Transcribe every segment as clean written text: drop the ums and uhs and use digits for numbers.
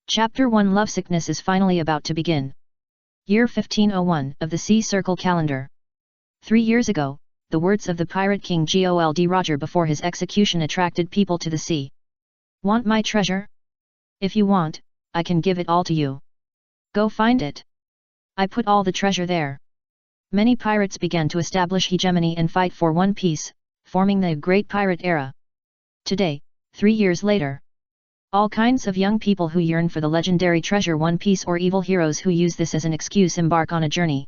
Chapter 1 Lovesickness is finally about to begin. Year 1501 of the Sea Circle calendar. 3 years ago, the words of the pirate king Gold Roger before his execution attracted people to the sea. Want my treasure? If you want, I can give it all to you. Go find it. I put all the treasure there. Many pirates began to establish hegemony and fight for one piece, forming the Great Pirate Era. Today, 3 years later, all kinds of young people who yearn for the legendary treasure One Piece or evil heroes who use this as an excuse embark on a journey.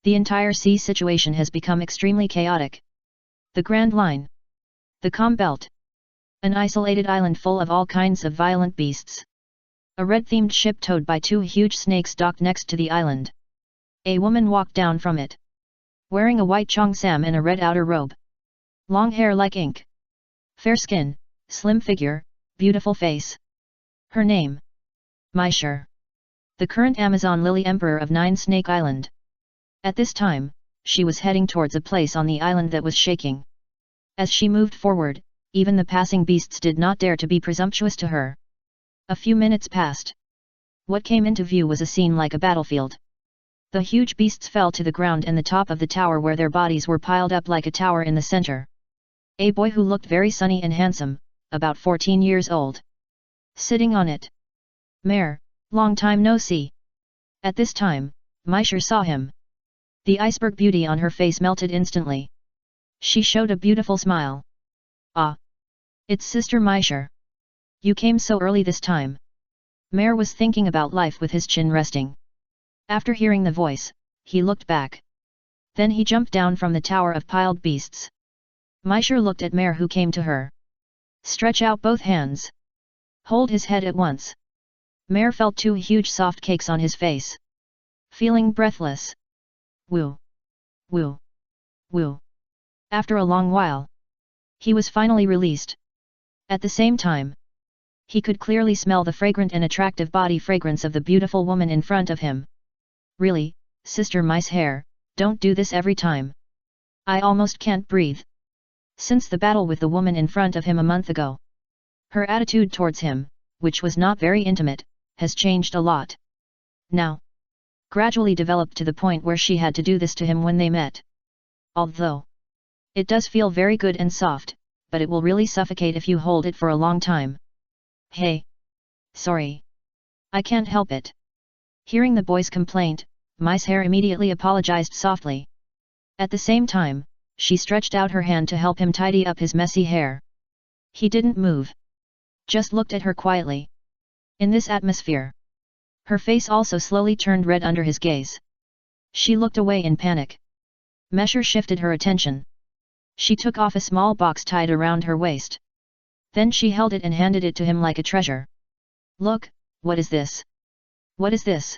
The entire sea situation has become extremely chaotic. The Grand Line. The Calm Belt. An isolated island full of all kinds of violent beasts. A red-themed ship towed by 2 huge snakes docked next to the island. A woman walked down from it, wearing a white cheongsam and a red outer robe. Long hair like ink. Fair skin, slim figure, beautiful face. Her name? Maishur. The current Amazon Lily Emperor of Nine Snake Island. At this time, she was heading towards a place on the island that was shaking. As she moved forward, even the passing beasts did not dare to be presumptuous to her. A few minutes passed. What came into view was a scene like a battlefield. The huge beasts fell to the ground and the top of the tower where their bodies were piled up like a tower in the center. A boy who looked very sunny and handsome, about 14 years old, sitting on it. Mare, long time no see. At this time, Maishur saw him. The iceberg beauty on her face melted instantly. She showed a beautiful smile. Ah! It's Sister Maishur. You came so early this time. Mare was thinking about life with his chin resting. After hearing the voice, he looked back. Then he jumped down from the tower of piled beasts. Maishur looked at Mare who came to her. Stretch out both hands. Hold his head at once. Mare felt 2 huge soft cakes on his face. Feeling breathless. Woo. Woo. Woo. After a long while, he was finally released. At the same time, he could clearly smell the fragrant and attractive body fragrance of the beautiful woman in front of him. Really, Sister Maishur, don't do this every time. I almost can't breathe. Since the battle with the woman in front of him a month ago, her attitude towards him, which was not very intimate, has changed a lot. Now, gradually developed to the point where she had to do this to him when they met. Although it does feel very good and soft, but it will really suffocate if you hold it for a long time. Hey! Sorry. I can't help it. Hearing the boy's complaint, Maishur immediately apologized softly. At the same time, she stretched out her hand to help him tidy up his messy hair. He didn't move. Just looked at her quietly. In this atmosphere, her face also slowly turned red under his gaze. She looked away in panic. Maishur shifted her attention. She took off a small box tied around her waist. Then she held it and handed it to him like a treasure. Look, what is this? What is this?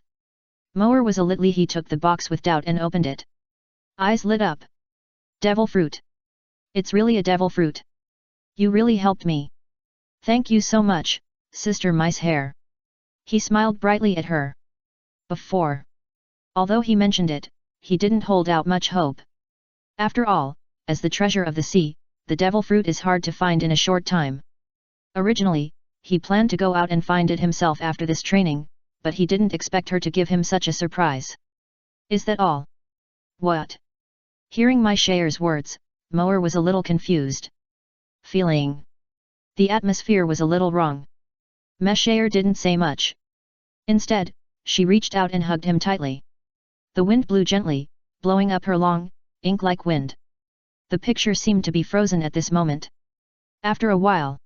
Moer was a little. He took the box with doubt and opened it. Eyes lit up. Devil fruit. It's really a devil fruit. You really helped me. Thank you so much, Sister Maishur. He smiled brightly at her. Before, although he mentioned it, he didn't hold out much hope. After all, as the treasure of the sea, the devil fruit is hard to find in a short time. Originally, he planned to go out and find it himself after this training, but he didn't expect her to give him such a surprise. Is that all? What? Hearing Maishur's words, Moer was a little confused. Feeling the atmosphere was a little wrong. Maishur didn't say much. Instead, she reached out and hugged him tightly. The wind blew gently, blowing up her long, ink-like wind. The picture seemed to be frozen at this moment. After a while.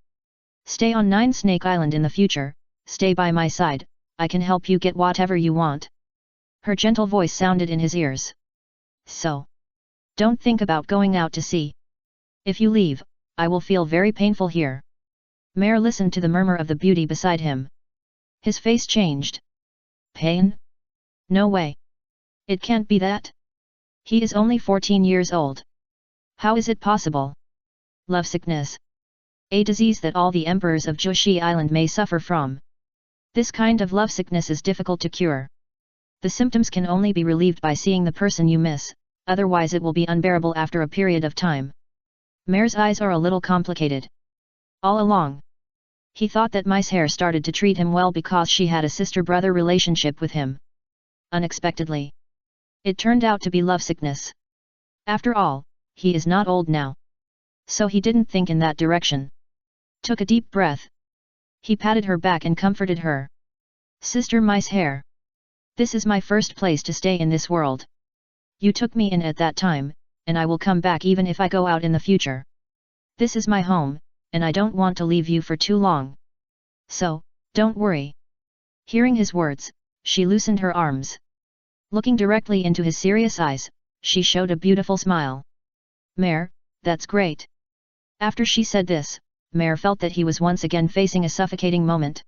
Stay on Nine Snake Island in the future, stay by my side, I can help you get whatever you want. Her gentle voice sounded in his ears. So, don't think about going out to sea. If you leave, I will feel very painful here. Mare listened to the murmur of the beauty beside him. His face changed. Pain? No way. It can't be that. He is only 14 years old. How is it possible? Lovesickness. A disease that all the emperors of Joshi Island may suffer from. This kind of lovesickness is difficult to cure. The symptoms can only be relieved by seeing the person you miss, otherwise it will be unbearable after a period of time. Mare's eyes are a little complicated. All along, He thought that Mice Hair started to treat him well because she had a sister-brother relationship with him. Unexpectedly, it turned out to be lovesickness. After all, he is not old now. So he didn't think in that direction. Took a deep breath. He patted her back and comforted her. Sister Mice Hair. This is my first place to stay in this world. You took me in at that time, and I will come back even if I go out in the future. This is my home, and I don't want to leave you for too long. So, don't worry. Hearing his words, she loosened her arms. Looking directly into his serious eyes, she showed a beautiful smile. Mare, that's great. After she said this, Mare felt that he was once again facing a suffocating moment.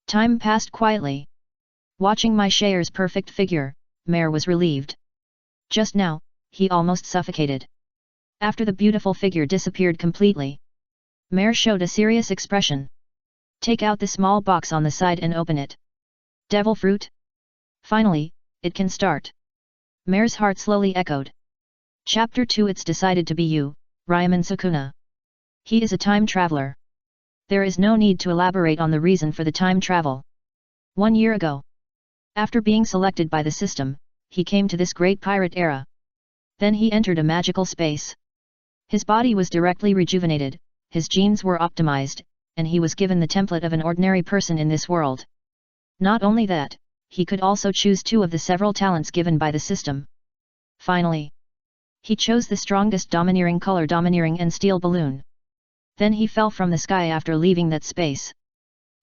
Time passed quietly. Watching Mice Hair's perfect figure, Mare was relieved. Just now, he almost suffocated. After the beautiful figure disappeared completely, Mare showed a serious expression. Take out the small box on the side and open it. Devil fruit? Finally, it can start. Mare's heart slowly echoed. Chapter 2. It's decided to be you, Ryomen Sukuna. He is a time traveler. There is no need to elaborate on the reason for the time travel. 1 year ago, after being selected by the system, he came to this great pirate era. Then he entered a magical space. His body was directly rejuvenated, his genes were optimized, and he was given the template of an ordinary person in this world. Not only that, he could also choose 2 of the several talents given by the system. Finally, he chose the strongest domineering color domineering and steel balloon. Then he fell from the sky after leaving that space.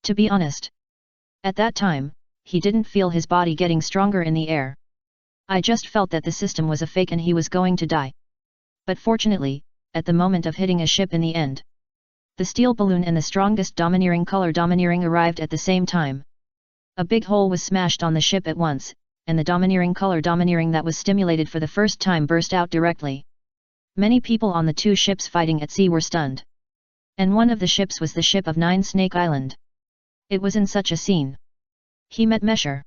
To be honest, at that time, he didn't feel his body getting stronger in the air. I just felt that the system was a fake and he was going to die. But fortunately, at the moment of hitting a ship in the end, the steel balloon and the strongest domineering color domineering arrived at the same time. A big hole was smashed on the ship at once, and the domineering color domineering that was stimulated for the first time burst out directly. Many people on the 2 ships fighting at sea were stunned. And one of the ships was the ship of 9 Snake Island. It was in such a scene. He met Mesher.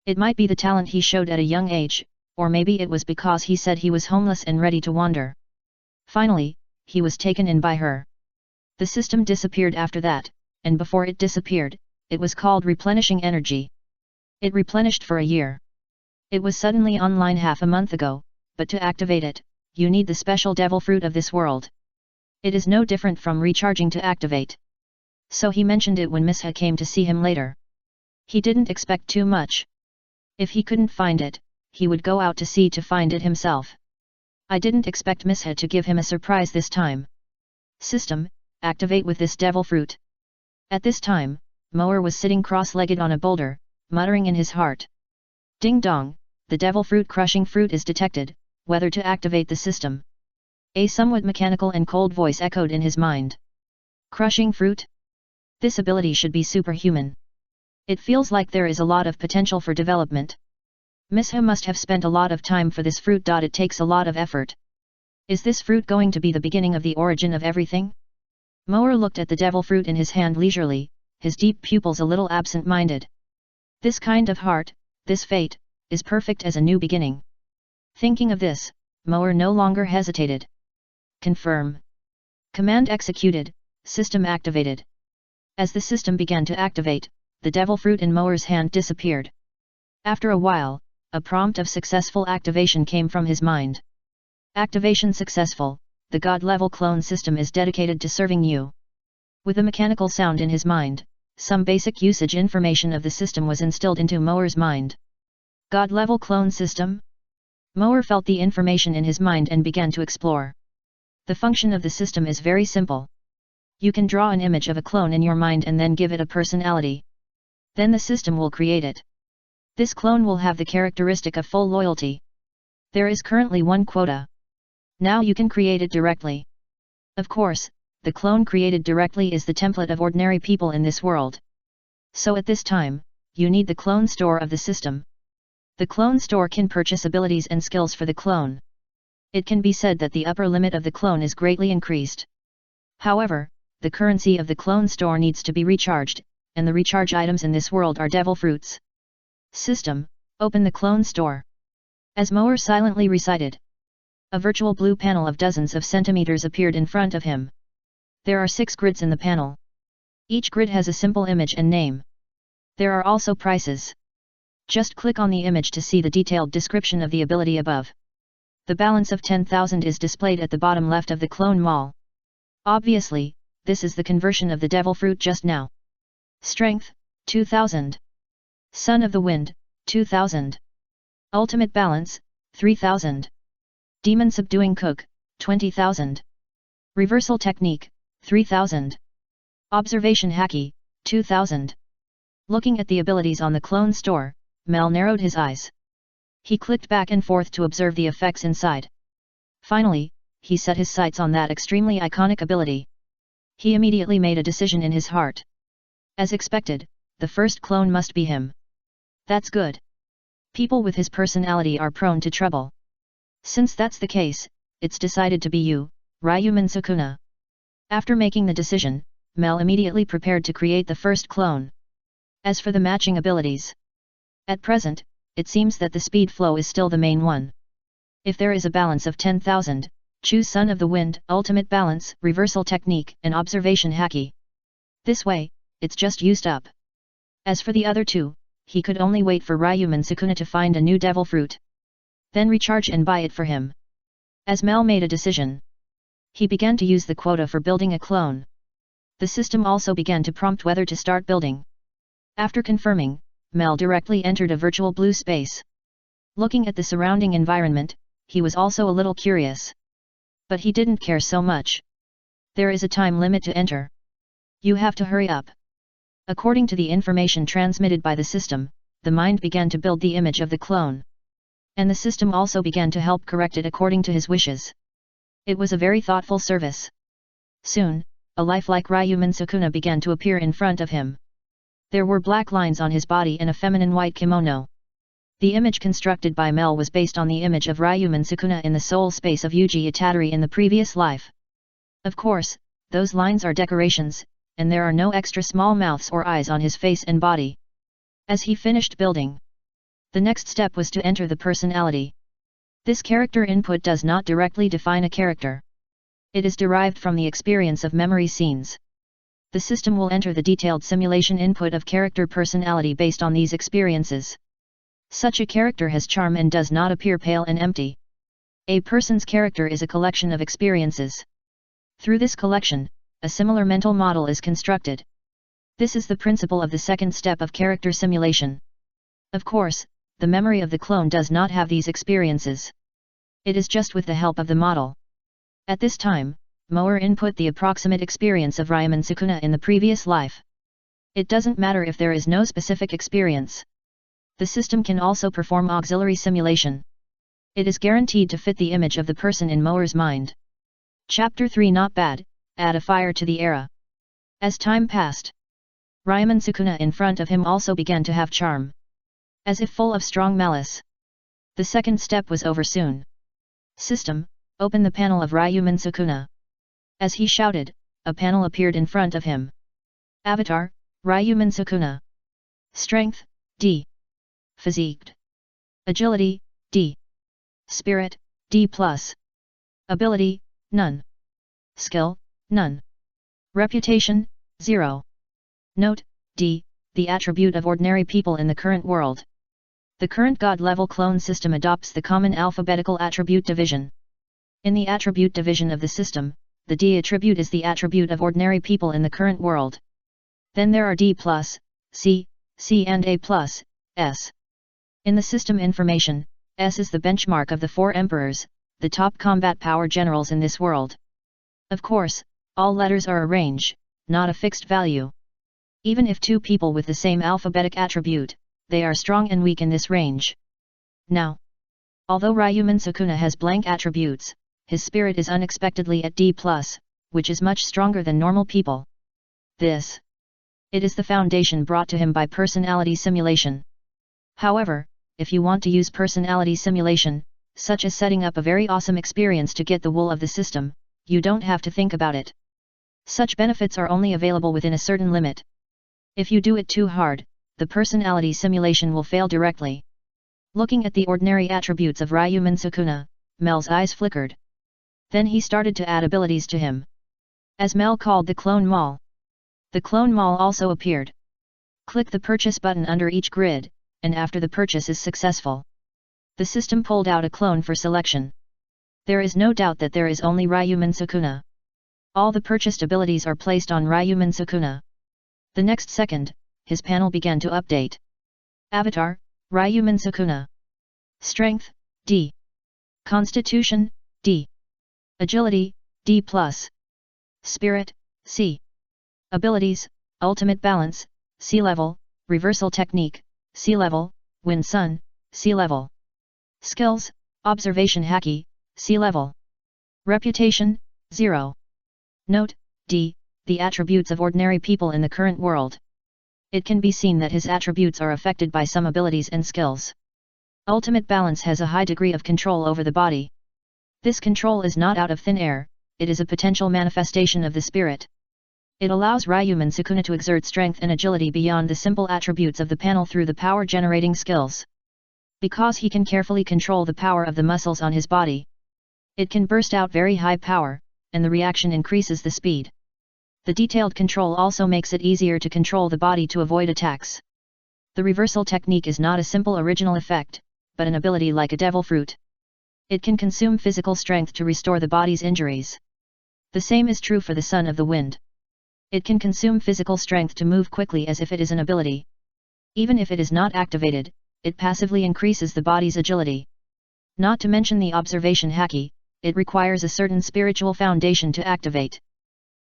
It might be the talent he showed at a young age, or maybe it was because he said he was homeless and ready to wander. Finally, he was taken in by her. The system disappeared after that, and before it disappeared, it was called replenishing energy. It replenished for a year. It was suddenly online half a month ago, but to activate it, you need the special devil fruit of this world. It is no different from recharging to activate. So he mentioned it when Miss Ha came to see him later. He didn't expect too much. If he couldn't find it, he would go out to sea to find it himself. I didn't expect Miss Ha to give him a surprise this time. System, activate with this devil fruit. At this time, Moer was sitting cross-legged on a boulder, muttering in his heart. Ding dong, the devil fruit crushing fruit is detected, whether to activate the system. A somewhat mechanical and cold voice echoed in his mind. Crushing fruit? This ability should be superhuman. It feels like there is a lot of potential for development. Miss Ha must have spent a lot of time for this fruit. It takes a lot of effort. Is this fruit going to be the beginning of the origin of everything? Moer looked at the devil fruit in his hand leisurely, his deep pupils a little absent-minded. This kind of heart, this fate, is perfect as a new beginning. Thinking of this, Moer no longer hesitated. Confirm. Command executed, system activated. As the system began to activate, the devil fruit in Moer's hand disappeared. After a while, a prompt of successful activation came from his mind. Activation successful, the God-level clone system is dedicated to serving you. With a mechanical sound in his mind, some basic usage information of the system was instilled into Moer's mind. God-level clone system? Moer felt the information in his mind and began to explore. The function of the system is very simple. You can draw an image of a clone in your mind and then give it a personality. Then the system will create it. This clone will have the characteristic of full loyalty. There is currently 1 quota. Now you can create it directly. Of course, the clone created directly is the template of ordinary people in this world. So at this time, you need the clone store of the system. The clone store can purchase abilities and skills for the clone. It can be said that the upper limit of the clone is greatly increased. However, the currency of the clone store needs to be recharged, and the recharge items in this world are devil fruits. System, open the clone store. As Moer silently recited, a virtual blue panel of dozens of centimeters appeared in front of him. There are 6 grids in the panel. Each grid has a simple image and name. There are also prices. Just click on the image to see the detailed description of the ability above. The balance of 10,000 is displayed at the bottom left of the clone mall. Obviously, this is the conversion of the devil fruit just now. Strength, 2000. Son of the Wind, 2000. Ultimate balance, 3000. Demon Subduing Cook, 20,000. Reversal Technique, 3000. Observation Haki, 2000. Looking at the abilities on the clone store, Mel narrowed his eyes. He clicked back and forth to observe the effects inside. Finally, he set his sights on that extremely iconic ability. He immediately made a decision in his heart. As expected, the first clone must be him. That's good. People with his personality are prone to trouble. Since that's the case, it's decided to be you, Ryomen Sukuna. After making the decision, Mel immediately prepared to create the first clone. As for the matching abilities, at present, it seems that the speed flow is still the main one. If there is a balance of 10,000, choose Son of the Wind, Ultimate Balance, Reversal Technique, and Observation Haki. This way, it's just used up. As for the other two, he could only wait for Ryomen Sukuna to find a new devil fruit. Then recharge and buy it for him. As Mel made a decision, he began to use the quota for building a clone. The system also began to prompt whether to start building. After confirming, Mel directly entered a virtual blue space. Looking at the surrounding environment, he was also a little curious. But he didn't care so much. There is a time limit to enter. You have to hurry up. According to the information transmitted by the system, the mind began to build the image of the clone. And the system also began to help correct it according to his wishes. It was a very thoughtful service. Soon, a lifelike Ryomen Sukuna began to appear in front of him. There were black lines on his body and a feminine white kimono. The image constructed by Mel was based on the image of Ryomen Sukuna in the soul space of Yuji Itadori in the previous life. Of course, those lines are decorations, and there are no extra small mouths or eyes on his face and body. As he finished building, the next step was to enter the personality. This character input does not directly define a character. It is derived from the experience of memory scenes. The system will enter the detailed simulation input of character personality based on these experiences. Such a character has charm and does not appear pale and empty. A person's character is a collection of experiences. Through this collection, a similar mental model is constructed. This is the principle of the second step of character simulation. Of course, the memory of the clone does not have these experiences. It is just with the help of the model. At this time, Moer input the approximate experience of Ryomen Sukuna in the previous life. It doesn't matter if there is no specific experience. The system can also perform auxiliary simulation. It is guaranteed to fit the image of the person in Moer's mind. Chapter 3 Not bad, add a fire to the era. As time passed, Ryomen Sukuna in front of him also began to have charm. As if full of strong malice. The second step was over soon. System, open the panel of Ryomen Sukuna. As he shouted, a panel appeared in front of him. Avatar, Ryomen Sukuna. Strength, D. Physique. Agility, D. Spirit, D+. Ability, none. Skill, none. Reputation, 0. Note, D, the attribute of ordinary people in the current world. The current God-level clone system adopts the common alphabetical attribute division. In the attribute division of the system, the D attribute is the attribute of ordinary people in the current world. Then there are D+, C, C and A+, S. In the system information, S is the benchmark of the 4 emperors, the top combat power generals in this world. Of course, all letters are a range, not a fixed value. Even if 2 people with the same alphabetic attribute, they are strong and weak in this range. Now, although Ryomen Sukuna has blank attributes, his spirit is unexpectedly at D+, which is much stronger than normal people. It is the foundation brought to him by personality simulation. However, if you want to use personality simulation, such as setting up a very awesome experience to get the wool of the system, you don't have to think about it. Such benefits are only available within a certain limit. If you do it too hard, the personality simulation will fail directly. Looking at the ordinary attributes of Ryomen Sukuna, Mel's eyes flickered. Then he started to add abilities to him. As Mel called the clone mall, The clone mall also appeared. Click the purchase button under each grid, and after the purchase is successful, the system pulled out a clone for selection. There is no doubt that there is only Ryomen Sukuna. All the purchased abilities are placed on Ryomen Sukuna. The next second, his panel began to update. Avatar, Ryomen Sukuna. Strength, D. Constitution, D. Agility, D+. Spirit, C. Abilities, Ultimate Balance, C level, Reversal Technique, C level, Wind Sun, C level. Skills, Observation Haki, C level. Reputation, 0. Note, D, the attributes of ordinary people in the current world. It can be seen that his attributes are affected by some abilities and skills. Ultimate Balance has a high degree of control over the body. This control is not out of thin air, it is a potential manifestation of the spirit. It allows Ryomen Sukuna to exert strength and agility beyond the simple attributes of the panel through the power-generating skills. Because he can carefully control the power of the muscles on his body, it can burst out very high power, and the reaction increases the speed. The detailed control also makes it easier to control the body to avoid attacks. The reversal technique is not a simple original effect, but an ability like a devil fruit. It can consume physical strength to restore the body's injuries. The same is true for the Son of the Wind. It can consume physical strength to move quickly as if it is an ability. Even if it is not activated, it passively increases the body's agility. Not to mention the observation haki, it requires a certain spiritual foundation to activate.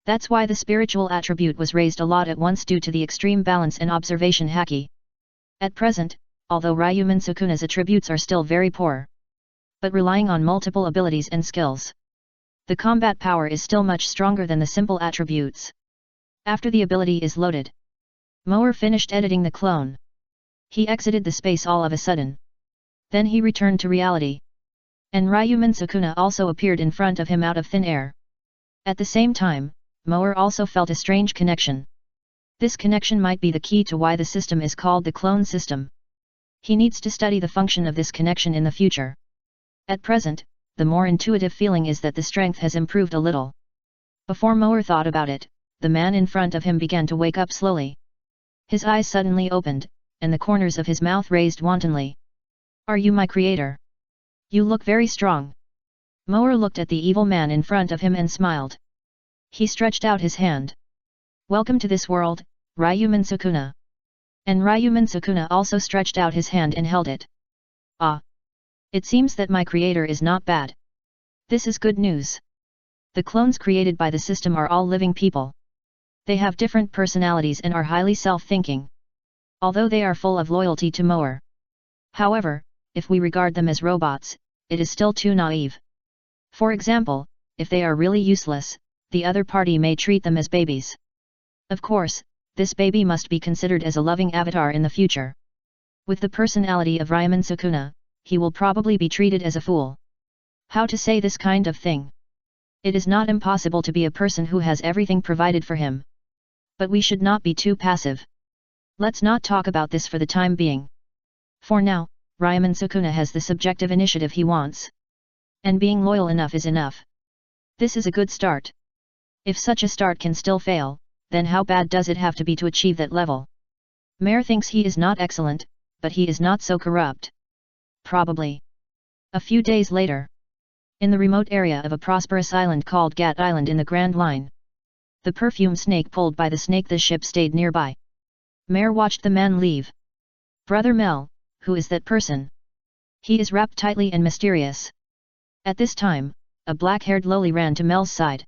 That's why the spiritual attribute was raised a lot at once due to the extreme balance and observation haki. At present, although Ryomen Sukuna's attributes are still very poor, but relying on multiple abilities and skills, the combat power is still much stronger than the simple attributes. After the ability is loaded, Mower finished editing the clone. He exited the space all of a sudden. Then he returned to reality. And Ryomen Sukuna also appeared in front of him out of thin air. At the same time, Mower also felt a strange connection. This connection might be the key to why the system is called the clone system. He needs to study the function of this connection in the future. At present, the more intuitive feeling is that the strength has improved a little. Before Mower thought about it, the man in front of him began to wake up slowly. His eyes suddenly opened, and the corners of his mouth raised wantonly. "Are you my creator? You look very strong." Mower looked at the evil man in front of him and smiled. He stretched out his hand. "Welcome to this world, Ryomen Sukuna." And Ryomen Sukuna also stretched out his hand and held it. "Ah! It seems that my creator is not bad. This is good news." The clones created by the system are all living people. They have different personalities and are highly self-thinking. Although they are full of loyalty to Mower. However, if we regard them as robots, it is still too naive. For example, if they are really useless, the other party may treat them as babies. Of course, this baby must be considered as a loving avatar in the future. With the personality of Ryomen Sukuna, he will probably be treated as a fool. How to say this kind of thing? It is not impossible to be a person who has everything provided for him. But we should not be too passive. Let's not talk about this for the time being. For now, Ryomen Sukuna has the subjective initiative he wants. And being loyal enough is enough. This is a good start. If such a start can still fail, then how bad does it have to be to achieve that level? Mare thinks he is not excellent, but he is not so corrupt. Probably. A few days later. In the remote area of a prosperous island called Gat Island in the Grand Line. The perfume snake pulled by the snake, the ship stayed nearby. Mare watched the man leave. "Brother Mel, who is that person? He is wrapped tightly and mysterious." At this time, a black-haired loli ran to Mel's side.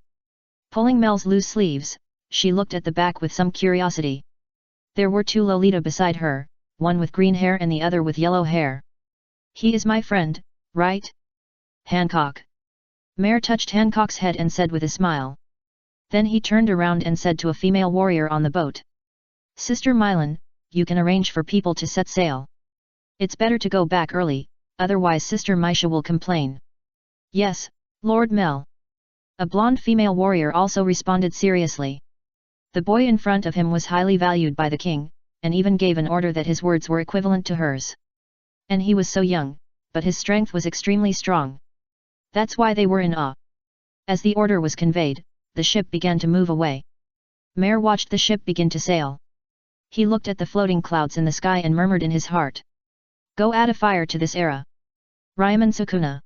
Pulling Mel's loose sleeves, she looked at the back with some curiosity. There were two Lolita beside her, one with green hair and the other with yellow hair. "He is my friend, right? Hancock." Mare touched Hancock's head and said with a smile. Then he turned around and said to a female warrior on the boat. "Sister Mylan, you can arrange for people to set sail. It's better to go back early, otherwise Sister Misha will complain." "Yes, Lord Mel." A blonde female warrior also responded seriously. The boy in front of him was highly valued by the king, and even gave an order that his words were equivalent to hers. And he was so young, but his strength was extremely strong. That's why they were in awe. As the order was conveyed, the ship began to move away. Mare watched the ship begin to sail. He looked at the floating clouds in the sky and murmured in his heart. Go add a fire to this era. Ryomen Sukuna.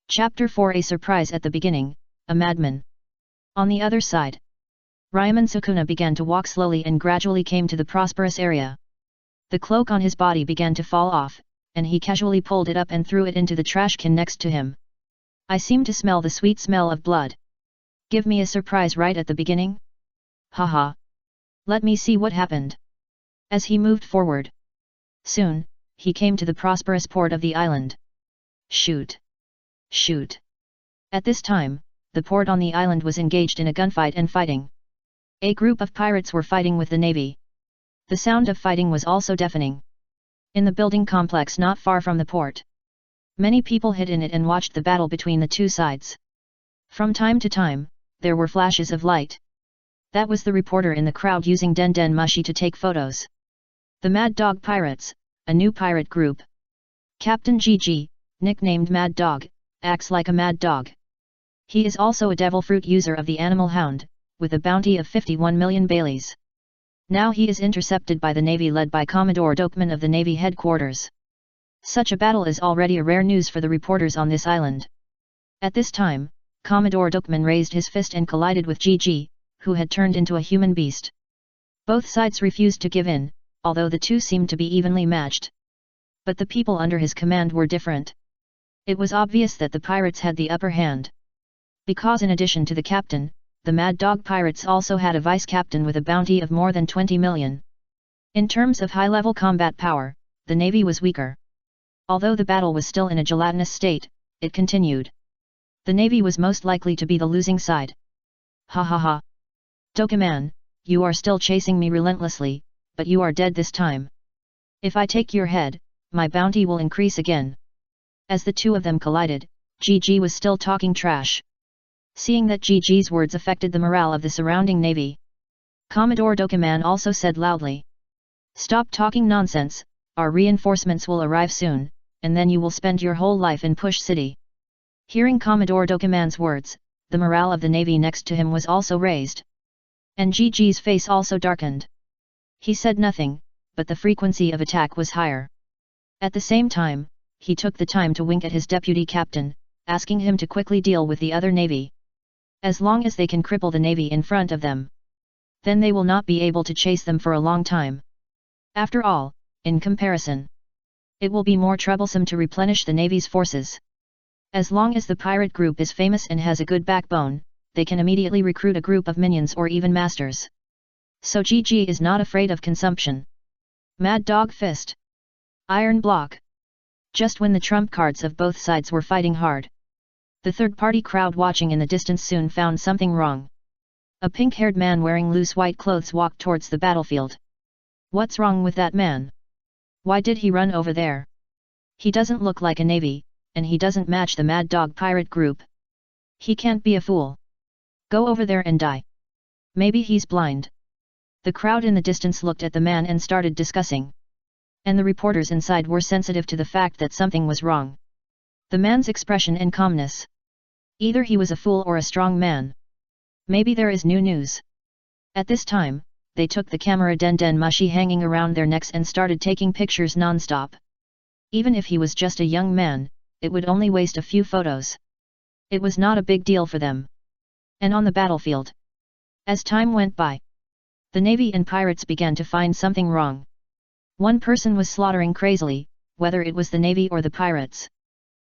Chapter 4. A surprise at the beginning, a madman. On the other side. Ryomen Sukuna began to walk slowly and gradually came to the prosperous area. The cloak on his body began to fall off, and he casually pulled it up and threw it into the trash can next to him. I seem to smell the sweet smell of blood. Give me a surprise right at the beginning? Haha. Let me see what happened. As he moved forward. Soon, he came to the prosperous port of the island. Shoot! Shoot! At this time, the port on the island was engaged in a gunfight and fighting. A group of pirates were fighting with the navy. The sound of fighting was also deafening. In the building complex not far from the port. Many people hid in it and watched the battle between the two sides. From time to time, there were flashes of light. That was the reporter in the crowd using Den Den Mushi to take photos. The Mad Dog Pirates, a new pirate group. Captain GG, nicknamed Mad Dog, acts like a mad dog. He is also a devil fruit user of the animal hound, with a bounty of 51 million Baileys. Now he is intercepted by the Navy led by Commodore Dokman of the Navy headquarters. Such a battle is already a rare news for the reporters on this island. At this time, Commodore Dokman raised his fist and collided with GG, who had turned into a human beast. Both sides refused to give in, although the two seemed to be evenly matched. But the people under his command were different. It was obvious that the pirates had the upper hand. Because in addition to the captain, the Mad Dog Pirates also had a vice-captain with a bounty of more than 20 million. In terms of high-level combat power, the navy was weaker. Although the battle was still in a gelatinous state, it continued. The navy was most likely to be the losing side. Ha ha ha. Dokuman, you are still chasing me relentlessly, but you are dead this time. If I take your head, my bounty will increase again. As the two of them collided, GG was still talking trash. Seeing that GG's words affected the morale of the surrounding navy, Commodore Dokuman also said loudly. Stop talking nonsense, our reinforcements will arrive soon, and then you will spend your whole life in Push City. Hearing Commodore Dokuman's words, the morale of the navy next to him was also raised. And GG's face also darkened. He said nothing, but the frequency of attack was higher. At the same time, he took the time to wink at his deputy captain, asking him to quickly deal with the other navy. As long as they can cripple the navy in front of them, then they will not be able to chase them for a long time. After all, in comparison, it will be more troublesome to replenish the navy's forces. As long as the pirate group is famous and has a good backbone, they can immediately recruit a group of minions or even masters. So GG is not afraid of consumption. Mad Dog Fist. Iron Block. Just when the trump cards of both sides were fighting hard, the third-party crowd watching in the distance soon found something wrong. A pink-haired man wearing loose white clothes walked towards the battlefield. What's wrong with that man? Why did he run over there? He doesn't look like a navy, and he doesn't match the Mad Dog pirate group. He can't be a fool. Go over there and die. Maybe he's blind. The crowd in the distance looked at the man and started discussing. And the reporters inside were sensitive to the fact that something was wrong. The man's expression and calmness. Either he was a fool or a strong man. Maybe there is new news. At this time, they took the camera Den Den Mushi hanging around their necks and started taking pictures non-stop. Even if he was just a young man, it would only waste a few photos. It was not a big deal for them. And on the battlefield, as time went by, the navy and pirates began to find something wrong. One person was slaughtering crazily, whether it was the navy or the pirates.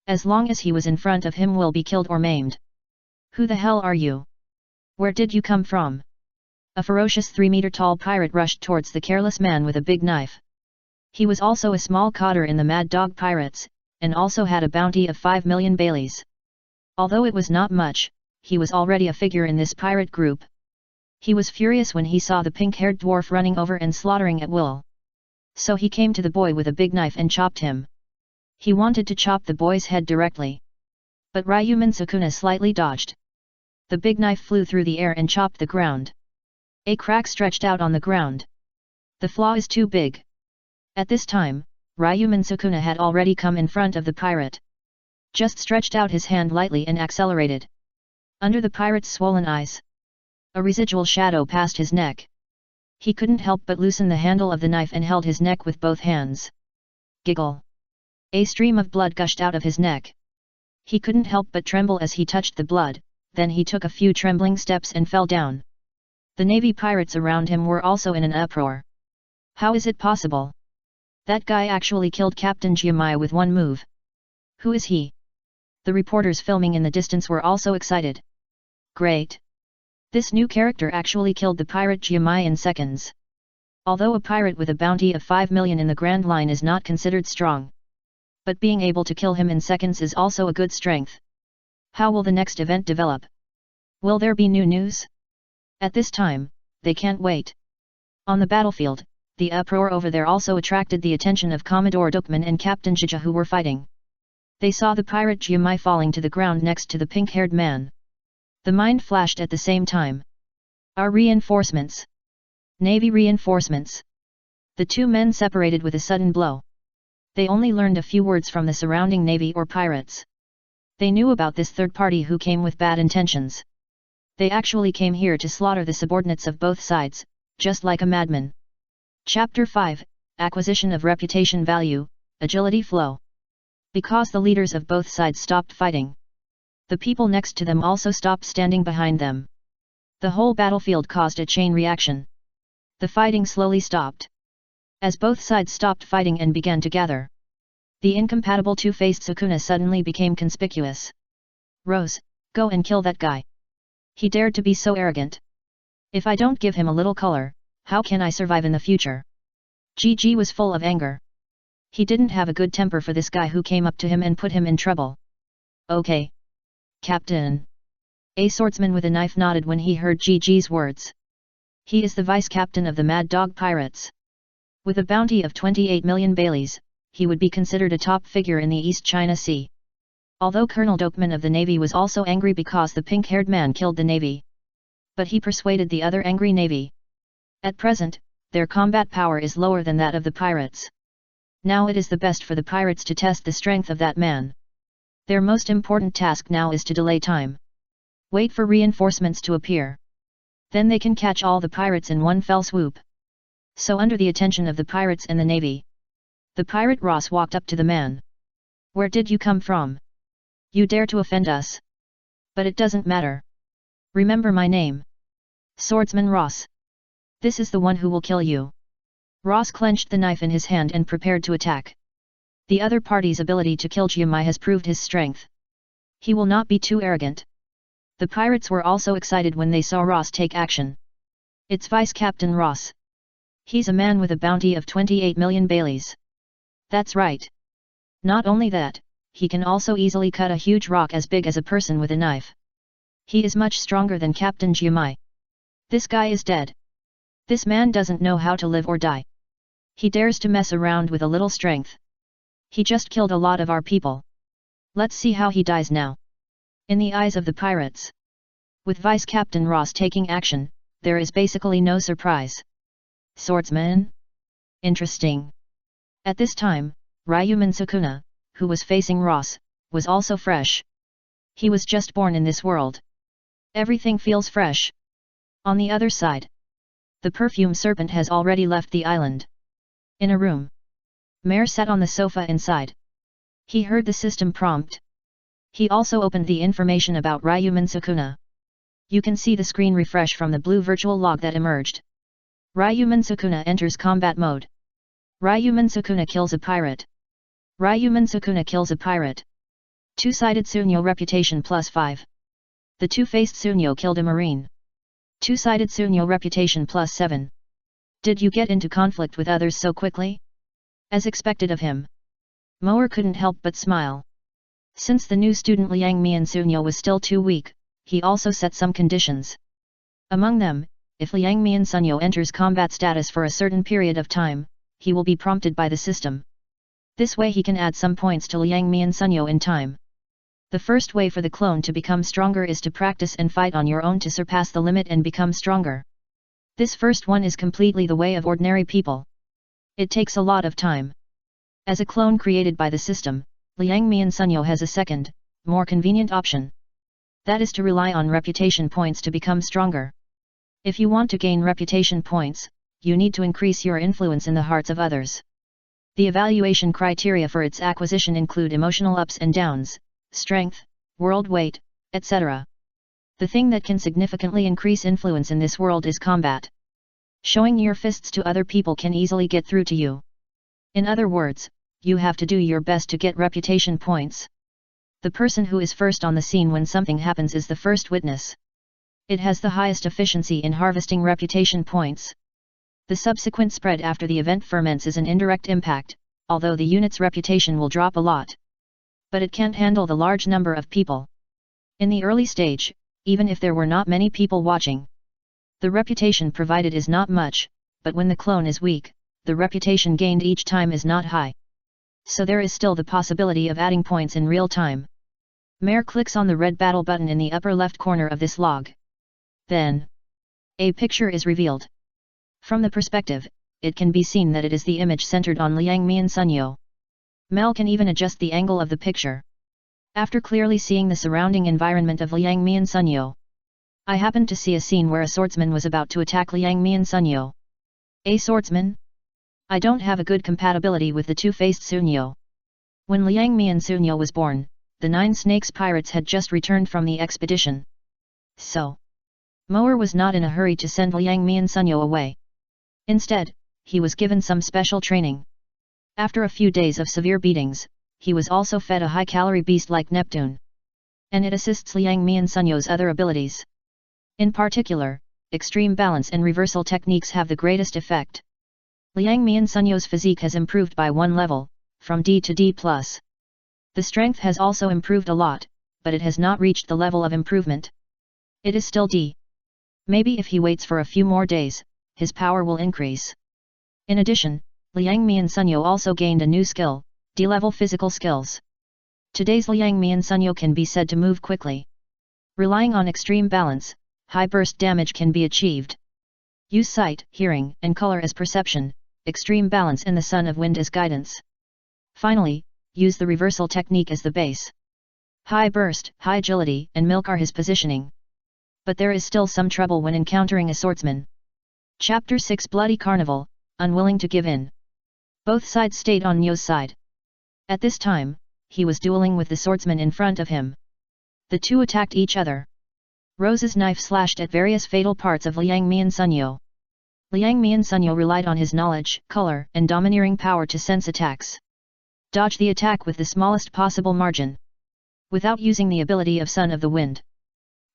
As long as he was in front of him will be killed or maimed. Who the hell are you? Where did you come from? A ferocious 3-meter-tall pirate rushed towards the careless man with a big knife. He was also a small cotter in the Mad Dog Pirates, and also had a bounty of 5 million Baileys. Although it was not much, he was already a figure in this pirate group. He was furious when he saw the pink-haired dwarf running over and slaughtering at will. So he came to the boy with a big knife and chopped him. He wanted to chop the boy's head directly. But Ryomen Sukuna slightly dodged. The big knife flew through the air and chopped the ground. A crack stretched out on the ground. The flaw is too big. At this time, Ryomen Sukuna had already come in front of the pirate. Just stretched out his hand lightly and accelerated. Under the pirate's swollen eyes, A residual shadow passed his neck. He couldn't help but loosen the handle of the knife and held his neck with both hands. Giggle. A stream of blood gushed out of his neck. He couldn't help but tremble as he touched the blood, then he took a few trembling steps and fell down. The navy pirates around him were also in an uproar. How is it possible? That guy actually killed Captain Jiamai with one move. Who is he? The reporters filming in the distance were also excited. Great! This new character actually killed the pirate Jiamai in seconds. Although a pirate with a bounty of 5 million in the Grand Line is not considered strong. But being able to kill him in seconds is also a good strength. How will the next event develop? Will there be new news? At this time, they can't wait. On the battlefield, the uproar over there also attracted the attention of Commodore Dukman and Captain Jija, who were fighting. They saw the pirate Jiamai falling to the ground next to the pink-haired man. The mind flashed at the same time. Our reinforcements. Navy reinforcements. The two men separated with a sudden blow. They only learned a few words from the surrounding navy or pirates. They knew about this third party who came with bad intentions. They actually came here to slaughter the subordinates of both sides, just like a madman. Chapter 5, Acquisition of Reputation Value, Agility Flow. Because the leaders of both sides stopped fighting, the people next to them also stopped standing behind them. The whole battlefield caused a chain reaction. The fighting slowly stopped. As both sides stopped fighting and began to gather, the incompatible two-faced Sukuna suddenly became conspicuous. Rose, go and kill that guy. He dared to be so arrogant. If I don't give him a little color, how can I survive in the future? Gigi was full of anger. He didn't have a good temper for this guy who came up to him and put him in trouble. Okay. Captain. A swordsman with a knife nodded when he heard Gigi's words. He is the vice-captain of the Mad Dog Pirates. With a bounty of 28 million Baileys, he would be considered a top figure in the East China Sea. Although Colonel Dokman of the Navy was also angry because the pink-haired man killed the Navy. But he persuaded the other angry Navy. At present, their combat power is lower than that of the pirates. Now it is the best for the pirates to test the strength of that man. Their most important task now is to delay time. Wait for reinforcements to appear. Then they can catch all the pirates in one fell swoop. So under the attention of the pirates and the Navy, the pirate Ross walked up to the man. Where did you come from? You dare to offend us? But it doesn't matter. Remember my name. Swordsman Ross. This is the one who will kill you. Ross clenched the knife in his hand and prepared to attack. The other party's ability to kill Jiamai has proved his strength. He will not be too arrogant. The pirates were also excited when they saw Ross take action. It's Vice-Captain Ross. He's a man with a bounty of 28 million Baileys. That's right. Not only that, he can also easily cut a huge rock as big as a person with a knife. He is much stronger than Captain Jiamai. This guy is dead. This man doesn't know how to live or die. He dares to mess around with a little strength. He just killed a lot of our people. Let's see how he dies now. In the eyes of the pirates, with Vice-Captain Ross taking action, there is basically no surprise. Swordsman? Interesting. At this time, Ryomen Sukuna, who was facing Ross, was also fresh. He was just born in this world. Everything feels fresh. On the other side, the perfume serpent has already left the island. In a room, Mare sat on the sofa inside. He heard the system prompt. He also opened the information about Ryomen Sukuna. You can see the screen refresh from the blue virtual log that emerged. Ryomen Sukuna enters combat mode. Ryomen Sukuna kills a pirate. Ryomen Sukuna kills a pirate. Two-sided Sunyo reputation +5. The two-faced Sunyo killed a marine. Two-sided Sunyo reputation +7. Did you get into conflict with others so quickly? As expected of him. Moer couldn't help but smile. Since the new student Liang Mian Sunyo was still too weak, he also set some conditions. Among them, if Liang Mian Sunyo enters combat status for a certain period of time, he will be prompted by the system. This way he can add some points to Liang Mian Sunyo in time. The first way for the clone to become stronger is to practice and fight on your own to surpass the limit and become stronger. This first one is completely the way of ordinary people. It takes a lot of time. As a clone created by the system, Liang Mian Sunyo has a second, more convenient option. That is to rely on reputation points to become stronger. If you want to gain reputation points, you need to increase your influence in the hearts of others. The evaluation criteria for its acquisition include emotional ups and downs, strength, world weight, etc. The thing that can significantly increase influence in this world is combat. Showing your fists to other people can easily get through to you. In other words, you have to do your best to get reputation points. The person who is first on the scene when something happens is the first witness. It has the highest efficiency in harvesting reputation points. The subsequent spread after the event ferments is an indirect impact, although the unit's reputation will drop a lot. But it can't handle the large number of people. In the early stage, even if there were not many people watching, the reputation provided is not much, but when the clone is weak, the reputation gained each time is not high. So there is still the possibility of adding points in real time. Mare clicks on the red battle button in the upper left corner of this log. Then, a picture is revealed. From the perspective, it can be seen that it is the image centered on Liang Mian Sunyo. Mel can even adjust the angle of the picture. After clearly seeing the surrounding environment of Liang Mian Sunyo, I happened to see a scene where a swordsman was about to attack Liang Mian Sunyo. A swordsman? I don't have a good compatibility with the two-faced Sunyo. When Liang Mian Sunyo was born, the Nine Snakes pirates had just returned from the expedition. So, Moer was not in a hurry to send Liang Mian Sunyo away. Instead, he was given some special training. After a few days of severe beatings, he was also fed a high-calorie beast like Neptune. And it assists Liang Mian Sunyo's other +abilities. In particular, extreme balance and reversal techniques have the greatest effect. Liang Mian Sunyo's physique has improved by 1 level, from D to D+. The strength has also improved a lot, but it has not reached the level of improvement. It is still D. Maybe if he waits for a few more days, his power will increase. In addition, Liang Mian Sunyo also gained a new skill, D-level physical skills. Today's Liang Mian Sunyo can be said to move quickly. Relying on extreme balance, high burst damage can be achieved. Use sight, hearing, and color as perception, extreme balance and the Sun of Wind as guidance. Finally, use the reversal technique as the base. High burst, high agility, and milk are his positioning. But there is still some trouble when encountering a swordsman. Chapter 6 Bloody Carnival, unwilling to give in. Both sides stayed on Nyo's side. At this time, he was dueling with the swordsman in front of him. The two attacked each other. Rose's knife slashed at various fatal parts of Liang Mian Sunyo. Liang Mian Sunyo relied on his knowledge, color, and domineering power to sense attacks. Dodge the attack with the smallest possible margin. Without using the ability of Sun of the Wind.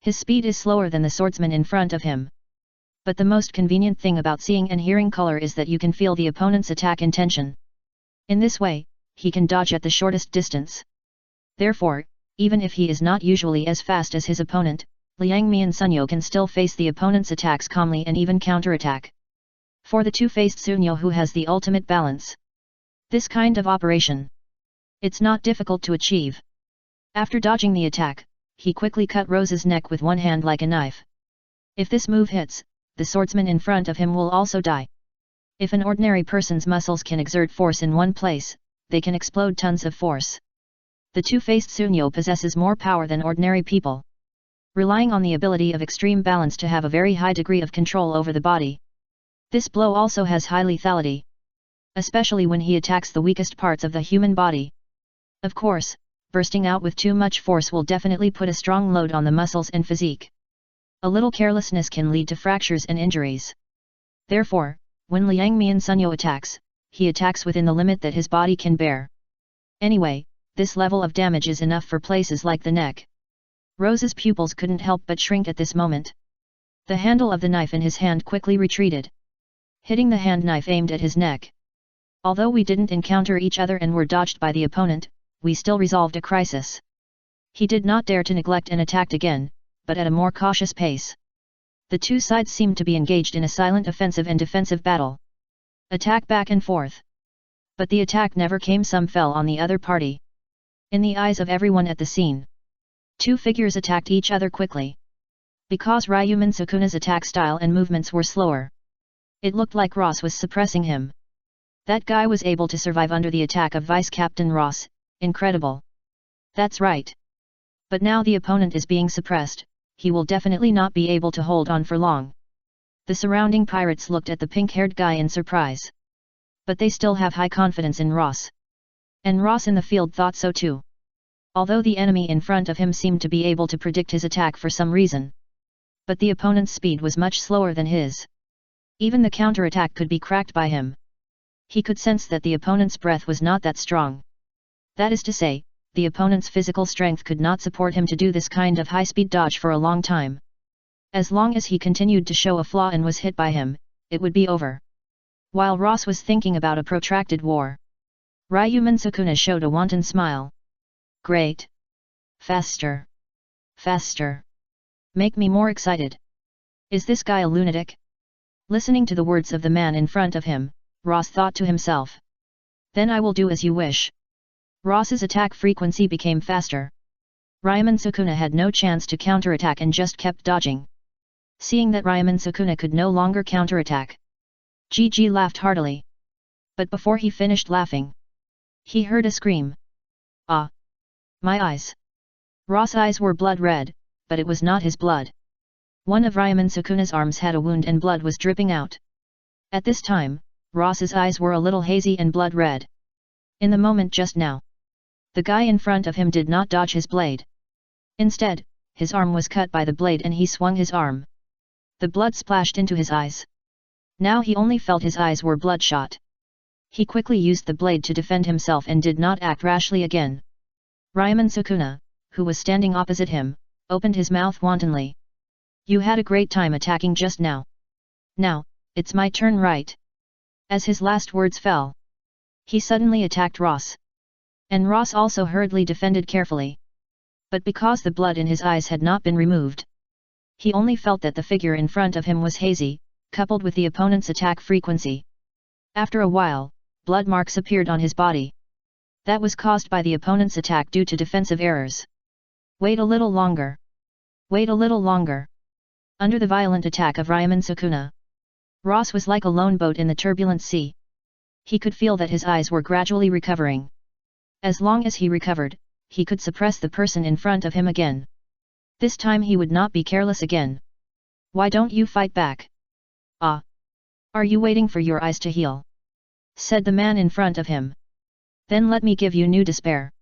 His speed is slower than the swordsman in front of him. But the most convenient thing about seeing and hearing color is that you can feel the opponent's attack intention. In this way, he can dodge at the shortest distance. Therefore, even if he is not usually as fast as his opponent, Liang Mian Sunyo can still face the opponent's attacks calmly and even counterattack. For the two-faced Sunyo who has the ultimate balance. This kind of operation. It's not difficult to achieve. After dodging the attack, he quickly cut Rose's neck with one hand like a knife. If this move hits, the swordsman in front of him will also die. If an ordinary person's muscles can exert force in one place, they can explode tons of force. The two-faced Sunyo possesses more power than ordinary people. Relying on the ability of extreme balance to have a very high degree of control over the body. This blow also has high lethality. Especially when he attacks the weakest parts of the human body. Of course, bursting out with too much force will definitely put a strong load on the muscles and physique. A little carelessness can lead to fractures and injuries. Therefore, when Liang Mian Sunyo attacks, he attacks within the limit that his body can bear. Anyway, this level of damage is enough for places like the neck. Rose's pupils couldn't help but shrink at this moment. The handle of the knife in his hand quickly retreated, hitting the hand knife aimed at his neck. Although we didn't encounter each other and were dodged by the opponent, we still resolved a crisis. He did not dare to neglect and attacked again, but at a more cautious pace. The two sides seemed to be engaged in a silent offensive and defensive battle. Attack back and forth. But the attack never came, some fell on the other party. In the eyes of everyone at the scene, two figures attacked each other quickly. Because Ryomen Sukuna's attack style and movements were slower, it looked like Ross was suppressing him. That guy was able to survive under the attack of Vice Captain Ross, incredible. That's right. But now the opponent is being suppressed, he will definitely not be able to hold on for long. The surrounding pirates looked at the pink-haired guy in surprise. But they still have high confidence in Ross. And Ross in the field thought so too. Although the enemy in front of him seemed to be able to predict his attack for some reason. But the opponent's speed was much slower than his. Even the counterattack could be cracked by him. He could sense that the opponent's breath was not that strong. That is to say, the opponent's physical strength could not support him to do this kind of high-speed dodge for a long time. As long as he continued to show a flaw and was hit by him, it would be over. While Ross was thinking about a protracted war, Ryomen Sukuna showed a wanton smile. Great! Faster! Faster! Make me more excited! Is this guy a lunatic? Listening to the words of the man in front of him, Ross thought to himself. Then I will do as you wish. Ross's attack frequency became faster. Ryomen Sukuna had no chance to counterattack and just kept dodging. Seeing that Ryomen Sukuna could no longer counterattack, GG laughed heartily. But before he finished laughing, he heard a scream. Ah! My eyes! Ross' eyes were blood red, but it was not his blood. One of Ryomen Sukuna's arms had a wound and blood was dripping out. At this time, Ross's eyes were a little hazy and blood red. In the moment just now, the guy in front of him did not dodge his blade. Instead, his arm was cut by the blade and he swung his arm. The blood splashed into his eyes. Now he only felt his eyes were bloodshot. He quickly used the blade to defend himself and did not act rashly again. Ryomen Sukuna, who was standing opposite him, opened his mouth wantonly. You had a great time attacking just now. Now, it's my turn, right? As his last words fell, he suddenly attacked Ross. And Ross also hurriedly defended carefully. But because the blood in his eyes had not been removed, he only felt that the figure in front of him was hazy, coupled with the opponent's attack frequency. After a while, blood marks appeared on his body. That was caused by the opponent's attack due to defensive errors. Wait a little longer. Wait a little longer. Under the violent attack of Ryomen Sukuna, Ross was like a lone boat in the turbulent sea. He could feel that his eyes were gradually recovering. As long as he recovered, he could suppress the person in front of him again. This time he would not be careless again. Why don't you fight back? Ah! Are you waiting for your eyes to heal? Said the man in front of him. Then let me give you new despair.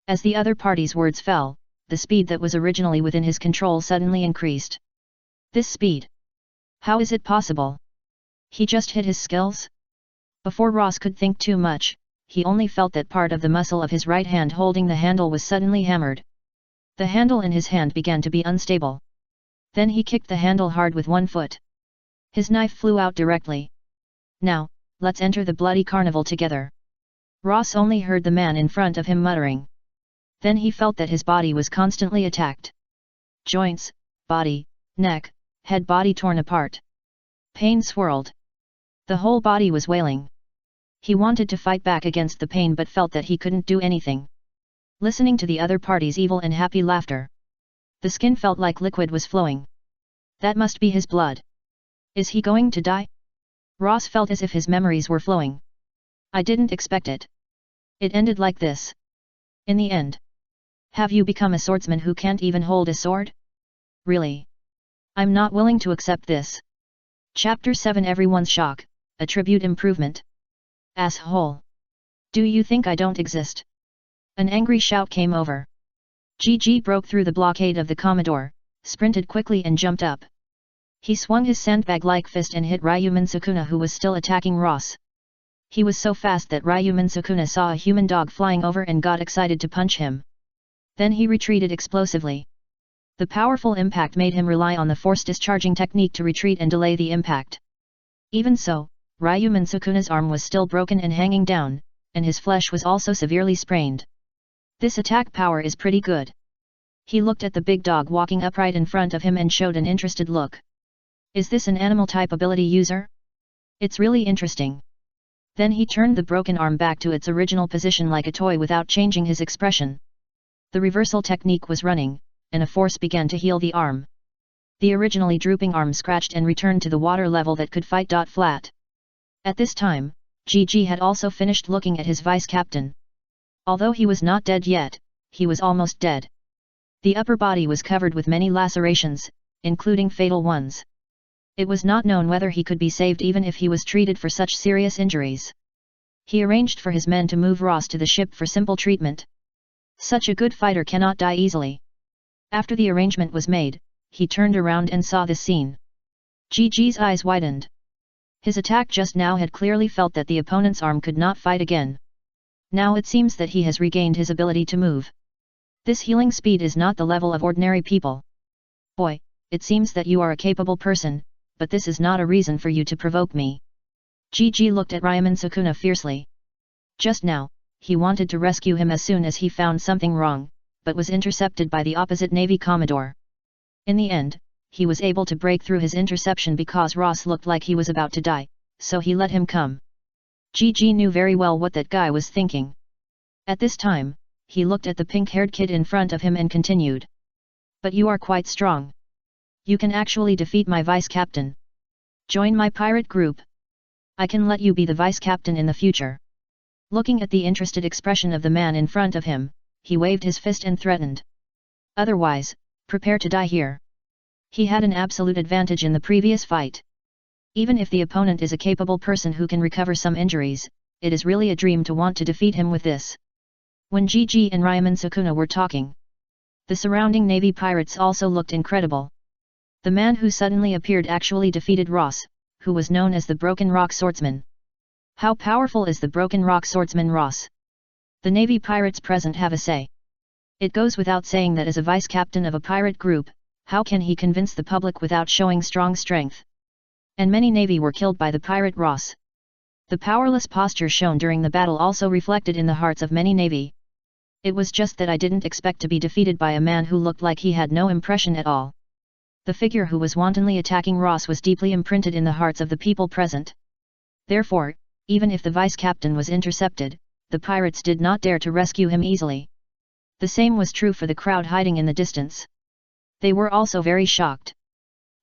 As the other party's words fell, the speed that was originally within his control suddenly increased. This speed? How is it possible? He just hit his skills? Before Ross could think too much, he only felt that part of the muscle of his right hand holding the handle was suddenly hammered. The handle in his hand began to be unstable. Then he kicked the handle hard with one foot. His knife flew out directly. Now, let's enter the bloody carnival together. Ross only heard the man in front of him muttering. Then he felt that his body was constantly attacked. Joints, body, neck, head, body torn apart. Pain swirled. The whole body was wailing. He wanted to fight back against the pain but felt that he couldn't do anything. Listening to the other party's evil and happy laughter, the skin felt like liquid was flowing. That must be his blood. Is he going to die? Ross felt as if his memories were flowing. I didn't expect it. It ended like this. In the end. Have you become a swordsman who can't even hold a sword? Really? I'm not willing to accept this. Chapter 7 Everyone's shock, attribute improvement. Asshole. Do you think I don't exist? An angry shout came over. GG broke through the blockade of the Commodore, sprinted quickly and jumped up. He swung his sandbag-like fist and hit Ryomen Sukuna, who was still attacking Ross. He was so fast that Ryomen Sukuna saw a human dog flying over and got excited to punch him. Then he retreated explosively. The powerful impact made him rely on the force discharging technique to retreat and delay the impact. Even so, Ryomen Sukuna's arm was still broken and hanging down, and his flesh was also severely sprained. This attack power is pretty good. He looked at the big dog walking upright in front of him and showed an interested look. Is this an animal type ability user? It's really interesting. Then he turned the broken arm back to its original position like a toy without changing his expression. The reversal technique was running, and a force began to heal the arm. The originally drooping arm scratched and returned to the water level that could fight. Flat. At this time, GG had also finished looking at his vice-captain. Although he was not dead yet, he was almost dead. The upper body was covered with many lacerations, including fatal ones. It was not known whether he could be saved even if he was treated for such serious injuries. He arranged for his men to move Ross to the ship for simple treatment. Such a good fighter cannot die easily. After the arrangement was made, he turned around and saw this scene. Gigi's eyes widened. His attack just now had clearly felt that the opponent's arm could not fight again. Now it seems that he has regained his ability to move. This healing speed is not the level of ordinary people. Boy, it seems that you are a capable person, but this is not a reason for you to provoke me. Gigi looked at Ryomen Sukuna fiercely. Just now, he wanted to rescue him as soon as he found something wrong, but was intercepted by the opposite Navy Commodore. In the end, he was able to break through his interception because Ross looked like he was about to die, so he let him come. Gigi knew very well what that guy was thinking. At this time, he looked at the pink-haired kid in front of him and continued. But you are quite strong. You can actually defeat my vice-captain. Join my pirate group. I can let you be the vice-captain in the future. Looking at the interested expression of the man in front of him, he waved his fist and threatened. Otherwise, prepare to die here. He had an absolute advantage in the previous fight. Even if the opponent is a capable person who can recover some injuries, it is really a dream to want to defeat him with this. When Gigi and Ryomen Sukuna were talking, the surrounding Navy pirates also looked incredible. The man who suddenly appeared actually defeated Ross, who was known as the Broken Rock Swordsman. How powerful is the Broken Rock Swordsman Ross? The Navy pirates present have a say. It goes without saying that as a vice-captain of a pirate group, how can he convince the public without showing strong strength? And many Navy were killed by the pirate Ross. The powerless posture shown during the battle also reflected in the hearts of many Navy. It was just that I didn't expect to be defeated by a man who looked like he had no impression at all. The figure who was wantonly attacking Ross was deeply imprinted in the hearts of the people present. Therefore, even if the vice-captain was intercepted, the pirates did not dare to rescue him easily. The same was true for the crowd hiding in the distance. They were also very shocked.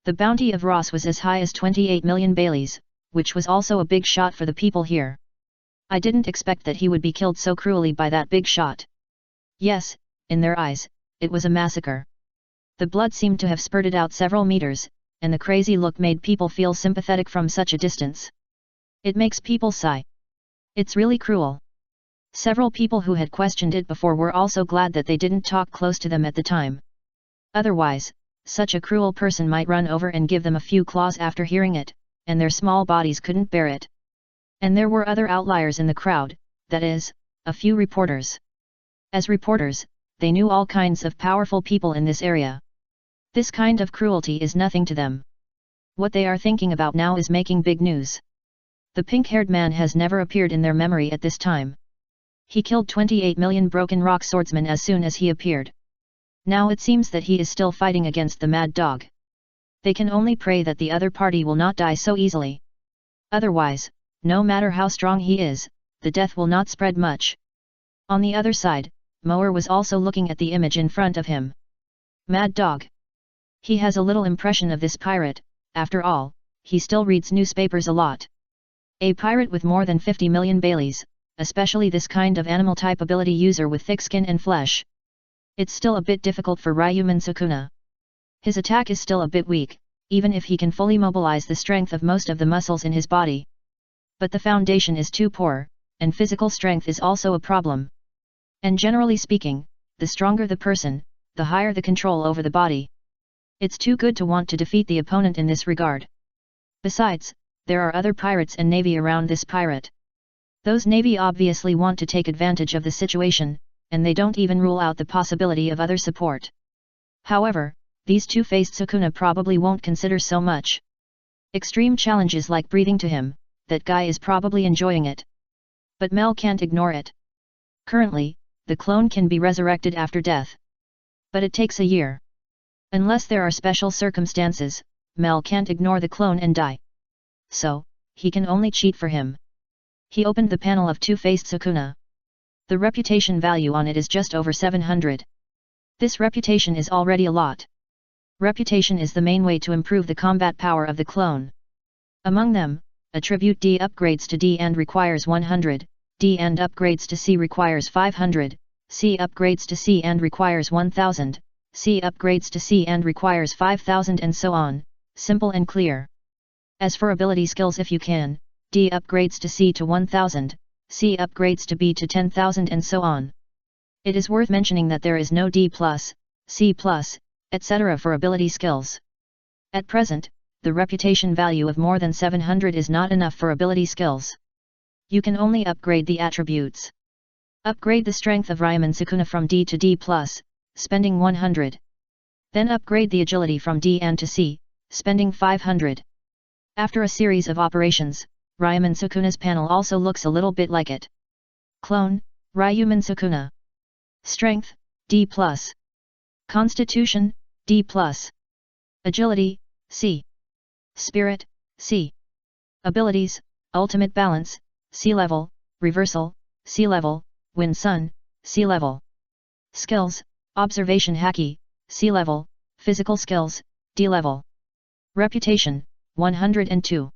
The bounty of Ross was as high as 28 million Baileys, which was also a big shot for the people here. I didn't expect that he would be killed so cruelly by that big shot. Yes, in their eyes, it was a massacre. The blood seemed to have spurted out several meters, and the crazy look made people feel sympathetic from such a distance. It makes people sigh. It's really cruel. Several people who had questioned it before were also glad that they didn't talk close to them at the time. Otherwise, such a cruel person might run over and give them a few claws after hearing it, and their small bodies couldn't bear it. And there were other outliers in the crowd, that is, a few reporters. As reporters, they knew all kinds of powerful people in this area. This kind of cruelty is nothing to them. What they are thinking about now is making big news. The pink-haired man has never appeared in their memory at this time. He killed 28 million Broken Rock Swordsmen as soon as he appeared. Now it seems that he is still fighting against the mad dog. They can only pray that the other party will not die so easily. Otherwise, no matter how strong he is, the death will not spread much. On the other side, Moer was also looking at the image in front of him. Mad dog. He has a little impression of this pirate, after all, he still reads newspapers a lot. A pirate with more than 50 million Baileys, especially this kind of animal-type ability user with thick skin and flesh. It's still a bit difficult for Ryomen Sukuna. His attack is still a bit weak, even if he can fully mobilize the strength of most of the muscles in his body. But the foundation is too poor, and physical strength is also a problem. And generally speaking, the stronger the person, the higher the control over the body. It's too good to want to defeat the opponent in this regard. Besides, there are other pirates and navy around this pirate. Those navy obviously want to take advantage of the situation, and they don't even rule out the possibility of other support. However, these two-faced Sukuna probably won't consider so much. Extreme challenges like breathing to him, that guy is probably enjoying it. But Mel can't ignore it. Currently, the clone can be resurrected after death. But it takes a year. Unless there are special circumstances, Mel can't ignore the clone and die. So, he can only cheat for him. He opened the panel of two-faced Sukuna. The reputation value on it is just over 700. This reputation is already a lot. Reputation is the main way to improve the combat power of the clone. Among them, attribute D upgrades to D and requires 100, D and upgrades to C requires 500, C upgrades to C and requires 1000, C upgrades to C and requires 5000 and so on, simple and clear. As for ability skills, if you can, D upgrades to C to 1000, C upgrades to B to 10,000 and so on. It is worth mentioning that there is no D+, C+, etc. for ability skills. At present, the reputation value of more than 700 is not enough for ability skills. You can only upgrade the attributes. Upgrade the strength of Ryomen Sukuna from D to D+, spending 100. Then upgrade the agility from D and to C, spending 500. After a series of operations, Ryomen Sukuna's panel also looks a little bit like it. Clone, Ryomen Sukuna. Strength, D+. Constitution, D+. Agility, C. Spirit, C. Abilities, Ultimate Balance, C level, Reversal, C level, Wind Sun, C level. Skills, Observation Haki, C level, Physical Skills, D level. Reputation, 102.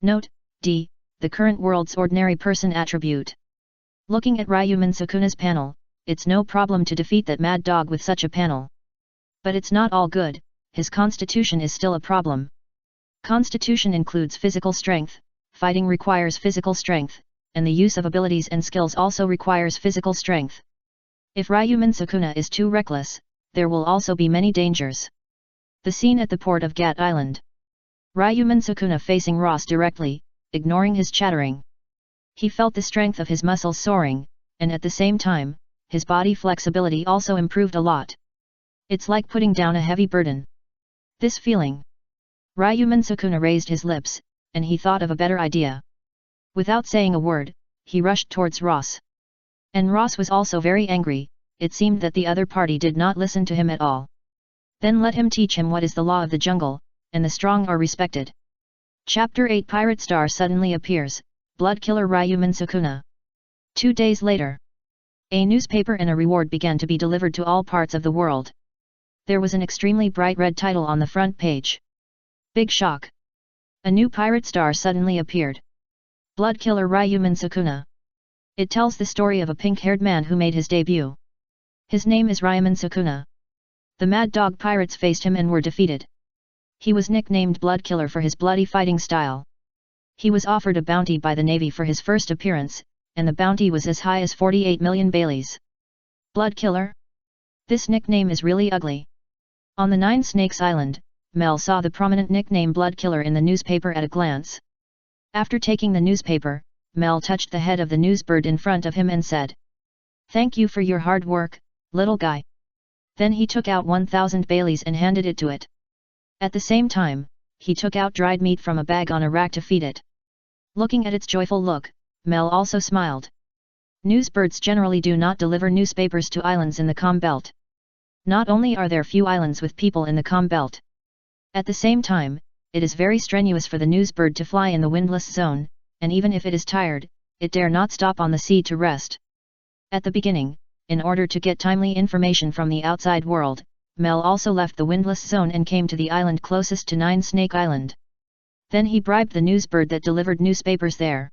Note, D, the current world's ordinary person attribute. Looking at Ryomen Sukuna's panel, it's no problem to defeat that mad dog with such a panel. But it's not all good, his constitution is still a problem. Constitution includes physical strength, fighting requires physical strength, and the use of abilities and skills also requires physical strength. If Ryomen Sukuna is too reckless, there will also be many dangers. The scene at the port of Gat Island. Ryomen Sukuna facing Ross directly, ignoring his chattering. He felt the strength of his muscles soaring, and at the same time, his body flexibility also improved a lot. It's like putting down a heavy burden. This feeling. Ryomen Sukuna raised his lips, and he thought of a better idea. Without saying a word, he rushed towards Ross. And Ross was also very angry, it seemed that the other party did not listen to him at all. Then let him teach him what is the law of the jungle, and the strong are respected. Chapter 8 Pirate Star suddenly appears, Blood Killer Ryomen Sukuna. 2 days later. A newspaper and a reward began to be delivered to all parts of the world. There was an extremely bright red title on the front page. Big shock. A new pirate star suddenly appeared. Blood Killer Ryomen Sukuna. It tells the story of a pink-haired man who made his debut. His name is Ryomen Sukuna. The Mad Dog pirates faced him and were defeated. He was nicknamed Blood Killer for his bloody fighting style. He was offered a bounty by the Navy for his first appearance, and the bounty was as high as 48 million Baileys. Blood Killer? This nickname is really ugly. On the Nine Snakes Island, Mel saw the prominent nickname Blood Killer in the newspaper at a glance. After taking the newspaper, Mel touched the head of the newsbird in front of him and said, "Thank you for your hard work, little guy." Then he took out 1,000 Baileys and handed it to it. At the same time, he took out dried meat from a bag on a rack to feed it. Looking at its joyful look, Mel also smiled. Newsbirds generally do not deliver newspapers to islands in the Calm Belt. Not only are there few islands with people in the Calm Belt. At the same time, it is very strenuous for the newsbird to fly in the windless zone, and even if it is tired, it dare not stop on the sea to rest. At the beginning, in order to get timely information from the outside world, Mel also left the windless zone and came to the island closest to Nine Snake Island. Then he bribed the newsbird that delivered newspapers there.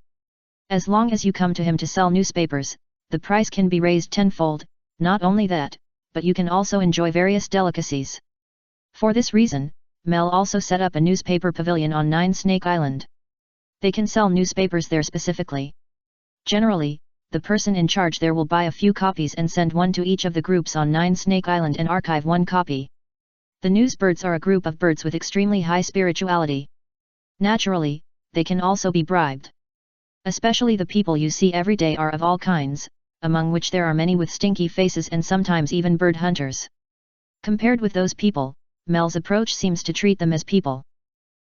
As long as you come to him to sell newspapers, the price can be raised tenfold. Not only that, but you can also enjoy various delicacies. For this reason, Mel also set up a newspaper pavilion on Nine Snake Island. They can sell newspapers there specifically. Generally, the person in charge there will buy a few copies and send one to each of the groups on Nine Snake Island and archive one copy. The newsbirds are a group of birds with extremely high spirituality. Naturally, they can also be bribed. Especially the people you see every day are of all kinds, among which there are many with stinky faces and sometimes even bird hunters. Compared with those people, Mel's approach seems to treat them as people.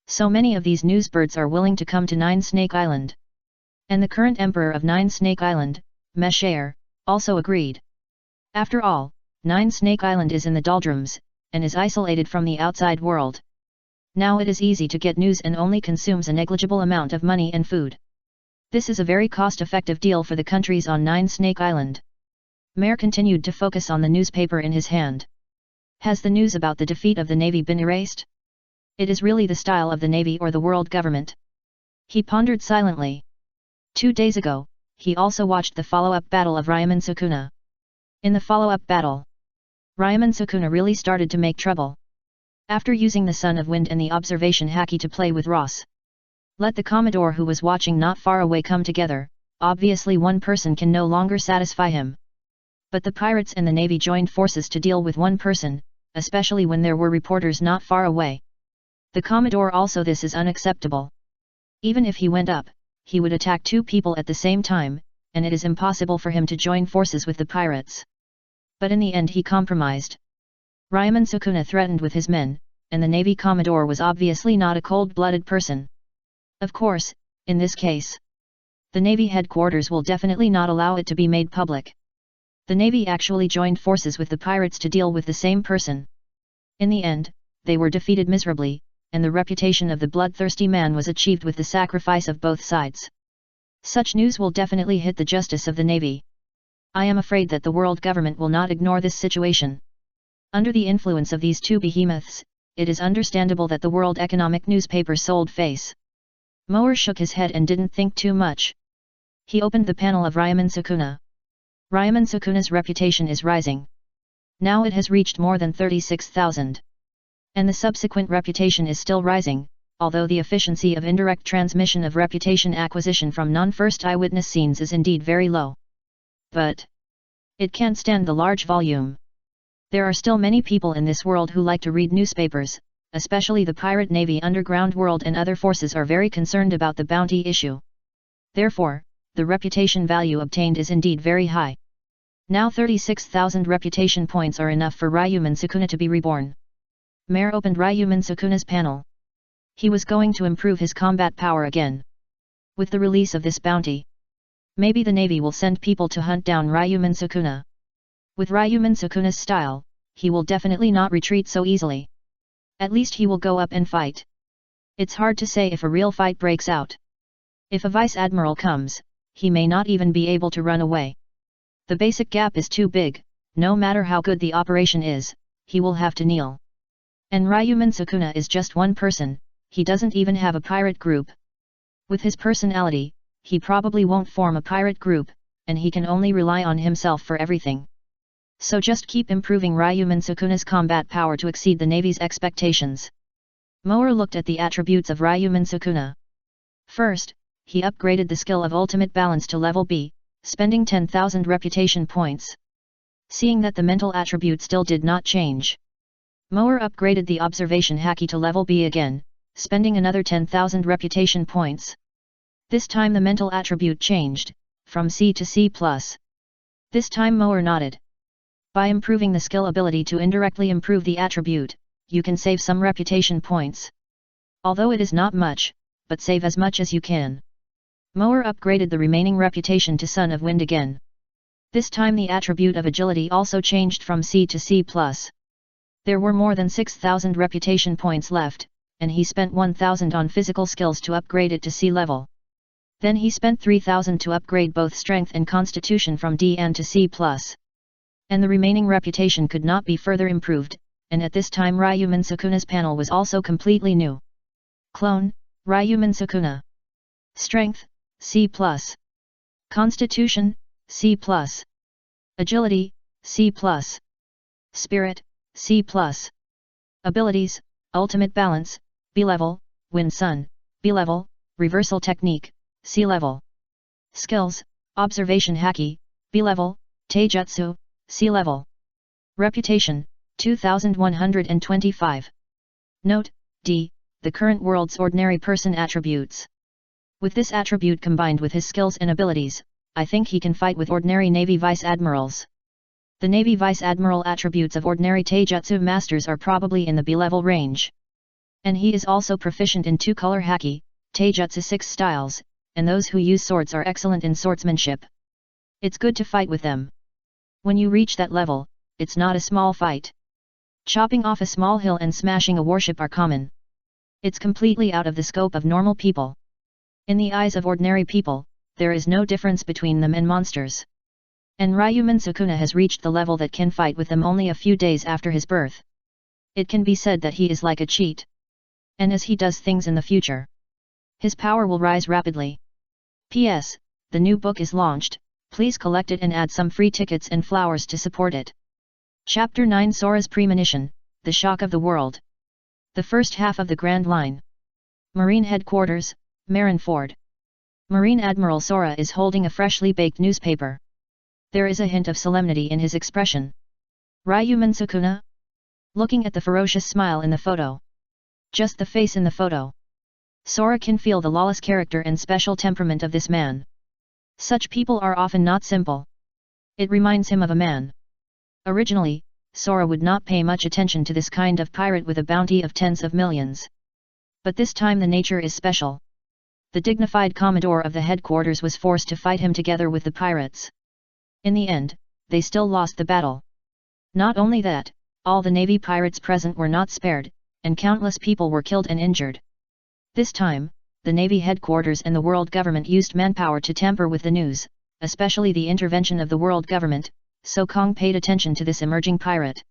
So many of these newsbirds are willing to come to Nine Snake Island. And the current emperor of Nine Snake Island, Meshaer, also agreed. After all, Nine Snake Island is in the doldrums, and is isolated from the outside world. Now it is easy to get news and only consumes a negligible amount of money and food. This is a very cost-effective deal for the countries on Nine Snake Island. Mayor continued to focus on the newspaper in his hand. Has the news about the defeat of the Navy been erased? It is really the style of the Navy or the world government. He pondered silently. 2 days ago, he also watched the follow-up battle of Ryomen Sukuna. In the follow-up battle, Ryomen Sukuna really started to make trouble. After using the Son of Wind and the Observation Haki to play with Ross, Let the Commodore who was watching not far away come together. Obviously one person can no longer satisfy him. But the pirates and the Navy joined forces to deal with one person, especially when there were reporters not far away. The Commodore also this is unacceptable. Even if he went up, he would attack two people at the same time, and it is impossible for him to join forces with the pirates. But in the end he compromised. Ryomen Sukuna threatened with his men, and the Navy Commodore was obviously not a cold-blooded person. Of course, in this case, the Navy headquarters will definitely not allow it to be made public. The Navy actually joined forces with the pirates to deal with the same person. In the end, they were defeated miserably, and the reputation of the bloodthirsty man was achieved with the sacrifice of both sides. Such news will definitely hit the justice of the Navy. I am afraid that the world government will not ignore this situation. Under the influence of these two behemoths, it is understandable that the world economic newspaper sold face. Mower shook his head and didn't think too much. He opened the panel of Ryomen Sukuna. Ryomen Sukuna's reputation is rising. Now it has reached more than 36,000. And the subsequent reputation is still rising, although the efficiency of indirect transmission of reputation acquisition from non-first eyewitness scenes is indeed very low. But it can't stand the large volume. There are still many people in this world who like to read newspapers, especially the pirate navy underground world and other forces are very concerned about the bounty issue. Therefore, the reputation value obtained is indeed very high. Now 36,000 reputation points are enough for Ryomen Sukuna to be reborn. Mare opened Ryomen Sukuna's panel. He was going to improve his combat power again. With the release of this bounty, maybe the Navy will send people to hunt down Ryomen Sukuna. With Ryomen Sukuna's style, he will definitely not retreat so easily. At least he will go up and fight. It's hard to say if a real fight breaks out. If a vice admiral comes, he may not even be able to run away. The basic gap is too big, no matter how good the operation is, he will have to kneel. And Ryomen Sukuna is just one person, he doesn't even have a pirate group. With his personality, he probably won't form a pirate group, and he can only rely on himself for everything. So just keep improving Ryomen Sukuna's combat power to exceed the Navy's expectations. Mower looked at the attributes of Ryomen Sukuna. First, he upgraded the skill of ultimate balance to level B, spending 10,000 reputation points. Seeing that the mental attribute still did not change, Mower upgraded the observation haki to level B again, spending another 10,000 reputation points. This time the mental attribute changed, from C to C+. This time Mower nodded. By improving the skill ability to indirectly improve the attribute, you can save some reputation points. Although it is not much, but save as much as you can. Mower upgraded the remaining reputation to Son of Wind again. This time the attribute of agility also changed from C to C+. There were more than 6,000 reputation points left, and he spent 1,000 on physical skills to upgrade it to C level. Then he spent 3,000 to upgrade both strength and constitution from D and to C+. And the remaining reputation could not be further improved, and at this time Ryomen Sukuna's panel was also completely new. Clone, Ryomen Sukuna. Strength, C+. Constitution, C+. Agility, C+. Spirit, C+. Abilities, Ultimate Balance, B level, Wind Sun, B level, Reversal Technique, C level. Skills, Observation Haki, B level, Taijutsu, C level. Reputation, 2125. Note, D, the current world's ordinary person attributes. With this attribute combined with his skills and abilities, I think he can fight with ordinary Navy Vice Admirals. The Navy Vice Admiral attributes of ordinary Taijutsu masters are probably in the B-level range. And he is also proficient in two-color haki, Taijutsu 6 styles, and those who use swords are excellent in swordsmanship. It's good to fight with them. When you reach that level, it's not a small fight. Chopping off a small hill and smashing a warship are common. It's completely out of the scope of normal people. In the eyes of ordinary people, there is no difference between them and monsters. And Ryomen Sukuna has reached the level that can fight with them only a few days after his birth. It can be said that he is like a cheat. And as he does things in the future, his power will rise rapidly. P.S. The new book is launched, please collect it and add some free tickets and flowers to support it. Chapter 9 Sora's Premonition, The Shock of the World. The first half of the Grand Line. Marine Headquarters, Marineford. Marine Admiral Sora is holding a freshly baked newspaper. There is a hint of solemnity in his expression. Ryomen Sukuna? Looking at the ferocious smile in the photo. Just the face in the photo. Sora can feel the lawless character and special temperament of this man. Such people are often not simple. It reminds him of a man. Originally, Sora would not pay much attention to this kind of pirate with a bounty of tens of millions. But this time the nature is special. The dignified commodore of the headquarters was forced to fight him together with the pirates. In the end, they still lost the battle. Not only that, all the navy pirates present were not spared, and countless people were killed and injured. This time, the navy headquarters and the world government used manpower to tamper with the news, especially the intervention of the world government, so Kong paid attention to this emerging pirate.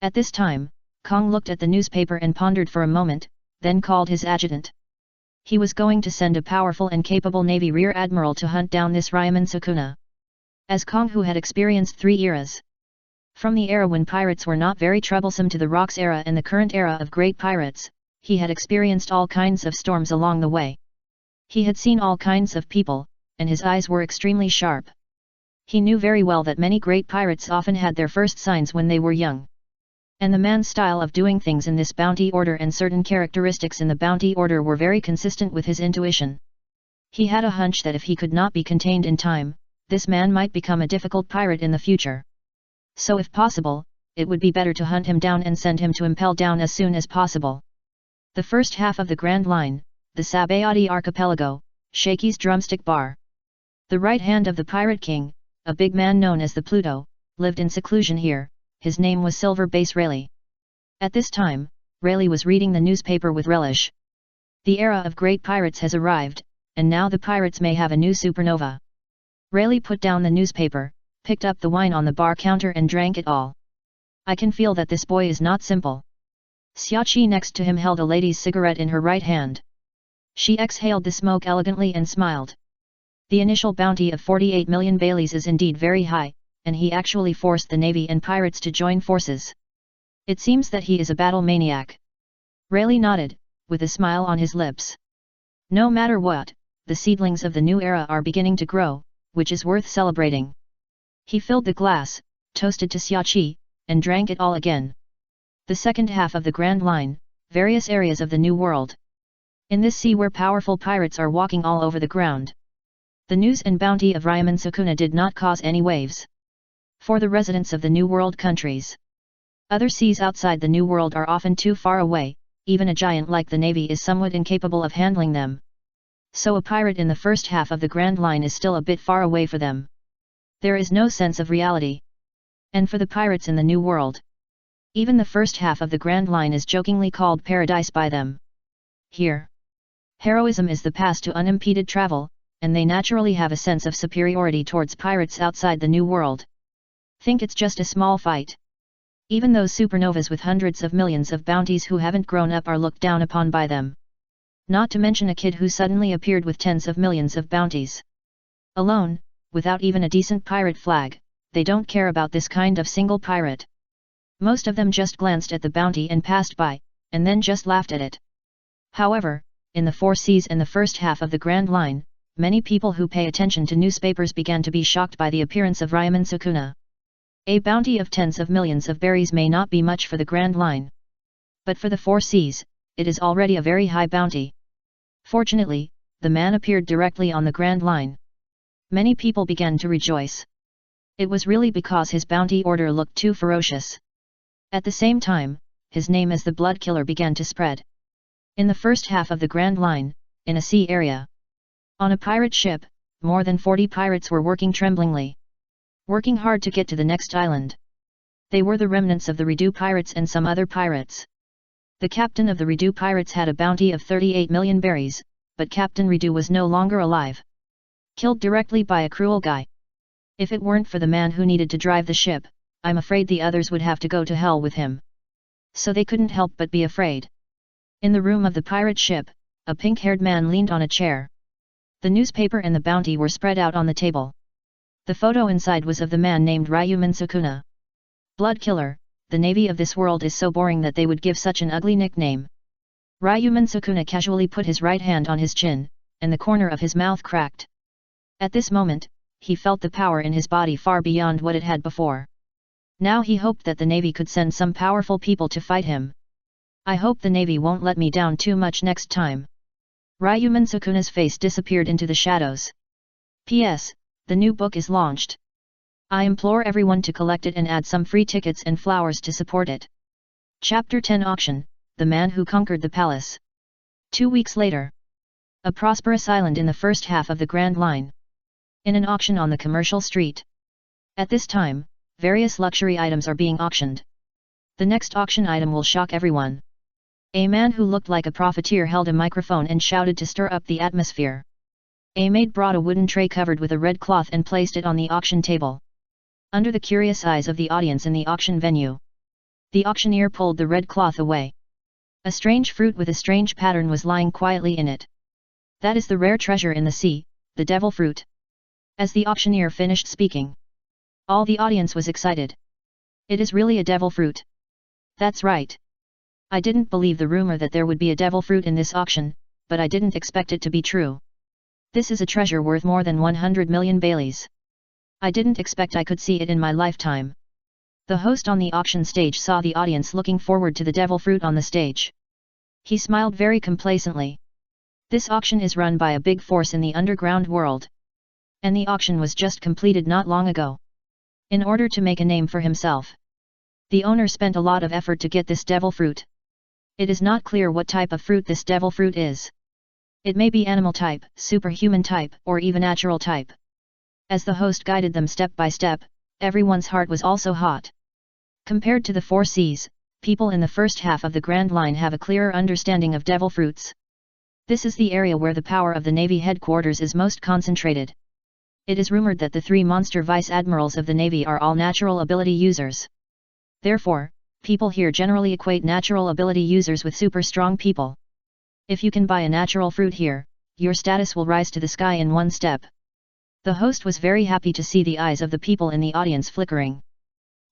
At this time, Kong looked at the newspaper and pondered for a moment, then called his adjutant. He was going to send a powerful and capable Navy Rear Admiral to hunt down this Ryomen Sukuna. As Kong, who had experienced 3 eras. From the era when pirates were not very troublesome to the Rocks era and the current era of great pirates, he had experienced all kinds of storms along the way. He had seen all kinds of people, and his eyes were extremely sharp. He knew very well that many great pirates often had their first signs when they were young. And the man's style of doing things in this bounty order and certain characteristics in the bounty order were very consistent with his intuition. He had a hunch that if he could not be contained in time, this man might become a difficult pirate in the future. So if possible, it would be better to hunt him down and send him to impel down as soon as possible. The first half of the Grand Line, the Sabayati Archipelago, Shaky's Drumstick Bar. The right hand of the Pirate King, a big man known as the Pluto, lived in seclusion here. His name was Silver Base Rayleigh. At this time, Rayleigh was reading the newspaper with relish. The era of great pirates has arrived, and now the pirates may have a new supernova. Rayleigh put down the newspaper, picked up the wine on the bar counter and drank it all. I can feel that this boy is not simple. Xiaoqi next to him held a lady's cigarette in her right hand. She exhaled the smoke elegantly and smiled. The initial bounty of 48 million Baileys is indeed very high, and he actually forced the navy and pirates to join forces. It seems that he is a battle maniac. Rayleigh nodded, with a smile on his lips. No matter what, the seedlings of the new era are beginning to grow, which is worth celebrating. He filled the glass, toasted to Xiaoqi, and drank it all again. The second half of the Grand Line, various areas of the New World. In this sea where powerful pirates are walking all over the ground. The news and bounty of Ryomen Sukuna did not cause any waves. For the residents of the New World countries. Other seas outside the New World are often too far away, even a giant like the Navy is somewhat incapable of handling them. So a pirate in the first half of the Grand Line is still a bit far away for them. There is no sense of reality. And for the pirates in the New World. Even the first half of the Grand Line is jokingly called paradise by them. Here. Heroism is the pass to unimpeded travel, and they naturally have a sense of superiority towards pirates outside the New World. Think it's just a small fight. Even those supernovas with hundreds of millions of bounties who haven't grown up are looked down upon by them. Not to mention a kid who suddenly appeared with tens of millions of bounties. Alone, without even a decent pirate flag, they don't care about this kind of single pirate. Most of them just glanced at the bounty and passed by, and then just laughed at it. However, in the 4 seas and the first half of the Grand Line, many people who pay attention to newspapers began to be shocked by the appearance of Ryomen Sukuna. A bounty of tens of millions of berries may not be much for the Grand Line. But for the 4 seas, it is already a very high bounty. Fortunately, the man appeared directly on the Grand Line. Many people began to rejoice. It was really because his bounty order looked too ferocious. At the same time, his name as the Blood Killer began to spread. In the first half of the Grand Line, in a sea area. On a pirate ship, more than 40 pirates were working tremblingly. Working hard to get to the next island. They were the remnants of the Redu pirates and some other pirates. The captain of the Redu pirates had a bounty of 38 million berries, but Captain Redu was no longer alive. Killed directly by a cruel guy. If it weren't for the man who needed to drive the ship, I'm afraid the others would have to go to hell with him. So they couldn't help but be afraid. In the room of the pirate ship, a pink-haired man leaned on a chair. The newspaper and the bounty were spread out on the table. The photo inside was of the man named Ryomen Sukuna. Blood Killer, the navy of this world is so boring that they would give such an ugly nickname. Ryomen Sukuna casually put his right hand on his chin, and the corner of his mouth cracked. At this moment, he felt the power in his body far beyond what it had before. Now he hoped that the Navy could send some powerful people to fight him. I hope the Navy won't let me down too much next time. Ryomen Sukuna's face disappeared into the shadows. P.S. The new book is launched. I implore everyone to collect it and add some free tickets and flowers to support it. Chapter 10 Auction, The Man Who Conquered the Palace. 2 weeks later. A prosperous island in the first half of the Grand Line. In an auction on the commercial street. At this time, various luxury items are being auctioned. The next auction item will shock everyone. A man who looked like a profiteer held a microphone and shouted to stir up the atmosphere. A maid brought a wooden tray covered with a red cloth and placed it on the auction table. Under the curious eyes of the audience in the auction venue, the auctioneer pulled the red cloth away. A strange fruit with a strange pattern was lying quietly in it. That is the rare treasure in the sea, the devil fruit. As the auctioneer finished speaking, all the audience was excited. It is really a devil fruit. That's right. I didn't believe the rumor that there would be a devil fruit in this auction, but I didn't expect it to be true. This is a treasure worth more than 100 million Baileys. I didn't expect I could see it in my lifetime. The host on the auction stage saw the audience looking forward to the devil fruit on the stage. He smiled very complacently. This auction is run by a big force in the underground world. And the auction was just completed not long ago. In order to make a name for himself, the owner spent a lot of effort to get this devil fruit. It is not clear what type of fruit this devil fruit is. It may be animal type, superhuman type, or even natural type. As the host guided them step by step, everyone's heart was also hot. Compared to the 4 Cs, people in the first half of the Grand Line have a clearer understanding of devil fruits. This is the area where the power of the Navy headquarters is most concentrated. It is rumored that the 3 monster vice admirals of the Navy are all natural ability users. Therefore, people here generally equate natural ability users with super strong people. If you can buy a natural fruit here, your status will rise to the sky in 1 step. The host was very happy to see the eyes of the people in the audience flickering.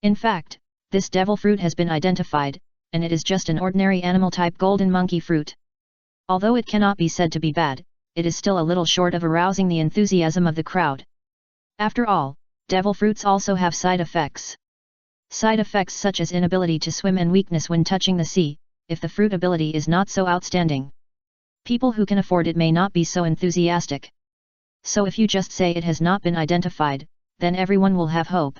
In fact, this devil fruit has been identified, and it is just an ordinary animal type golden monkey fruit. Although it cannot be said to be bad, it is still a little short of arousing the enthusiasm of the crowd. After all, devil fruits also have side effects. Side effects such as inability to swim and weakness when touching the sea, if the fruit ability is not so outstanding. People who can afford it may not be so enthusiastic. So if you just say it has not been identified, then everyone will have hope.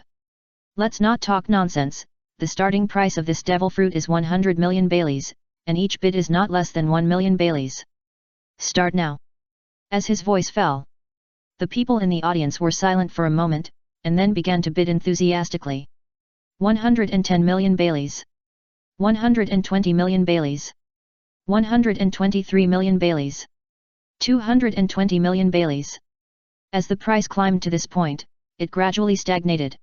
Let's not talk nonsense. The starting price of this devil fruit is 100 million Baileys, and each bid is not less than 1 million Baileys. Start now. As his voice fell, the people in the audience were silent for a moment, and then began to bid enthusiastically. 110 million Baileys. 120 million Baileys. 123 million Baileys. 220 million Baileys. As the price climbed to this point, it gradually stagnated.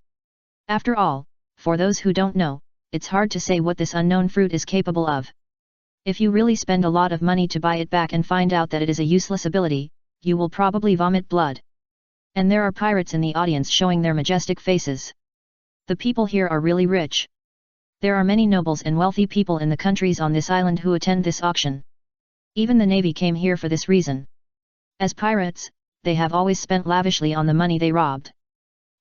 After all, for those who don't know, it's hard to say what this unknown fruit is capable of. If you really spend a lot of money to buy it back and find out that it is a useless ability, you will probably vomit blood. And there are pirates in the audience showing their majestic faces. The people here are really rich. There are many nobles and wealthy people in the countries on this island who attend this auction. Even the Navy came here for this reason. As pirates, they have always spent lavishly on the money they robbed.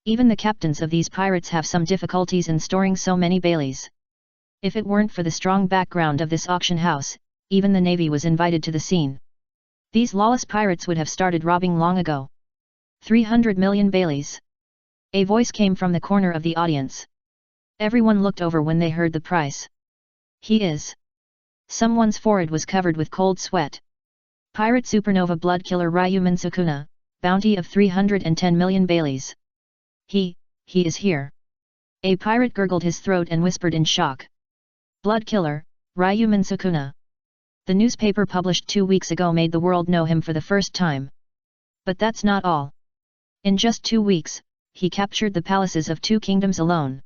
Even the captains of these pirates have some difficulties in storing so many Baileys. If it weren't for the strong background of this auction house, even the Navy was invited to the scene. These lawless pirates would have started robbing long ago. 300 million Baileys. A voice came from the corner of the audience. Everyone looked over when they heard the price. He is. Someone's forehead was covered with cold sweat. Pirate supernova blood killer Ryomen Sukuna, bounty of 310 million Baileys. He is here. A pirate gurgled his throat and whispered in shock. Blood killer, Ryomen Sukuna. The newspaper published 2 weeks ago made the world know him for the first time. But that's not all. In just 2 weeks, he captured the palaces of 2 kingdoms alone.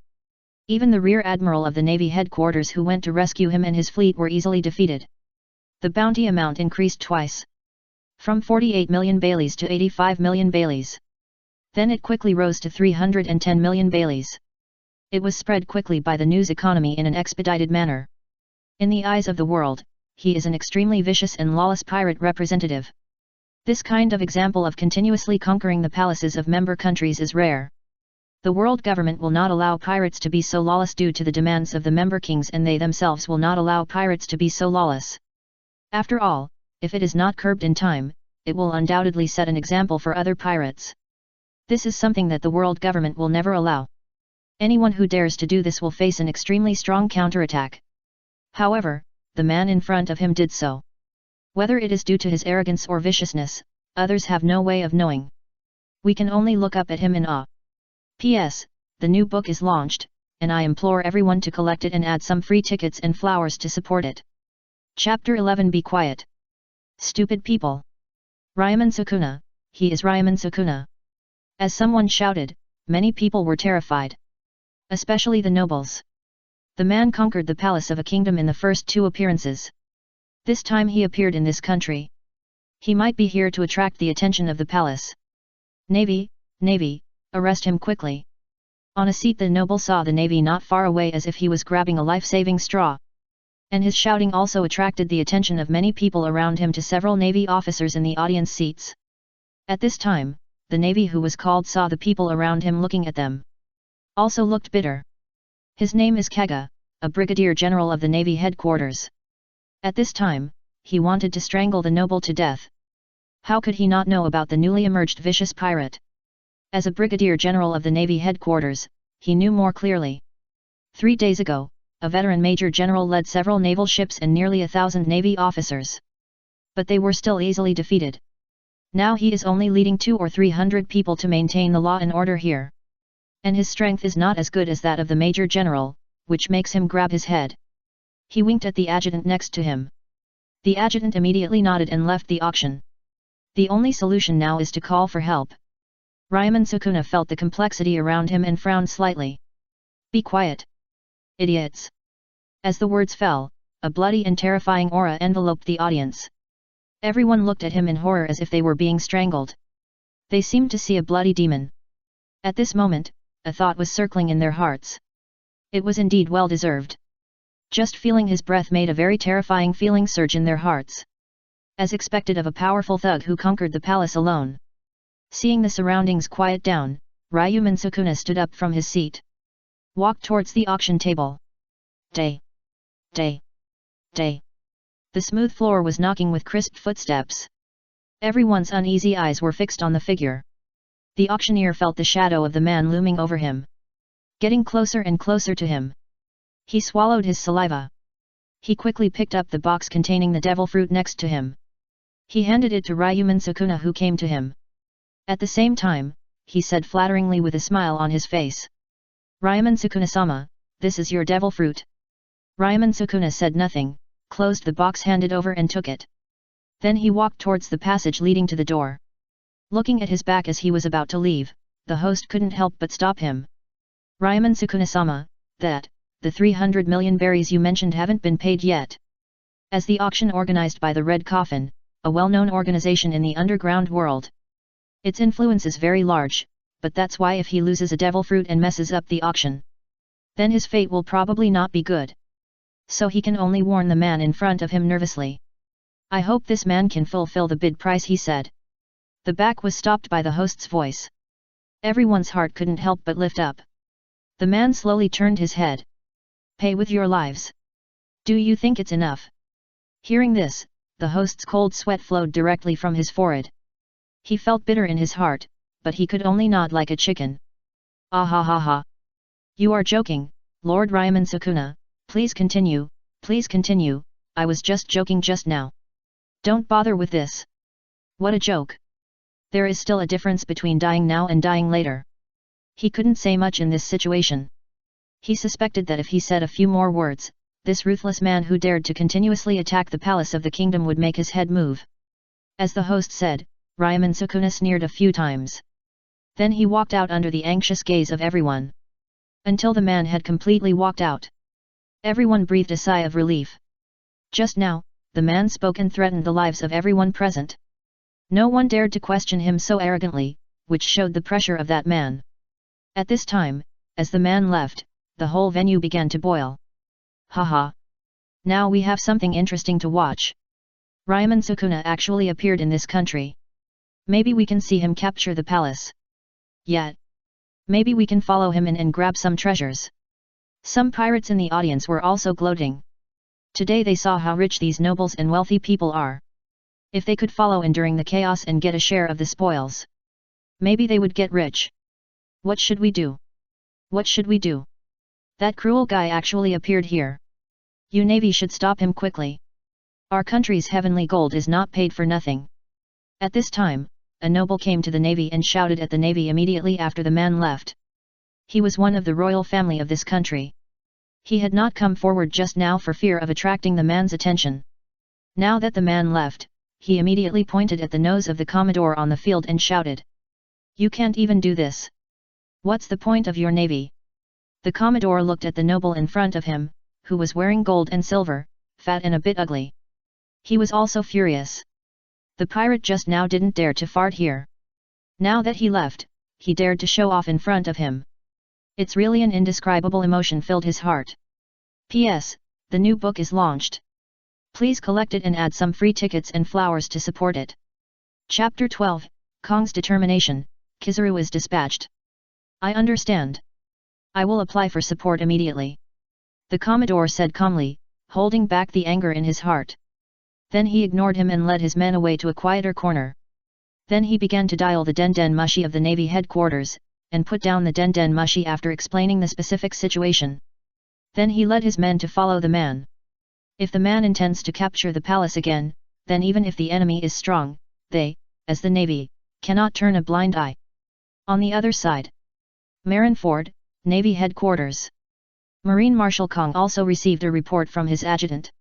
Even the rear admiral of the Navy headquarters who went to rescue him and his fleet were easily defeated. The bounty amount increased twice. From 48 million Baileys to 85 million Baileys. Then it quickly rose to 310 million Baileys. It was spread quickly by the news economy in an expedited manner. In the eyes of the world, he is an extremely vicious and lawless pirate representative. This kind of example of continuously conquering the palaces of member countries is rare. The world government will not allow pirates to be so lawless due to the demands of the member kings, and they themselves will not allow pirates to be so lawless. After all, if it is not curbed in time, it will undoubtedly set an example for other pirates. This is something that the world government will never allow. Anyone who dares to do this will face an extremely strong counterattack. However, the man in front of him did so. Whether it is due to his arrogance or viciousness, others have no way of knowing. We can only look up at him in awe. P.S. The new book is launched, and I implore everyone to collect it and add some free tickets and flowers to support it. Chapter 11. Be quiet. Stupid people. Ryomen Sukuna, he is Ryomen Sukuna. As someone shouted, many people were terrified. Especially the nobles. The man conquered the palace of a kingdom in the first 2 appearances. This time he appeared in this country. He might be here to attract the attention of the palace. Navy, arrest him quickly. On a seat the noble saw the navy not far away as if he was grabbing a life-saving straw. And his shouting also attracted the attention of many people around him to several navy officers in the audience seats. At this time, the navy who was called saw the people around him looking at them. Also looked bitter. His name is Kaga, a brigadier general of the navy headquarters. At this time, he wanted to strangle the noble to death. How could he not know about the newly emerged vicious pirate? As a brigadier general of the navy headquarters, he knew more clearly. 3 days ago, a veteran major general led several naval ships and nearly 1,000 navy officers. But they were still easily defeated. Now he is only leading 200 or 300 people to maintain the law and order here. And his strength is not as good as that of the major general, which makes him grab his head. He winked at the adjutant next to him. The adjutant immediately nodded and left the auction. The only solution now is to call for help. Ryomen Sukuna felt the complexity around him and frowned slightly. Be quiet. Idiots. As the words fell, a bloody and terrifying aura enveloped the audience. Everyone looked at him in horror as if they were being strangled. They seemed to see a bloody demon. At this moment, a thought was circling in their hearts. It was indeed well deserved. Just feeling his breath made a very terrifying feeling surge in their hearts. As expected of a powerful thug who conquered the palace alone. Seeing the surroundings quiet down, Ryomen Sukuna stood up from his seat. Walked towards the auction table. Day. The smooth floor was knocking with crisp footsteps. Everyone's uneasy eyes were fixed on the figure. The auctioneer felt the shadow of the man looming over him. Getting closer and closer to him. He swallowed his saliva. He quickly picked up the box containing the devil fruit next to him. He handed it to Ryomen Sukuna, who came to him. At the same time, he said flatteringly with a smile on his face. Ryomen Sukuna-sama, this is your devil fruit. Ryomen Sukuna said nothing, closed the box, handed over and took it. Then he walked towards the passage leading to the door. Looking at his back as he was about to leave, the host couldn't help but stop him. Ryomen Sukuna-sama, the 300 million berries you mentioned haven't been paid yet. As the auction organized by the Red Coffin, a well-known organization in the underground world. Its influence is very large, but that's why if he loses a devil fruit and messes up the auction, then his fate will probably not be good. So he can only warn the man in front of him nervously. I hope this man can fulfill the bid price, he said. The back was stopped by the host's voice. Everyone's heart couldn't help but lift up. The man slowly turned his head. Pay with your lives. Do you think it's enough? Hearing this, the host's cold sweat flowed directly from his forehead. He felt bitter in his heart, but he could only nod like a chicken. Ah ha ha ha. You are joking, Lord Ryomen Sukuna, please continue, I was just joking just now. Don't bother with this. What a joke. There is still a difference between dying now and dying later. He couldn't say much in this situation. He suspected that if he said a few more words, this ruthless man who dared to continuously attack the palace of the kingdom would make his head move. As the host said, Ryomen Sukuna sneered a few times. Then he walked out under the anxious gaze of everyone. Until the man had completely walked out. Everyone breathed a sigh of relief. Just now, the man spoke and threatened the lives of everyone present. No one dared to question him so arrogantly, which showed the pressure of that man. At this time, as the man left, the whole venue began to boil. Haha. Now we have something interesting to watch. Ryomen Sukuna actually appeared in this country. Maybe we can see him capture the palace. Yet. Maybe we can follow him in and grab some treasures. Some pirates in the audience were also gloating. Today they saw how rich these nobles and wealthy people are. If they could follow in during the chaos and get a share of the spoils, maybe they would get rich. What should we do? What should we do? That cruel guy actually appeared here. You Navy should stop him quickly. Our country's heavenly gold is not paid for nothing. At this time, a noble came to the Navy and shouted at the Navy immediately after the man left. He was one of the royal family of this country. He had not come forward just now for fear of attracting the man's attention. Now that the man left, he immediately pointed at the nose of the Commodore on the field and shouted. You can't even do this. What's the point of your navy? The Commodore looked at the noble in front of him, who was wearing gold and silver, fat and a bit ugly. He was also furious. The pirate just now didn't dare to fart here. Now that he left, he dared to show off in front of him. It's really an indescribable emotion filled his heart. P.S. The new book is launched. Please collect it and add some free tickets and flowers to support it. Chapter 12, Kong's Determination, Kizaru is dispatched. I understand. I will apply for support immediately. The Commodore said calmly, holding back the anger in his heart. Then he ignored him and led his men away to a quieter corner. Then he began to dial the Den Mushi of the Navy headquarters, and put down the Den Mushi after explaining the specific situation. Then he led his men to follow the man. If the man intends to capture the palace again, then even if the enemy is strong, they, as the Navy, cannot turn a blind eye. On the other side, Marineford, Navy headquarters. Marine Marshal Kong also received a report from his adjutant.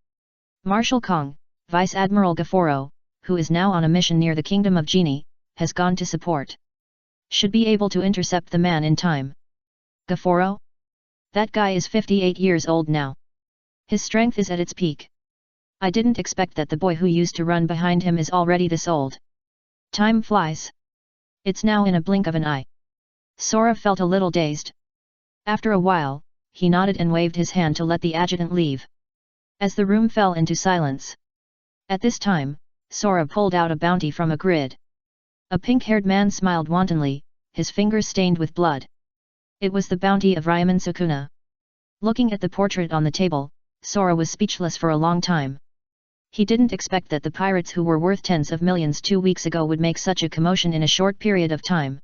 Marshal Kong, Vice Admiral Gaforo, who is now on a mission near the Kingdom of Genie, has gone to support. Should be able to intercept the man in time. Gaforo? That guy is 58 years old now. His strength is at its peak. I didn't expect that the boy who used to run behind him is already this old. Time flies. It's now in a blink of an eye. Sora felt a little dazed. After a while, he nodded and waved his hand to let the adjutant leave. As the room fell into silence. At this time, Sora pulled out a bounty from a grid. A pink-haired man smiled wantonly, his fingers stained with blood. It was the bounty of Ryomen Sukuna. Looking at the portrait on the table, Sora was speechless for a long time. He didn't expect that the pirates who were worth tens of millions 2 weeks ago would make such a commotion in a short period of time.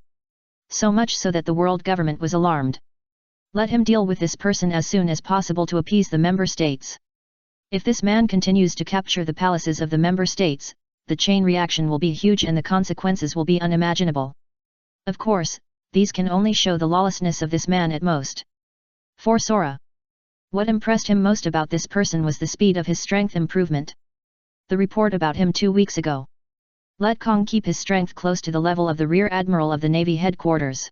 So much so that the world government was alarmed. Let him deal with this person as soon as possible to appease the member states. If this man continues to capture the palaces of the member states, the chain reaction will be huge and the consequences will be unimaginable. Of course, these can only show the lawlessness of this man at most. For Sora, what impressed him most about this person was the speed of his strength improvement. The report about him 2 weeks ago. Let Kong keep his strength close to the level of the Rear Admiral of the Navy headquarters.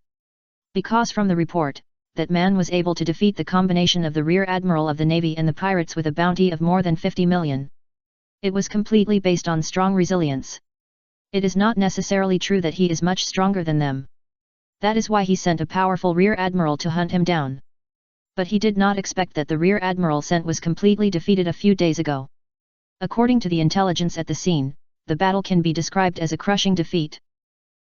Because from the report, that man was able to defeat the combination of the Rear Admiral of the Navy and the pirates with a bounty of more than 50 million. It was completely based on strong resilience. It is not necessarily true that he is much stronger than them. That is why he sent a powerful Rear Admiral to hunt him down. But he did not expect that the Rear Admiral sent was completely defeated a few days ago. According to the intelligence at the scene, the battle can be described as a crushing defeat.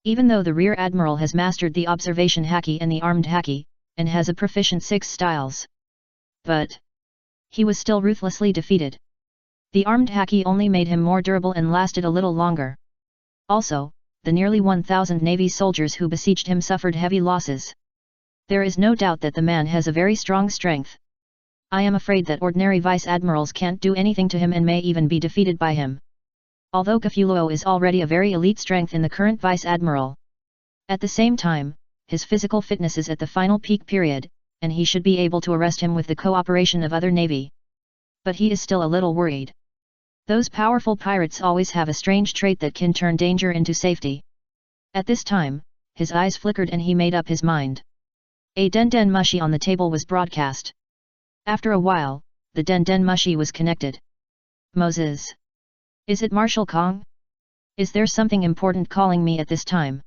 Even though the Rear Admiral has mastered the observation haki and the armed haki, and has a proficient 6 styles. But he was still ruthlessly defeated. The armed haki only made him more durable and lasted a little longer. Also, the nearly 1,000 Navy soldiers who besieged him suffered heavy losses. There is no doubt that the man has a very strong strength. I am afraid that ordinary vice admirals can't do anything to him and may even be defeated by him. Although Gafulo is already a very elite strength in the current vice admiral. At the same time, his physical fitness is at the final peak period, and he should be able to arrest him with the cooperation of other navy. But he is still a little worried. Those powerful pirates always have a strange trait that can turn danger into safety. At this time, his eyes flickered and he made up his mind. A Den Mushi on the table was broadcast. After a while, the Den Mushi was connected. Moses. Is it Marshal Kong? Is there something important calling me at this time?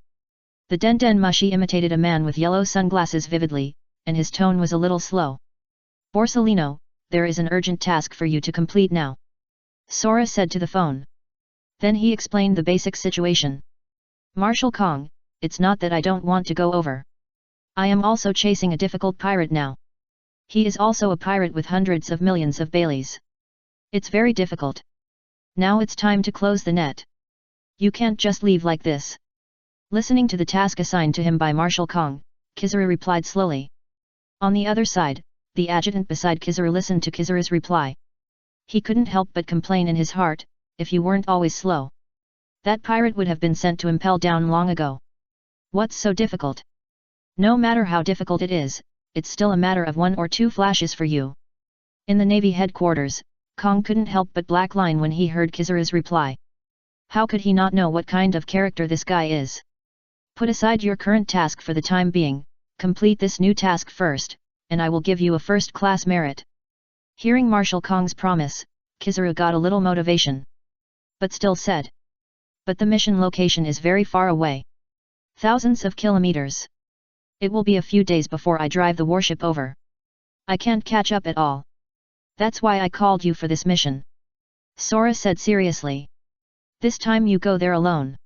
The Den Mushi imitated a man with yellow sunglasses vividly, and his tone was a little slow. Borsellino, there is an urgent task for you to complete now. Sora said to the phone. Then he explained the basic situation. Marshal Kong, it's not that I don't want to go over. I am also chasing a difficult pirate now. He is also a pirate with hundreds of millions of Baileys. It's very difficult. Now it's time to close the net. You can't just leave like this. Listening to the task assigned to him by Marshal Kong, Kizaru replied slowly. On the other side, the adjutant beside Kizaru listened to Kizaru's reply. He couldn't help but complain in his heart, if you weren't always slow. That pirate would have been sent to impel down long ago. What's so difficult? No matter how difficult it is, it's still a matter of 1 or 2 flashes for you. In the Navy headquarters, Kong couldn't help but blackline when he heard Kizaru's reply. How could he not know what kind of character this guy is? Put aside your current task for the time being, complete this new task first, and I will give you a first-class merit. Hearing Marshal Kong's promise, Kizaru got a little motivation. But still said. But the mission location is very far away. Thousands of kilometers. It will be a few days before I drive the warship over. I can't catch up at all. That's why I called you for this mission. Sora said seriously. This time you go there alone.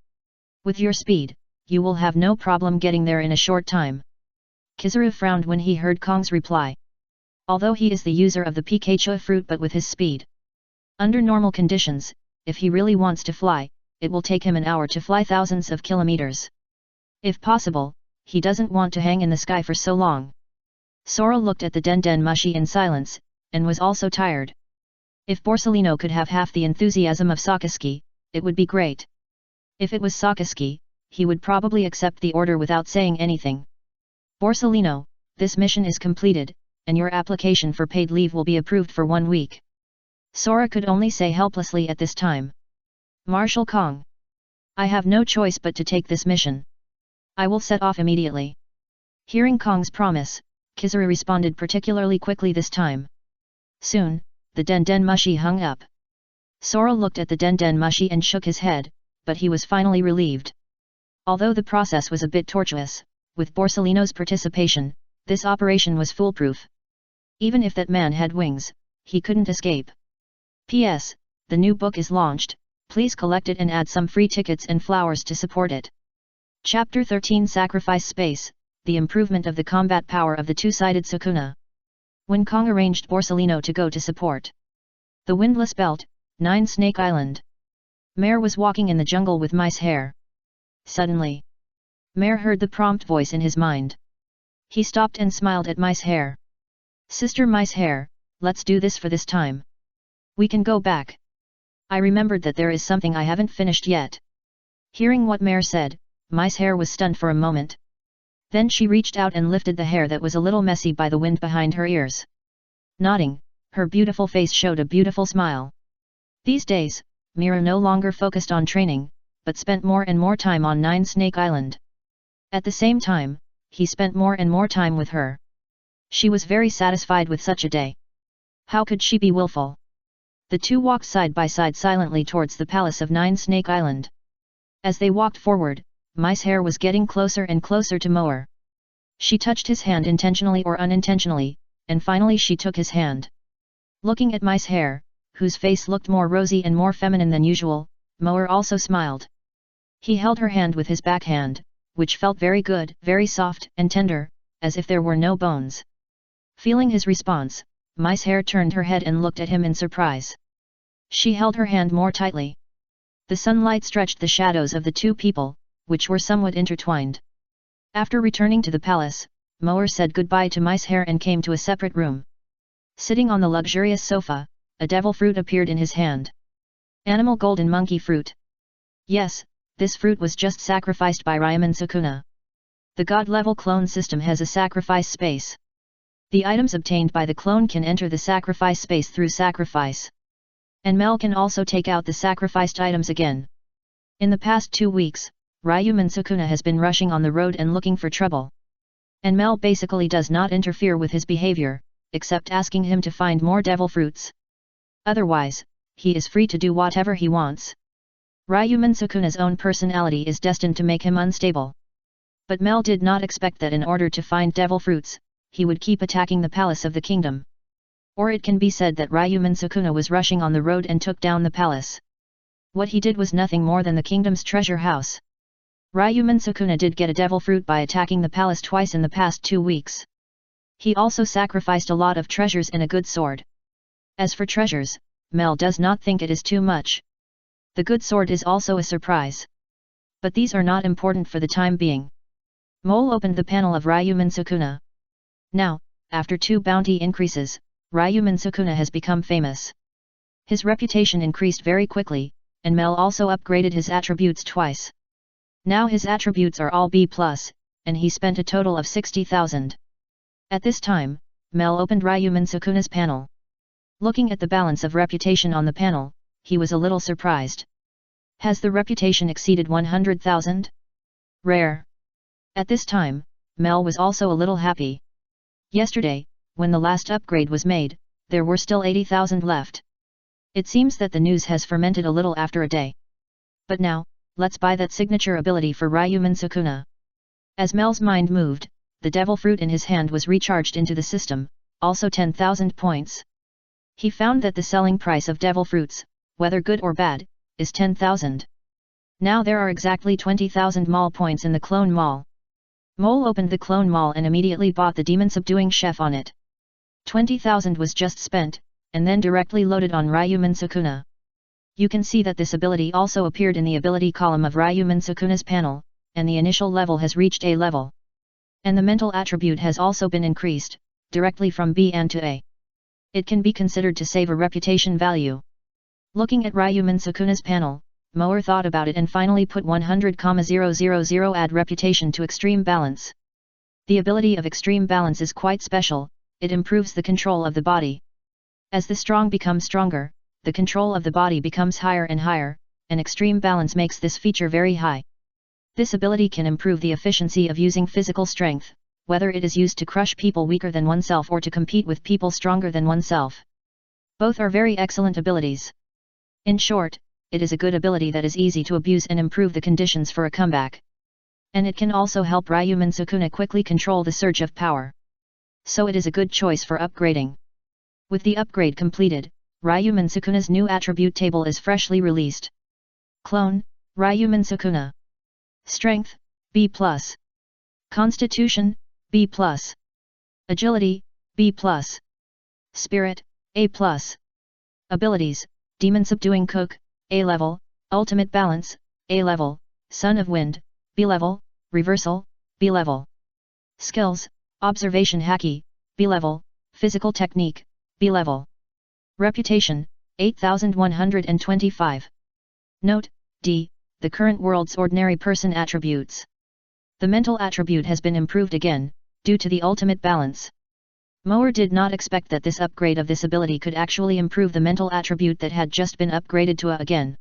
With your speed, you will have no problem getting there in a short time. Kizaru frowned when he heard Kong's reply. Although he is the user of the Pikachu fruit but with his speed. Under normal conditions, if he really wants to fly, it will take him an hour to fly thousands of kilometers. If possible, he doesn't want to hang in the sky for so long. Sora looked at the Den Mushi in silence, and was also tired. If Borsellino could have half the enthusiasm of Sakazuki, it would be great. If it was Sakazuki, he would probably accept the order without saying anything. Borsellino, this mission is completed, and your application for paid leave will be approved for 1 week. Sora could only say helplessly at this time. Marshal Kong. I have no choice but to take this mission. I will set off immediately. Hearing Kong's promise, Kizaru responded particularly quickly this time. Soon, the Den Mushi hung up. Sora looked at the Den Mushi and shook his head, but he was finally relieved. Although the process was a bit tortuous, with Borsellino's participation, this operation was foolproof. Even if that man had wings, he couldn't escape. P.S. The new book is launched, please collect it and add some free tickets and flowers to support it. Chapter 13 Sacrifice Space, the improvement of the combat power of the two-sided Sukuna. When Kong arranged Borsellino to go to support the Windless Belt, 9 Snake Island. Mare was walking in the jungle with Mice Hair. Suddenly, Mare heard the prompt voice in his mind. He stopped and smiled at Mice Hair. Sister Mice Hair, let's do this for this time. We can go back. I remembered that there is something I haven't finished yet. Hearing what Mare said, Mice Hair was stunned for a moment. Then she reached out and lifted the hair that was a little messy by the wind behind her ears. Nodding, her beautiful face showed a beautiful smile. These days, Mira no longer focused on training, but spent more and more time on 9 Snake Island. At the same time, he spent more and more time with her. She was very satisfied with such a day. How could she be willful? The two walked side by side silently towards the palace of 9 Snake Island. As they walked forward, Mice Hair was getting closer and closer to Moer. She touched his hand intentionally or unintentionally, and finally she took his hand. Looking at Mice Hair, whose face looked more rosy and more feminine than usual, Moer also smiled. He held her hand with his backhand, which felt very good, very soft and tender, as if there were no bones. Feeling his response, Mice Hair turned her head and looked at him in surprise. She held her hand more tightly. The sunlight stretched the shadows of the two people, which were somewhat intertwined. After returning to the palace, Moer said goodbye to Mice Hair and came to a separate room. Sitting on the luxurious sofa, a devil fruit appeared in his hand. Animal golden monkey fruit. Yes, this fruit was just sacrificed by Ryomen Sukuna. The God-level clone system has a sacrifice space. The items obtained by the clone can enter the sacrifice space through sacrifice. And Mel can also take out the sacrificed items again. In the past 2 weeks, Ryomen Sukuna has been rushing on the road and looking for trouble. And Mel basically does not interfere with his behavior, except asking him to find more devil fruits. Otherwise, he is free to do whatever he wants. Ryomen Sukuna's own personality is destined to make him unstable. But Mel did not expect that in order to find devil fruits, he would keep attacking the palace of the kingdom. Or it can be said that Ryomen Sukuna was rushing on the road and took down the palace. What he did was nothing more than the kingdom's treasure house. Ryomen Sukuna did get a devil fruit by attacking the palace twice in the past 2 weeks. He also sacrificed a lot of treasures and a good sword. As for treasures, Mel does not think it is too much. The good sword is also a surprise. But these are not important for the time being. Mole opened the panel of Ryomen Sukuna. Now, after 2 bounty increases, Ryomen Sukuna has become famous. His reputation increased very quickly, and Mel also upgraded his attributes twice. Now his attributes are all B+, and he spent a total of 60,000. At this time, Mel opened Ryomen Sukuna's panel. Looking at the balance of reputation on the panel, he was a little surprised. Has the reputation exceeded 100,000? Rare. At this time, Mel was also a little happy. Yesterday, when the last upgrade was made, there were still 80,000 left. It seems that the news has fermented a little after a day. But now, let's buy that signature ability for Ryomen Sukuna. As Mel's mind moved, the devil fruit in his hand was recharged into the system, also 10,000 points. He found that the selling price of devil fruits, whether good or bad, is 10,000. Now there are exactly 20,000 mall points in the clone mall. Mole opened the clone mall and immediately bought the demon subduing chef on it. 20,000 was just spent, and then directly loaded on Ryomen Sukuna. You can see that this ability also appeared in the ability column of Ryomen Sukuna's panel, and the initial level has reached A level. And the mental attribute has also been increased, directly from B and to A. It can be considered to save a reputation value. Looking at Ryomen Sukuna's panel, Moer thought about it and finally put 100,000 add reputation to extreme balance. The ability of extreme balance is quite special, it improves the control of the body. As the strong become stronger, the control of the body becomes higher and higher, and extreme balance makes this feature very high. This ability can improve the efficiency of using physical strength, whether it is used to crush people weaker than oneself or to compete with people stronger than oneself. Both are very excellent abilities. In short, it is a good ability that is easy to abuse and improve the conditions for a comeback. And it can also help Ryomen Sukuna quickly control the surge of power. So it is a good choice for upgrading. With the upgrade completed, Ryomen Sukuna's new attribute table is freshly released. Clone, Ryomen Sukuna. Strength, B+. Constitution, B+. Agility, B+. Spirit, A+. Abilities, Demon Subduing Cook, A level, Ultimate Balance, A level, Son of Wind, B level, Reversal, B level. Skills, Observation Haki, B level, Physical Technique, B level. Reputation, 8125. Note, D, the current world's ordinary person attributes. The mental attribute has been improved again, due to the ultimate balance. Moer did not expect that this upgrade of this ability could actually improve the mental attribute that had just been upgraded to A again.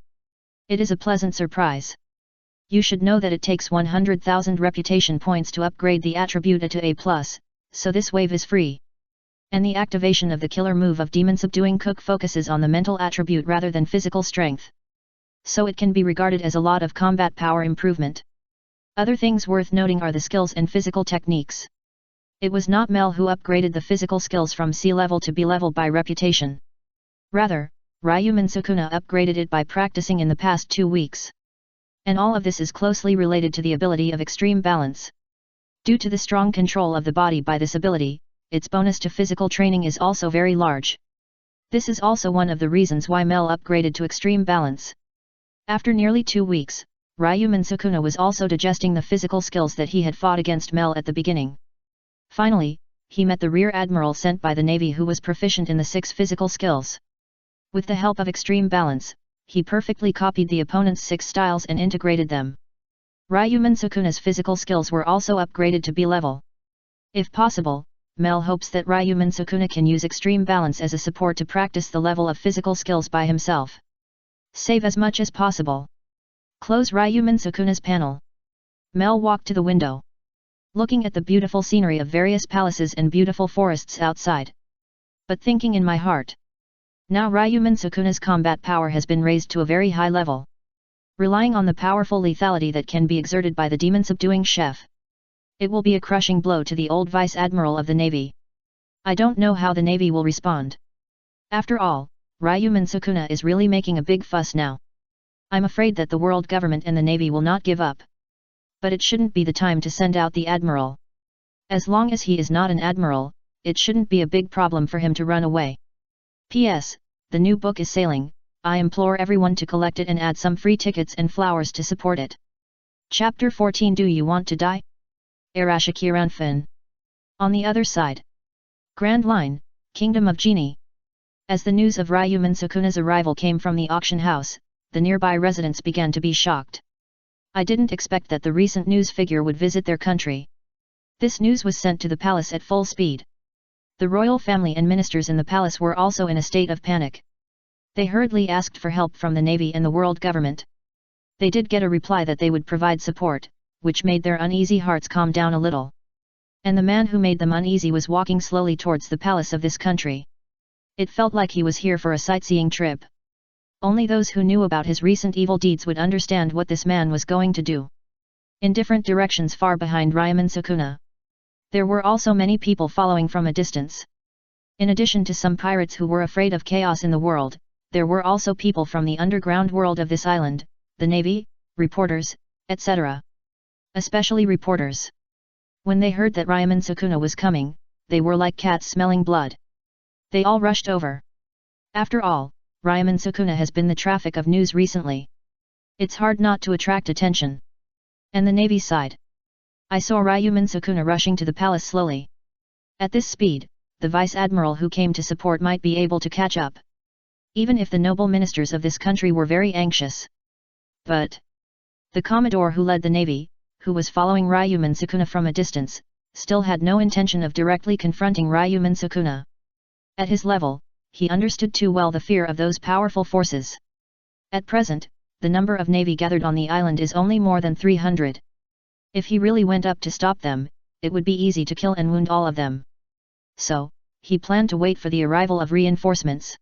It is a pleasant surprise. You should know that it takes 100,000 reputation points to upgrade the attribute A to A+, so this wave is free. And the activation of the killer move of Demon Subduing Cook focuses on the mental attribute rather than physical strength. So it can be regarded as a lot of combat power improvement. Other things worth noting are the skills and physical techniques. It was not Mel who upgraded the physical skills from C level to B level by reputation. Rather, Ryomen Sukuna upgraded it by practicing in the past 2 weeks. And all of this is closely related to the ability of extreme balance. Due to the strong control of the body by this ability, its bonus to physical training is also very large. This is also one of the reasons why Mel upgraded to extreme balance. After nearly 2 weeks, Ryomen Sukuna was also digesting the physical skills that he had fought against Mel at the beginning. Finally, he met the Rear Admiral sent by the Navy who was proficient in the 6 physical skills. With the help of extreme balance, he perfectly copied the opponent's 6 styles and integrated them. Ryomen Sukuna's physical skills were also upgraded to B level. If possible, Mel hopes that Ryomen Sukuna can use extreme balance as a support to practice the level of physical skills by himself. Save as much as possible. Close Ryomen Sukuna's panel. Mel walked to the window. Looking at the beautiful scenery of various palaces and beautiful forests outside. But thinking in my heart. Now Ryomen Sukuna's combat power has been raised to a very high level. Relying on the powerful lethality that can be exerted by the Demon Subduing Chef. It will be a crushing blow to the old Vice Admiral of the Navy. I don't know how the Navy will respond. After all, Ryomen Sukuna is really making a big fuss now. I'm afraid that the world government and the Navy will not give up. But it shouldn't be the time to send out the admiral. As long as he is not an admiral, it shouldn't be a big problem for him to run away. P.S. The new book is sailing, I implore everyone to collect it and add some free tickets and flowers to support it. Chapter 14. Do you want to die? Arashakiranfin. On the other side. Grand Line, Kingdom of Genie. As the news of Ryomen Sukuna's arrival came from the auction house, the nearby residents began to be shocked. I didn't expect that the recent news figure would visit their country. This news was sent to the palace at full speed. The royal family and ministers in the palace were also in a state of panic. They hurriedly asked for help from the navy and the world government. They did get a reply that they would provide support, which made their uneasy hearts calm down a little. And the man who made them uneasy was walking slowly towards the palace of this country. It felt like he was here for a sightseeing trip. Only those who knew about his recent evil deeds would understand what this man was going to do. In different directions far behind Ryomen Sukuna, there were also many people following from a distance. In addition to some pirates who were afraid of chaos in the world, there were also people from the underground world of this island, the navy, reporters, etc. Especially reporters. When they heard that Ryomen Sukuna was coming, they were like cats smelling blood. They all rushed over. After all, Ryomen Sukuna has been the traffic of news recently. It's hard not to attract attention. And the navy side. I saw Ryomen Sukuna rushing to the palace slowly. At this speed, the vice admiral who came to support might be able to catch up. Even if the noble ministers of this country were very anxious. But the commodore who led the navy, who was following Ryomen Sukuna from a distance, still had no intention of directly confronting Ryomen Sukuna. At his level, he understood too well the fear of those powerful forces. At present, the number of navy gathered on the island is only more than 300. If he really went up to stop them, it would be easy to kill and wound all of them. So, he planned to wait for the arrival of reinforcements.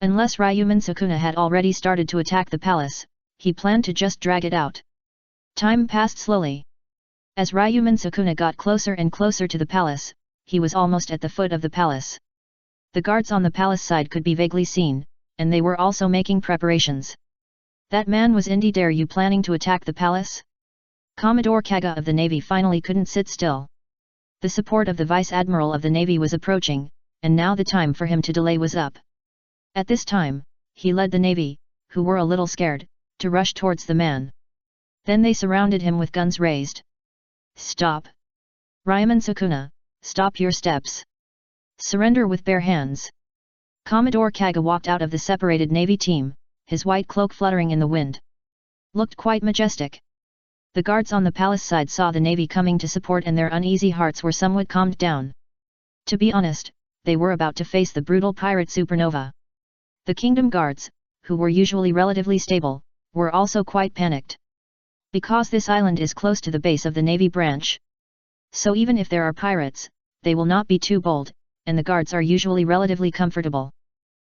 Unless Ryomen Sukuna had already started to attack the palace, he planned to just drag it out. Time passed slowly. As Ryomen Sukuna got closer and closer to the palace, he was almost at the foot of the palace. The guards on the palace side could be vaguely seen, and they were also making preparations. That man was indeed. Are you planning to attack the palace? Commodore Kaga of the navy finally couldn't sit still. The support of the vice admiral of the navy was approaching, and now the time for him to delay was up. At this time, he led the navy, who were a little scared, to rush towards the man. Then they surrounded him with guns raised. Stop! Ryomen Sukuna, stop your steps! Surrender with bare hands! Commodore Kaga walked out of the separated navy team, his white cloak fluttering in the wind. Looked quite majestic. The guards on the palace side saw the navy coming to support and their uneasy hearts were somewhat calmed down. To be honest, they were about to face the brutal pirate supernova. The kingdom guards, who were usually relatively stable, were also quite panicked. Because this island is close to the base of the navy branch. So even if there are pirates, they will not be too bold, and the guards are usually relatively comfortable.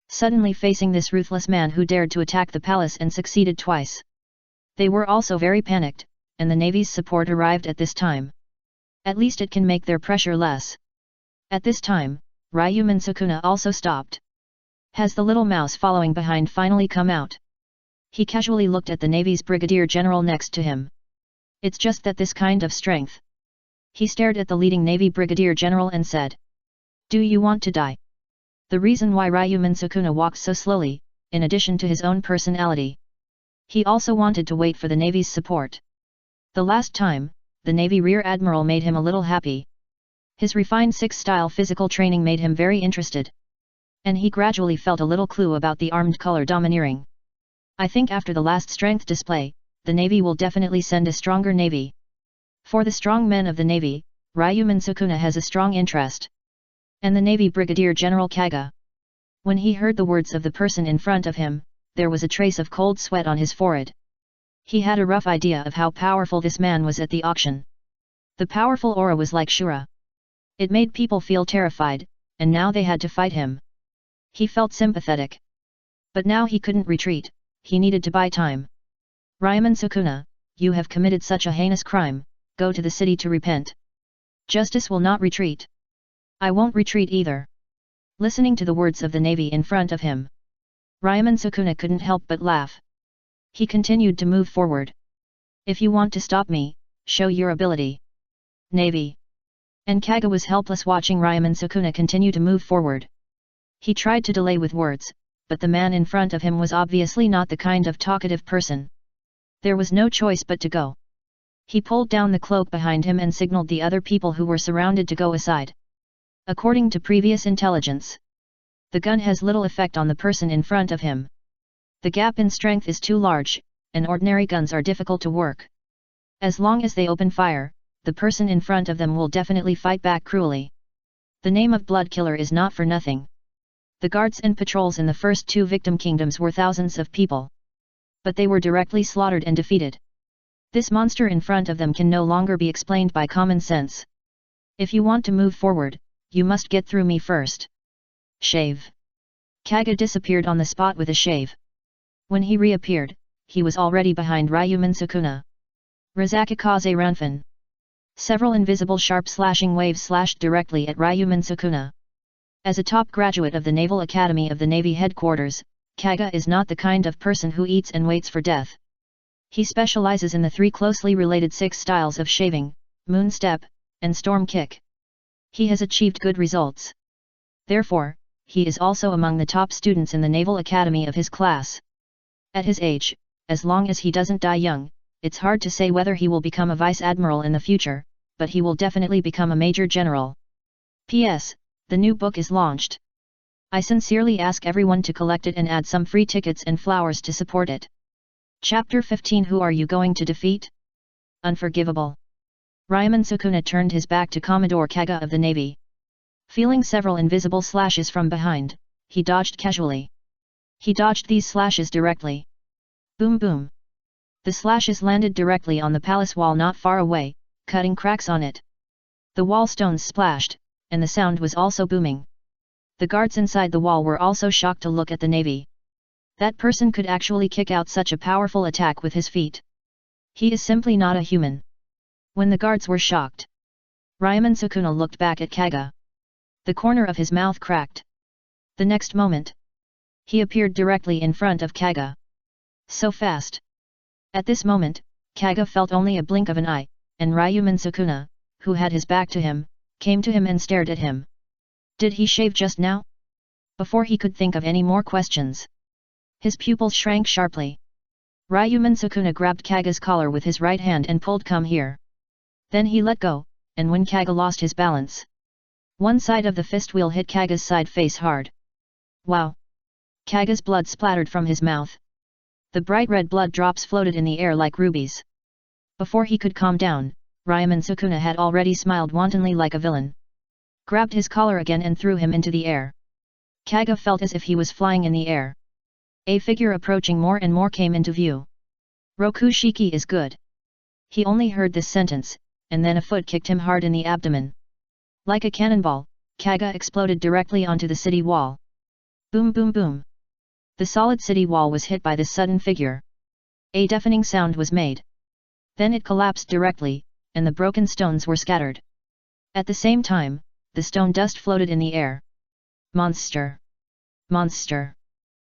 Suddenly facing this ruthless man who dared to attack the palace and succeeded twice. They were also very panicked, and the navy's support arrived at this time. At least it can make their pressure less. At this time, Ryomen Sukuna also stopped. Has the little mouse following behind finally come out? He casually looked at the navy's brigadier general next to him. It's just that this kind of strength. He stared at the leading navy brigadier general and said, "Do you want to die?" The reason why Ryomen Sukuna walked so slowly, in addition to his own personality. He also wanted to wait for the navy's support. The last time, the Navy Rear Admiral made him a little happy. His refined six-style physical training made him very interested. And he gradually felt a little clue about the armed color domineering. I think after the last strength display, the Navy will definitely send a stronger Navy. For the strong men of the Navy, Ryomen Sukuna has a strong interest. And the Navy Brigadier General Kaga. When he heard the words of the person in front of him, there was a trace of cold sweat on his forehead. He had a rough idea of how powerful this man was at the auction. The powerful aura was like Shura. It made people feel terrified, and now they had to fight him. He felt sympathetic. But now he couldn't retreat, he needed to buy time. Ryomen Sukuna, you have committed such a heinous crime, go to the city to repent. Justice will not retreat. I won't retreat either. Listening to the words of the navy in front of him, Ryomen Sukuna couldn't help but laugh. He continued to move forward. If you want to stop me, show your ability. Navy. And Kaga was helpless watching Ryomen Sukuna continue to move forward. He tried to delay with words, but the man in front of him was obviously not the kind of talkative person. There was no choice but to go. He pulled down the cloak behind him and signaled the other people who were surrounded to go aside. According to previous intelligence, the gun has little effect on the person in front of him. The gap in strength is too large, and ordinary guns are difficult to work. As long as they open fire, the person in front of them will definitely fight back cruelly. The name of Blood Killer is not for nothing. The guards and patrols in the first two victim kingdoms were thousands of people. But they were directly slaughtered and defeated. This monster in front of them can no longer be explained by common sense. If you want to move forward, you must get through me first. Shave. Kaga disappeared on the spot with a shave. When he reappeared, he was already behind Ryomen Sukuna. Razakakaze Ranfan. Several invisible sharp slashing waves slashed directly at Ryomen Sukuna. As a top graduate of the Naval Academy of the Navy headquarters, Kaga is not the kind of person who eats and waits for death. He specializes in the three closely related 6 styles of shaving, moon step, and storm kick. He has achieved good results. Therefore, he is also among the top students in the Naval Academy of his class. At his age, as long as he doesn't die young, it's hard to say whether he will become a vice admiral in the future, but he will definitely become a major general. P.S. The new book is launched. I sincerely ask everyone to collect it and add some free tickets and flowers to support it. Chapter 15. Who are you going to defeat? Unforgivable. Ryomen Sukuna turned his back to Commodore Kaga of the Navy. Feeling several invisible slashes from behind, he dodged casually. He dodged these slashes directly. Boom boom. The slashes landed directly on the palace wall not far away, cutting cracks on it. The wall stones splashed, and the sound was also booming. The guards inside the wall were also shocked to look at the Navy. That person could actually kick out such a powerful attack with his feet. He is simply not a human. When the guards were shocked, Ryomen Sukuna looked back at Kaga. The corner of his mouth cracked. The next moment, he appeared directly in front of Kaga. So fast. At this moment, Kaga felt only a blink of an eye, and Ryomen Sukuna, who had his back to him, came to him and stared at him. Did he shave just now? Before he could think of any more questions, his pupils shrank sharply. Ryomen Sukuna grabbed Kaga's collar with his right hand and pulled, "Come here." Then he let go, and when Kaga lost his balance, one side of the fist wheel hit Kaga's side face hard. Wow! Kaga's blood splattered from his mouth. The bright red blood drops floated in the air like rubies. Before he could calm down, Ryomen Sukuna had already smiled wantonly like a villain. Grabbed his collar again and threw him into the air. Kaga felt as if he was flying in the air. A figure approaching more and more came into view. "Rokushiki is good." He only heard this sentence, and then a foot kicked him hard in the abdomen. Like a cannonball, Kaga exploded directly onto the city wall. Boom boom boom. The solid city wall was hit by this sudden figure. A deafening sound was made. Then it collapsed directly, and the broken stones were scattered. At the same time, the stone dust floated in the air. Monster! Monster!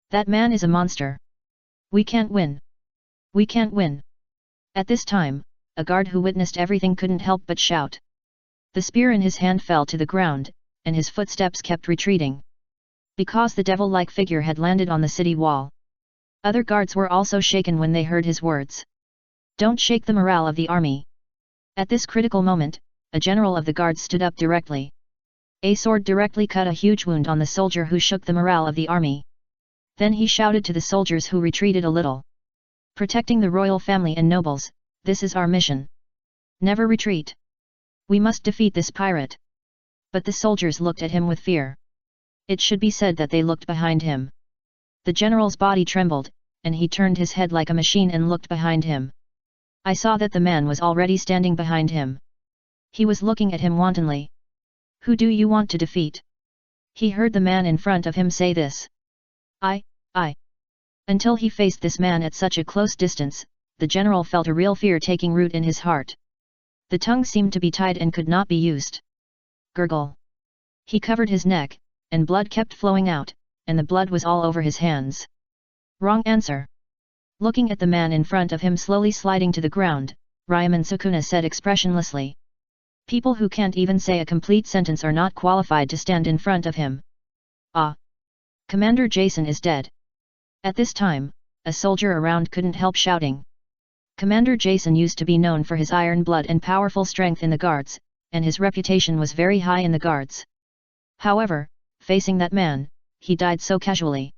That man is a monster! We can't win! We can't win! At this time, a guard who witnessed everything couldn't help but shout. The spear in his hand fell to the ground, and his footsteps kept retreating. Because the devil-like figure had landed on the city wall. Other guards were also shaken when they heard his words. Don't shake the morale of the army. At this critical moment, a general of the guards stood up directly. A sword directly cut a huge wound on the soldier who shook the morale of the army. Then he shouted to the soldiers who retreated a little. Protecting the royal family and nobles, this is our mission. Never retreat. We must defeat this pirate. But the soldiers looked at him with fear. It should be said that they looked behind him. The general's body trembled, and he turned his head like a machine and looked behind him. I saw that the man was already standing behind him. He was looking at him wantonly. Who do you want to defeat? He heard the man in front of him say this. I. Until he faced this man at such a close distance, the general felt a real fear taking root in his heart. The tongue seemed to be tied and could not be used. Gurgle. He covered his neck, and blood kept flowing out, and the blood was all over his hands. Wrong answer. Looking at the man in front of him slowly sliding to the ground, Ryomen Sukuna said expressionlessly. People who can't even say a complete sentence are not qualified to stand in front of him. Ah! Commander Jason is dead. At this time, a soldier around couldn't help shouting. Commander Jason used to be known for his iron blood and powerful strength in the guards, and his reputation was very high in the guards. However, facing that man, he died so casually.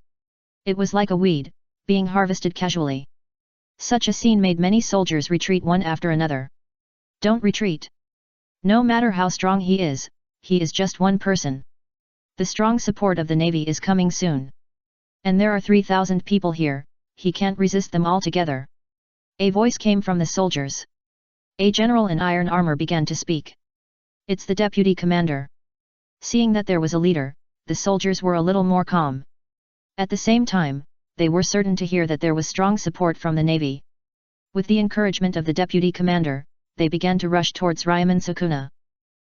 It was like a weed, being harvested casually. Such a scene made many soldiers retreat one after another. Don't retreat. No matter how strong he is just one person. The strong support of the Navy is coming soon. And there are 3,000 people here, he can't resist them all together. A voice came from the soldiers. A general in iron armor began to speak. It's the deputy commander. Seeing that there was a leader, the soldiers were a little more calm. At the same time, they were certain to hear that there was strong support from the Navy. With the encouragement of the deputy commander, they began to rush towards Ryomen Sukuna.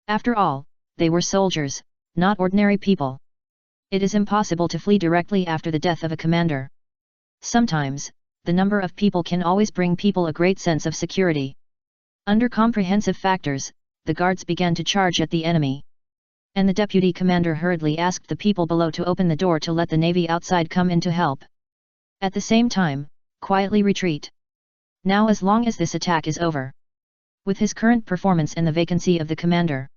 After all, they were soldiers, not ordinary people. It is impossible to flee directly after the death of a commander. Sometimes, the number of people can always bring people a great sense of security. Under comprehensive factors, the guards began to charge at the enemy. And the deputy commander hurriedly asked the people below to open the door to let the Navy outside come in to help. At the same time, quietly retreat. Now as long as this attack is over. With his current performance and the vacancy of the commander,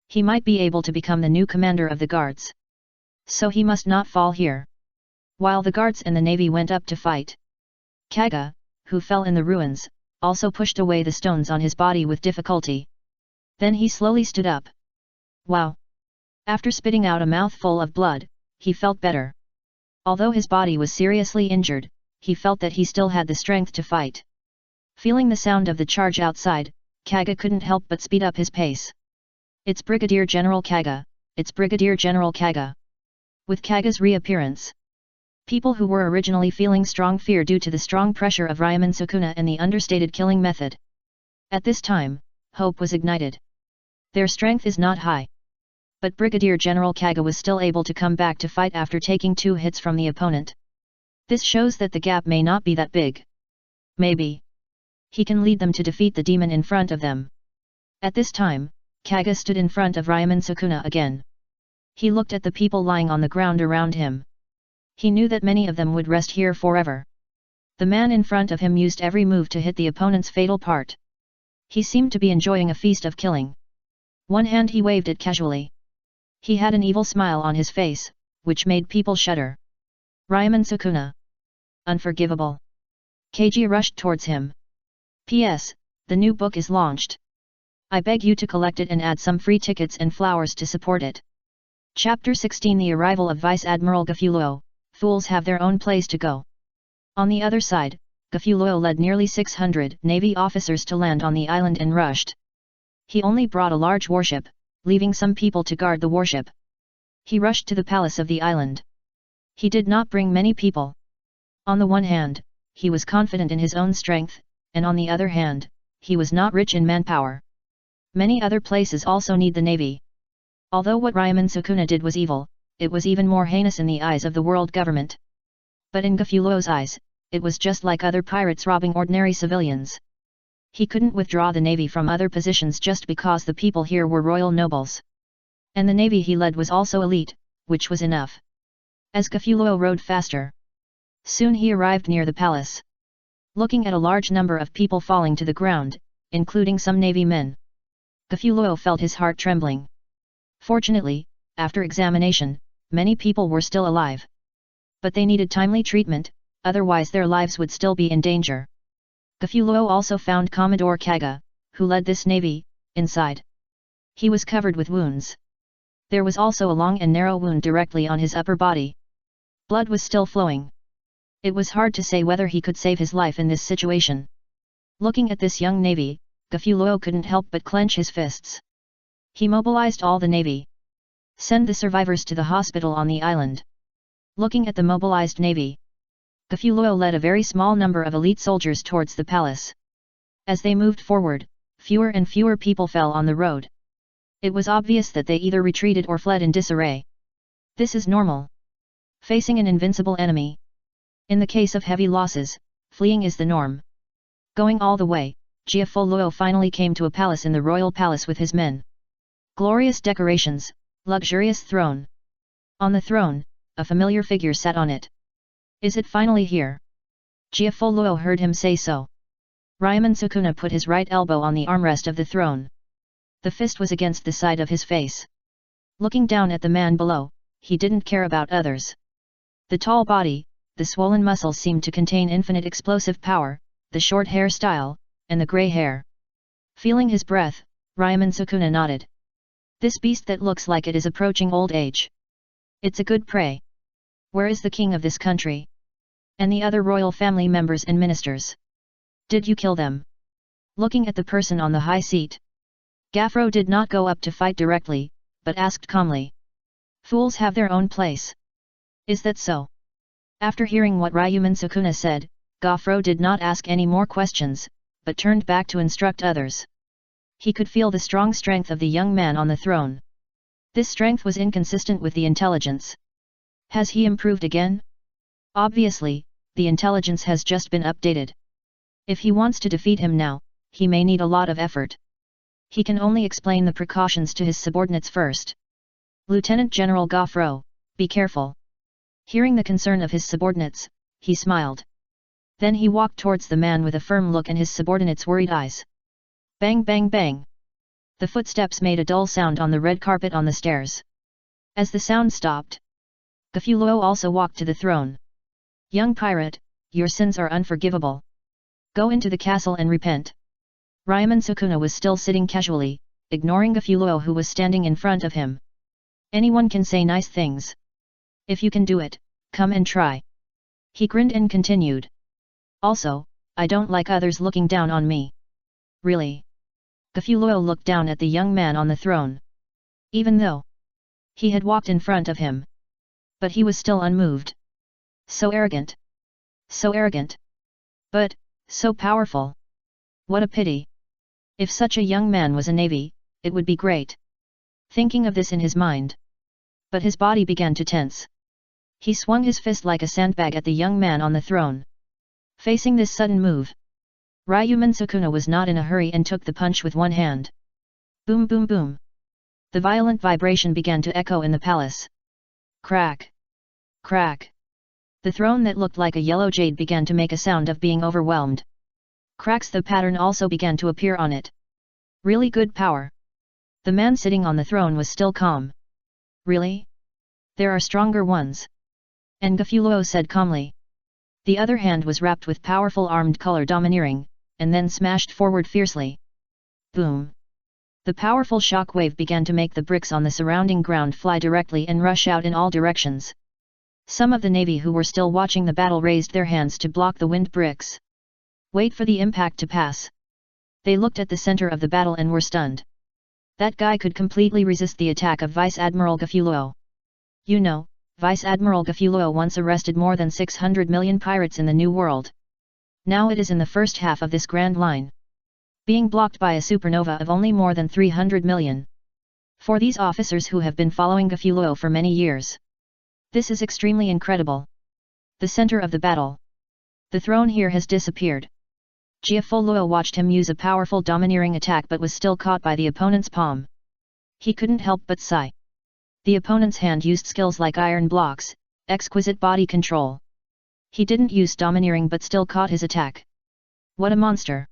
he might be able to become the new commander of the guards. So he must not fall here. While the guards and the Navy went up to fight, Kaga, who fell in the ruins, also pushed away the stones on his body with difficulty. Then he slowly stood up. Wow! After spitting out a mouthful of blood, he felt better. Although his body was seriously injured, he felt that he still had the strength to fight. Feeling the sound of the charge outside, Kaga couldn't help but speed up his pace. It's Brigadier General Kaga, it's Brigadier General Kaga. With Kaga's reappearance, people who were originally feeling strong fear due to the strong pressure of Ryomen Sukuna and the understated killing method. At this time, hope was ignited. Their strength is not high. But Brigadier General Kaga was still able to come back to fight after taking 2 hits from the opponent. This shows that the gap may not be that big. Maybe he can lead them to defeat the demon in front of them. At this time, Kaga stood in front of Ryomen Sukuna again. He looked at the people lying on the ground around him. He knew that many of them would rest here forever. The man in front of him used every move to hit the opponent's fatal part. He seemed to be enjoying a feast of killing. One hand he waved it casually. He had an evil smile on his face, which made people shudder. Ryomen Sukuna. Unforgivable. KG rushed towards him. P.S. The new book is launched. I beg you to collect it and add some free tickets and flowers to support it. Chapter 16 The arrival of Vice Admiral Gafuluo. Fools have their own place to go. On the other side, Gafuluo led nearly 600 Navy officers to land on the island and rushed. He only brought a large warship, leaving some people to guard the warship. He rushed to the palace of the island. He did not bring many people. On the one hand, he was confident in his own strength, and on the other hand, he was not rich in manpower. Many other places also need the Navy. Although what Ryomen Sukuna did was evil, it was even more heinous in the eyes of the world government. But in Gafuluo's eyes, it was just like other pirates robbing ordinary civilians. He couldn't withdraw the Navy from other positions just because the people here were royal nobles. And the Navy he led was also elite, which was enough. As Gafuluo rode faster, soon he arrived near the palace. Looking at a large number of people falling to the ground, including some Navy men, Gafuluo felt his heart trembling. Fortunately, after examination, many people were still alive. But they needed timely treatment, otherwise their lives would still be in danger. Gafuluo also found Commodore Kaga, who led this navy, inside. He was covered with wounds. There was also a long and narrow wound directly on his upper body. Blood was still flowing. It was hard to say whether he could save his life in this situation. Looking at this young navy, Gafuluo couldn't help but clench his fists. He mobilized all the navy. Send the survivors to the hospital on the island. Looking at the mobilized navy, Gafuluo led a very small number of elite soldiers towards the palace. As they moved forward, fewer and fewer people fell on the road. It was obvious that they either retreated or fled in disarray. This is normal. Facing an invincible enemy. In the case of heavy losses, fleeing is the norm. Going all the way, Jiafoluo finally came to a palace in the royal palace with his men. Glorious decorations, luxurious throne. On the throne, a familiar figure sat on it. Is it finally here? Jiafoluo heard him say so. Ryomen Sukuna put his right elbow on the armrest of the throne. The fist was against the side of his face. Looking down at the man below, he didn't care about others. The tall body, the swollen muscles seemed to contain infinite explosive power, the short hairstyle, and the grey hair. Feeling his breath, Ryomen Sukuna nodded. This beast that looks like it is approaching old age. It's a good prey. Where is the king of this country? And the other royal family members and ministers? Did you kill them? Looking at the person on the high seat, Gafro did not go up to fight directly, but asked calmly. Fools have their own place. Is that so? After hearing what Ryomen Sukuna said, Gafro did not ask any more questions, but turned back to instruct others. He could feel the strong strength of the young man on the throne. This strength was inconsistent with the intelligence. Has he improved again? Obviously, the intelligence has just been updated. If he wants to defeat him now, he may need a lot of effort. He can only explain the precautions to his subordinates first. Lieutenant General Gafro, be careful. Hearing the concern of his subordinates, he smiled. Then he walked towards the man with a firm look and his subordinates' worried eyes. Bang bang bang. The footsteps made a dull sound on the red carpet on the stairs. As the sound stopped, Gafuluo also walked to the throne. Young pirate, your sins are unforgivable. Go into the castle and repent. Ryomen Sukuna was still sitting casually, ignoring Gafuluo who was standing in front of him. Anyone can say nice things. If you can do it, come and try. He grinned and continued. Also, I don't like others looking down on me. Really? Gafuluo looked down at the young man on the throne. Even though he had walked in front of him, but he was still unmoved. So arrogant. So arrogant. But, so powerful. What a pity. If such a young man was a navy, it would be great. Thinking of this in his mind. But his body began to tense. He swung his fist like a sandbag at the young man on the throne. Facing this sudden move, Ryomen Sukuna was not in a hurry and took the punch with one hand. Boom boom boom. The violent vibration began to echo in the palace. Crack. Crack. The throne that looked like a yellow jade began to make a sound of being overwhelmed. Cracks the pattern also began to appear on it. Really good power. The man sitting on the throne was still calm. Really? There are stronger ones. And Gafuluo said calmly. The other hand was wrapped with powerful armed color domineering, and then smashed forward fiercely. Boom. The powerful shock wave began to make the bricks on the surrounding ground fly directly and rush out in all directions. Some of the navy who were still watching the battle raised their hands to block the wind bricks. Wait for the impact to pass. They looked at the center of the battle and were stunned. That guy could completely resist the attack of Vice Admiral Gafuluo. You know, Vice Admiral Gafuluo once arrested more than 600 million pirates in the New World. Now it is in the first half of this grand line, being blocked by a supernova of only more than 300 million. For these officers who have been following Gafuluo for many years, this is extremely incredible. The center of the battle. The throne here has disappeared. Jiafoluo watched him use a powerful domineering attack but was still caught by the opponent's palm. He couldn't help but sigh. The opponent's hand used skills like iron blocks, exquisite body control. He didn't use domineering but still caught his attack. What a monster.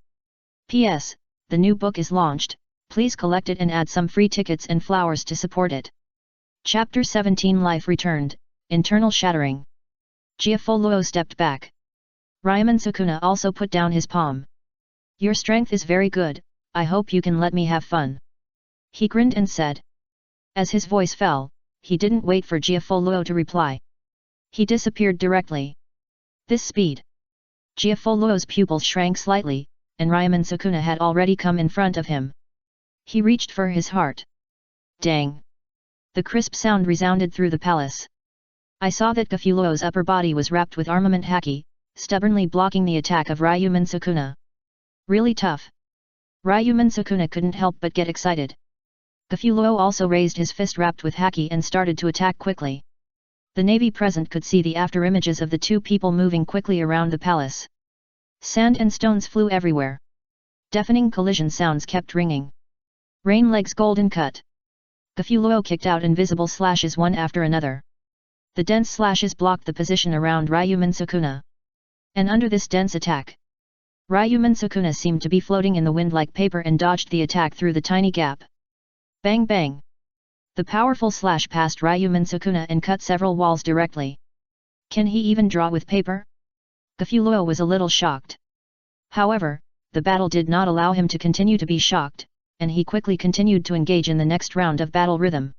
P.S. The new book is launched, please collect it and add some free tickets and flowers to support it. Chapter 17 Life Returned, Internal Shattering. Jiafoluo stepped back. Ryomen Sukuna also put down his palm. Your strength is very good, I hope you can let me have fun. He grinned and said. As his voice fell, he didn't wait for Jiafoluo to reply. He disappeared directly. This speed. Jiafoluo's pupils shrank slightly, and Ryomen Sukuna had already come in front of him. He reached for his heart. Dang! The crisp sound resounded through the palace. I saw that Gafuluo's upper body was wrapped with armament haki, stubbornly blocking the attack of Ryomen Sukuna. Really tough. Ryomen Sukuna couldn't help but get excited. Gafuluo also raised his fist wrapped with haki and started to attack quickly. The navy present could see the after images of the two people moving quickly around the palace. Sand and stones flew everywhere. Deafening collision sounds kept ringing. Rain legs golden cut. Gafuluo kicked out invisible slashes one after another. The dense slashes blocked the position around Ryomen Sukuna. And under this dense attack, Ryomen Sukuna seemed to be floating in the wind like paper and dodged the attack through the tiny gap. Bang bang! The powerful slash passed Ryomen Sukuna and cut several walls directly. Can he even draw with paper? Gafuluo was a little shocked. However, the battle did not allow him to continue to be shocked, and he quickly continued to engage in the next round of battle rhythm.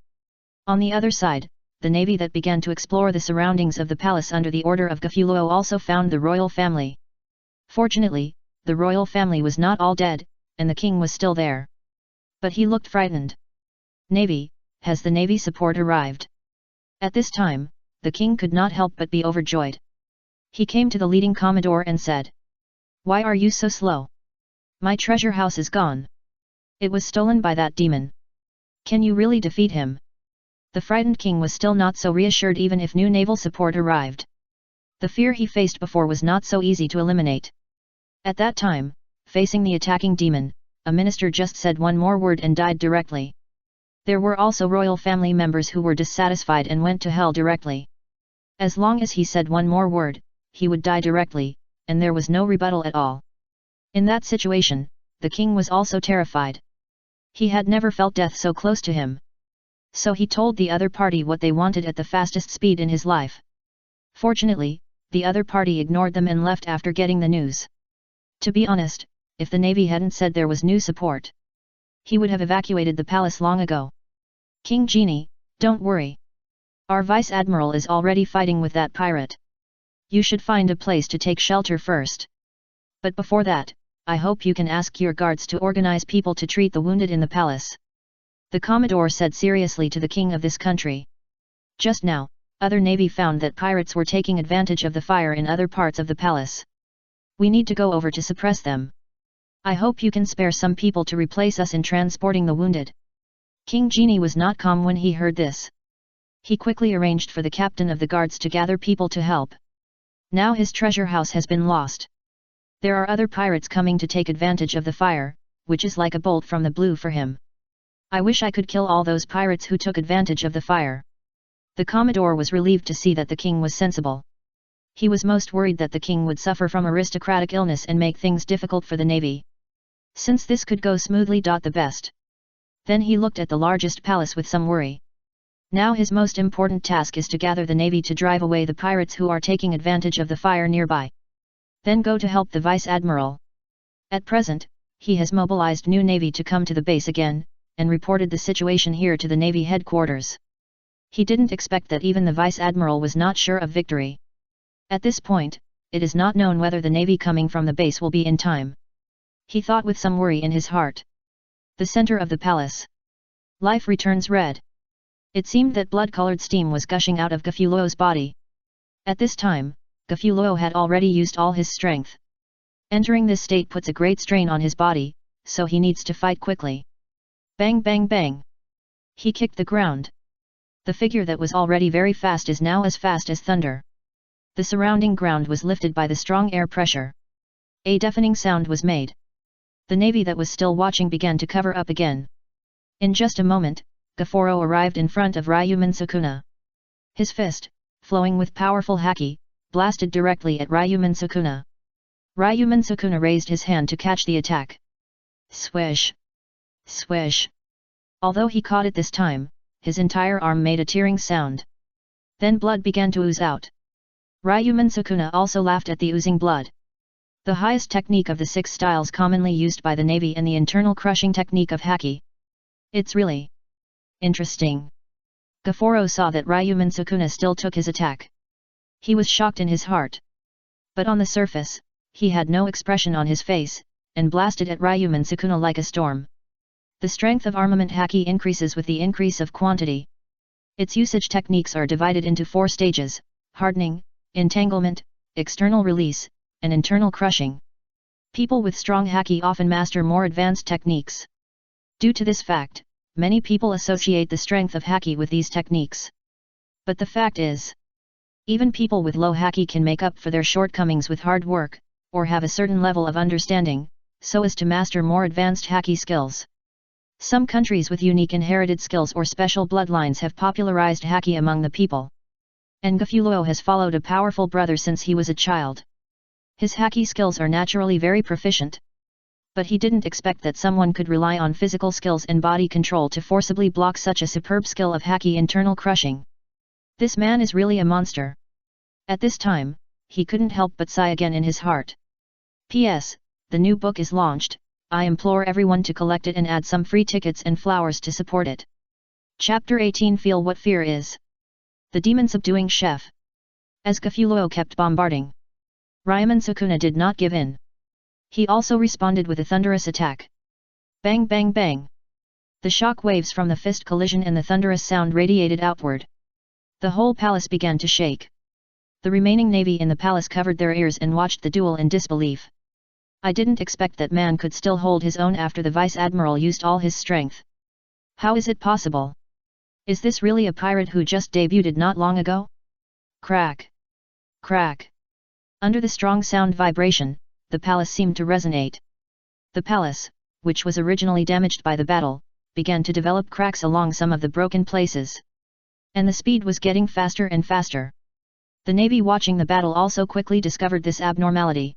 On the other side, the navy that began to explore the surroundings of the palace under the order of Gafuluo also found the royal family. Fortunately, the royal family was not all dead, and the king was still there. But he looked frightened. Navy, has the navy support arrived? At this time, the king could not help but be overjoyed. He came to the leading commodore and said, "Why are you so slow? My treasure house is gone. It was stolen by that demon. Can you really defeat him?" The frightened king was still not so reassured even if new naval support arrived. The fear he faced before was not so easy to eliminate. At that time, facing the attacking demon, a minister just said one more word and died directly. There were also royal family members who were dissatisfied and went to hell directly. As long as he said one more word, he would die directly, and there was no rebuttal at all. In that situation, the king was also terrified. He had never felt death so close to him. So he told the other party what they wanted at the fastest speed in his life. Fortunately, the other party ignored them and left after getting the news. To be honest, if the navy hadn't said there was new support, he would have evacuated the palace long ago. "King Genie, don't worry. Our vice admiral is already fighting with that pirate. You should find a place to take shelter first. But before that, I hope you can ask your guards to organize people to treat the wounded in the palace," the commodore said seriously to the king of this country. Just now, other navy found that pirates were taking advantage of the fire in other parts of the palace. We need to go over to suppress them. I hope you can spare some people to replace us in transporting the wounded. King Genie was not calm when he heard this. He quickly arranged for the captain of the guards to gather people to help. Now his treasure house has been lost. There are other pirates coming to take advantage of the fire, which is like a bolt from the blue for him. I wish I could kill all those pirates who took advantage of the fire. The commodore was relieved to see that the king was sensible. He was most worried that the king would suffer from aristocratic illness and make things difficult for the navy. Since this could go smoothly, the best. Then he looked at the largest palace with some worry. Now his most important task is to gather the navy to drive away the pirates who are taking advantage of the fire nearby. Then go to help the vice admiral. At present, he has mobilized new navy to come to the base again, and reported the situation here to the navy headquarters. He didn't expect that even the vice admiral was not sure of victory. At this point, it is not known whether the navy coming from the base will be in time. He thought with some worry in his heart. The center of the palace. Life returns red. It seemed that blood-colored steam was gushing out of Gafuluo's body. At this time, Gafuluo had already used all his strength. Entering this state puts a great strain on his body, so he needs to fight quickly. Bang bang bang! He kicked the ground. The figure that was already very fast is now as fast as thunder. The surrounding ground was lifted by the strong air pressure. A deafening sound was made. The navy that was still watching began to cover up again. In just a moment, Gafuruo arrived in front of Ryomen Sukuna. His fist, flowing with powerful haki, blasted directly at Ryomen Sukuna. Ryomen Sukuna raised his hand to catch the attack. Swish! Swish! Although he caught it this time, his entire arm made a tearing sound. Then blood began to ooze out. Ryomen Sukuna also laughed at the oozing blood. The highest technique of the 6 styles commonly used by the navy and the internal crushing technique of haki. It's really interesting. Gafuruo saw that Ryomen Sukuna still took his attack. He was shocked in his heart. But on the surface, he had no expression on his face, and blasted at Ryomen Sukuna like a storm. The strength of armament haki increases with the increase of quantity. Its usage techniques are divided into 4 stages: hardening, entanglement, external release, and internal crushing. People with strong haki often master more advanced techniques. Due to this fact, many people associate the strength of haki with these techniques. But the fact is, even people with low haki can make up for their shortcomings with hard work, or have a certain level of understanding, so as to master more advanced haki skills. Some countries with unique inherited skills or special bloodlines have popularized haki among the people. And Gafuluo has followed a powerful brother since he was a child. His haki skills are naturally very proficient. But he didn't expect that someone could rely on physical skills and body control to forcibly block such a superb skill of haki internal crushing. This man is really a monster. At this time, he couldn't help but sigh again in his heart. P.S. The new book is launched. I implore everyone to collect it and add some free tickets and flowers to support it. Chapter 18 Feel What Fear Is. The Demon Subduing Chef. As Gafuluo kept bombarding, Ryomen Sukuna did not give in. He also responded with a thunderous attack. Bang bang bang. The shock waves from the fist collision and the thunderous sound radiated outward. The whole palace began to shake. The remaining navy in the palace covered their ears and watched the duel in disbelief. I didn't expect that man could still hold his own after the vice-admiral used all his strength. How is it possible? Is this really a pirate who just debuted not long ago? Crack! Crack! Under the strong sound vibration, the palace seemed to resonate. The palace, which was originally damaged by the battle, began to develop cracks along some of the broken places. And the speed was getting faster and faster. The navy watching the battle also quickly discovered this abnormality.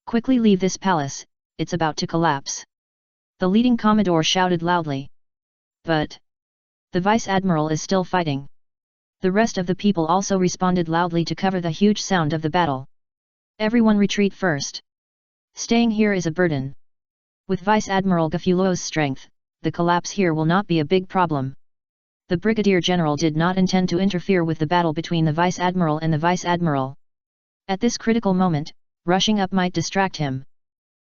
Quickly leave this palace, it's about to collapse. The leading commodore shouted loudly. But the vice-admiral is still fighting. The rest of the people also responded loudly to cover the huge sound of the battle. Everyone retreat first. Staying here is a burden. With Vice-Admiral Gafulo's strength, the collapse here will not be a big problem. The Brigadier General did not intend to interfere with the battle between the Vice-Admiral and the Vice-Admiral. At this critical moment, rushing up might distract him.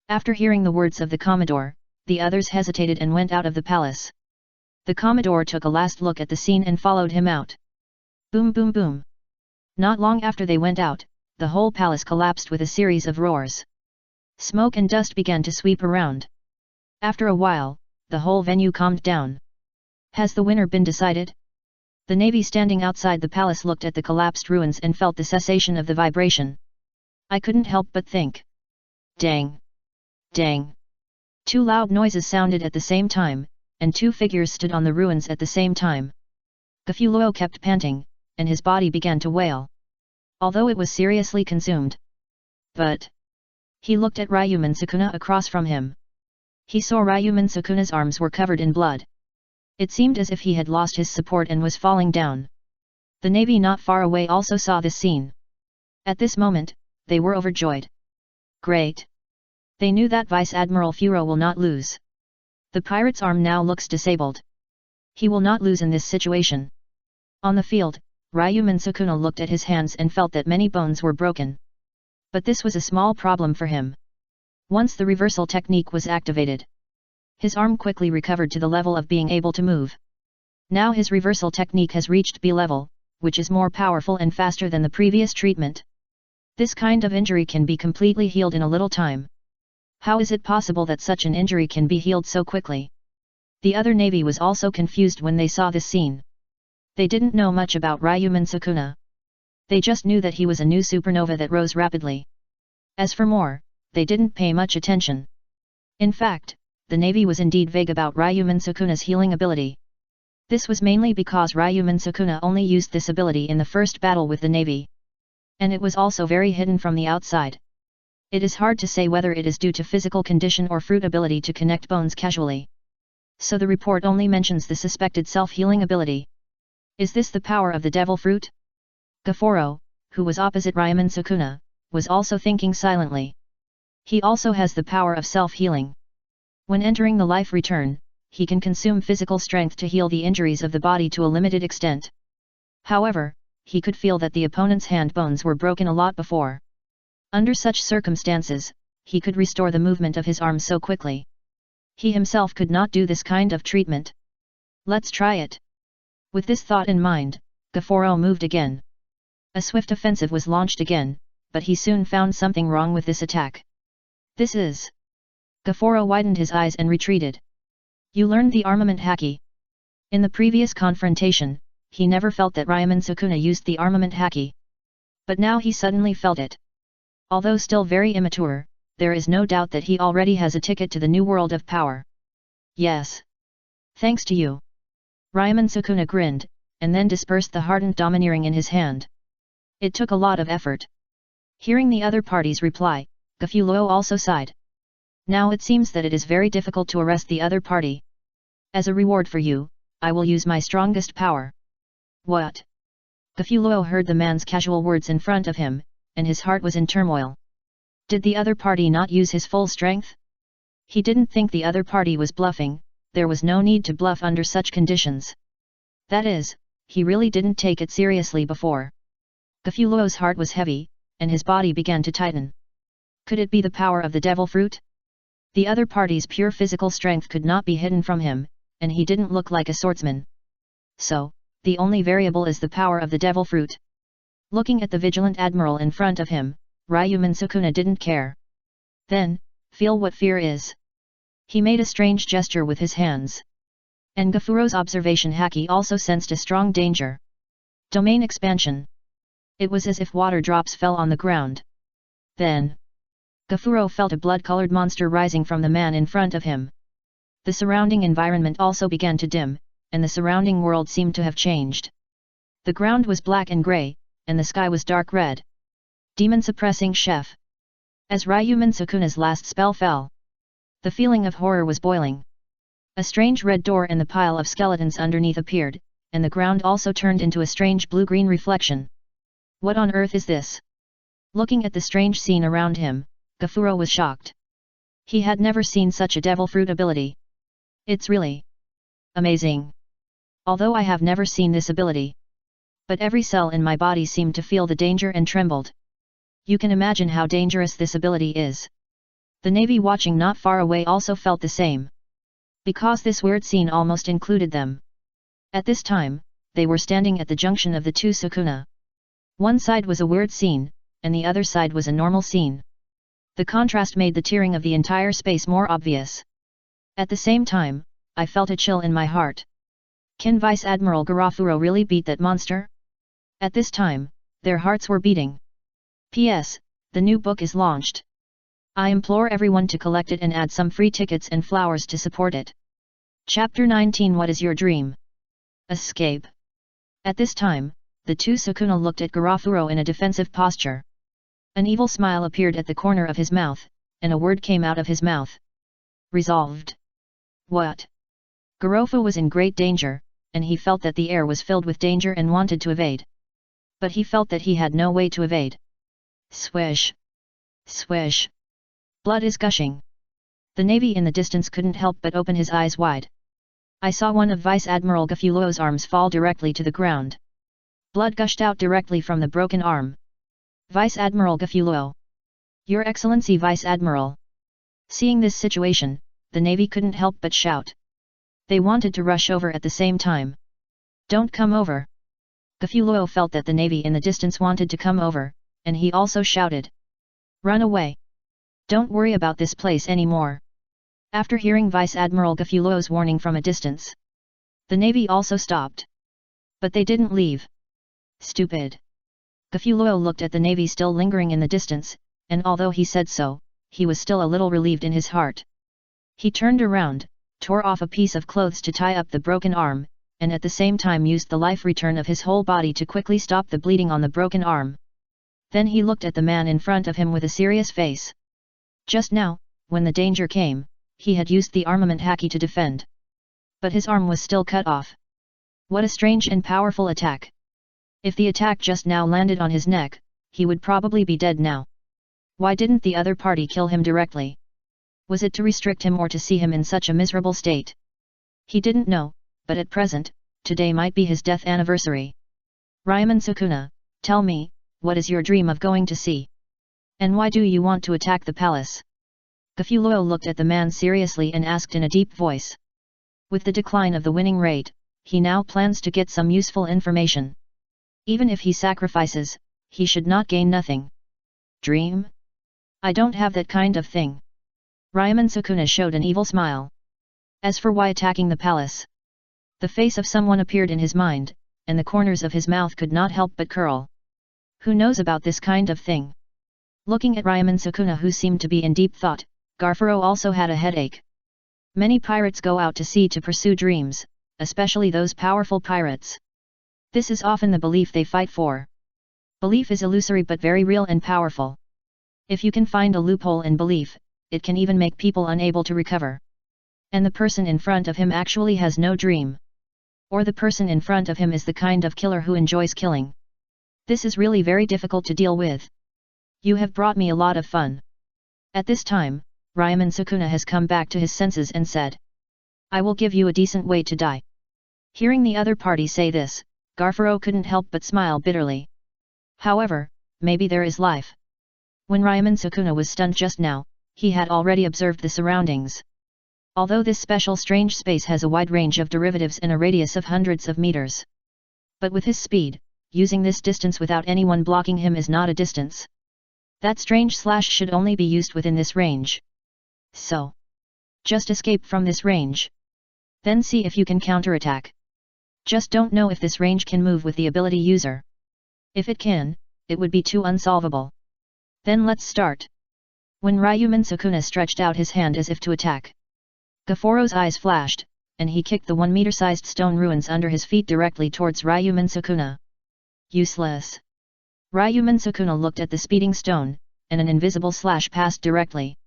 After hearing the words of the Commodore, the others hesitated and went out of the palace. The Commodore took a last look at the scene and followed him out. Boom boom boom. Not long after they went out, the whole palace collapsed with a series of roars. Smoke and dust began to sweep around. After a while, the whole venue calmed down. Has the winner been decided? The navy standing outside the palace looked at the collapsed ruins and felt the cessation of the vibration. I couldn't help but think. Dang! Dang! Two loud noises sounded at the same time, and two figures stood on the ruins at the same time. Gafuluo kept panting, and his body began to wail. Although it was seriously consumed. But he looked at Ryomen Sukuna across from him. He saw Ryomen Sukuna's arms were covered in blood. It seemed as if he had lost his support and was falling down. The navy not far away also saw this scene. At this moment, they were overjoyed. Great! They knew that Vice-Admiral Furo will not lose. The pirate's arm now looks disabled. He will not lose in this situation. On the field, Ryomen Sukuna looked at his hands and felt that many bones were broken. But this was a small problem for him. Once the reversal technique was activated, his arm quickly recovered to the level of being able to move. Now his reversal technique has reached B level, which is more powerful and faster than the previous treatment. This kind of injury can be completely healed in a little time. How is it possible that such an injury can be healed so quickly? The other navy was also confused when they saw this scene. They didn't know much about Ryomen Sukuna. They just knew that he was a new supernova that rose rapidly. As for more, they didn't pay much attention. In fact, the navy was indeed vague about Ryomen Sukuna's healing ability. This was mainly because Ryomen Sukuna only used this ability in the first battle with the navy. And it was also very hidden from the outside. It is hard to say whether it is due to physical condition or fruit ability to connect bones casually. So the report only mentions the suspected self-healing ability. Is this the power of the devil fruit? Gafuro, who was opposite Ryomen Sukuna, was also thinking silently. He also has the power of self-healing. When entering the life return, he can consume physical strength to heal the injuries of the body to a limited extent. However, he could feel that the opponent's hand bones were broken a lot before. Under such circumstances, he could restore the movement of his arm so quickly. He himself could not do this kind of treatment. Let's try it. With this thought in mind, Gafuro moved again. A swift offensive was launched again, but he soon found something wrong with this attack. This is... Gafuro widened his eyes and retreated. You learned the armament haki. In the previous confrontation, he never felt that Ryomen Sukuna used the armament haki. But now he suddenly felt it. Although still very immature, there is no doubt that he already has a ticket to the new world of power. Yes. Thanks to you. Ryomen Sukuna grinned, and then dispersed the hardened domineering in his hand. It took a lot of effort. Hearing the other party's reply, Gafulo also sighed. Now it seems that it is very difficult to arrest the other party. As a reward for you, I will use my strongest power. What? Gafulo heard the man's casual words in front of him, and his heart was in turmoil. Did the other party not use his full strength? He didn't think the other party was bluffing, there was no need to bluff under such conditions. That is, he really didn't take it seriously before. Gafulo's heart was heavy, and his body began to tighten. Could it be the power of the devil fruit? The other party's pure physical strength could not be hidden from him, and he didn't look like a swordsman. So, the only variable is the power of the devil fruit. Looking at the vigilant admiral in front of him, Ryomen Sukuna didn't care. Then, feel what fear is. He made a strange gesture with his hands. And Gafuro's observation haki also sensed a strong danger. Domain expansion. It was as if water drops fell on the ground. Then, Gafuro felt a blood-colored monster rising from the man in front of him. The surrounding environment also began to dim, and the surrounding world seemed to have changed. The ground was black and grey, and the sky was dark red. Demon-suppressing chef. As Ryomen Sukuna's last spell fell, the feeling of horror was boiling. A strange red door in the pile of skeletons underneath appeared, and the ground also turned into a strange blue-green reflection. What on earth is this? Looking at the strange scene around him, Gafuro was shocked. He had never seen such a devil fruit ability. It's really amazing. Although I have never seen this ability. But every cell in my body seemed to feel the danger and trembled. You can imagine how dangerous this ability is. The navy watching not far away also felt the same. Because this weird scene almost included them. At this time, they were standing at the junction of the two Sukuna. One side was a weird scene, and the other side was a normal scene. The contrast made the tearing of the entire space more obvious. At the same time, I felt a chill in my heart. Can Vice Admiral Garofuro really beat that monster? At this time, their hearts were beating. P.S. The new book is launched. I implore everyone to collect it and add some free tickets and flowers to support it. Chapter 19. What is your dream? Escape. At this time, the two Sukuna looked at Garofuro in a defensive posture. An evil smile appeared at the corner of his mouth, and a word came out of his mouth. Resolved. What? Garofuro was in great danger, and he felt that the air was filled with danger and wanted to evade. But he felt that he had no way to evade. Swish. Swish. Blood is gushing. The navy in the distance couldn't help but open his eyes wide. I saw one of Vice Admiral Gafulo's arms fall directly to the ground. Blood gushed out directly from the broken arm. Vice Admiral Gafulo. Your Excellency Vice Admiral. Seeing this situation, the navy couldn't help but shout. They wanted to rush over at the same time. Don't come over. Gafulo felt that the navy in the distance wanted to come over, and he also shouted. Run away. Don't worry about this place anymore. After hearing Vice Admiral Gafulo's warning from a distance, the navy also stopped. But they didn't leave. Stupid. Gafulo looked at the navy still lingering in the distance, and although he said so, he was still a little relieved in his heart. He turned around, tore off a piece of clothes to tie up the broken arm, and at the same time used the life return of his whole body to quickly stop the bleeding on the broken arm. Then he looked at the man in front of him with a serious face. Just now, when the danger came, he had used the armament haki to defend. But his arm was still cut off. What a strange and powerful attack. If the attack just now landed on his neck, he would probably be dead now. Why didn't the other party kill him directly? Was it to restrict him or to see him in such a miserable state? He didn't know, but at present, today might be his death anniversary. Ryomen Sukuna, tell me, what is your dream of going to sea? And why do you want to attack the palace? Gafulo looked at the man seriously and asked in a deep voice. With the decline of the winning rate, he now plans to get some useful information. Even if he sacrifices, he should not gain nothing. Dream? I don't have that kind of thing. Ryomen Sukuna showed an evil smile. As for why attacking the palace? The face of someone appeared in his mind, and the corners of his mouth could not help but curl. Who knows about this kind of thing? Looking at Ryomen Sukuna, who seemed to be in deep thought, Garfuro also had a headache. Many pirates go out to sea to pursue dreams, especially those powerful pirates. This is often the belief they fight for. Belief is illusory but very real and powerful. If you can find a loophole in belief, it can even make people unable to recover. And the person in front of him actually has no dream. Or the person in front of him is the kind of killer who enjoys killing. This is really very difficult to deal with. You have brought me a lot of fun. At this time, Ryomen Sukuna has come back to his senses and said, I will give you a decent way to die. Hearing the other party say this, Garfuro couldn't help but smile bitterly. However, maybe there is life. When Ryomen Sukuna was stunned just now, he had already observed the surroundings. Although this special strange space has a wide range of derivatives and a radius of hundreds of meters. But with his speed, using this distance without anyone blocking him is not a distance. That strange slash should only be used within this range. So, just escape from this range. Then see if you can counterattack. Just don't know if this range can move with the ability user. If it can, it would be too unsolvable. Then let's start. When Ryomen Sukuna stretched out his hand as if to attack, Gafuro's eyes flashed, and he kicked the 1 meter-sized stone ruins under his feet directly towards Ryomen Sukuna. Useless. Ryomen Sukuna looked at the speeding stone, and an invisible slash passed directly.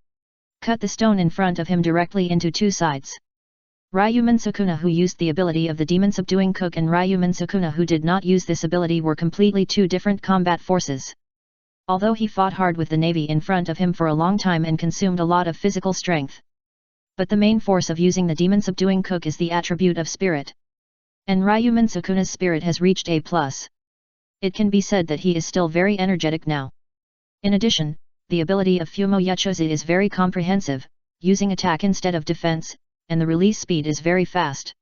Cut the stone in front of him directly into 2 sides. Ryomen Sukuna, who used the ability of the demon subduing cook, and Ryomen Sukuna, who did not use this ability, were completely 2 different combat forces. Although he fought hard with the navy in front of him for a long time and consumed a lot of physical strength. But the main force of using the demon subduing cook is the attribute of spirit. And Ryomen Sukuna's spirit has reached A+. It can be said that he is still very energetic now. In addition, the ability of Fumo Yachozi is very comprehensive, using attack instead of defense, and the release speed is very fast.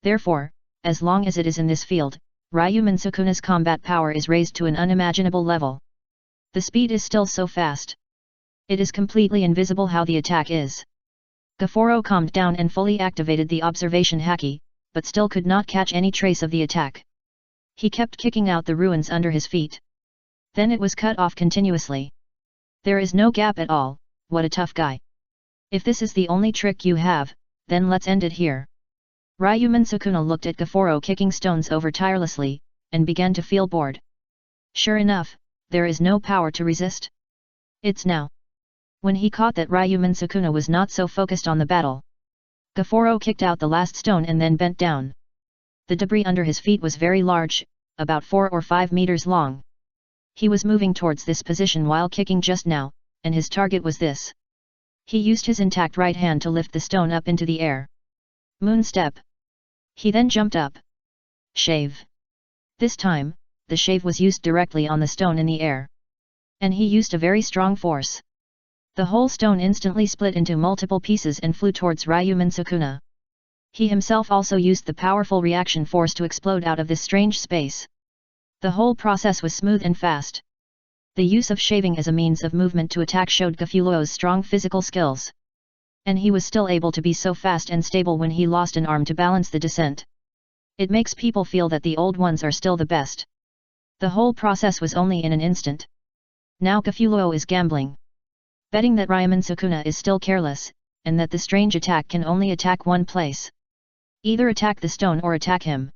Therefore, as long as it is in this field, Ryomen Sukuna's combat power is raised to an unimaginable level. The speed is still so fast. It is completely invisible how the attack is. Gafuro calmed down and fully activated the observation haki, but still could not catch any trace of the attack. He kept kicking out the ruins under his feet. Then it was cut off continuously. There is no gap at all. What a tough guy. If this is the only trick you have, then let's end it here. Ryomen Sukuna looked at Gafuro kicking stones over tirelessly, and began to feel bored. Sure enough, there is no power to resist. It's now. When he caught that Ryomen Sukuna was not so focused on the battle, Gafuro kicked out the last stone and then bent down. The debris under his feet was very large, about 4 or 5 meters long. He was moving towards this position while kicking just now, and his target was this. He used his intact right hand to lift the stone up into the air. Moon step. He then jumped up. Shave. This time, the shave was used directly on the stone in the air. And he used a very strong force. The whole stone instantly split into multiple pieces and flew towards Ryomen Sukuna. He himself also used the powerful reaction force to explode out of this strange space. The whole process was smooth and fast. The use of shaving as a means of movement to attack showed Gafulo's strong physical skills. And he was still able to be so fast and stable when he lost an arm to balance the descent. It makes people feel that the old ones are still the best. The whole process was only in an instant. Now Gafulo is gambling. Betting that Ryomen Sukuna is still careless, and that the strange attack can only attack one place. Either attack the stone or attack him.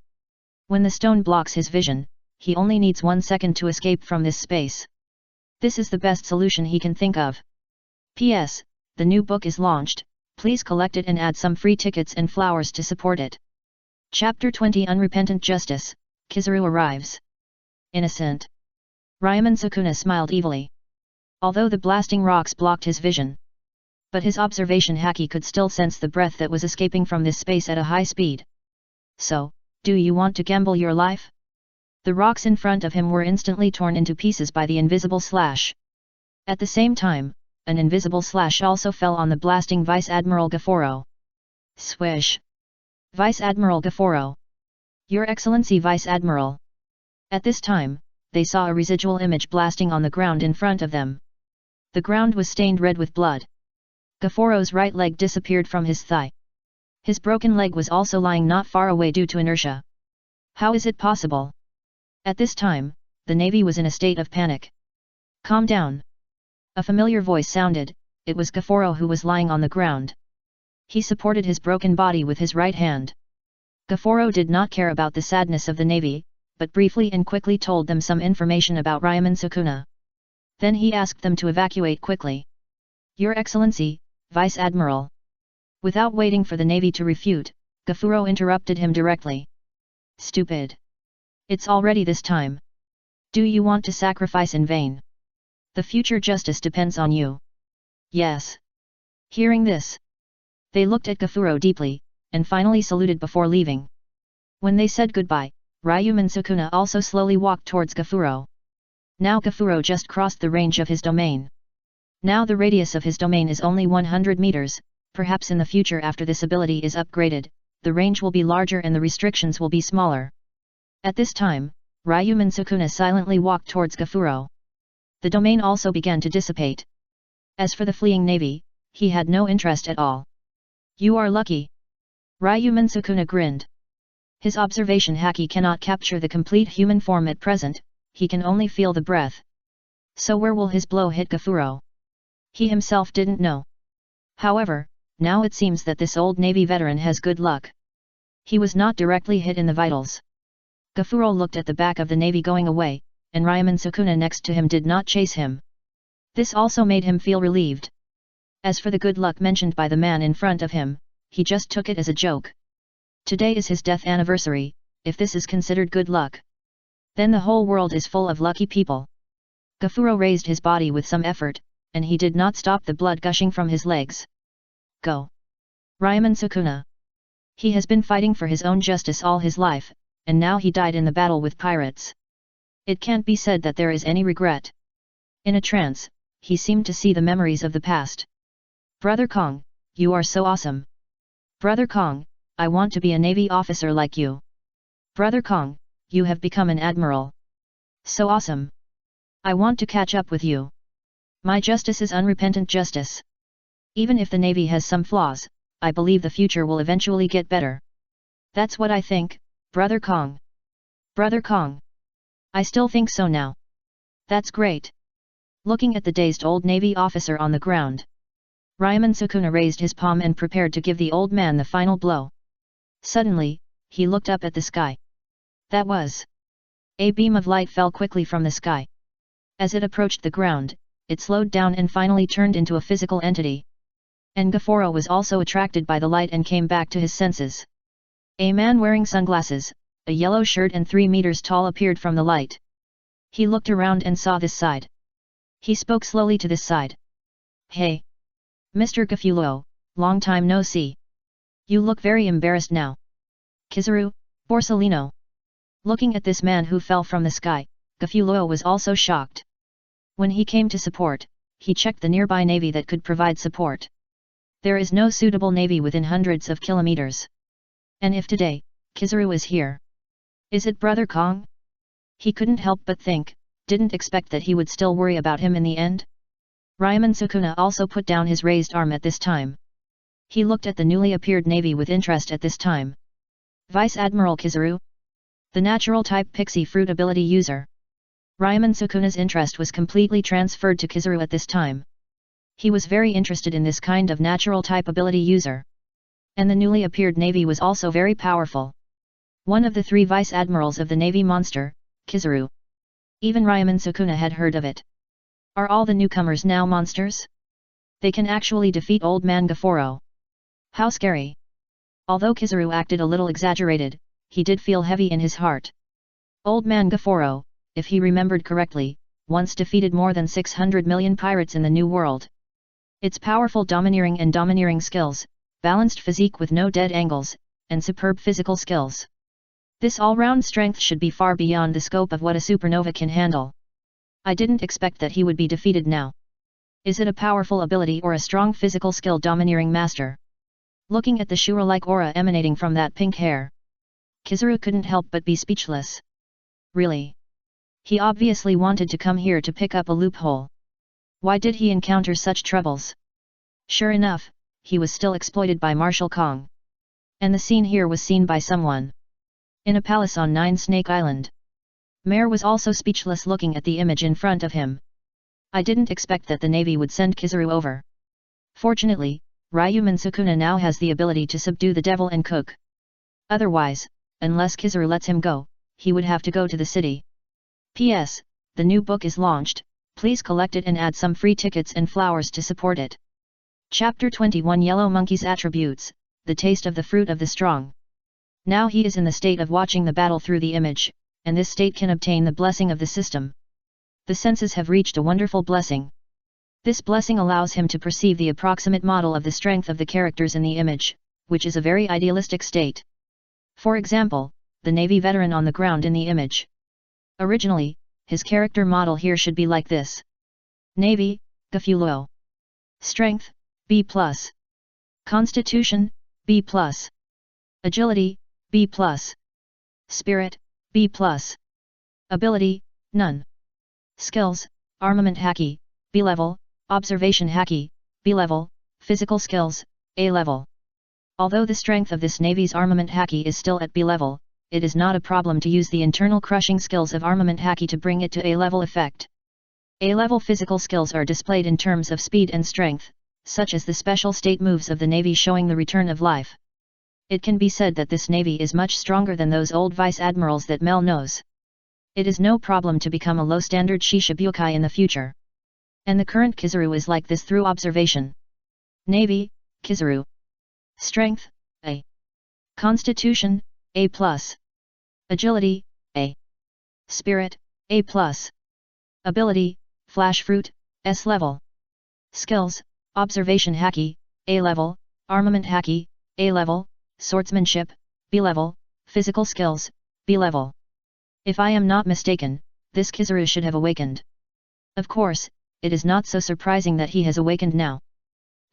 When the stone blocks his vision, he only needs 1 second to escape from this space. This is the best solution he can think of. P.S. The new book is launched, please collect it and add some free tickets and flowers to support it. Chapter 20 Unrepentant Justice, Kizaru arrives. Innocent. Ryomen Sukuna smiled evilly. Although the blasting rocks blocked his vision. But his observation haki could still sense the breath that was escaping from this space at a high speed. So, do you want to gamble your life? The rocks in front of him were instantly torn into pieces by the invisible slash. At the same time, an invisible slash also fell on the blasting Vice Admiral Gafuro. Swish! Vice Admiral Gafuro! Your Excellency Vice Admiral! At this time, they saw a residual image blasting on the ground in front of them. The ground was stained red with blood. Gafuro's right leg disappeared from his thigh. His broken leg was also lying not far away due to inertia. How is it possible? At this time, the navy was in a state of panic. Calm down. A familiar voice sounded. It was Gafuro who was lying on the ground. He supported his broken body with his right hand. Gafuro did not care about the sadness of the navy, but briefly and quickly told them some information about Ryomen Sukuna. Then he asked them to evacuate quickly. Your Excellency, Vice Admiral. Without waiting for the navy to refute, Gafuro interrupted him directly. Stupid. It's already this time. Do you want to sacrifice in vain? The future justice depends on you. Yes. Hearing this, they looked at Gafuro deeply, and finally saluted before leaving. When they said goodbye, Ryomen Sukuna also slowly walked towards Gafuro. Now Gafuro just crossed the range of his domain. Now the radius of his domain is only 100 meters, perhaps in the future after this ability is upgraded, the range will be larger and the restrictions will be smaller. At this time, Ryomen Sukuna silently walked towards Gafuro. The domain also began to dissipate. As for the fleeing navy, he had no interest at all. You are lucky. Ryomen Sukuna grinned. His observation haki cannot capture the complete human form at present, he can only feel the breath. So where will his blow hit Gafuro? He himself didn't know. However, now it seems that this old navy veteran has good luck. He was not directly hit in the vitals. Gafuro looked at the back of the navy going away, and Ryomen Sukuna next to him did not chase him. This also made him feel relieved. As for the good luck mentioned by the man in front of him, he just took it as a joke. Today is his death anniversary, if this is considered good luck, then the whole world is full of lucky people. Gafuro raised his body with some effort, and he did not stop the blood gushing from his legs. Go! Ryomen Sukuna. He has been fighting for his own justice all his life, and now he died in the battle with pirates. It can't be said that there is any regret. In a trance, he seemed to see the memories of the past. Brother Kong, you are so awesome. Brother Kong, I want to be a navy officer like you. Brother Kong, you have become an admiral. So awesome. I want to catch up with you. My justice is unrepentant justice. Even if the navy has some flaws, I believe the future will eventually get better. That's what I think, Brother Kong. Brother Kong. I still think so now. That's great. Looking at the dazed old navy officer on the ground, Ryomen Sukuna raised his palm and prepared to give the old man the final blow. Suddenly, he looked up at the sky. That was. A beam of light fell quickly from the sky. As it approached the ground, it slowed down and finally turned into a physical entity. And Gafuro was also attracted by the light and came back to his senses. A man wearing sunglasses, a yellow shirt and 3 meters tall appeared from the light. He looked around and saw this side. He spoke slowly to this side. Hey! Mr. Gafuro, long time no see. You look very embarrassed now. Kizaru, Borsellino. Looking at this man who fell from the sky, Gafuro was also shocked. When he came to support, he checked the nearby navy that could provide support. There is no suitable navy within hundreds of kilometers. And if today, Kizaru is here. Is it Brother Kong? He couldn't help but think, didn't expect that he would still worry about him in the end. Ryomen Sukuna also put down his raised arm at this time. He looked at the newly appeared navy with interest at this time. Vice Admiral Kizaru? The natural type pixie fruit ability user. Ryomen Sukuna's interest was completely transferred to Kizaru at this time. He was very interested in this kind of natural type ability user. And the newly appeared navy was also very powerful. One of the 3 vice admirals of the navy monster, Kizaru. Even Ryomen Sukuna had heard of it. Are all the newcomers now monsters? They can actually defeat Old Man Gafuro. How scary. Although Kizaru acted a little exaggerated, he did feel heavy in his heart. Old Man Gafuro, if he remembered correctly, once defeated more than 600 million pirates in the New World. Its powerful domineering and domineering skills, balanced physique with no dead angles, and superb physical skills. This all-round strength should be far beyond the scope of what a supernova can handle. I didn't expect that he would be defeated now. Is it a powerful ability or a strong physical skill domineering master? Looking at the Shura-like aura emanating from that pink hair, Kizaru couldn't help but be speechless. Really? He obviously wanted to come here to pick up a loophole. Why did he encounter such troubles? Sure enough, he was still exploited by Marshal Kong. And the scene here was seen by someone. In a palace on 9 Snake Island. Mare was also speechless looking at the image in front of him. I didn't expect that the Navy would send Kizaru over. Fortunately, Ryomen Sukuna now has the ability to subdue the devil and cook. Otherwise, unless Kizaru lets him go, he would have to go to the city. P.S. The new book is launched, please collect it and add some free tickets and flowers to support it. Chapter 21 Yellow Monkey's Attributes, The Taste of the Fruit of the Strong. Now he is in the state of watching the battle through the image, and this state can obtain the blessing of the system. The senses have reached a wonderful blessing. This blessing allows him to perceive the approximate model of the strength of the characters in the image, which is a very idealistic state. For example, the Navy veteran on the ground in the image. Originally, his character model here should be like this. Navy, Gafulo. Strength, B+. Constitution, B+. Agility, B+. Spirit, B+. Ability, none. Skills, Armament Haki, B level, Observation Haki, B level, Physical Skills, A level. Although the strength of this Navy's Armament Haki is still at B level, it is not a problem to use the internal crushing skills of Armament Haki to bring it to A level effect. A level physical skills are displayed in terms of speed and strength, such as the special state moves of the Navy showing the return of life. It can be said that this Navy is much stronger than those old vice admirals that Mel knows. It is no problem to become a low-standard Shishibukai in the future. And the current Kizaru is like this through observation. Navy, Kizaru. Strength, A. Constitution, A+. Agility, A. Spirit, A+. Ability, Flash Fruit, S level. Skills, Observation Haki, A level, Armament Haki, A level, Swordsmanship, B level, Physical Skills, B level. If I am not mistaken, this Kizaru should have awakened. Of course, it is not so surprising that he has awakened now.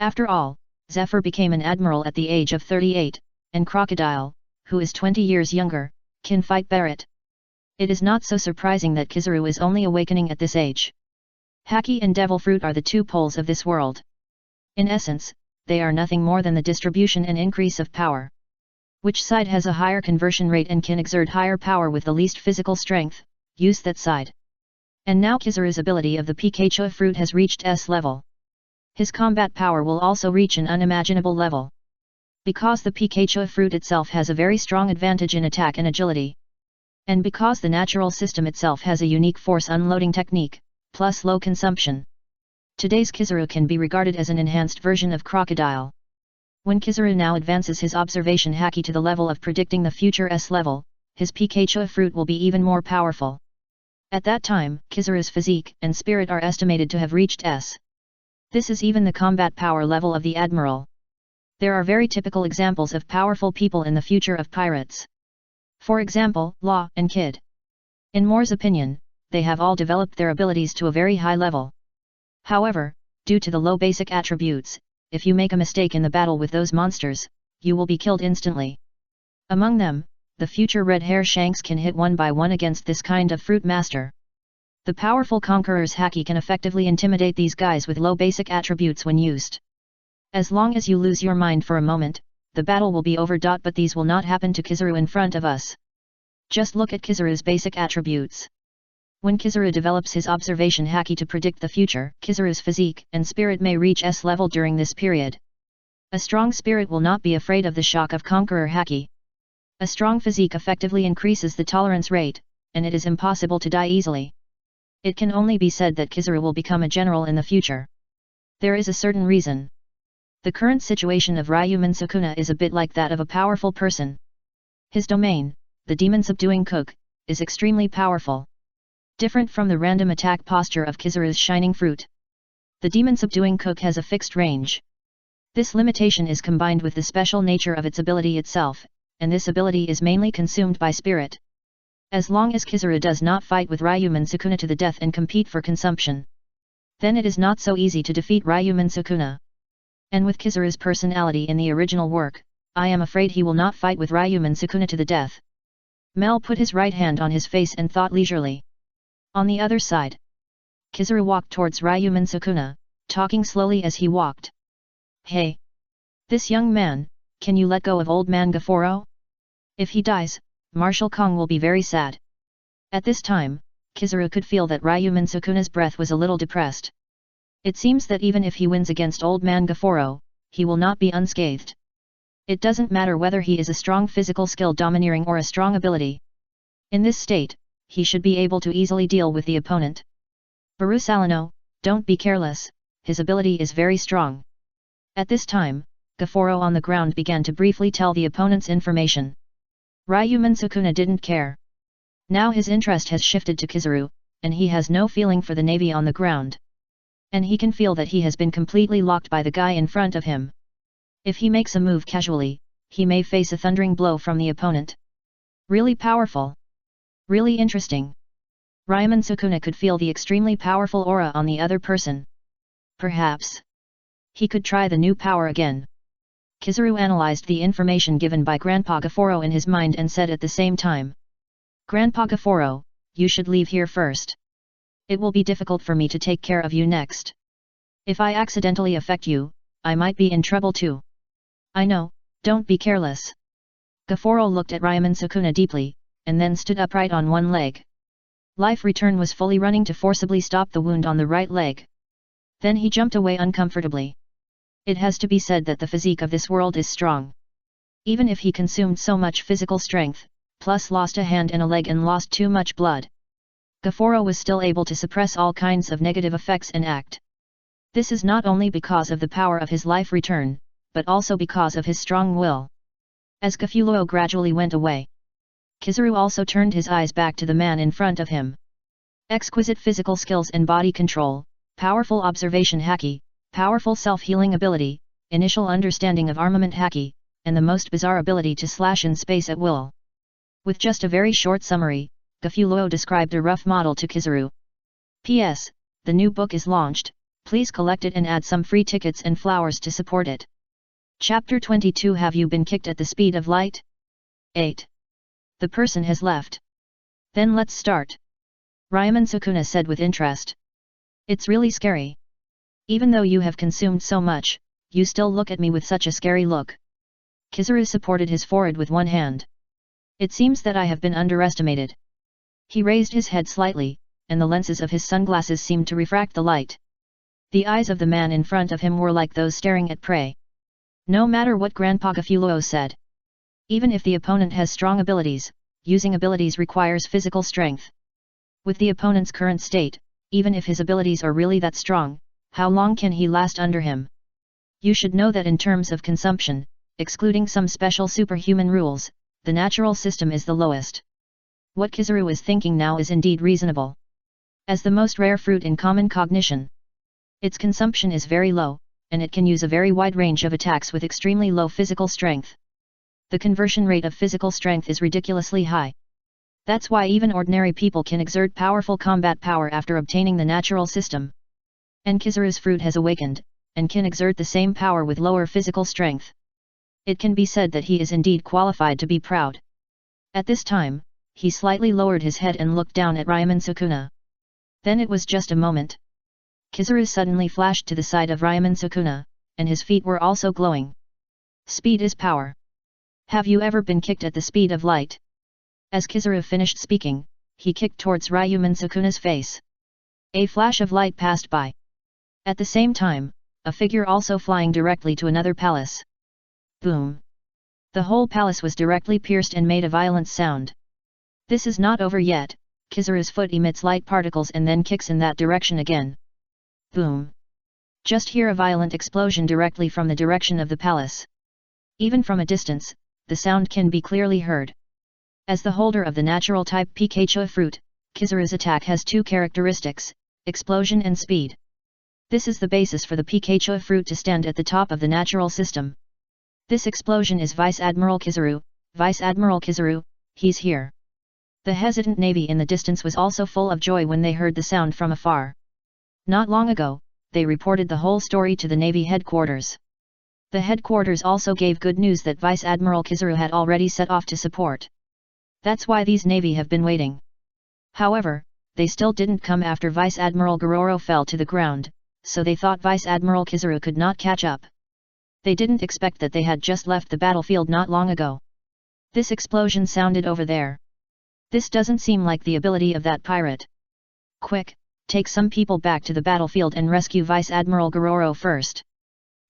After all, Zephyr became an admiral at the age of 38, and Crocodile, who is 20 years younger, can fight Barrett. It is not so surprising that Kizaru is only awakening at this age. Haki and Devil Fruit are the two poles of this world. In essence, they are nothing more than the distribution and increase of power. Which side has a higher conversion rate and can exert higher power with the least physical strength, use that side. And now Kizaru's ability of the Pikachu fruit has reached S level. His combat power will also reach an unimaginable level. Because the Pikachu fruit itself has a very strong advantage in attack and agility. And because the natural system itself has a unique force unloading technique, plus low consumption. Today's Kizaru can be regarded as an enhanced version of Crocodile. When Kizaru now advances his observation Haki to the level of predicting the future S level, his Pikachu fruit will be even more powerful. At that time, Kizaru's physique and spirit are estimated to have reached S. This is even the combat power level of the Admiral. There are very typical examples of powerful people in the future of pirates. For example, Law and Kid. In Moore's opinion, they have all developed their abilities to a very high level. However, due to the low basic attributes, if you make a mistake in the battle with those monsters, you will be killed instantly. Among them, the future Red Hair Shanks can hit one by one against this kind of fruit master. The powerful Conqueror's Haki can effectively intimidate these guys with low basic attributes when used. As long as you lose your mind for a moment, the battle will be over. But these will not happen to Kizaru in front of us. Just look at Kizaru's basic attributes. When Kizaru develops his observation Haki to predict the future, Kizaru's physique and spirit may reach S level during this period. A strong spirit will not be afraid of the shock of Conqueror Haki. A strong physique effectively increases the tolerance rate, and it is impossible to die easily. It can only be said that Kizaru will become a general in the future. There is a certain reason. The current situation of Ryomen Sukuna is a bit like that of a powerful person. His domain, the demon subduing cook, is extremely powerful. Different from the random attack posture of Kizaru's shining fruit. The demon subduing cook has a fixed range. This limitation is combined with the special nature of its ability itself, and this ability is mainly consumed by spirit. As long as Kizaru does not fight with Ryomen Sukuna to the death and compete for consumption, then it is not so easy to defeat Ryomen Sukuna. And with Kizaru's personality in the original work, I am afraid he will not fight with Ryomen Sukuna to the death. Mel put his right hand on his face and thought leisurely. On the other side, Kizaru walked towards Ryomen Sukuna, talking slowly as he walked. Hey! This young man, can you let go of old man Gaforo? If he dies, Marshal Kong will be very sad. At this time, Kizaru could feel that Ryomen Sukuna's breath was a little depressed. It seems that even if he wins against Old Man Gaforo, he will not be unscathed. It doesn't matter whether he is a strong physical skill domineering or a strong ability. In this state, he should be able to easily deal with the opponent. Baru Salino, don't be careless, his ability is very strong. At this time, Gaforo on the ground began to briefly tell the opponent's information. Ryomen Sukuna didn't care. Now his interest has shifted to Kizaru, and he has no feeling for the navy on the ground. And he can feel that he has been completely locked by the guy in front of him. If he makes a move casually, he may face a thundering blow from the opponent. Really powerful. Really interesting. Ryomen Sukuna could feel the extremely powerful aura on the other person. Perhaps he could try the new power again. Kizaru analyzed the information given by Grandpa Gaforo in his mind and said at the same time, Grandpa Gaforo, you should leave here first. It will be difficult for me to take care of you next. If I accidentally affect you, I might be in trouble too. I know, don't be careless. Gaforo looked at Ryomen Sukuna deeply, and then stood upright on one leg. Life Return was fully running to forcibly stop the wound on the right leg. Then he jumped away uncomfortably. It has to be said that the physique of this world is strong. Even if he consumed so much physical strength, plus lost a hand and a leg and lost too much blood, Gaforo was still able to suppress all kinds of negative effects and act. This is not only because of the power of his Life Return, but also because of his strong will. As Gafulo gradually went away, Kizaru also turned his eyes back to the man in front of him. Exquisite physical skills and body control, powerful observation haki, powerful self-healing ability, initial understanding of armament haki, and the most bizarre ability to slash in space at will. With just a very short summary, Gafulo described a rough model to Kizaru. P.S. The new book is launched, please collect it and add some free tickets and flowers to support it. Chapter 22 Have you been kicked at the speed of light? 8. The person has left. Then let's start. Ryomen Sukuna said with interest. It's really scary. Even though you have consumed so much, you still look at me with such a scary look. Kizaru supported his forehead with one hand. It seems that I have been underestimated. He raised his head slightly, and the lenses of his sunglasses seemed to refract the light. The eyes of the man in front of him were like those staring at prey. No matter what Grandpa Gafulo said. Even if the opponent has strong abilities, using abilities requires physical strength. With the opponent's current state, even if his abilities are really that strong, how long can he last under him? You should know that in terms of consumption, excluding some special superhuman rules, the natural system is the lowest. What Kizaru is thinking now is indeed reasonable. As the most rare fruit in common cognition, its consumption is very low, and it can use a very wide range of attacks with extremely low physical strength. The conversion rate of physical strength is ridiculously high. That's why even ordinary people can exert powerful combat power after obtaining the natural system. And Kizaru's fruit has awakened, and can exert the same power with lower physical strength. It can be said that he is indeed qualified to be proud. At this time, he slightly lowered his head and looked down at Ryomen Sukuna. Then it was just a moment. Kizaru suddenly flashed to the side of Ryomen Sukuna, and his feet were also glowing. Speed is power. Have you ever been kicked at the speed of light? As Kizaru finished speaking, he kicked towards Ryomen Sukuna's face. A flash of light passed by. At the same time, a figure also flying directly to another palace. Boom! The whole palace was directly pierced and made a violent sound. This is not over yet. Kizaru's foot emits light particles and then kicks in that direction again. Boom! Just hear a violent explosion directly from the direction of the palace. Even from a distance, the sound can be clearly heard. As the holder of the natural type Pikachu fruit, Kizaru's attack has two characteristics, explosion and speed. This is the basis for the Pikachu fruit to stand at the top of the natural system. This explosion is Vice Admiral Kizaru. Vice Admiral Kizaru, he's here. The hesitant navy in the distance was also full of joy when they heard the sound from afar. Not long ago, they reported the whole story to the Navy headquarters. The headquarters also gave good news that Vice Admiral Kizaru had already set off to support. That's why these Navy have been waiting. However, they still didn't come after Vice Admiral Gororo fell to the ground, so they thought Vice Admiral Kizaru could not catch up. They didn't expect that they had just left the battlefield not long ago. This explosion sounded over there. This doesn't seem like the ability of that pirate. Quick, take some people back to the battlefield and rescue Vice Admiral Gororo first.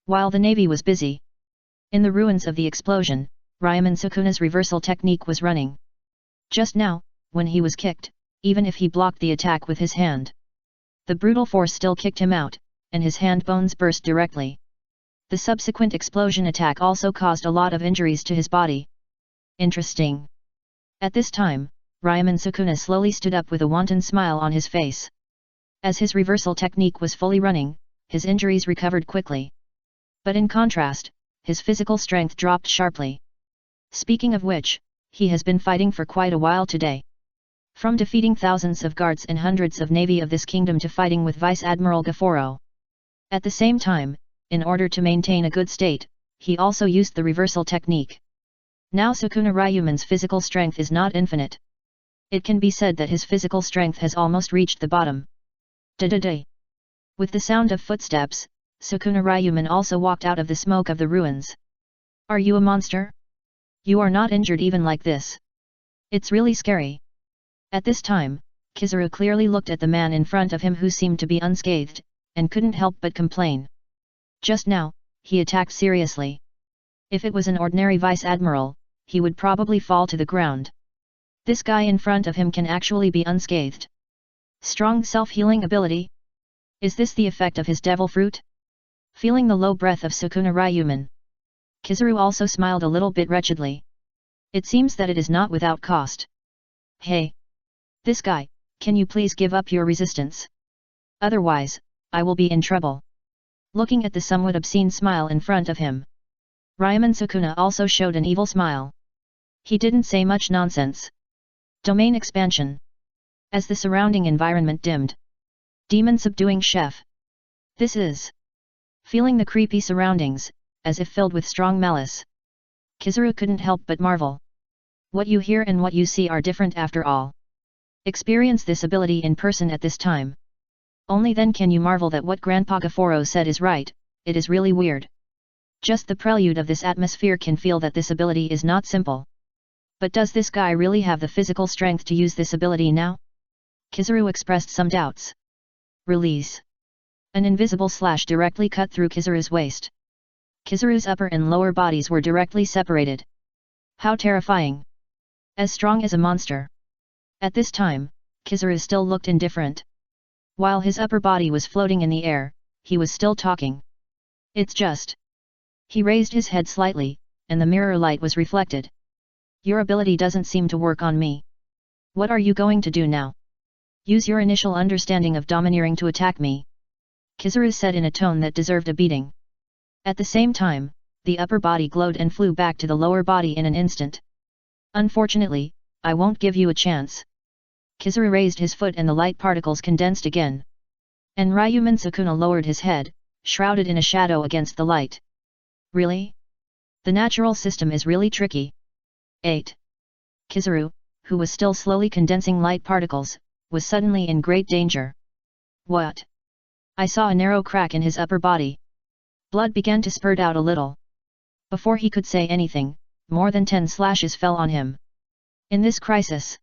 While the navy was busy in the ruins of the explosion, Ryomen Sukuna's reversal technique was running. Just now, when he was kicked, even if he blocked the attack with his hand, the brutal force still kicked him out, and his hand bones burst directly. The subsequent explosion attack also caused a lot of injuries to his body. Interesting. At this time, Ryomen Sukuna slowly stood up with a wanton smile on his face. As his reversal technique was fully running, his injuries recovered quickly. But in contrast, his physical strength dropped sharply. Speaking of which, he has been fighting for quite a while today. From defeating thousands of guards and hundreds of navy of this kingdom to fighting with Vice Admiral Gororo. At the same time, in order to maintain a good state, he also used the reversal technique. Now Sukuna Ryomen's physical strength is not infinite. It can be said that his physical strength has almost reached the bottom. Da-da-da. With the sound of footsteps, Sukuna Ryomen also walked out of the smoke of the ruins. Are you a monster? You are not injured even like this. It's really scary. At this time, Kizaru clearly looked at the man in front of him who seemed to be unscathed, and couldn't help but complain. Just now, he attacked seriously. If it was an ordinary vice admiral, he would probably fall to the ground. This guy in front of him can actually be unscathed. Strong self-healing ability? Is this the effect of his devil fruit? Feeling the low breath of Sukuna Ryomen, Kizaru also smiled a little bit wretchedly. It seems that it is not without cost. Hey! This guy, can you please give up your resistance? Otherwise, I will be in trouble. Looking at the somewhat obscene smile in front of him, Ryomen Sukuna also showed an evil smile. He didn't say much nonsense. Domain expansion. As the surrounding environment dimmed. Demon subduing chef. This is. Feeling the creepy surroundings, as if filled with strong malice, Kizaru couldn't help but marvel. What you hear and what you see are different after all. Experience this ability in person at this time. Only then can you marvel that what Grandpa Gaforo said is right. It is really weird. Just the prelude of this atmosphere can feel that this ability is not simple. But does this guy really have the physical strength to use this ability now? Kizaru expressed some doubts. Release. An invisible slash directly cut through Kizaru's waist. Kizaru's upper and lower bodies were directly separated. How terrifying. As strong as a monster. At this time, Kizaru still looked indifferent. While his upper body was floating in the air, he was still talking. It's just. He raised his head slightly, and the mirror light was reflected. Your ability doesn't seem to work on me. What are you going to do now? Use your initial understanding of domineering to attack me. Kizaru said in a tone that deserved a beating. At the same time, the upper body glowed and flew back to the lower body in an instant. Unfortunately, I won't give you a chance. Kizaru raised his foot and the light particles condensed again. And Ryomen Sukuna lowered his head, shrouded in a shadow against the light. Really? The natural system is really tricky. 8. Kizaru, who was still slowly condensing light particles, was suddenly in great danger. What? I saw a narrow crack in his upper body. Blood began to spurt out a little. Before he could say anything, more than 10 slashes fell on him. In this crisis,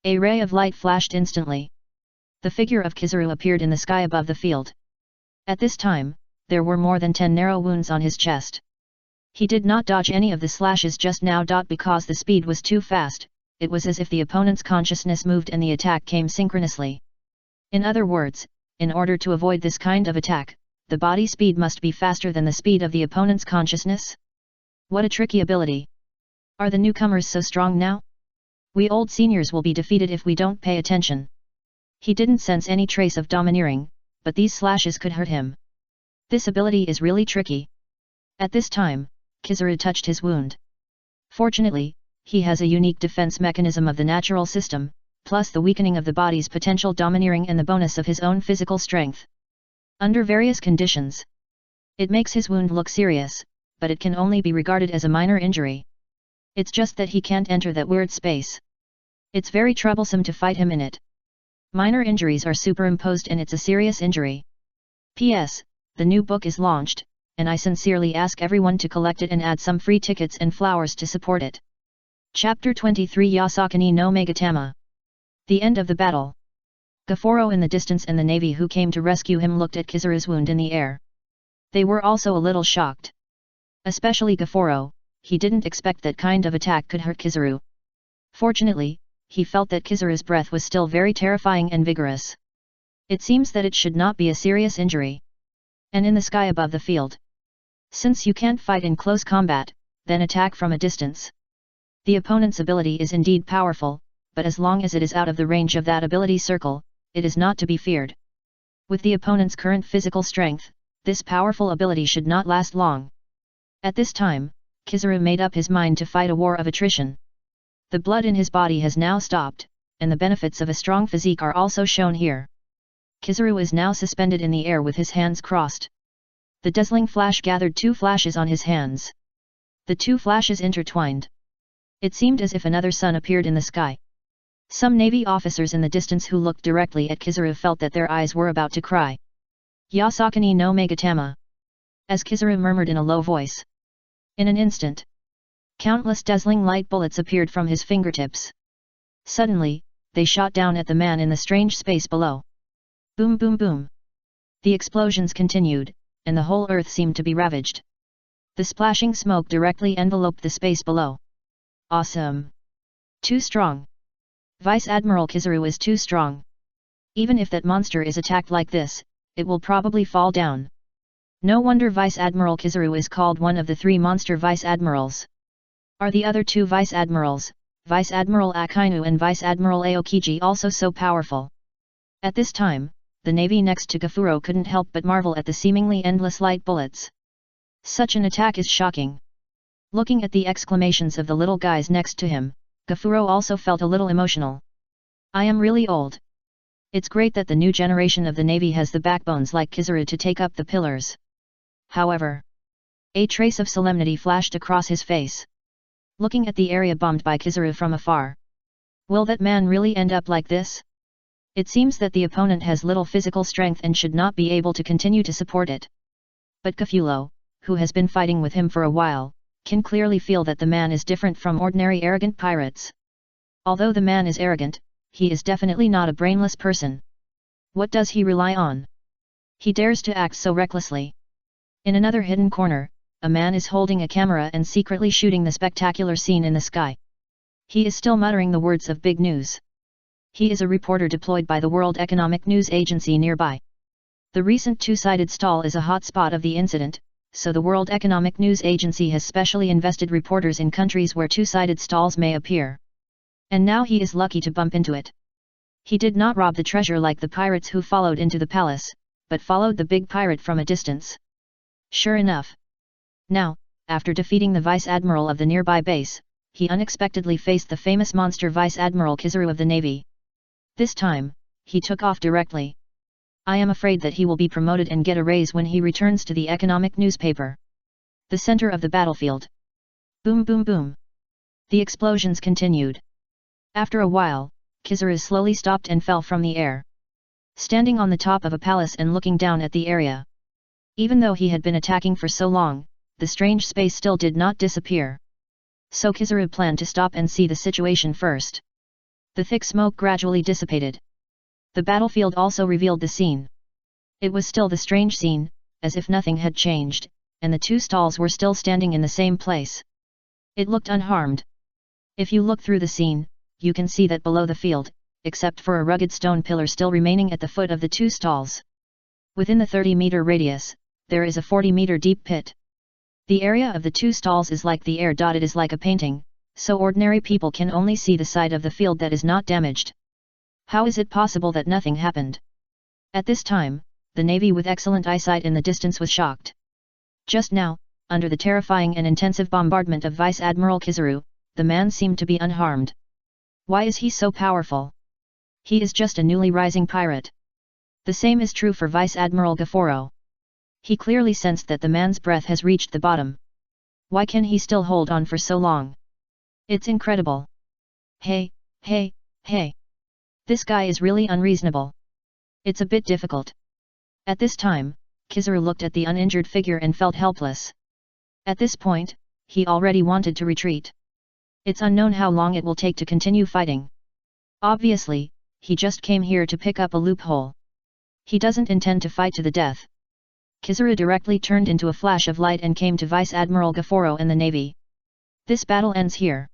a ray of light flashed instantly. The figure of Kizaru appeared in the sky above the field. At this time, there were more than 10 narrow wounds on his chest. He did not dodge any of the slashes just now. Because the speed was too fast, it was as if the opponent's consciousness moved and the attack came synchronously. In other words, in order to avoid this kind of attack, the body speed must be faster than the speed of the opponent's consciousness. What a tricky ability. Are the newcomers so strong now? We old seniors will be defeated if we don't pay attention. He didn't sense any trace of domineering, but these slashes could hurt him. This ability is really tricky. At this time, Kizaru touched his wound. Fortunately, he has a unique defense mechanism of the natural system, plus the weakening of the body's potential domineering and the bonus of his own physical strength. Under various conditions, it makes his wound look serious, but it can only be regarded as a minor injury. It's just that he can't enter that weird space. It's very troublesome to fight him in it. Minor injuries are superimposed and it's a serious injury. P.S. The new book is launched, and I sincerely ask everyone to collect it and add some free tickets and flowers to support it. Chapter 23 Yasakani no Megatama. The end of the battle. Gafuro in the distance and the navy who came to rescue him looked at Kizaru's wound in the air. They were also a little shocked. Especially Gafuro, he didn't expect that kind of attack could hurt Kizaru. Fortunately, he felt that Kizaru's breath was still very terrifying and vigorous. It seems that it should not be a serious injury. And in the sky above the field. Since you can't fight in close combat, then attack from a distance. The opponent's ability is indeed powerful, but as long as it is out of the range of that ability circle, it is not to be feared. With the opponent's current physical strength, this powerful ability should not last long. At this time, Kizaru made up his mind to fight a war of attrition. The blood in his body has now stopped, and the benefits of a strong physique are also shown here. Kizaru is now suspended in the air with his hands crossed. The dazzling flash gathered 2 flashes on his hands. The 2 flashes intertwined. It seemed as if another sun appeared in the sky. Some navy officers in the distance who looked directly at Kizaru felt that their eyes were about to cry. Yasakani no Megatama. As Kizaru murmured in a low voice. In an instant, countless dazzling light bullets appeared from his fingertips. Suddenly, they shot down at the man in the strange space below. Boom boom boom. The explosions continued, and the whole earth seemed to be ravaged. The splashing smoke directly enveloped the space below. Awesome! Too strong. Vice Admiral Kizaru is too strong. Even if that monster is attacked like this, it will probably fall down. No wonder Vice Admiral Kizaru is called one of the 3 monster Vice Admirals. Are the other 2 Vice Admirals, Vice Admiral Akainu and Vice Admiral Aokiji, also so powerful? At this time, the navy next to Gafuro couldn't help but marvel at the seemingly endless light bullets. Such an attack is shocking. Looking at the exclamations of the little guys next to him, Gafuro also felt a little emotional. I am really old. It's great that the new generation of the navy has the backbones like Kizaru to take up the pillars. However, a trace of solemnity flashed across his face. Looking at the area bombed by Kizaru from afar. Will that man really end up like this? It seems that the opponent has little physical strength and should not be able to continue to support it. But Gafulo, who has been fighting with him for a while, can clearly feel that the man is different from ordinary arrogant pirates. Although the man is arrogant, he is definitely not a brainless person. What does he rely on? He dares to act so recklessly. In another hidden corner, a man is holding a camera and secretly shooting the spectacular scene in the sky. He is still muttering the words of big news. He is a reporter deployed by the World Economic News Agency nearby. The recent 2-sided stall is a hot spot of the incident, so the World Economic News Agency has specially invested reporters in countries where 2-sided stalls may appear. And now he is lucky to bump into it. He did not rob the treasure like the pirates who followed into the palace, but followed the big pirate from a distance. Sure enough. Now, after defeating the Vice Admiral of the nearby base, he unexpectedly faced the famous monster Vice Admiral Kizaru of the Navy. This time, he took off directly. I am afraid that he will be promoted and get a raise when he returns to the economic newspaper. The center of the battlefield. Boom boom boom. The explosions continued. After a while, Kizaru slowly stopped and fell from the air. Standing on the top of a palace and looking down at the area. Even though he had been attacking for so long, the strange space still did not disappear. So Kizaru planned to stop and see the situation first. The thick smoke gradually dissipated. The battlefield also revealed the scene. It was still the strange scene, as if nothing had changed, and the 2 stalls were still standing in the same place. It looked unharmed. If you look through the scene, you can see that below the field, except for a rugged stone pillar still remaining at the foot of the 2 stalls. Within the 30-meter radius, there is a 40-meter deep pit. The area of the 2 stalls is like the air. It is like a painting, so ordinary people can only see the side of the field that is not damaged. How is it possible that nothing happened? At this time, the navy with excellent eyesight in the distance was shocked. Just now, under the terrifying and intensive bombardment of Vice Admiral Kizaru, the man seemed to be unharmed. Why is he so powerful? He is just a newly rising pirate. The same is true for Vice Admiral Gafuro. He clearly sensed that the man's breath has reached the bottom. Why can he still hold on for so long? It's incredible. Hey, hey, hey. This guy is really unreasonable. It's a bit difficult. At this time, Kizaru looked at the uninjured figure and felt helpless. At this point, he already wanted to retreat. It's unknown how long it will take to continue fighting. Obviously, he just came here to pick up a loophole. He doesn't intend to fight to the death. Kizuru directly turned into a flash of light and came to Vice Admiral Gafuro and the Navy. This battle ends here.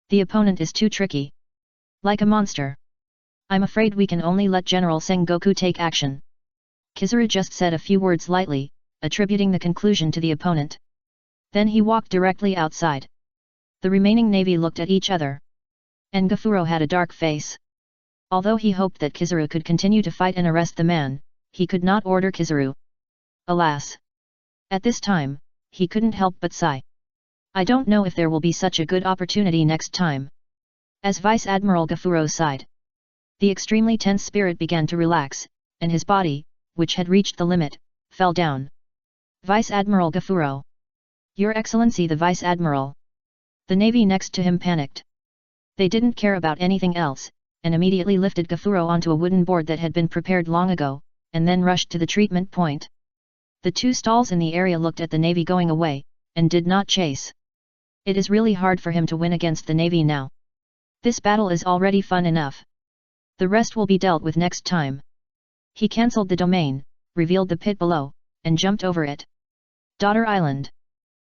The opponent is too tricky. Like a monster. I'm afraid we can only let General Sengoku take action. Kizuru just said a few words lightly, attributing the conclusion to the opponent. Then he walked directly outside. The remaining Navy looked at each other. And Gafuro had a dark face. Although he hoped that Kizuru could continue to fight and arrest the man, he could not order Kizuru. Alas! At this time, he couldn't help but sigh. I don't know if there will be such a good opportunity next time. As Vice Admiral Gafuro sighed, the extremely tense spirit began to relax, and his body, which had reached the limit, fell down. Vice Admiral Gafuro. Your Excellency the Vice Admiral. The Navy next to him panicked. They didn't care about anything else, and immediately lifted Gafuro onto a wooden board that had been prepared long ago, and then rushed to the treatment point. The two stalls in the area looked at the Navy going away, and did not chase. It is really hard for him to win against the Navy now. This battle is already fun enough. The rest will be dealt with next time. He cancelled the domain, revealed the pit below, and jumped over it. Daughter Island.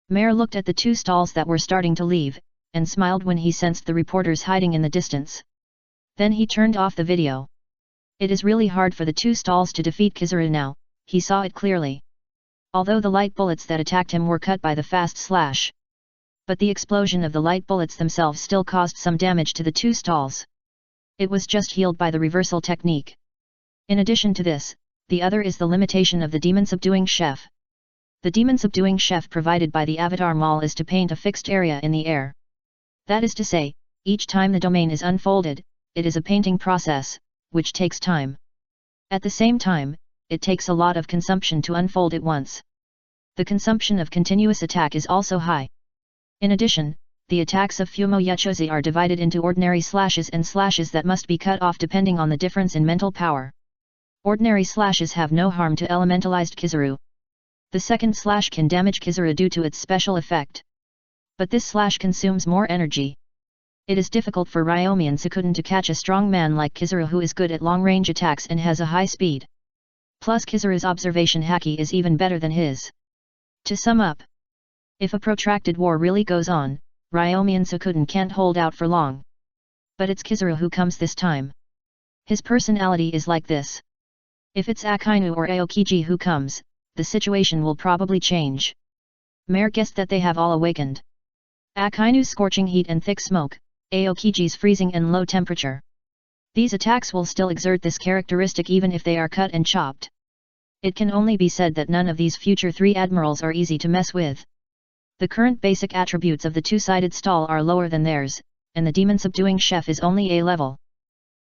Mare looked at the two stalls that were starting to leave, and smiled when he sensed the reporters hiding in the distance. Then he turned off the video. It is really hard for the two stalls to defeat Kizuru now, he saw it clearly. Although the light bullets that attacked him were cut by the fast slash. But the explosion of the light bullets themselves still caused some damage to the two stalls. It was just healed by the reversal technique. In addition to this, the other is the limitation of the demon subduing chef. The demon subduing chef provided by the Avatar Mall is to paint a fixed area in the air. That is to say, each time the domain is unfolded, it is a painting process, which takes time. At the same time, it takes a lot of consumption to unfold it once. The consumption of continuous attack is also high. In addition, the attacks of Fumo Yachozi are divided into ordinary slashes and slashes that must be cut off depending on the difference in mental power. Ordinary slashes have no harm to elementalized Kizuru. The second slash can damage Kizuru due to its special effect. But this slash consumes more energy. It is difficult for Ryomen Sukuna to catch a strong man like Kizuru who is good at long-range attacks and has a high speed. Plus Kizuru's observation haki is even better than his. To sum up, if a protracted war really goes on, Ryomen Sukuna can't hold out for long. But it's Kizuru who comes this time. His personality is like this. If it's Akainu or Aokiji who comes, the situation will probably change. Mare guessed that they have all awakened. Akainu's scorching heat and thick smoke, Aokiji's freezing and low temperature. These attacks will still exert this characteristic even if they are cut and chopped. It can only be said that none of these future three admirals are easy to mess with. The current basic attributes of the two-sided stall are lower than theirs, and the demon subduing chef is only A level.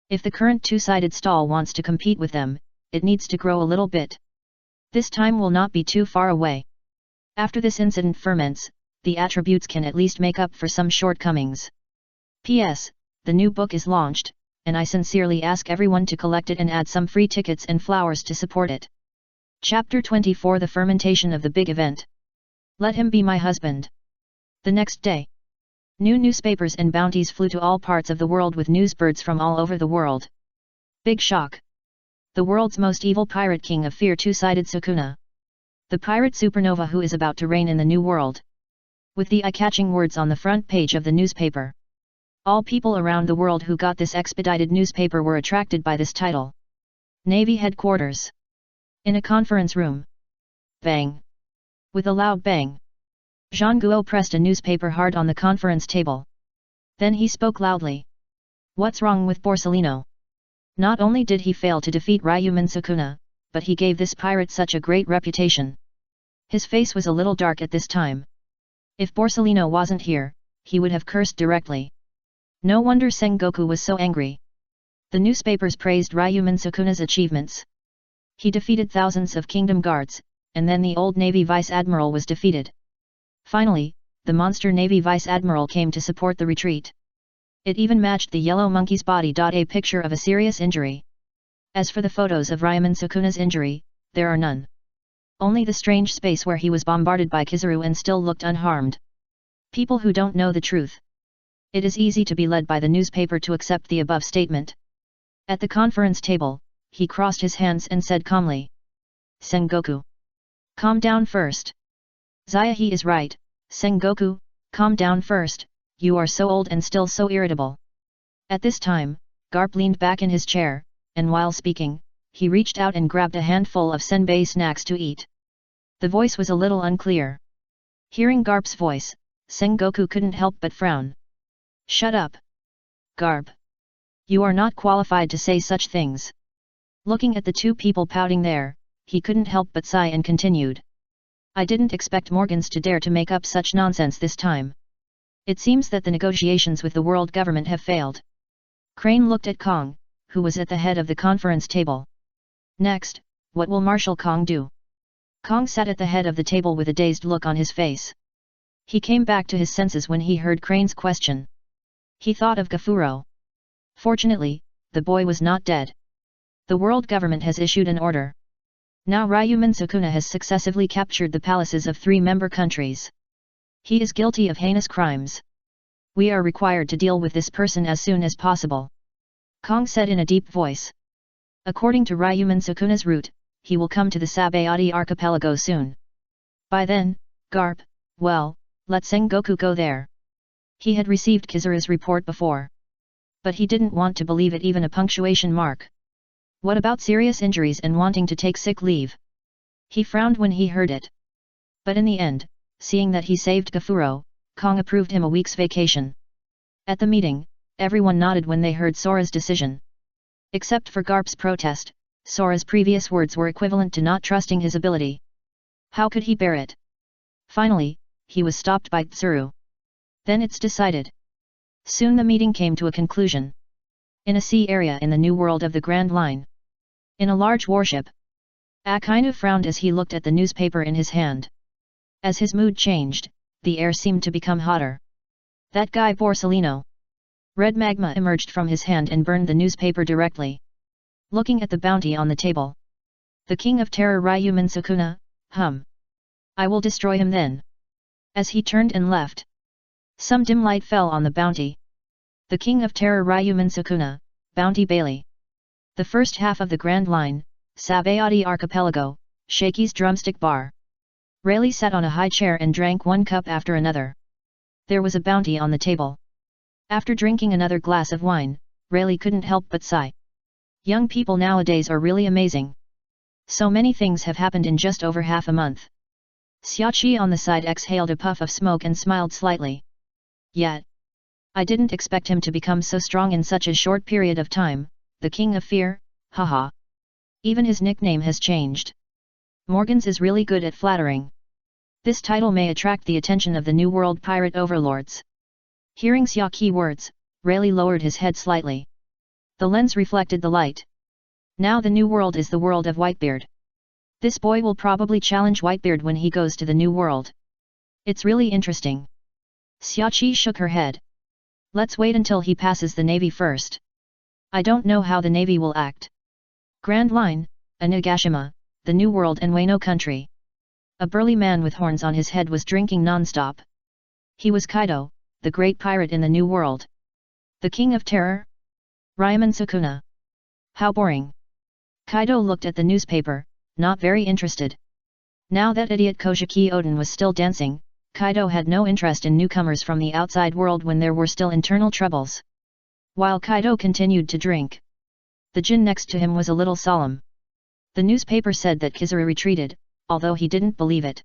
If the current two-sided stall wants to compete with them, it needs to grow a little bit. This time will not be too far away. After this incident ferments, the attributes can at least make up for some shortcomings. P.S. The new book is launched, and I sincerely ask everyone to collect it and add some free tickets and flowers to support it. Chapter 24 The Fermentation of the Big Event. Let him be my husband. The next day, new newspapers and bounties flew to all parts of the world with newsbirds from all over the world. Big shock. The world's most evil pirate king of fear two-sided Sukuna. The pirate supernova who is about to reign in the new world. With the eye-catching words on the front page of the newspaper. All people around the world who got this expedited newspaper were attracted by this title. Navy headquarters. In a conference room. Bang. With a loud bang. Zhang Guo pressed a newspaper hard on the conference table. Then he spoke loudly. What's wrong with Borsellino? Not only did he fail to defeat Ryomen Sukuna, but he gave this pirate such a great reputation. His face was a little dark at this time. If Borsellino wasn't here, he would have cursed directly. No wonder Sengoku was so angry. The newspapers praised Ryomen Sukuna's achievements. He defeated thousands of kingdom guards, and then the old Navy Vice Admiral was defeated. Finally, the monster Navy Vice Admiral came to support the retreat. It even matched the yellow monkey's body. A picture of a serious injury. As for the photos of Ryomen Sukuna's injury, there are none. Only the strange space where he was bombarded by Kizuru and still looked unharmed. People who don't know the truth. It is easy to be led by the newspaper to accept the above statement. At the conference table, he crossed his hands and said calmly. Sengoku. Calm down first. Zaya is right, Sengoku, calm down first, you are so old and still so irritable. At this time, Garp leaned back in his chair, and while speaking, he reached out and grabbed a handful of senbei snacks to eat. The voice was a little unclear. Hearing Garp's voice, Sengoku couldn't help but frown. Shut up. Garp. You are not qualified to say such things. Looking at the two people pouting there, he couldn't help but sigh and continued. I didn't expect Morgans to dare to make up such nonsense this time. It seems that the negotiations with the world government have failed. Crane looked at Kong, who was at the head of the conference table. Next, what will Marshal Kong do? Kong sat at the head of the table with a dazed look on his face. He came back to his senses when he heard Crane's question. He thought of Gafuro. Fortunately, the boy was not dead. The world government has issued an order. Now Ryomen Sukuna has successively captured the palaces of 3 member countries. He is guilty of heinous crimes. We are required to deal with this person as soon as possible. Kong said in a deep voice. According to Ryomen Sukuna's route, he will come to the Sabayati archipelago soon. By then, Garp, well, let Sengoku go there. He had received Kizura's report before. But he didn't want to believe it even a punctuation mark. What about serious injuries and wanting to take sick leave? He frowned when he heard it. But in the end, seeing that he saved Gafuro, Kong approved him a week's vacation. At the meeting, everyone nodded when they heard Sora's decision. Except for Garp's protest, Sora's previous words were equivalent to not trusting his ability. How could he bear it? Finally, he was stopped by Tsuru. Then it's decided. Soon the meeting came to a conclusion. In a sea area in the new world of the Grand Line. In a large warship. Akainu frowned as he looked at the newspaper in his hand. As his mood changed, the air seemed to become hotter. That guy Borsellino. Red magma emerged from his hand and burned the newspaper directly. Looking at the bounty on the table. The King of Terror Ryomen Sukuna, I will destroy him then. As he turned and left. Some dim light fell on the bounty. The King of Terror Ryomen Sukuna, Bounty Bailey. The first half of the Grand Line, Sabayati Archipelago, Shaky's Drumstick Bar. Rayleigh sat on a high chair and drank one cup after another. There was a bounty on the table. After drinking another glass of wine, Rayleigh couldn't help but sigh. Young people nowadays are really amazing. So many things have happened in just over half a month. Xiaoqi on the side exhaled a puff of smoke and smiled slightly. Yet, I didn't expect him to become so strong in such a short period of time, the King of Fear, haha. Even his nickname has changed. Morgans is really good at flattering. This title may attract the attention of the New World pirate overlords. Hearing Xiaoqi words, Rayleigh lowered his head slightly. The lens reflected the light. Now the New World is the world of Whitebeard. This boy will probably challenge Whitebeard when he goes to the New World. It's really interesting. Xiaoqi shook her head. Let's wait until he passes the Navy first. I don't know how the Navy will act. Grand Line, Onigashima, the New World and Wano country. A burly man with horns on his head was drinking non-stop. He was Kaido, the great pirate in the New World. The King of Terror? Ryomen Sukuna. How boring. Kaido looked at the newspaper, not very interested. Now that idiot Kojiki Oden was still dancing, Kaido had no interest in newcomers from the outside world when there were still internal troubles. While Kaido continued to drink, the Jin next to him was a little solemn. The newspaper said that Kizura retreated, although he didn't believe it.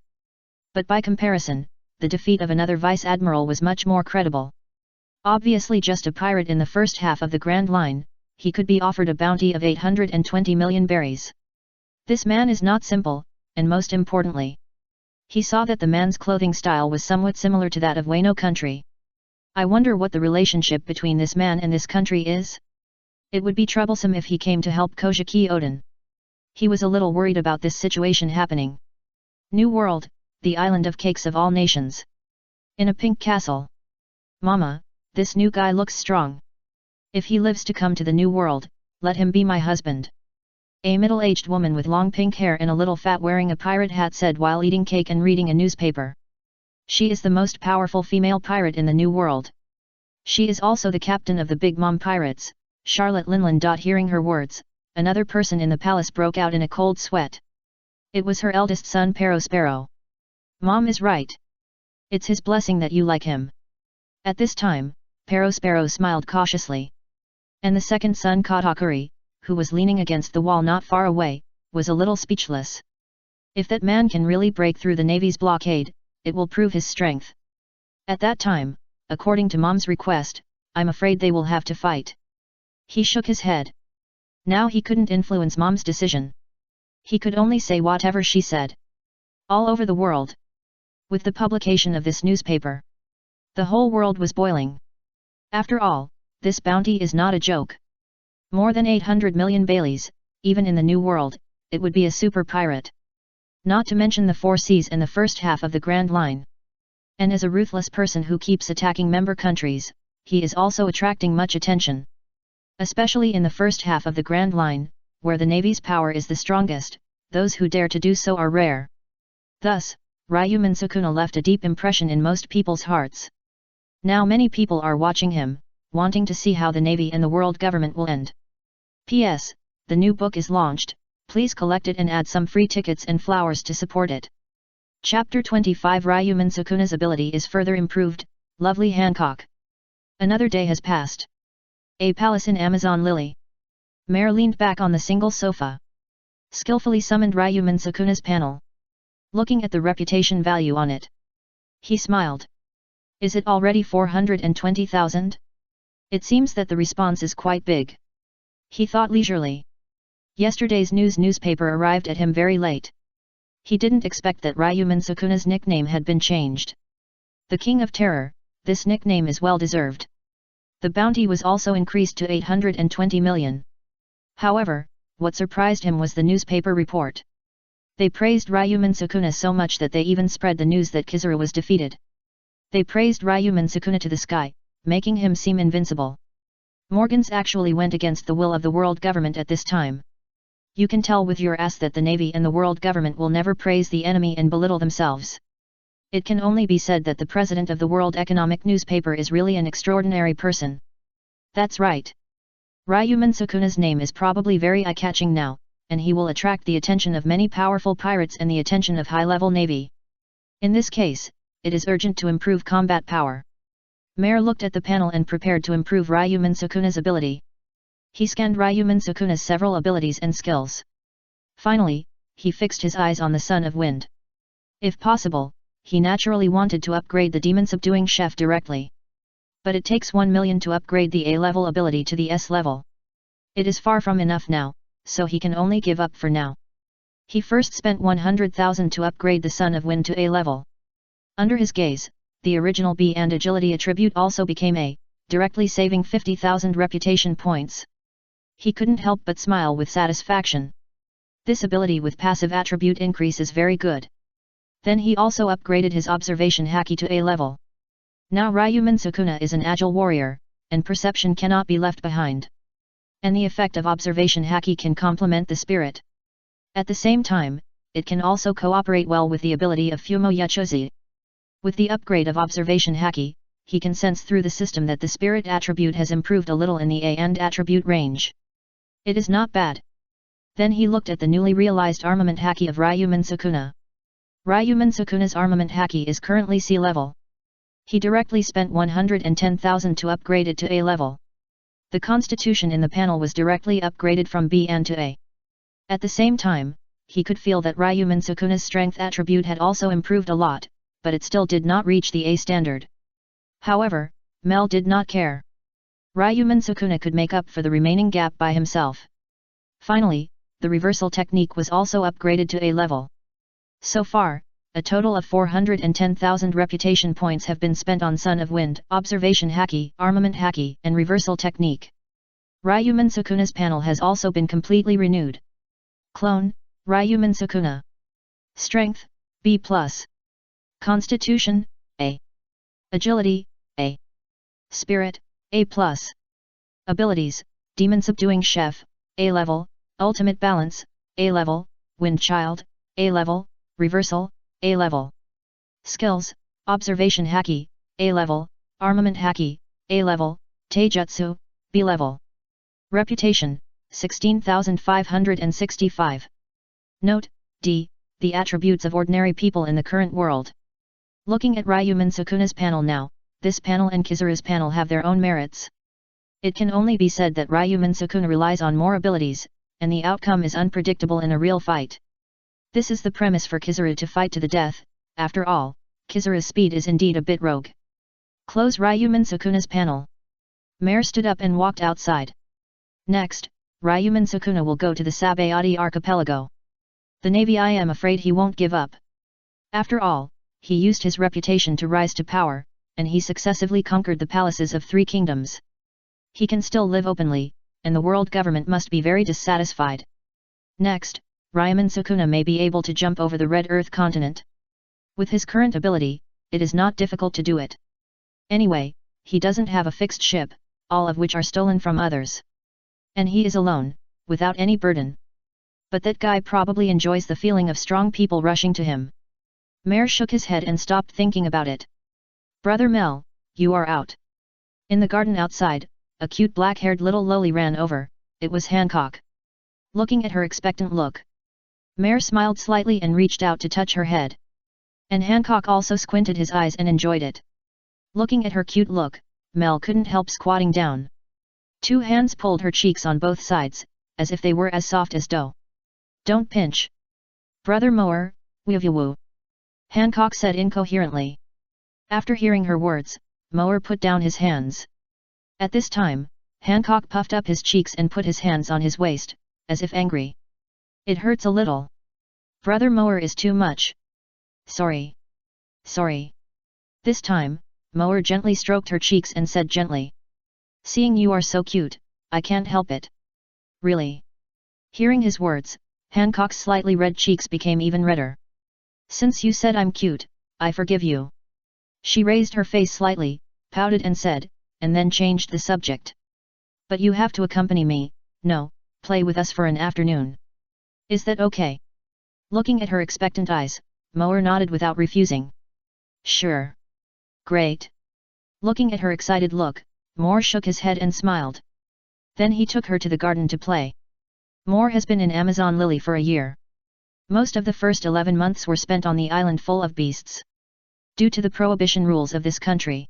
But by comparison, the defeat of another vice-admiral was much more credible. Obviously just a pirate in the first half of the Grand Line, he could be offered a bounty of 820 million berries. This man is not simple, and most importantly, he saw that the man's clothing style was somewhat similar to that of Wano country. I wonder what the relationship between this man and this country is? It would be troublesome if he came to help Kojiki Oden. He was a little worried about this situation happening. New World, the island of cakes of all nations. In a pink castle. Mama, this new guy looks strong. If he lives to come to the New World, let him be my husband. A middle-aged woman with long pink hair and a little fat wearing a pirate hat said while eating cake and reading a newspaper. She is the most powerful female pirate in the New World. She is also the captain of the Big Mom Pirates, Charlotte Linland. Hearing her words, another person in the palace broke out in a cold sweat. It was her eldest son Sparrow. Mom is right. It's his blessing that you like him. At this time, Sparrow smiled cautiously. And the second son Katakuri, who was leaning against the wall not far away, was a little speechless. If that man can really break through the Navy's blockade, it will prove his strength. At that time, according to Mom's request, I'm afraid they will have to fight. He shook his head. Now he couldn't influence Mom's decision. He could only say whatever she said. All over the world. With the publication of this newspaper, the whole world was boiling. After all, this bounty is not a joke. More than 800 million Baileys, even in the New World, it would be a super pirate. Not to mention the 4 seas and the first half of the Grand Line. And as a ruthless person who keeps attacking member countries, he is also attracting much attention. Especially in the first half of the Grand Line, where the Navy's power is the strongest, those who dare to do so are rare. Thus, Ryomen Sukuna left a deep impression in most people's hearts. Now many people are watching him, wanting to see how the Navy and the world government will end. P.S. The new book is launched, please collect it and add some free tickets and flowers to support it. Chapter 25 Ryomen Sukuna's ability is further improved, Lovely Hancock. Another day has passed. A palace in Amazon Lily. Mare leaned back on the single sofa. Skillfully summoned Ryomen Sukuna's panel. Looking at the reputation value on it, he smiled. Is it already 420,000? It seems that the response is quite big. He thought leisurely. Yesterday's newspaper arrived at him very late. He didn't expect that Ryomen Sukuna's nickname had been changed. The King of Terror, this nickname is well deserved. The bounty was also increased to 820 million. However, what surprised him was the newspaper report. They praised Ryomen Sukuna so much that they even spread the news that Kizaru was defeated. They praised Ryomen Sukuna to the sky, making him seem invincible. Morgans actually went against the will of the world government at this time. You can tell with your ass that the Navy and the world government will never praise the enemy and belittle themselves. It can only be said that the president of the World Economic Newspaper is really an extraordinary person. That's right. Ryomen Sukuna's name is probably very eye-catching now, and he will attract the attention of many powerful pirates and the attention of high-level Navy. In this case, it is urgent to improve combat power. Mare looked at the panel and prepared to improve Ryomen Sukuna's ability. He scanned Ryomen Sukuna's several abilities and skills. Finally, he fixed his eyes on the Son of Wind. If possible, he naturally wanted to upgrade the Demon Subduing Chef directly. But it takes 1 million to upgrade the A-level ability to the S-level. It is far from enough now, so he can only give up for now. He first spent 100,000 to upgrade the Son of Wind to A-level. Under his gaze, the original B and Agility attribute also became A, directly saving 50,000 reputation points. He couldn't help but smile with satisfaction. This ability with passive attribute increase is very good. Then he also upgraded his Observation Haki to A-level. Now Ryomen Sukuna is an agile warrior, and perception cannot be left behind. And the effect of Observation Haki can complement the spirit. At the same time, it can also cooperate well with the ability of Fumo Yachozi. With the upgrade of Observation Haki, he can sense through the system that the spirit attribute has improved a little in the A and attribute range. It is not bad. Then he looked at the newly realized armament Haki of Ryomen Sukuna. Ryomen Sukuna's armament Haki is currently C-level. He directly spent 110,000 to upgrade it to A-level. The constitution in the panel was directly upgraded from B and to A. At the same time, he could feel that Ryomen Sukuna's strength attribute had also improved a lot, but it still did not reach the A standard. However, Mel did not care. Ryomen Sukuna could make up for the remaining gap by himself. Finally, the reversal technique was also upgraded to A-level. So far, a total of 410,000 reputation points have been spent on Son of Wind, Observation Haki, Armament Haki, and Reversal Technique. Ryomen Sukuna's panel has also been completely renewed. Clone, Ryomen Sukuna. Strength, B+. Constitution, A. Agility, A. Spirit, A+. Abilities, Demon Subduing Chef, A-level, Ultimate Balance, A-level, Wind Child, A-level, Reversal, A-level. Skills, Observation Haki, A-level, Armament Haki, A-level, Taijutsu, B-level. Reputation, 16,565. Note, D. The attributes of ordinary people in the current world. Looking at Ryomen Sukuna's panel now, this panel and Kizaru's panel have their own merits. It can only be said that Ryomen Sukuna relies on more abilities, and the outcome is unpredictable in a real fight. This is the premise for Kizaru to fight to the death. After all, Kizaru's speed is indeed a bit rogue. Close Ryomen Sukuna's panel. Mare stood up and walked outside. Next, Ryomen Sukuna will go to the Sabayati archipelago. The navy, I am afraid he won't give up. After all, he used his reputation to rise to power, and he successively conquered the palaces of 3 kingdoms. He can still live openly, and the world government must be very dissatisfied. Next, Ryomen Sukuna may be able to jump over the Red Earth continent. With his current ability, it is not difficult to do it. Anyway, he doesn't have a fixed ship, all of which are stolen from others. And he is alone, without any burden. But that guy probably enjoys the feeling of strong people rushing to him. Mare shook his head and stopped thinking about it. Brother Mel, you are out. In the garden outside, a cute black-haired little loli ran over. It was Hancock. Looking at her expectant look, Mare smiled slightly and reached out to touch her head. And Hancock also squinted his eyes and enjoyed it. Looking at her cute look, Mel couldn't help squatting down. 2 hands pulled her cheeks on both sides, as if they were as soft as dough. Don't pinch. Brother Mower, woo. Hancock said incoherently. After hearing her words, Mower put down his hands. At this time, Hancock puffed up his cheeks and put his hands on his waist, as if angry. It hurts a little. Brother Mower is too much. Sorry. This time, Mower gently stroked her cheeks and said gently. Seeing you are so cute, I can't help it. Really? Hearing his words, Hancock's slightly red cheeks became even redder. Since you said I'm cute, I forgive you. She raised her face slightly, pouted and said, and then changed the subject. But you have to accompany me, no, play with us for an afternoon. Is that okay? Looking at her expectant eyes, Mower nodded without refusing. Sure. Great. Looking at her excited look, Moore shook his head and smiled. Then he took her to the garden to play. Moore has been in Amazon Lily for a year. Most of the first 11 months were spent on the island full of beasts. Due to the prohibition rules of this country.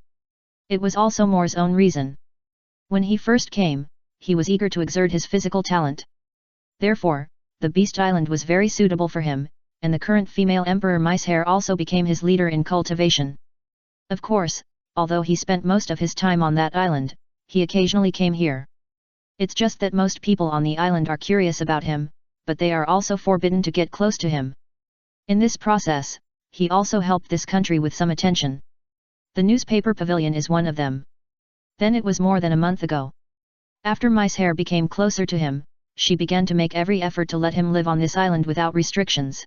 It was also Moore's own reason. When he first came, he was eager to exert his physical talent. Therefore, the Beast Island was very suitable for him, and the current female Emperor Micehair also became his leader in cultivation. Of course, although he spent most of his time on that island, he occasionally came here. It's just that most people on the island are curious about him, but they are also forbidden to get close to him. In this process, he also helped this country with some attention. The newspaper pavilion is one of them. Then it was more than a month ago. After Micehair became closer to him, she began to make every effort to let him live on this island without restrictions.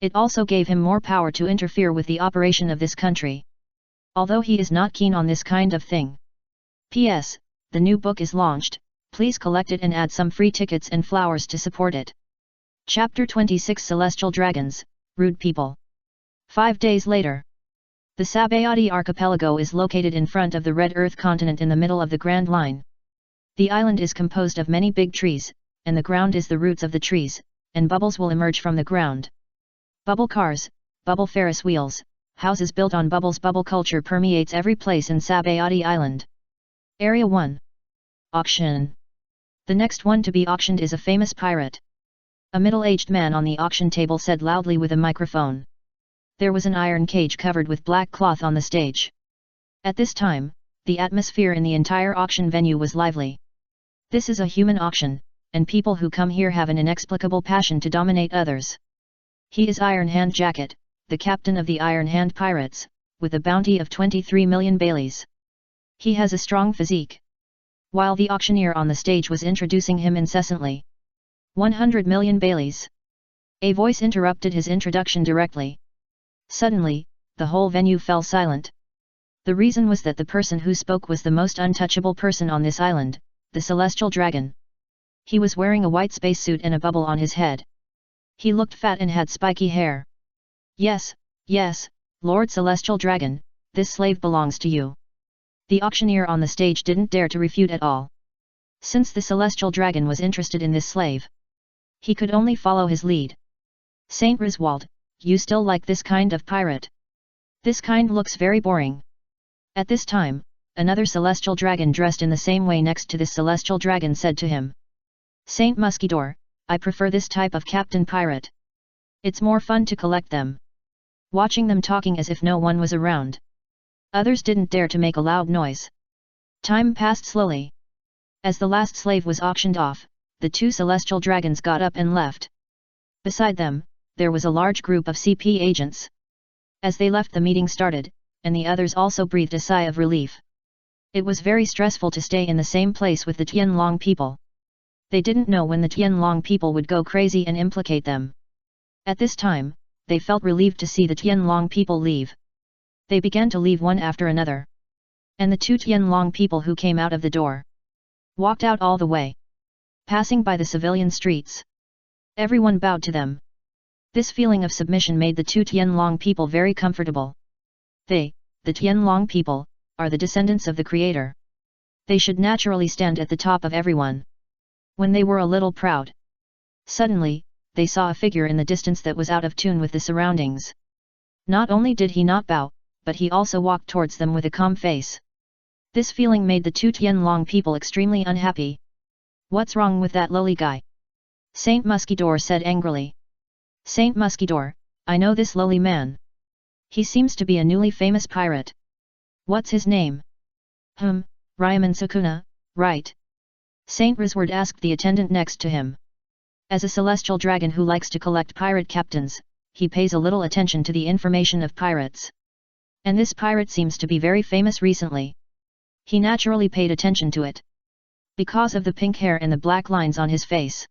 It also gave him more power to interfere with the operation of this country. Although he is not keen on this kind of thing. P.S. The new book is launched, please collect it and add some free tickets and flowers to support it. Chapter 26 Celestial Dragons, Rude People. 5 days later. The Sabayati archipelago is located in front of the Red Earth continent in the middle of the Grand Line. The island is composed of many big trees, and the ground is the roots of the trees, and bubbles will emerge from the ground. Bubble cars, bubble Ferris wheels, houses built on bubbles. Bubble culture permeates every place in Sabayati Island. Area 1. Auction. The next one to be auctioned is a famous pirate. A middle-aged man on the auction table said loudly with a microphone. There was an iron cage covered with black cloth on the stage. At this time, the atmosphere in the entire auction venue was lively. This is a human auction, and people who come here have an inexplicable passion to dominate others. He is Iron Hand Jacket, the captain of the Iron Hand Pirates, with a bounty of 23 million Baileys. He has a strong physique. While the auctioneer on the stage was introducing him incessantly. 100 million Baileys. A voice interrupted his introduction directly. Suddenly, the whole venue fell silent. The reason was that the person who spoke was the most untouchable person on this island, the Celestial Dragon. He was wearing a white spacesuit and a bubble on his head. He looked fat and had spiky hair. Yes, Lord Celestial Dragon, this slave belongs to you. The auctioneer on the stage didn't dare to refute at all. Since the celestial dragon was interested in this slave, he could only follow his lead. Saint Riswald, you still like this kind of pirate? This kind looks very boring. At this time, another celestial dragon dressed in the same way next to this celestial dragon said to him. Saint Musketeer, I prefer this type of captain pirate. It's more fun to collect them. Watching them talking as if no one was around. Others didn't dare to make a loud noise. Time passed slowly. As the last slave was auctioned off, the two celestial dragons got up and left. Beside them, there was a large group of CP agents. As they left, the meeting started, and the others also breathed a sigh of relief. It was very stressful to stay in the same place with the Tianlong people. They didn't know when the Tianlong people would go crazy and implicate them. At this time, they felt relieved to see the Tianlong people leave. They began to leave one after another. And the two Tianlong people who came out of the door walked out all the way, passing by the civilian streets. Everyone bowed to them. This feeling of submission made the two Tianlong people very comfortable. They, the Tianlong people, are the descendants of the Creator. They should naturally stand at the top of everyone. When they were a little proud, suddenly, they saw a figure in the distance that was out of tune with the surroundings. Not only did he not bow, but he also walked towards them with a calm face. This feeling made the two Tianlong people extremely unhappy. What's wrong with that lowly guy? Saint Musketeer said angrily. Saint Musketeer, I know this lowly man. He seems to be a newly famous pirate. What's his name? Ryomen Sukuna, right? Saint Risward asked the attendant next to him. As a celestial dragon who likes to collect pirate captains, he pays a little attention to the information of pirates. And this pirate seems to be very famous recently. He naturally paid attention to it, because of the pink hair and the black lines on his face.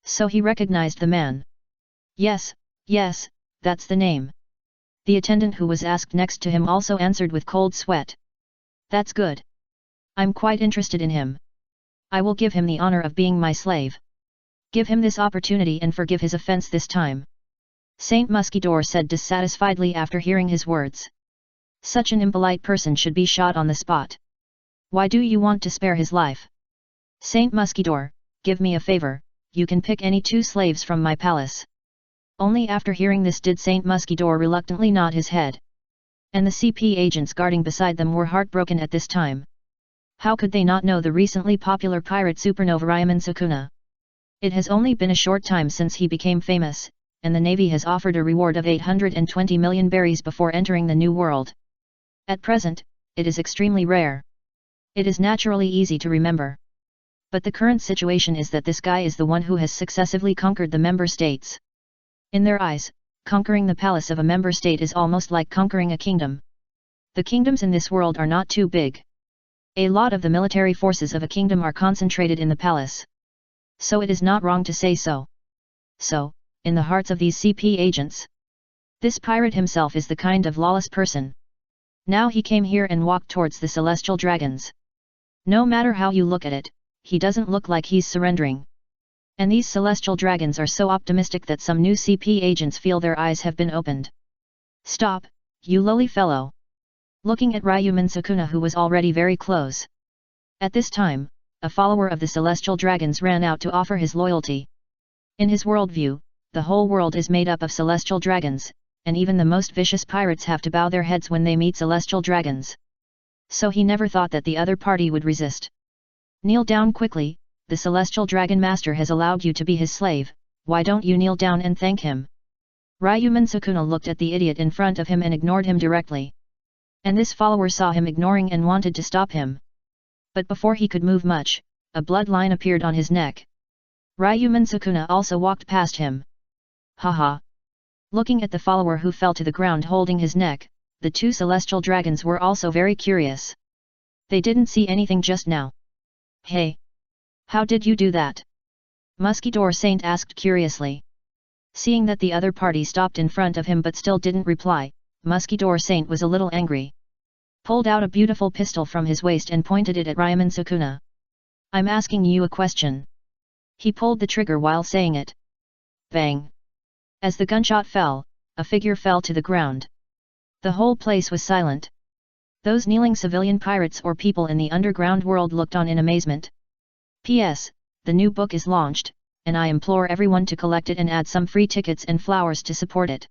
So he recognized the man. Yes, that's the name. The attendant who was asked next to him also answered with cold sweat. That's good. I'm quite interested in him. I will give him the honor of being my slave. Give him this opportunity and forgive his offense this time. Saint Musketeer said dissatisfiedly after hearing his words. Such an impolite person should be shot on the spot. Why do you want to spare his life? Saint Musketeer, give me a favor, you can pick any two slaves from my palace. Only after hearing this did Saint Musketeer reluctantly nod his head. And the CP agents guarding beside them were heartbroken at this time. How could they not know the recently popular pirate supernova Ryomen Sukuna? It has only been a short time since he became famous, and the Navy has offered a reward of 820 million berries before entering the New World. At present, it is extremely rare. It is naturally easy to remember. But the current situation is that this guy is the one who has successively conquered the member states. In their eyes, conquering the palace of a member state is almost like conquering a kingdom. The kingdoms in this world are not too big. A lot of the military forces of a kingdom are concentrated in the palace. So it is not wrong to say so. So, in the hearts of these CP agents, this pirate himself is the kind of lawless person. Now he came here and walked towards the celestial dragons. No matter how you look at it, he doesn't look like he's surrendering. And these celestial dragons are so optimistic that some new CP agents feel their eyes have been opened. Stop, you lowly fellow! Looking at Ryomen Sukuna, who was already very close. At this time, a follower of the celestial dragons ran out to offer his loyalty. In his worldview, the whole world is made up of celestial dragons, and even the most vicious pirates have to bow their heads when they meet celestial dragons. So he never thought that the other party would resist. Kneel down quickly, the celestial dragon master has allowed you to be his slave, why don't you kneel down and thank him? Ryomen Sukuna looked at the idiot in front of him and ignored him directly. And this follower saw him ignoring and wanted to stop him. But before he could move much, a bloodline appeared on his neck. Ryomen Sukuna also walked past him. Haha! Looking at the follower who fell to the ground holding his neck, the two celestial dragons were also very curious. They didn't see anything just now. Hey! How did you do that? Musketeer Saint asked curiously. Seeing that the other party stopped in front of him but still didn't reply, Musketeer Saint was a little angry. Pulled out a beautiful pistol from his waist and pointed it at Ryomen Sukuna. I'm asking you a question. He pulled the trigger while saying it. Bang! As the gunshot fell, a figure fell to the ground. The whole place was silent. Those kneeling civilian pirates or people in the underground world looked on in amazement. P.S. The new book is launched, and I implore everyone to collect it and add some free tickets and flowers to support it.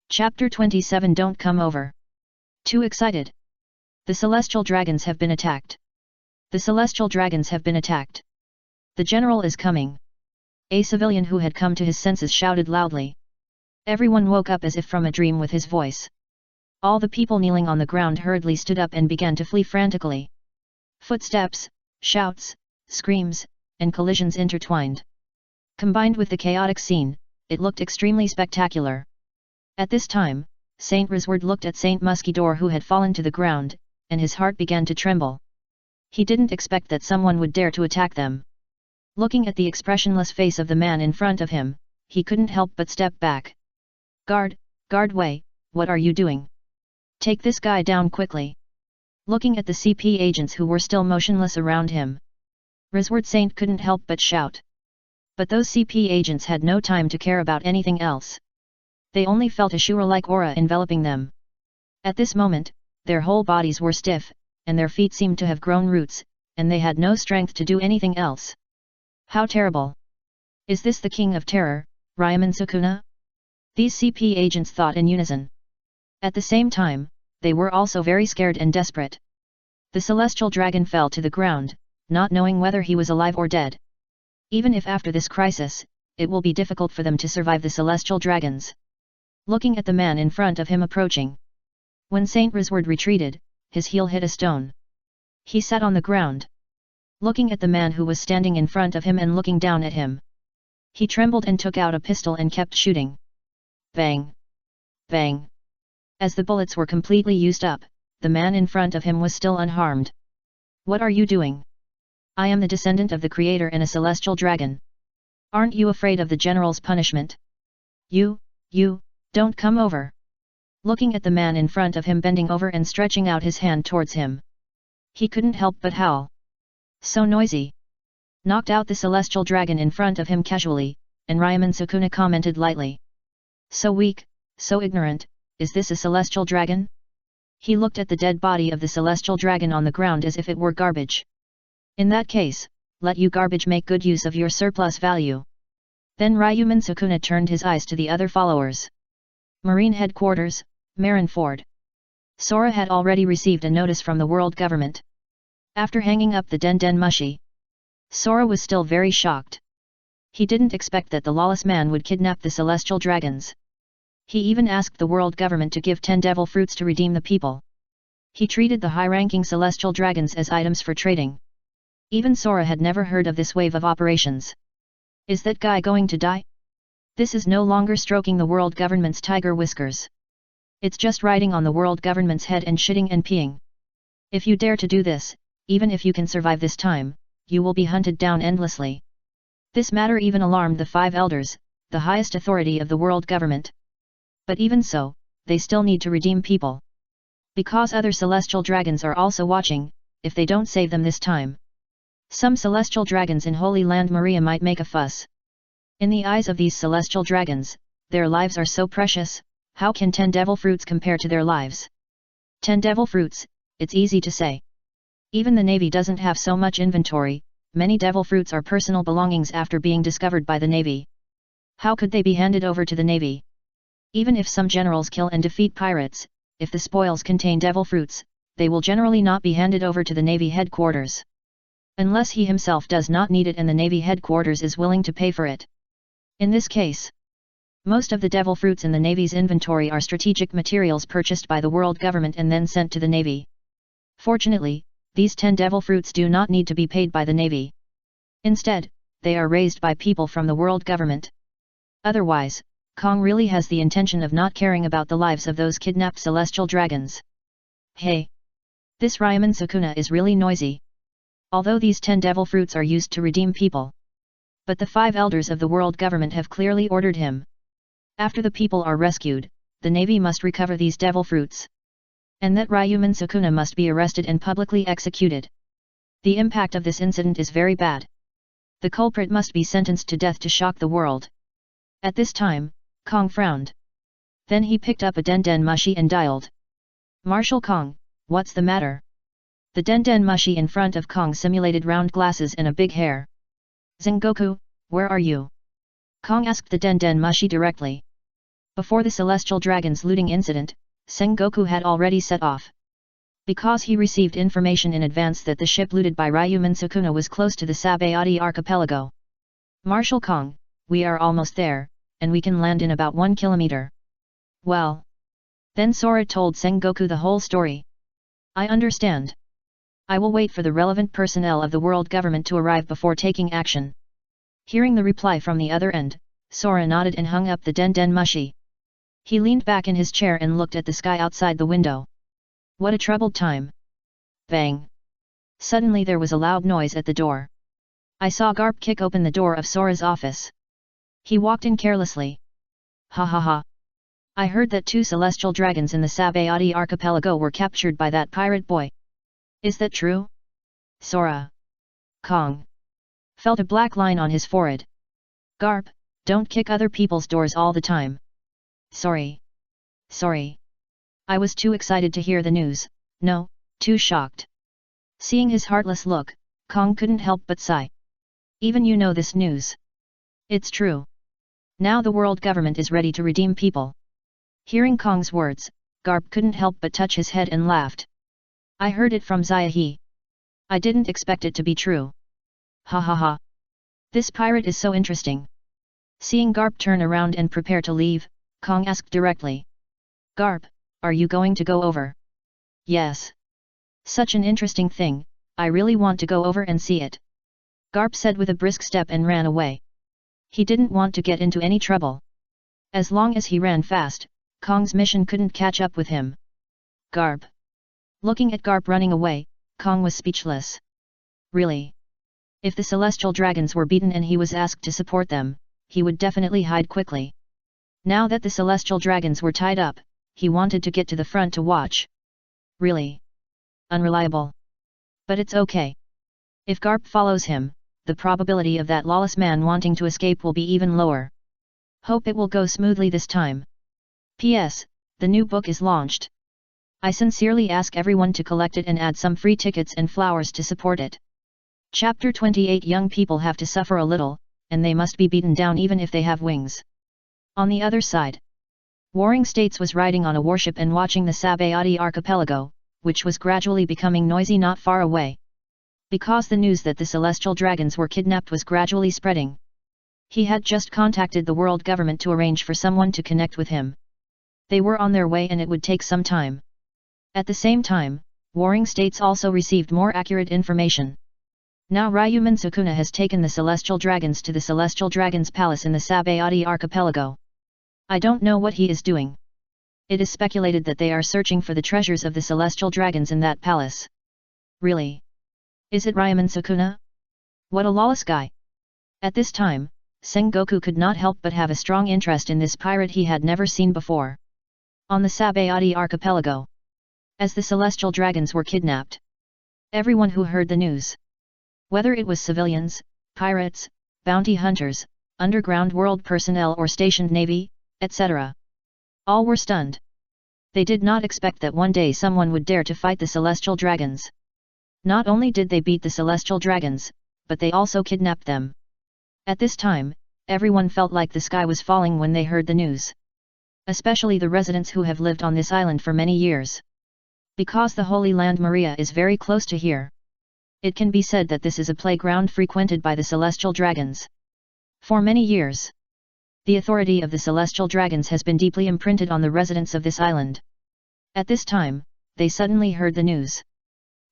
Chapter 27. Don't come over. Too excited. The celestial dragons have been attacked. The celestial dragons have been attacked. The general is coming. A civilian who had come to his senses shouted loudly. Everyone woke up as if from a dream with his voice. All the people kneeling on the ground hurriedly stood up and began to flee frantically. Footsteps, shouts, screams, and collisions intertwined. Combined with the chaotic scene, it looked extremely spectacular. At this time, Saint Risward looked at Saint Muskedor who had fallen to the ground, and his heart began to tremble. He didn't expect that someone would dare to attack them. Looking at the expressionless face of the man in front of him, he couldn't help but step back. Guard way, what are you doing? Take this guy down quickly. Looking at the CP agents who were still motionless around him, Risward Saint couldn't help but shout. But those CP agents had no time to care about anything else. They only felt a Shura-like aura enveloping them. At this moment, their whole bodies were stiff, and their feet seemed to have grown roots, and they had no strength to do anything else. How terrible! Is this the King of Terror, Ryomen Sukuna? These CP agents thought in unison. At the same time, they were also very scared and desperate. The celestial dragon fell to the ground, not knowing whether he was alive or dead. Even if after this crisis, it will be difficult for them to survive the celestial dragons. Looking at the man in front of him approaching. When Saint Risward retreated, his heel hit a stone. He sat on the ground. Looking at the man who was standing in front of him and looking down at him. He trembled and took out a pistol and kept shooting. Bang! Bang! As the bullets were completely used up, the man in front of him was still unharmed. What are you doing? I am the descendant of the Creator and a celestial dragon. Aren't you afraid of the general's punishment? You, don't come over. Looking at the man in front of him bending over and stretching out his hand towards him. He couldn't help but howl. So noisy. Knocked out the celestial dragon in front of him casually, and Ryomen Sukuna commented lightly. So weak, so ignorant, is this a celestial dragon? He looked at the dead body of the celestial dragon on the ground as if it were garbage. In that case, let you garbage make good use of your surplus value. Then Ryomen Sukuna turned his eyes to the other followers. Marine Headquarters, Marineford. Sora had already received a notice from the world government. After hanging up the Den Mushi, Sora was still very shocked. He didn't expect that the lawless man would kidnap the celestial dragons. He even asked the world government to give 10 devil fruits to redeem the people. He treated the high-ranking celestial dragons as items for trading. Even Sora had never heard of this wave of operations. Is that guy going to die? This is no longer stroking the world government's tiger whiskers. It's just riding on the world government's head and shitting and peeing. If you dare to do this, even if you can survive this time, you will be hunted down endlessly. This matter even alarmed the 5 elders, the highest authority of the world government. But even so, they still need to redeem people. Because other celestial dragons are also watching, if they don't save them this time. Some celestial dragons in Holy Land Maria might make a fuss. In the eyes of these celestial dragons, their lives are so precious, how can 10 devil fruits compare to their lives? 10 devil fruits, it's easy to say. Even the Navy doesn't have so much inventory, many devil fruits are personal belongings after being discovered by the Navy. How could they be handed over to the Navy? Even if some generals kill and defeat pirates, if the spoils contain devil fruits, they will generally not be handed over to the Navy headquarters. Unless he himself does not need it and the Navy headquarters is willing to pay for it. In this case, most of the devil fruits in the Navy's inventory are strategic materials purchased by the world government and then sent to the Navy. Fortunately, these 10 devil fruits do not need to be paid by the Navy. Instead, they are raised by people from the world government. Otherwise, Kong really has the intention of not caring about the lives of those kidnapped celestial dragons. Hey! This Ryomen Sukuna is really noisy. Although these 10 devil fruits are used to redeem people. But the 5 elders of the world government have clearly ordered him. After the people are rescued, the Navy must recover these devil fruits. And that Ryomen Sukuna must be arrested and publicly executed. The impact of this incident is very bad. The culprit must be sentenced to death to shock the world. At this time, Kong frowned. Then he picked up a Den Mushi and dialed. Marshal Kong, what's the matter? The Den Mushi in front of Kong simulated round glasses and a big hair. Zengoku, where are you? Kong asked the Den Mushi directly. Before the Celestial Dragon's looting incident, Sengoku had already set off. Because he received information in advance that the ship looted by Ryomen Sukuna was close to the Sabayati archipelago. Marshal Kong, we are almost there, and we can land in about 1 kilometer. Well. Then Sora told Sengoku the whole story. I understand. I will wait for the relevant personnel of the world government to arrive before taking action. Hearing the reply from the other end, Sora nodded and hung up the Den Mushi. He leaned back in his chair and looked at the sky outside the window. What a troubled time. Bang. Suddenly there was a loud noise at the door. I saw Garp kick open the door of Sora's office. He walked in carelessly. Ha ha ha. I heard that 2 celestial dragons in the Sabayati archipelago were captured by that pirate boy. Is that true? Sora. Kong. Felt a black line on his forehead. Garp, don't kick other people's doors all the time. Sorry. I was too excited to hear the news, no, too shocked. Seeing his heartless look, Kong couldn't help but sigh. Even you know this news. It's true. Now the world government is ready to redeem people. Hearing Kong's words, Garp couldn't help but touch his head and laughed. I heard it from Xiaohe. I didn't expect it to be true. Ha ha ha. This pirate is so interesting. Seeing Garp turn around and prepare to leave, Kong asked directly. Garp, are you going to go over? Yes. Such an interesting thing, I really want to go over and see it. Garp said with a brisk step and ran away. He didn't want to get into any trouble. As long as he ran fast, Kong's mission couldn't catch up with him. Garp. Looking at Garp running away, Kong was speechless. Really? If the celestial dragons were beaten and he was asked to support them, he would definitely hide quickly. Now that the celestial dragons were tied up, he wanted to get to the front to watch. Really? Unreliable. But it's okay. If Garp follows him, the probability of that lawless man wanting to escape will be even lower. Hope it will go smoothly this time. P.S. The new book is launched. I sincerely ask everyone to collect it and add some free tickets and flowers to support it. Chapter 28 Young people have to suffer a little, and they must be beaten down even if they have wings. On the other side, Warring States was riding on a warship and watching the Sabayati archipelago, which was gradually becoming noisy not far away. Because the news that the celestial dragons were kidnapped was gradually spreading. He had just contacted the world government to arrange for someone to connect with him. They were on their way and it would take some time. At the same time, Warring States also received more accurate information. Now Ryomen Sukuna has taken the celestial dragons to the celestial dragons palace in the Sabayati archipelago. I don't know what he is doing. It is speculated that they are searching for the treasures of the celestial dragons in that palace. Really? Is it Ryomen Sukuna? What a lawless guy! At this time, Sengoku could not help but have a strong interest in this pirate he had never seen before. On the Sabayati archipelago, as the celestial dragons were kidnapped, everyone who heard the news, whether it was civilians, pirates, bounty hunters, underground world personnel or stationed navy, etc., all were stunned. They did not expect that one day someone would dare to fight the celestial dragons. Not only did they beat the celestial dragons, but they also kidnapped them. At this time, everyone felt like the sky was falling when they heard the news. Especially the residents who have lived on this island for many years. Because the Holy Land Maria is very close to here, it can be said that this is a playground frequented by the celestial dragons. For many years, the authority of the celestial dragons has been deeply imprinted on the residents of this island. At this time, they suddenly heard the news.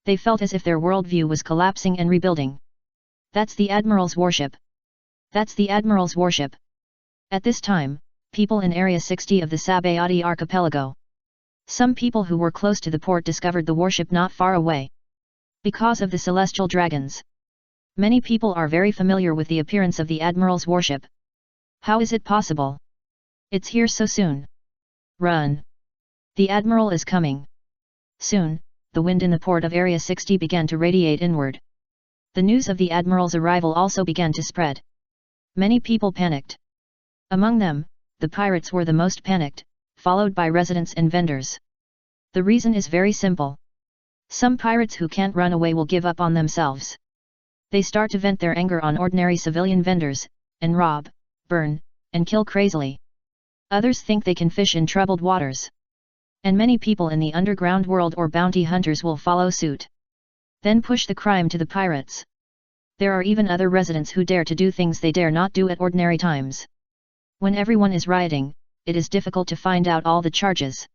They felt as if their worldview was collapsing and rebuilding. That's the Admiral's warship. That's the Admiral's warship. At this time, people in Area 60 of the Sabayati archipelago. Some people who were close to the port discovered the warship not far away. Because of the celestial dragons, many people are very familiar with the appearance of the Admiral's warship. How is it possible? It's here so soon. Run! The Admiral is coming. Soon, the wind in the port of Area 60 began to radiate inward. The news of the Admiral's arrival also began to spread. Many people panicked. Among them, the pirates were the most panicked, followed by residents and vendors. The reason is very simple. Some pirates who can't run away will give up on themselves. They start to vent their anger on ordinary civilian vendors, and rob, burn, and kill crazily. Others think they can fish in troubled waters. And many people in the underground world or bounty hunters will follow suit. Then push the crime to the pirates. There are even other residents who dare to do things they dare not do at ordinary times. When everyone is rioting, it is difficult to find out all the charges.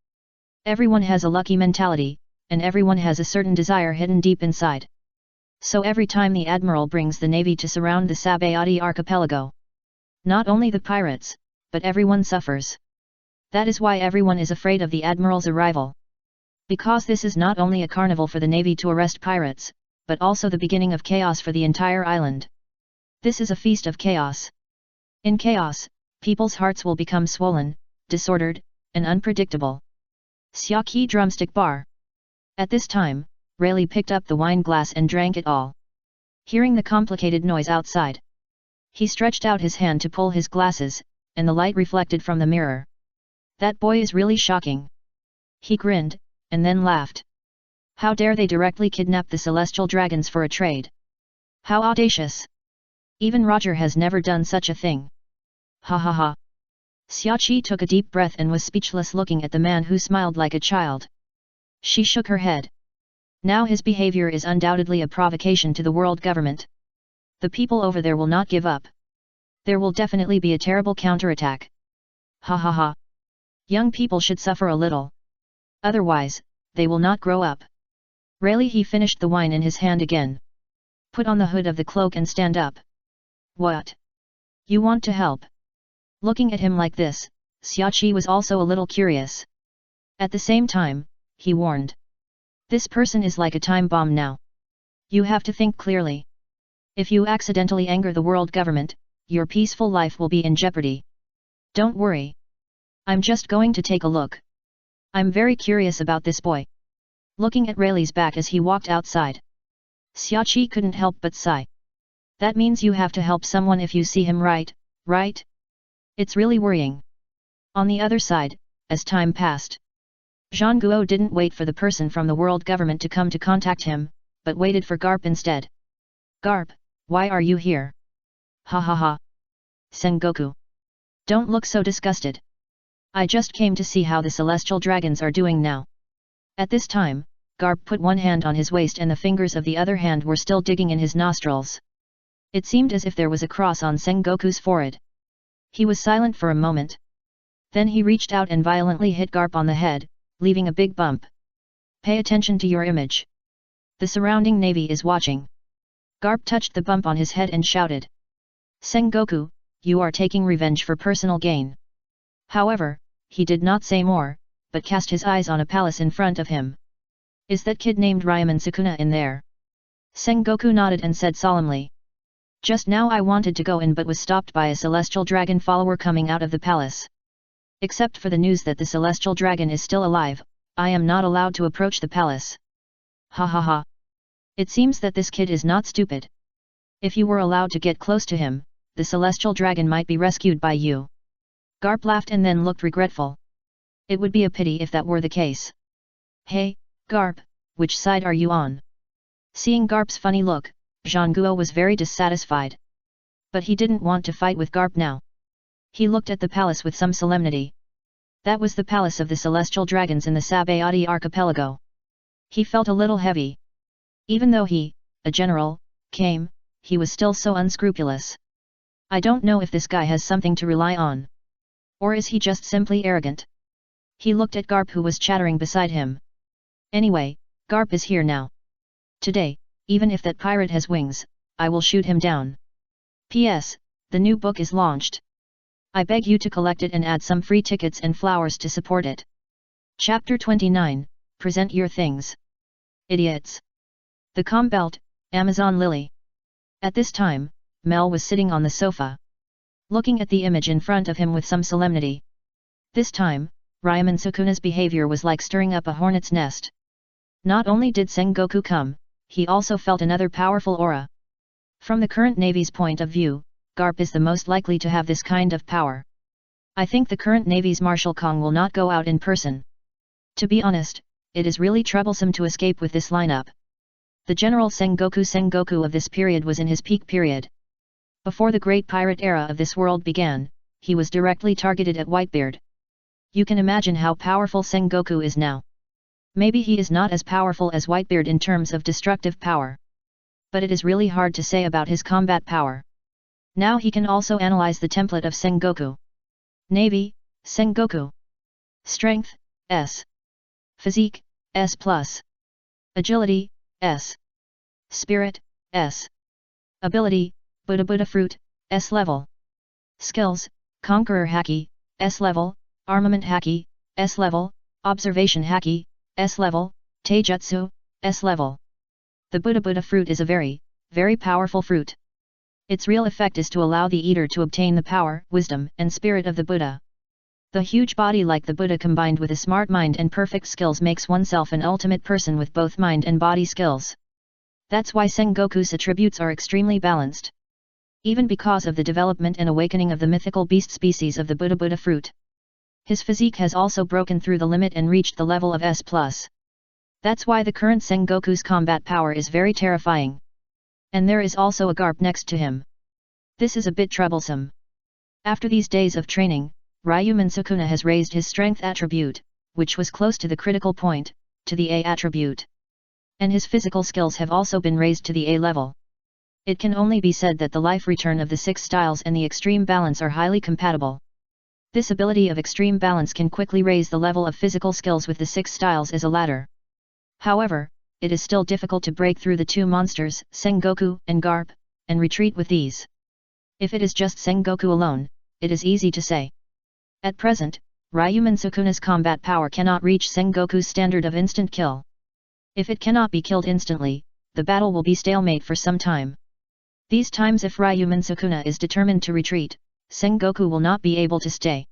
Everyone has a lucky mentality, and everyone has a certain desire hidden deep inside. So every time the admiral brings the navy to surround the Sabayati archipelago, not only the pirates, but everyone suffers. That is why everyone is afraid of the admiral's arrival. Because this is not only a carnival for the navy to arrest pirates, but also the beginning of chaos for the entire island. This is a feast of chaos. In chaos, people's hearts will become swollen, disordered, and unpredictable. Syaki drumstick bar. At this time, Rayleigh picked up the wine glass and drank it all. Hearing the complicated noise outside, he stretched out his hand to pull his glasses, and the light reflected from the mirror. That boy is really shocking. He grinned, and then laughed. How dare they directly kidnap the celestial dragons for a trade? How audacious! Even Roger has never done such a thing. Ha ha ha. Xiaoqi took a deep breath and was speechless looking at the man who smiled like a child. She shook her head. Now his behavior is undoubtedly a provocation to the world government. The people over there will not give up. There will definitely be a terrible counterattack. Ha ha ha. Young people should suffer a little. Otherwise, they will not grow up. Rayleigh he finished the wine in his hand again. Put on the hood of the cloak and stand up. What? You want to help? Looking at him like this, Xiaoqi was also a little curious. At the same time, he warned. This person is like a time bomb now. You have to think clearly. If you accidentally anger the world government, your peaceful life will be in jeopardy. Don't worry. I'm just going to take a look. I'm very curious about this boy. Looking at Rayleigh's back as he walked outside, Xiaoqi couldn't help but sigh. That means you have to help someone if you see him, right? It's really worrying. On the other side, as time passed, Zhang Guo didn't wait for the person from the world government to come to contact him, but waited for Garp instead. Garp, why are you here? Ha ha ha. Sengoku. Don't look so disgusted. I just came to see how the celestial dragons are doing now. At this time, Garp put one hand on his waist and the fingers of the other hand were still digging in his nostrils. It seemed as if there was a cross on Sengoku's forehead. He was silent for a moment. Then he reached out and violently hit Garp on the head, leaving a big bump. Pay attention to your image. The surrounding navy is watching. Garp touched the bump on his head and shouted. Sengoku, you are taking revenge for personal gain. However, he did not say more, but cast his eyes on a palace in front of him. Is that kid named Ryomen Sukuna in there? Sengoku nodded and said solemnly. Just now I wanted to go in but was stopped by a celestial dragon follower coming out of the palace. Except for the news that the celestial dragon is still alive, I am not allowed to approach the palace. Ha ha ha. It seems that this kid is not stupid. If you were allowed to get close to him, the celestial dragon might be rescued by you. Garp laughed and then looked regretful. It would be a pity if that were the case. Hey, Garp, which side are you on? Seeing Garp's funny look, Zhang Guo was very dissatisfied. But he didn't want to fight with Garp now. He looked at the palace with some solemnity. That was the palace of the celestial dragons in the Sabayati archipelago. He felt a little heavy. Even though he, a general, came, he was still so unscrupulous. I don't know if this guy has something to rely on. Or is he just simply arrogant? He looked at Garp who was chattering beside him. Anyway, Garp is here now. Today, even if that pirate has wings, I will shoot him down. P.S. The new book is launched. I beg you to collect it and add some free tickets and flowers to support it. Chapter 29, Present Your Things. Idiots. The Calm Belt, Amazon Lily. At this time, Mel was sitting on the sofa, looking at the image in front of him with some solemnity. This time, Ryomen Sukuna's behavior was like stirring up a hornet's nest. Not only did Sengoku come, he also felt another powerful aura. From the current Navy's point of view, Garp is the most likely to have this kind of power. I think the current Navy's Marshal Kong will not go out in person. To be honest, it is really troublesome to escape with this lineup. The general Sengoku of this period was in his peak period. Before the great pirate era of this world began, he was directly targeted at Whitebeard. You can imagine how powerful Sengoku is now. Maybe he is not as powerful as Whitebeard in terms of destructive power. But it is really hard to say about his combat power. Now he can also analyze the template of Sengoku. Navy, Sengoku. Strength, S. Physique, S+. Agility, S. Spirit, S. Ability, Buddha Fruit, S level. Skills, Conqueror Haki, S level, Armament Haki, S level, Observation Haki, S level, Taijutsu, S level. The Buddha Fruit is a very, very powerful fruit. Its real effect is to allow the eater to obtain the power, wisdom, and spirit of the Buddha. The huge body like the Buddha combined with a smart mind and perfect skills makes oneself an ultimate person with both mind and body skills. That's why Sengoku's attributes are extremely balanced. Even because of the development and awakening of the mythical beast species of the Buddha fruit. His physique has also broken through the limit and reached the level of S+. That's why the current Sengoku's combat power is very terrifying. And there is also a Garp next to him. This is a bit troublesome. After these days of training, Ryomen Sukuna has raised his strength attribute, which was close to the critical point, to the A attribute. And his physical skills have also been raised to the A level. It can only be said that the life return of the 6 styles and the extreme balance are highly compatible. This ability of extreme balance can quickly raise the level of physical skills with the 6 styles as a ladder. However, it is still difficult to break through the 2 monsters, Sengoku and Garp, and retreat with these. If it is just Sengoku alone, it is easy to say. At present, Ryomen Sukuna's combat power cannot reach Sengoku's standard of instant kill. If it cannot be killed instantly, the battle will be stalemate for some time. These times if Ryomen Sukuna is determined to retreat, Sengoku will not be able to stay.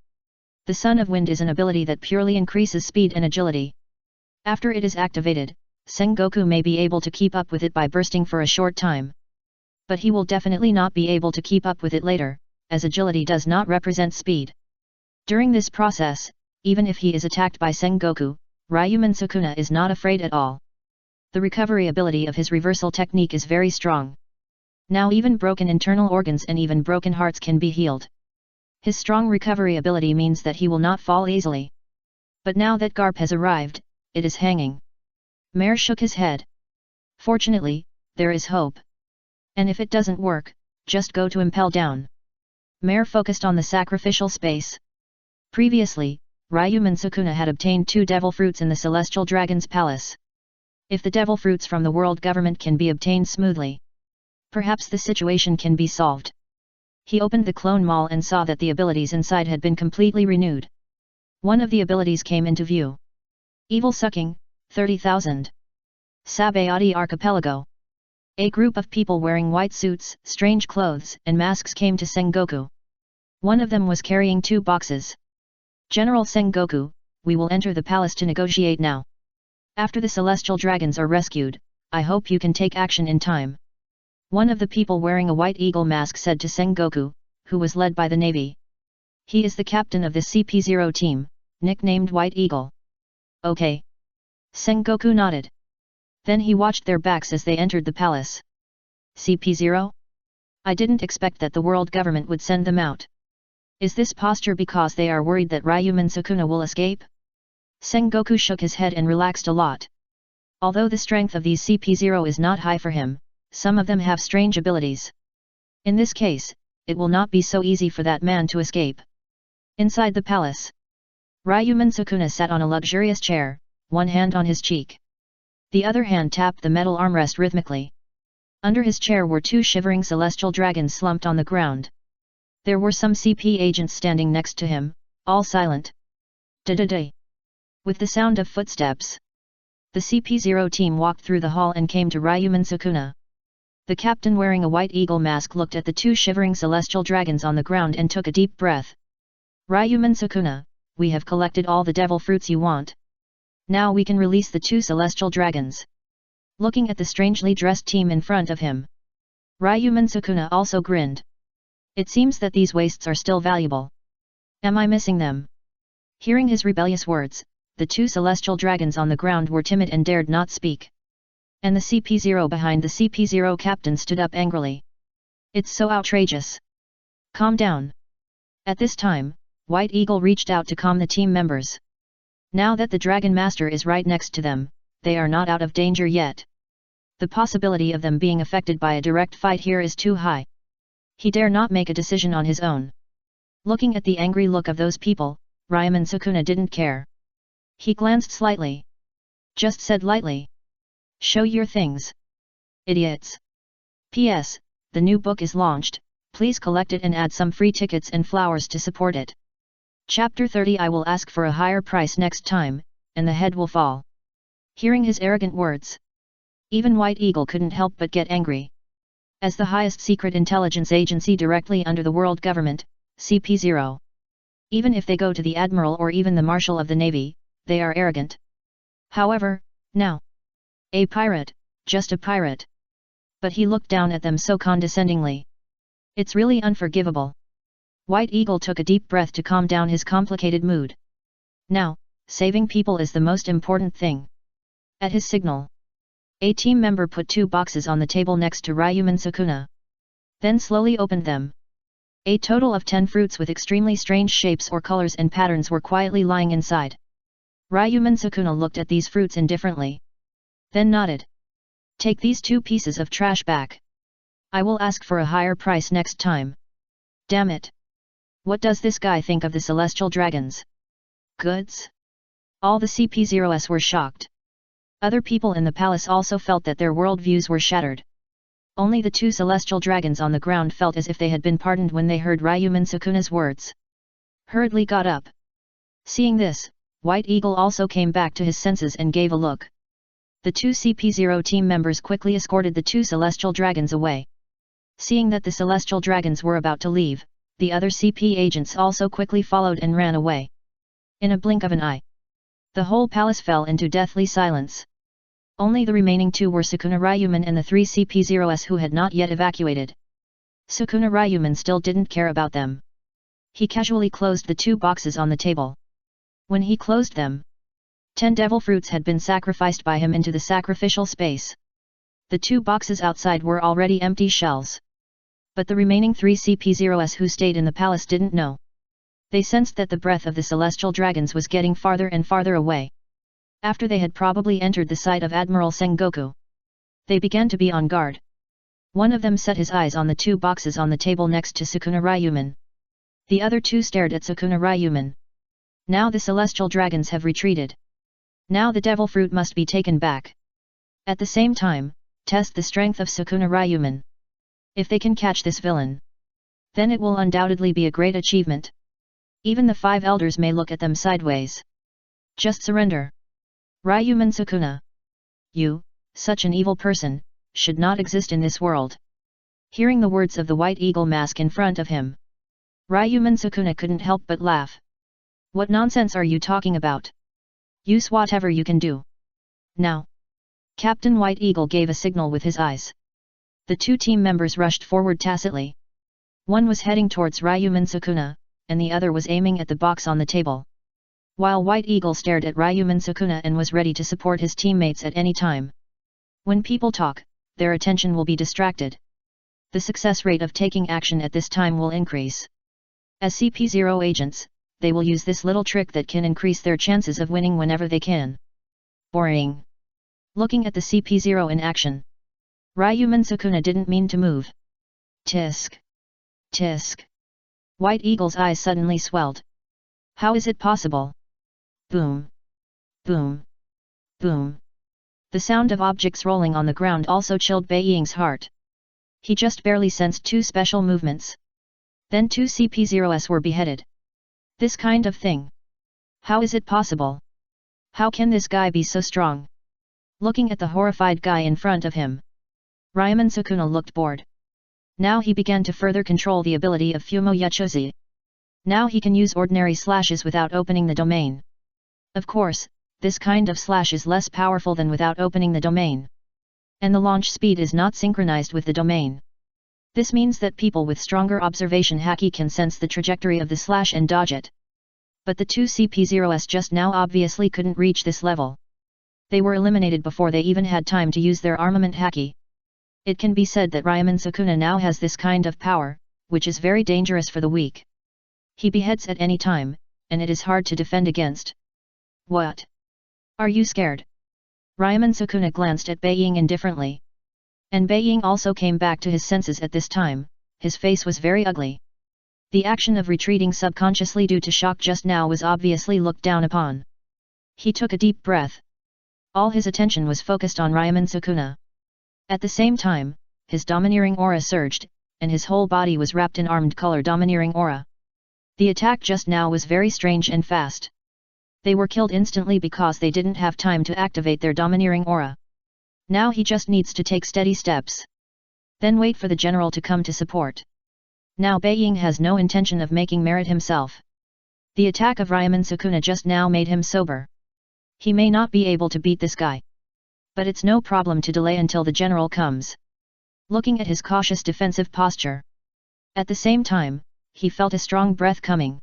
The Son of Wind is an ability that purely increases speed and agility. After it is activated, Sengoku may be able to keep up with it by bursting for a short time. But he will definitely not be able to keep up with it later, as agility does not represent speed. During this process, even if he is attacked by Sengoku, Ryomen Sukuna is not afraid at all. The recovery ability of his reversal technique is very strong. Now even broken internal organs and even broken hearts can be healed. His strong recovery ability means that he will not fall easily. But now that Garp has arrived, it is hanging. Mare shook his head. Fortunately, there is hope. And if it doesn't work, just go to impel down. Mare focused on the sacrificial space. Previously, Ryomen Sukuna had obtained 2 devil fruits in the Celestial Dragon's Palace. If the devil fruits from the world government can be obtained smoothly, perhaps the situation can be solved. He opened the clone mall and saw that the abilities inside had been completely renewed. One of the abilities came into view. Evil Sucking, 30,000. Sabayati Archipelago. A group of people wearing white suits, strange clothes, and masks came to Sengoku. One of them was carrying 2 boxes. General Sengoku, we will enter the palace to negotiate now. After the celestial dragons are rescued, I hope you can take action in time. One of the people wearing a white eagle mask said to Sengoku, who was led by the navy. He is the captain of the CP0 team, nicknamed White Eagle. Okay. Sengoku nodded. Then he watched their backs as they entered the palace. CP0? I didn't expect that the world government would send them out. Is this posture because they are worried that Ryomen Sukuna will escape? Sengoku shook his head and relaxed a lot. Although the strength of these CP0 is not high for him, some of them have strange abilities. In this case, it will not be so easy for that man to escape. Inside the palace, Ryomen Sukuna sat on a luxurious chair, one hand on his cheek. The other hand tapped the metal armrest rhythmically. Under his chair were 2 shivering celestial dragons slumped on the ground. There were some CP agents standing next to him, all silent. Da-da-da. With the sound of footsteps, the CP0 team walked through the hall and came to Ryomen Sukuna. The captain wearing a white eagle mask looked at the 2 shivering celestial dragons on the ground and took a deep breath. Ryomen Sukuna, we have collected all the devil fruits you want. Now we can release the 2 celestial dragons. Looking at the strangely dressed team in front of him, Ryomen Sukuna also grinned. It seems that these wastes are still valuable. Am I missing them? Hearing his rebellious words, the two celestial dragons on the ground were timid and dared not speak. And the CP0 behind the CP0 captain stood up angrily. It's so outrageous. Calm down. At this time, White Eagle reached out to calm the team members. Now that the Dragon Master is right next to them, they are not out of danger yet. The possibility of them being affected by a direct fight here is too high. He dare not make a decision on his own. Looking at the angry look of those people, Ryomen Sukuna didn't care. He glanced slightly. Just said lightly. Show your things. Idiots. P.S. The new book is launched, please collect it and add some free tickets and flowers to support it. Chapter 30 I will ask for a higher price next time, and the head will fall. Hearing his arrogant words, even White Eagle couldn't help but get angry. As the highest secret intelligence agency directly under the world government, CP0. Even if they go to the Admiral or even the Marshal of the Navy, they are arrogant. However, now, a pirate, just a pirate. But he looked down at them so condescendingly. It's really unforgivable. White Eagle took a deep breath to calm down his complicated mood. Now, saving people is the most important thing. At his signal, a team member put 2 boxes on the table next to Ryomen Sukuna. Then slowly opened them. A total of 10 fruits with extremely strange shapes or colors and patterns were quietly lying inside. Ryomen Sukuna looked at these fruits indifferently. Then nodded. Take these 2 pieces of trash back. I will ask for a higher price next time. Damn it. What does this guy think of the celestial dragons? Goods? All the CP0s were shocked. Other people in the palace also felt that their worldviews were shattered. Only the 2 celestial dragons on the ground felt as if they had been pardoned when they heard Ryomen Sukuna's words. Hurriedly got up. Seeing this, White Eagle also came back to his senses and gave a look. The 2 CP0 team members quickly escorted the 2 celestial dragons away. Seeing that the celestial dragons were about to leave, the other CP agents also quickly followed and ran away. In a blink of an eye, the whole palace fell into deathly silence. Only the remaining 2 were Sukuna Ryomen and the 3 CP0s who had not yet evacuated. Sukuna Ryomen still didn't care about them. He casually closed the 2 boxes on the table. When he closed them, 10 devil fruits had been sacrificed by him into the sacrificial space. The 2 boxes outside were already empty shells. But the remaining 3 CP0s who stayed in the palace didn't know. They sensed that the breath of the celestial dragons was getting farther and farther away. After they had probably entered the sight of Admiral Sengoku, they began to be on guard. One of them set his eyes on the 2 boxes on the table next to Sukuna Ryomen. The other 2 stared at Sukuna Ryomen. Now the celestial dragons have retreated. Now the devil fruit must be taken back. At the same time, test the strength of Sukuna Ryomen. If they can catch this villain, then it will undoubtedly be a great achievement. Even the 5 elders may look at them sideways. Just surrender. Ryomen Sukuna. You, such an evil person, should not exist in this world. Hearing the words of the White Eagle mask in front of him, Ryomen Sukuna couldn't help but laugh. What nonsense are you talking about? Use whatever you can do. Now. Captain White Eagle gave a signal with his eyes. The 2 team members rushed forward tacitly. One was heading towards Ryomen Sukuna, and the other was aiming at the box on the table. While White Eagle stared at Ryomen Sukuna and was ready to support his teammates at any time. When people talk, their attention will be distracted. The success rate of taking action at this time will increase. As CP0 agents, they will use this little trick that can increase their chances of winning whenever they can. Boring. Looking at the CP0 in action, Ryomen Sukuna didn't mean to move. Tisk. Tisk. White Eagle's eyes suddenly swelled. How is it possible? Boom. Boom. Boom. The sound of objects rolling on the ground also chilled Bai Ying's heart. He just barely sensed 2 special movements. Then 2 CP0s were beheaded. This kind of thing. How is it possible? How can this guy be so strong? Looking at the horrified guy in front of him, Ryomen Sukuna looked bored. Now he began to further control the ability of Fumo Yachozi. Now he can use ordinary slashes without opening the domain. Of course, this kind of slash is less powerful than without opening the domain. And the launch speed is not synchronized with the domain. This means that people with stronger observation haki can sense the trajectory of the slash and dodge it. But the two CP0s just now obviously couldn't reach this level. They were eliminated before they even had time to use their armament haki. It can be said that Ryomen Sukuna now has this kind of power, which is very dangerous for the weak. He beheads at any time, and it is hard to defend against. What? Are you scared? Ryomen Sukuna glanced at Beiying indifferently. And Beiying also came back to his senses at this time. His face was very ugly. The action of retreating subconsciously due to shock just now was obviously looked down upon. He took a deep breath. All his attention was focused on Ryomen Sukuna. At the same time, his domineering aura surged, and his whole body was wrapped in armed color domineering aura. The attack just now was very strange and fast. They were killed instantly because they didn't have time to activate their domineering aura. Now he just needs to take steady steps. Then wait for the general to come to support. Now Beiying has no intention of making merit himself. The attack of Ryomen Sukuna just now made him sober. He may not be able to beat this guy. But it's no problem to delay until the general comes. Looking at his cautious defensive posture. At the same time, he felt a strong breath coming.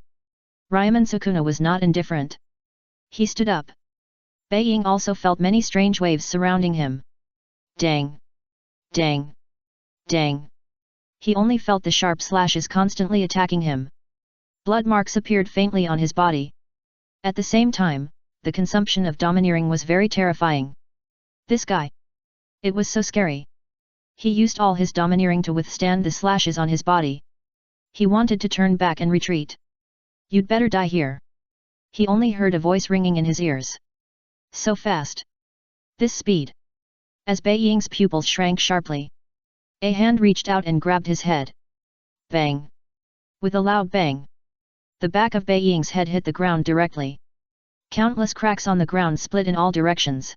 Ryomen Sukuna was not indifferent. He stood up. Beiying also felt many strange waves surrounding him. Dang! Dang! Dang! He only felt the sharp slashes constantly attacking him. Blood marks appeared faintly on his body. At the same time, the consumption of domineering was very terrifying. This guy! It was so scary. He used all his domineering to withstand the slashes on his body. He wanted to turn back and retreat. You'd better die here. He only heard a voice ringing in his ears. So fast. This speed. As Beiying's pupils shrank sharply. A hand reached out and grabbed his head. Bang! With a loud bang. The back of Beiying's head hit the ground directly. Countless cracks on the ground split in all directions.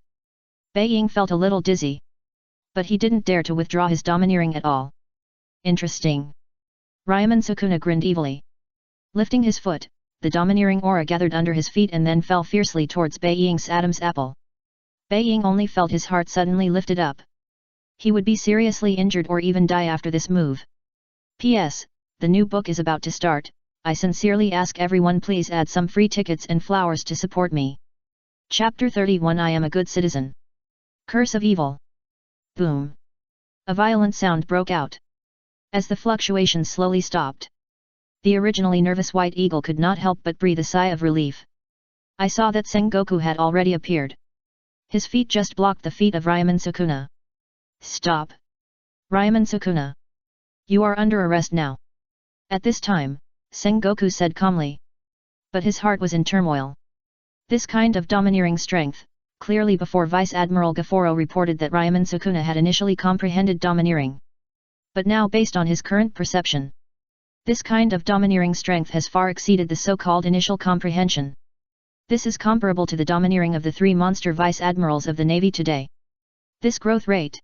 Beiying felt a little dizzy. But he didn't dare to withdraw his domineering at all. Interesting. Ryomen Sukuna grinned evilly. Lifting his foot, the domineering aura gathered under his feet and then fell fiercely towards Beiying's Adam's apple. Beiying only felt his heart suddenly lifted up. He would be seriously injured or even die after this move. P.S. The new book is about to start. I sincerely ask everyone please add some free tickets and flowers to support me. Chapter 31 I am a good citizen. Curse of Evil. Boom. A violent sound broke out. As the fluctuations slowly stopped. The originally nervous White Eagle could not help but breathe a sigh of relief. I saw that Sengoku had already appeared. His feet just blocked the feet of Ryomen Sukuna. Stop. Ryomen Sukuna. You are under arrest now. At this time, Sengoku said calmly. But his heart was in turmoil. This kind of domineering strength, clearly before Vice Admiral Gaforo reported that Ryomen Sukuna had initially comprehended domineering. But now based on his current perception, this kind of domineering strength has far exceeded the so-called initial comprehension. This is comparable to the domineering of the three monster Vice Admirals of the Navy today. This growth rate.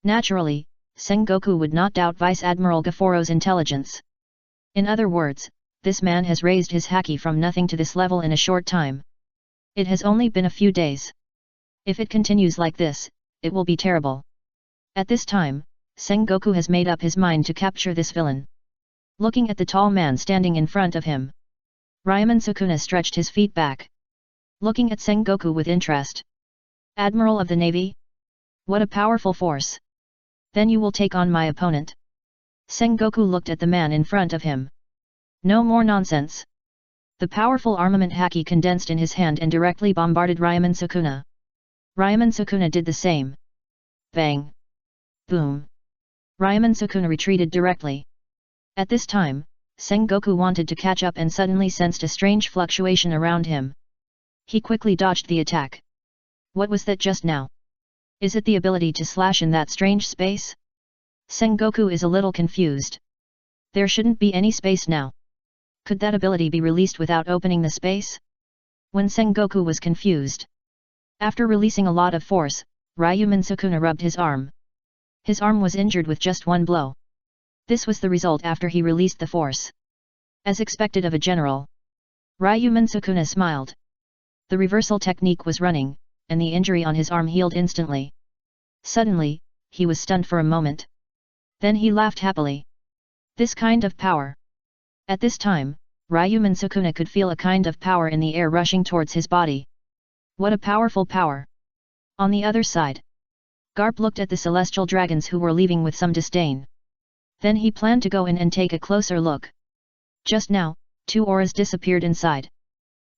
Naturally, Sengoku would not doubt Vice Admiral Gaforo's intelligence. In other words, this man has raised his haki from nothing to this level in a short time. It has only been a few days. If it continues like this, it will be terrible. At this time, Sengoku has made up his mind to capture this villain. Looking at the tall man standing in front of him, Ryomen Sukuna stretched his feet back. Looking at Sengoku with interest. Admiral of the Navy? What a powerful force. Then you will take on my opponent. Sengoku looked at the man in front of him. No more nonsense. The powerful armament haki condensed in his hand and directly bombarded Ryomen Sukuna. Ryomen Sukuna did the same. Bang. Boom. Ryomen Sukuna retreated directly. At this time, Sengoku wanted to catch up and suddenly sensed a strange fluctuation around him. He quickly dodged the attack. What was that just now? Is it the ability to slash in that strange space? Sengoku is a little confused. There shouldn't be any space now. Could that ability be released without opening the space? When Sengoku was confused. After releasing a lot of force, Ryomen Sukuna rubbed his arm. His arm was injured with just one blow. This was the result after he released the force. As expected of a general. Ryomen Sukuna smiled. The reversal technique was running, and the injury on his arm healed instantly. Suddenly, he was stunned for a moment. Then he laughed happily. This kind of power. At this time, Ryomen Sukuna could feel a kind of power in the air rushing towards his body. What a powerful power! On the other side, Garp looked at the celestial dragons who were leaving with some disdain. Then he planned to go in and take a closer look. Just now, 2 auras disappeared inside.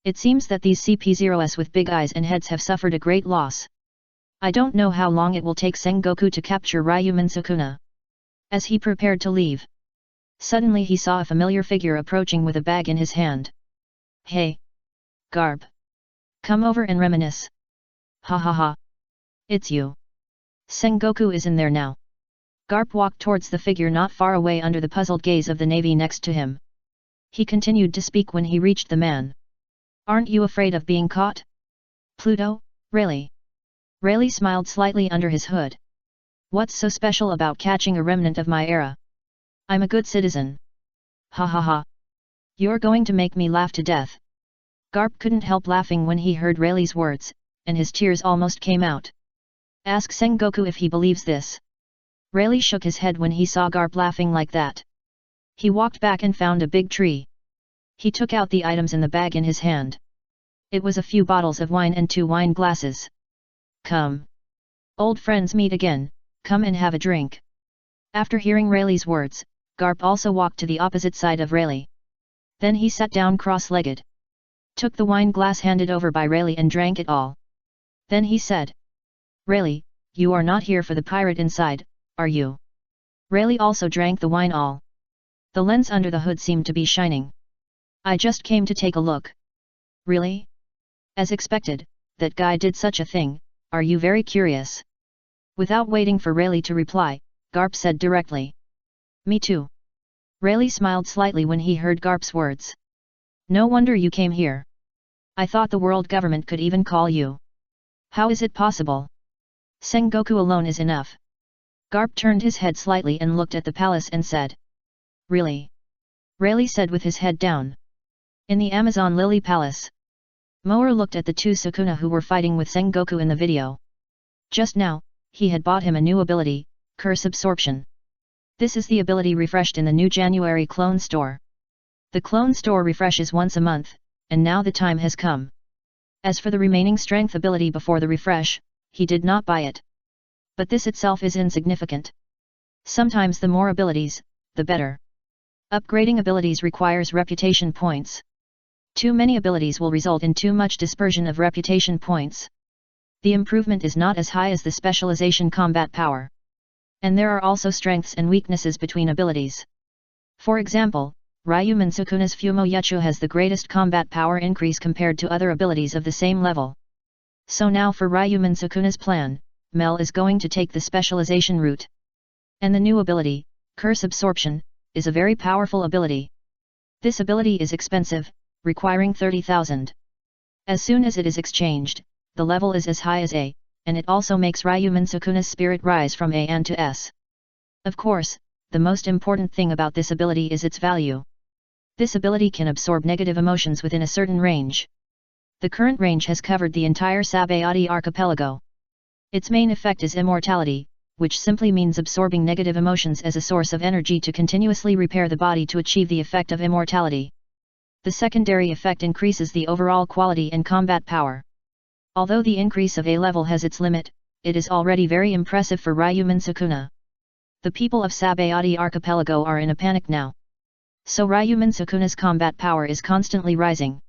It seems that these CP0s with big eyes and heads have suffered a great loss. I don't know how long it will take Sengoku to capture Ryomen Sukuna. As he prepared to leave, suddenly he saw a familiar figure approaching with a bag in his hand. Hey! Garp! Come over and reminisce. Ha ha ha! It's you! Sengoku is in there now. Garp walked towards the figure not far away under the puzzled gaze of the navy next to him. He continued to speak when he reached the man. Aren't you afraid of being caught? Pluto, really? Rayleigh smiled slightly under his hood. What's so special about catching a remnant of my era? I'm a good citizen. Ha ha ha. You're going to make me laugh to death. Garp couldn't help laughing when he heard Rayleigh's words, and his tears almost came out. Ask Sengoku if he believes this. Rayleigh shook his head when he saw Garp laughing like that. He walked back and found a big tree. He took out the items in the bag in his hand. It was a few bottles of wine and 2 wine glasses. Come. Old friends meet again, come and have a drink. After hearing Rayleigh's words, Garp also walked to the opposite side of Rayleigh. Then he sat down cross-legged. Took the wine glass handed over by Rayleigh and drank it all. Then he said. Rayleigh, you are not here for the pirate inside, are you? Rayleigh also drank the wine all. The lens under the hood seemed to be shining. I just came to take a look. Really? As expected, that guy did such a thing, are you very curious? Without waiting for Rayleigh to reply, Garp said directly. Me too. Rayleigh smiled slightly when he heard Garp's words. No wonder you came here. I thought the world government could even call you. How is it possible? Sengoku alone is enough. Garp turned his head slightly and looked at the palace and said. Really? Rayleigh said with his head down. In the Amazon Lily Palace. Moer looked at the 2 Sukuna who were fighting with Sengoku in the video. Just now, he had bought him a new ability, Curse Absorption. This is the ability refreshed in the new January clone store. The clone store refreshes once a month, and now the time has come. As for the remaining strength ability before the refresh, he did not buy it. But this itself is insignificant. Sometimes the more abilities, the better. Upgrading abilities requires reputation points. Too many abilities will result in too much dispersion of reputation points. The improvement is not as high as the specialization combat power. And there are also strengths and weaknesses between abilities. For example, Ryomen Sukuna's Fumo Yuchu has the greatest combat power increase compared to other abilities of the same level. So now for Ryomen Sukuna's plan, Mel is going to take the specialization route. And the new ability, Curse Absorption, is a very powerful ability. This ability is expensive, requiring 30,000. As soon as it is exchanged, the level is as high as A, and it also makes Ryomen Sukuna's spirit rise from A and to S. Of course, the most important thing about this ability is its value. This ability can absorb negative emotions within a certain range. The current range has covered the entire Sabayati archipelago. Its main effect is immortality, which simply means absorbing negative emotions as a source of energy to continuously repair the body to achieve the effect of immortality. The secondary effect increases the overall quality and combat power. Although the increase of A level has its limit, it is already very impressive for Ryomen Sukuna. The people of Sabayati archipelago are in a panic now. So Ryomen Sukuna's combat power is constantly rising.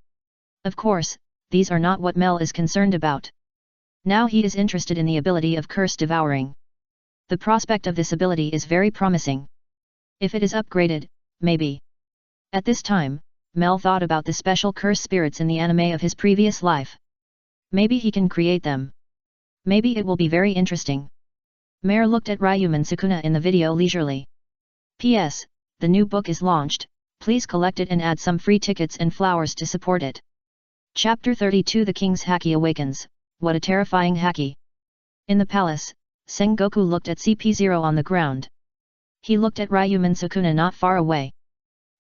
Of course, these are not what Mel is concerned about. Now he is interested in the ability of Curse Devouring. The prospect of this ability is very promising. If it is upgraded, maybe. At this time, Mel thought about the special curse spirits in the anime of his previous life. Maybe he can create them. Maybe it will be very interesting. Mare looked at Ryomen Sukuna in the video leisurely. P.S. The new book is launched, please collect it and add some free tickets and flowers to support it. Chapter 32 The King's Haki Awakens, what a terrifying haki. In the palace, Sengoku looked at CP0 on the ground. He looked at Ryomen Sukuna not far away.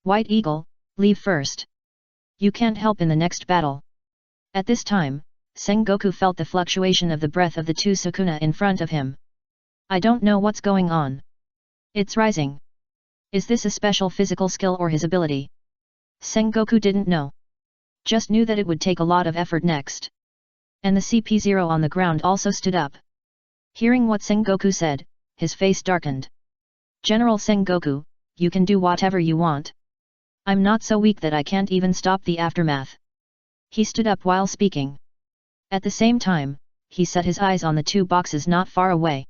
White Eagle, leave first. You can't help in the next battle. At this time, Sengoku felt the fluctuation of the breath of the 2 Sukuna in front of him. I don't know what's going on. It's rising. Is this a special physical skill or his ability? Sengoku didn't know. Just knew that it would take a lot of effort next. And the CP0 on the ground also stood up. Hearing what Sengoku said, his face darkened. General Sengoku, you can do whatever you want. I'm not so weak that I can't even stop the aftermath. He stood up while speaking. At the same time, he set his eyes on the two boxes not far away.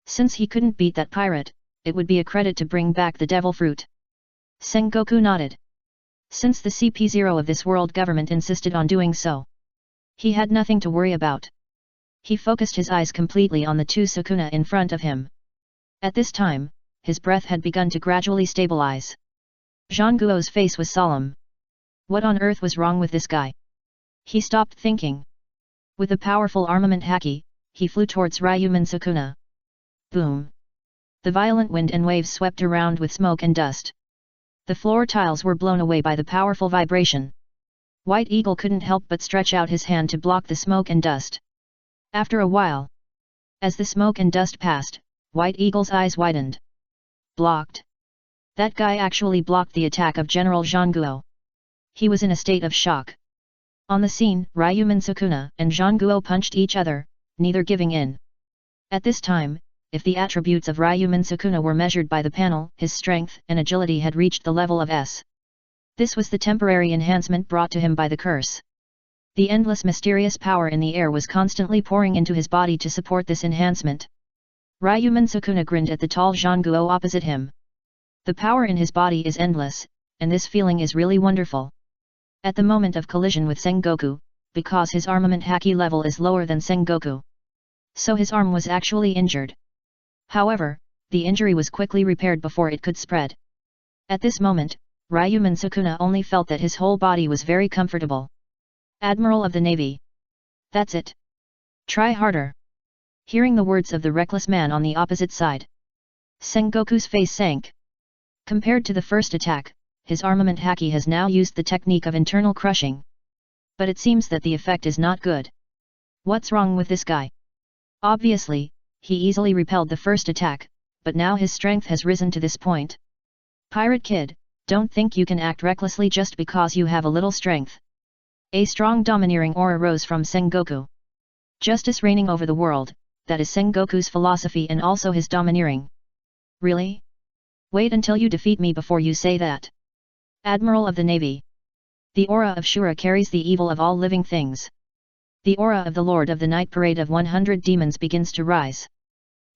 Since he couldn't beat that pirate, it would be a credit to bring back the devil fruit. Sengoku nodded. Since the CP0 of this world government insisted on doing so, he had nothing to worry about. He focused his eyes completely on the two Sukuna in front of him. At this time, his breath had begun to gradually stabilize. Zhangguo's face was solemn. What on earth was wrong with this guy? He stopped thinking. With a powerful armament haki, he flew towards Ryomen Sukuna. Boom! The violent wind and waves swept around with smoke and dust. The floor tiles were blown away by the powerful vibration. White Eagle couldn't help but stretch out his hand to block the smoke and dust. After a while, as the smoke and dust passed, White Eagle's eyes widened. Blocked. That guy actually blocked the attack of General Zhangguo. He was in a state of shock. On the scene, Ryomen Sukuna and Zhangguo punched each other, neither giving in. At this time, if the attributes of Ryomen Sukuna were measured by the panel, his strength and agility had reached the level of S. This was the temporary enhancement brought to him by the curse. The endless mysterious power in the air was constantly pouring into his body to support this enhancement. Ryomen Sukuna grinned at the tall Zhangguo opposite him. The power in his body is endless, and this feeling is really wonderful. At the moment of collision with Sengoku, because his armament haki level is lower than Sengoku, so his arm was actually injured. However, the injury was quickly repaired before it could spread. At this moment, Ryomen Sukuna only felt that his whole body was very comfortable. Admiral of the Navy. That's it. Try harder. Hearing the words of the reckless man on the opposite side, Sengoku's face sank. Compared to the first attack, his armament haki has now used the technique of internal crushing. But it seems that the effect is not good. What's wrong with this guy? Obviously, he easily repelled the first attack, but now his strength has risen to this point. Pirate kid, don't think you can act recklessly just because you have a little strength. A strong domineering aura rose from Sengoku. Justice reigning over the world, that is Sengoku's philosophy and also his domineering. Really? Wait until you defeat me before you say that. Admiral of the Navy. The aura of Shura carries the evil of all living things. The aura of the Lord of the Night Parade of 100 Demons begins to rise.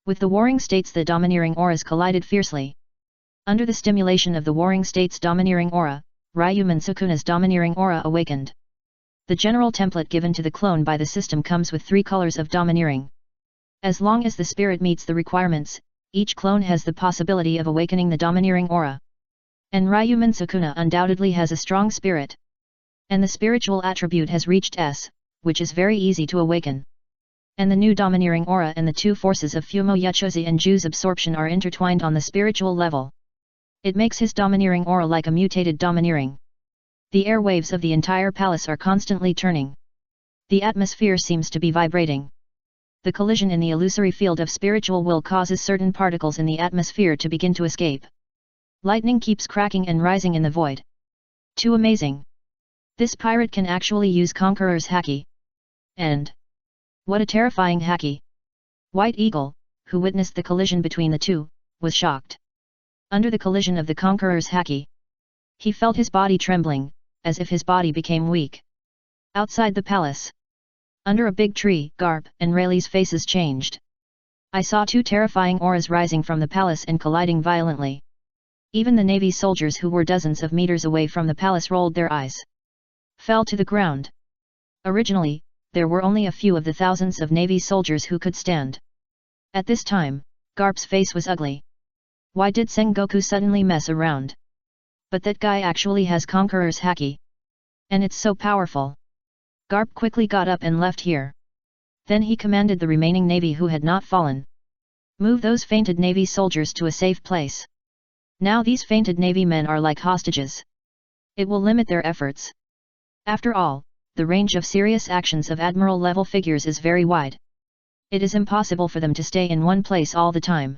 With the warring states, the domineering auras collided fiercely. Under the stimulation of the warring state's domineering aura, Ryomen Sukuna's domineering aura awakened. The general template given to the clone by the system comes with 3 colors of domineering. As long as the spirit meets the requirements, each clone has the possibility of awakening the domineering aura. And Ryomen Sukuna undoubtedly has a strong spirit. And the spiritual attribute has reached S, which is very easy to awaken. And the new domineering aura and the 2 forces of Fumo Yachozi and Ju's absorption are intertwined on the spiritual level. It makes his domineering aura like a mutated domineering. The airwaves of the entire palace are constantly turning. The atmosphere seems to be vibrating. The collision in the illusory field of spiritual will causes certain particles in the atmosphere to begin to escape. Lightning keeps cracking and rising in the void. Too amazing. This pirate can actually use Conqueror's haki. And what a terrifying haki! White Eagle, who witnessed the collision between the two, was shocked. Under the collision of the Conqueror's haki, he felt his body trembling, as if his body became weak. Outside the palace, under a big tree, Garp and Rayleigh's faces changed. I saw 2 terrifying auras rising from the palace and colliding violently. Even the Navy soldiers who were dozens of meters away from the palace rolled their eyes. Fell to the ground. Originally, there were only a few of the thousands of Navy soldiers who could stand. At this time, Garp's face was ugly. Why did Sengoku suddenly mess around? But that guy actually has Conqueror's haki. And it's so powerful. Garp quickly got up and left here. Then he commanded the remaining Navy who had not fallen. Move those fainted Navy soldiers to a safe place. Now these fainted Navy men are like hostages. It will limit their efforts. After all, the range of serious actions of admiral-level figures is very wide. It is impossible for them to stay in one place all the time.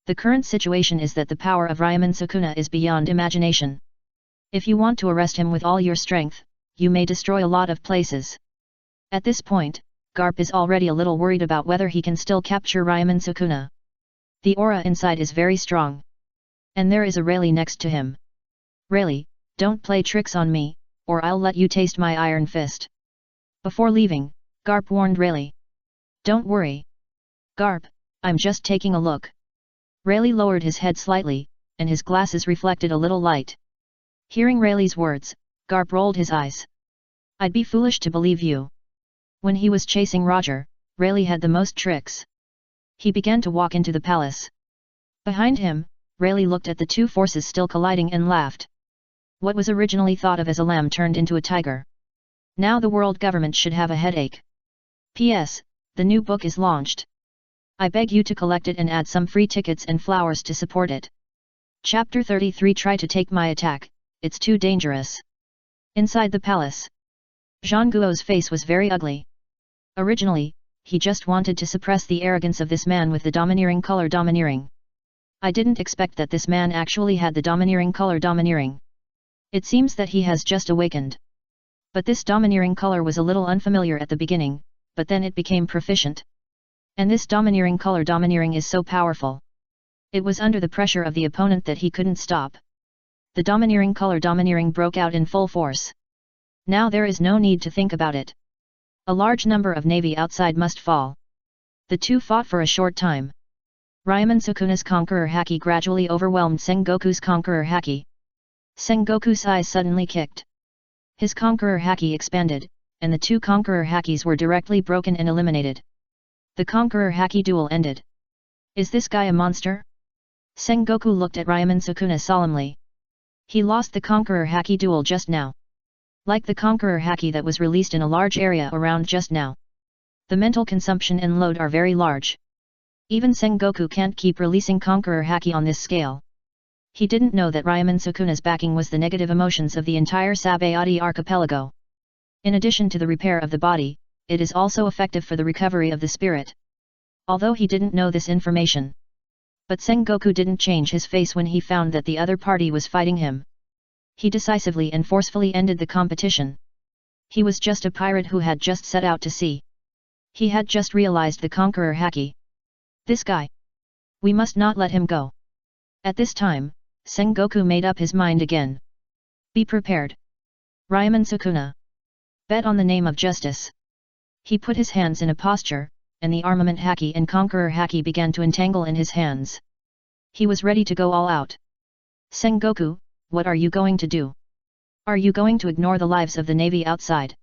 The current situation is that the power of Ryomen Sukuna is beyond imagination. If you want to arrest him with all your strength, you may destroy a lot of places. At this point, Garp is already a little worried about whether he can still capture Ryomen Sukuna. The aura inside is very strong. And there is a Rayleigh next to him. Rayleigh, don't play tricks on me, or I'll let you taste my iron fist. Before leaving, Garp warned Rayleigh. Don't worry. Garp, I'm just taking a look. Rayleigh lowered his head slightly, and his glasses reflected a little light. Hearing Rayleigh's words, Garp rolled his eyes. I'd be foolish to believe you. When he was chasing Roger, Rayleigh had the most tricks. He began to walk into the palace. Behind him, Rayleigh looked at the two forces still colliding and laughed. What was originally thought of as a lamb turned into a tiger. Now the world government should have a headache. P.S. The new book is launched. I beg you to collect it and add some free tickets and flowers to support it. Chapter 33. Try to take my attack, it's too dangerous. Inside the palace, Zhang Guo's face was very ugly. Originally, he just wanted to suppress the arrogance of this man with the domineering color domineering. I didn't expect that this man actually had the domineering color domineering. It seems that he has just awakened. But this domineering color was a little unfamiliar at the beginning, but then it became proficient. And this domineering color domineering is so powerful. It was under the pressure of the opponent that he couldn't stop. The domineering color domineering broke out in full force. Now there is no need to think about it. A large number of navy outside must fall. The two fought for a short time. Ryomen Sukuna's Conqueror Haki gradually overwhelmed Sengoku's Conqueror Haki. Sengoku's eyes suddenly kicked. His Conqueror Haki expanded, and the two Conqueror Hakis were directly broken and eliminated. The Conqueror Haki duel ended. Is this guy a monster? Sengoku looked at Ryomen Sukuna solemnly. He lost the Conqueror Haki duel just now. Like the Conqueror Haki that was released in a large area around just now. The mental consumption and load are very large. Even Sengoku can't keep releasing Conqueror Haki on this scale. He didn't know that Ryomen Sukuna's backing was the negative emotions of the entire Sabayati archipelago. In addition to the repair of the body, it is also effective for the recovery of the spirit. Although he didn't know this information. But Sengoku didn't change his face when he found that the other party was fighting him. He decisively and forcefully ended the competition. He was just a pirate who had just set out to sea. He had just realized the Conqueror Haki. This guy. We must not let him go. At this time, Sengoku made up his mind again. Be prepared. Ryomen Sukuna. Bet on the name of justice. He put his hands in a posture, and the armament Haki and Conqueror Haki began to entangle in his hands. He was ready to go all out. Sengoku, what are you going to do? Are you going to ignore the lives of the navy outside?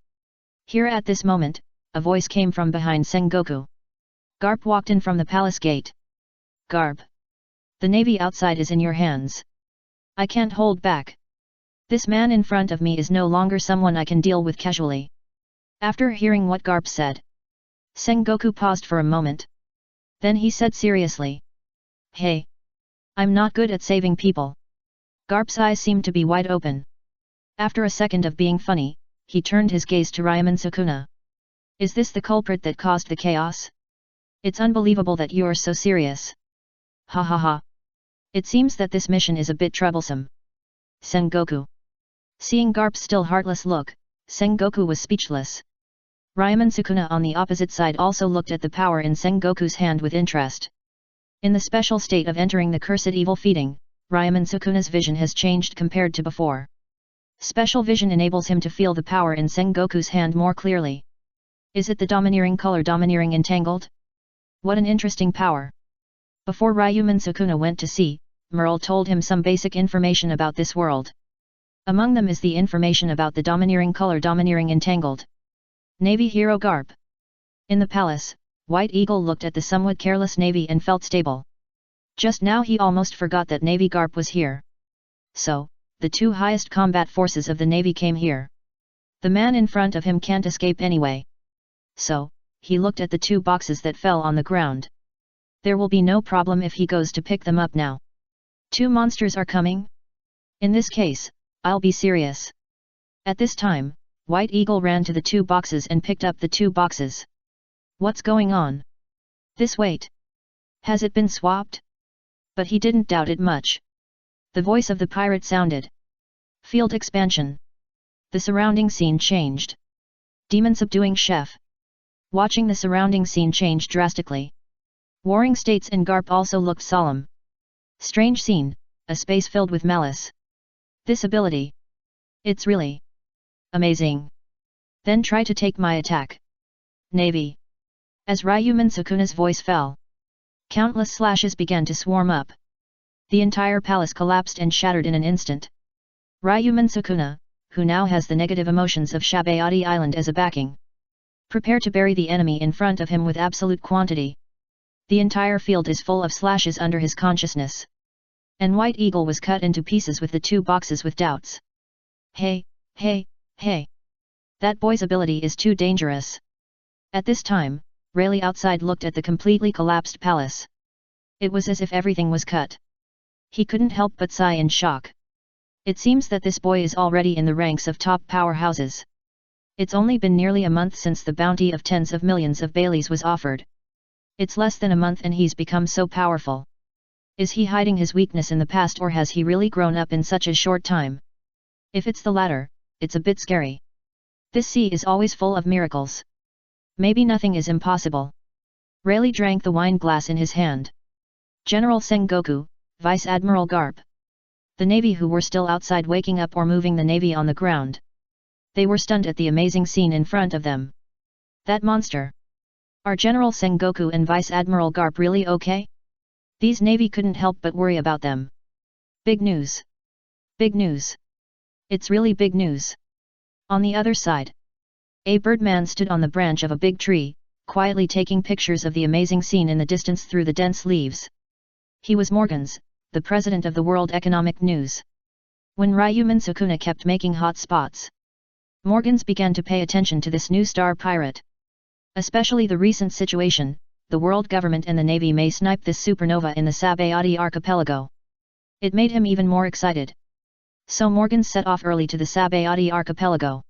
Here at this moment, a voice came from behind Sengoku. Garp walked in from the palace gate. Garp. The navy outside is in your hands. I can't hold back. This man in front of me is no longer someone I can deal with casually. After hearing what Garp said, Sengoku paused for a moment. Then he said seriously. Hey. I'm not good at saving people. Garp's eyes seemed to be wide open. After a second of being funny, he turned his gaze to Ryomen Sukuna. Is this the culprit that caused the chaos? It's unbelievable that you're so serious. Ha ha ha. It seems that this mission is a bit troublesome. Sengoku. Seeing Garp's still heartless look, Sengoku was speechless. Ryomen Sukuna on the opposite side also looked at the power in Sengoku's hand with interest. In the special state of entering the cursed evil feeding, Ryomen Sukuna's vision has changed compared to before. Special vision enables him to feel the power in Sengoku's hand more clearly. Is it the domineering color domineering entangled? What an interesting power. Before Ryomen Sukuna went to sea, Merle told him some basic information about this world. Among them is the information about the domineering color domineering entangled. Navy hero Garp. In the palace, White Eagle looked at the somewhat careless Navy and felt stable. Just now he almost forgot that Navy Garp was here. So, the two highest combat forces of the Navy came here. The man in front of him can't escape anyway. So, he looked at the two boxes that fell on the ground. There will be no problem if he goes to pick them up now. Two monsters are coming? In this case, I'll be serious. At this time, White Eagle ran to the two boxes and picked up the two boxes. What's going on? This weight. Has it been swapped? But he didn't doubt it much. The voice of the pirate sounded. Field expansion. The surrounding scene changed. Demon subduing chef. Watching the surrounding scene change drastically. Warring states and Garp also looked solemn. Strange scene, a space filled with malice. This ability. It's really amazing. Then try to take my attack. Navy. As Ryomen Sukuna's voice fell, countless slashes began to swarm up. The entire palace collapsed and shattered in an instant. Ryomen Sukuna, who now has the negative emotions of Shabayati Island as a backing, prepare to bury the enemy in front of him with absolute quantity. The entire field is full of slashes under his consciousness. And White Eagle was cut into pieces with the 2 boxes with doubts. Hey, hey, hey. That boy's ability is too dangerous. At this time, Rayleigh outside looked at the completely collapsed palace. It was as if everything was cut. He couldn't help but sigh in shock. It seems that this boy is already in the ranks of top powerhouses. It's only been nearly a month since the bounty of tens of millions of Baileys was offered. It's less than a month and he's become so powerful. Is he hiding his weakness in the past or has he really grown up in such a short time? If it's the latter, it's a bit scary. This sea is always full of miracles. Maybe nothing is impossible. Rayleigh drank the wine glass in his hand. General Sengoku, Vice Admiral Garp. The Navy who were still outside waking up or moving the Navy on the ground. They were stunned at the amazing scene in front of them. That monster. Are General Sengoku and Vice Admiral Garp really okay? These Navy couldn't help but worry about them. Big news. Big news. It's really big news. On the other side, a birdman stood on the branch of a big tree, quietly taking pictures of the amazing scene in the distance through the dense leaves. He was Morgans, the president of the World Economic News. When Ryomen Sukuna kept making hot spots, Morgans began to pay attention to this new star pirate. Especially the recent situation, the world government and the Navy may snipe this supernova in the Sabayati archipelago. It made him even more excited. So Morgans set off early to the Sabayati archipelago.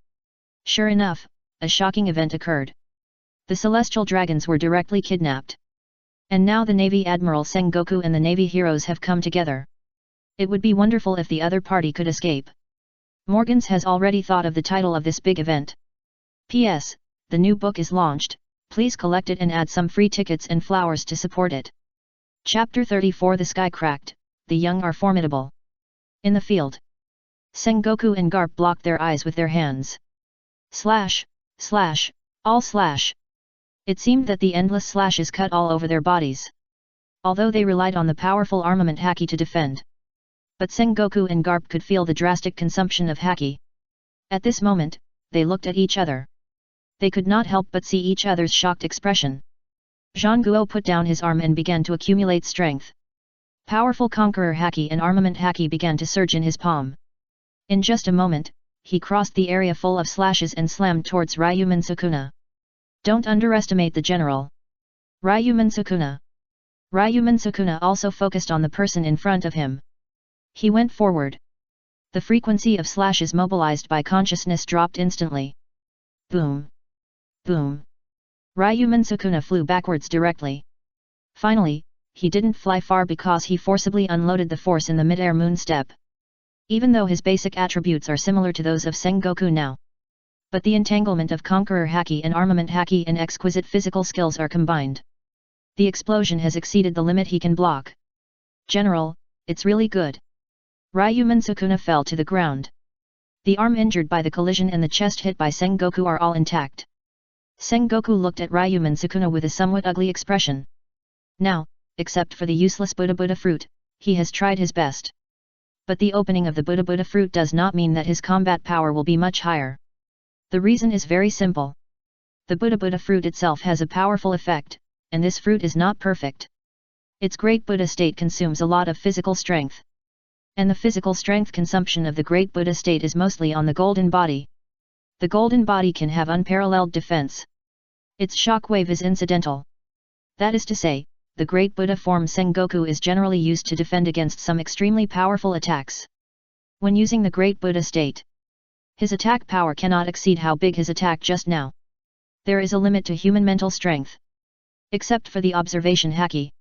Sure enough, a shocking event occurred. The celestial dragons were directly kidnapped. And now the Navy Admiral Sengoku and the Navy heroes have come together. It would be wonderful if the other party could escape. Morgans has already thought of the title of this big event. P.S. The new book is launched, please collect it and add some free tickets and flowers to support it. Chapter 34 The Sky Cracked, The Young Are Formidable. In the field, Sengoku and Garp blocked their eyes with their hands. Slash, slash, all slash. It seemed that the endless slashes cut all over their bodies. Although they relied on the powerful armament haki to defend. But Sengoku and Garp could feel the drastic consumption of haki. At this moment, they looked at each other. They could not help but see each other's shocked expression. Zhang Guo put down his arm and began to accumulate strength. Powerful conqueror haki and armament haki began to surge in his palm. In just a moment, he crossed the area full of slashes and slammed towards Ryomen Sukuna. Don't underestimate the general. Ryomen Sukuna. Ryomen Sukuna also focused on the person in front of him. He went forward. The frequency of slashes mobilized by consciousness dropped instantly. Boom. Boom. Ryomen Sukuna flew backwards directly. Finally, he didn't fly far because he forcibly unloaded the force in the mid-air moon step. Even though his basic attributes are similar to those of Sengoku now. But the entanglement of conqueror haki and armament haki and exquisite physical skills are combined. The explosion has exceeded the limit he can block. General, it's really good. Ryomen Sukuna fell to the ground. The arm injured by the collision and the chest hit by Sengoku are all intact. Sengoku looked at Ryomen Sukuna with a somewhat ugly expression. Now, except for the useless Buddha fruit, he has tried his best. But the opening of the Buddha fruit does not mean that his combat power will be much higher. The reason is very simple. The Buddha fruit itself has a powerful effect, and this fruit is not perfect. Its great Buddha state consumes a lot of physical strength. And the physical strength consumption of the great Buddha state is mostly on the golden body. The golden body can have unparalleled defense. Its shockwave is incidental. That is to say, the great Buddha form Sengoku is generally used to defend against some extremely powerful attacks. When using the great Buddha state, his attack power cannot exceed how big his attack just now. There is a limit to human mental strength. Except for the observation haki.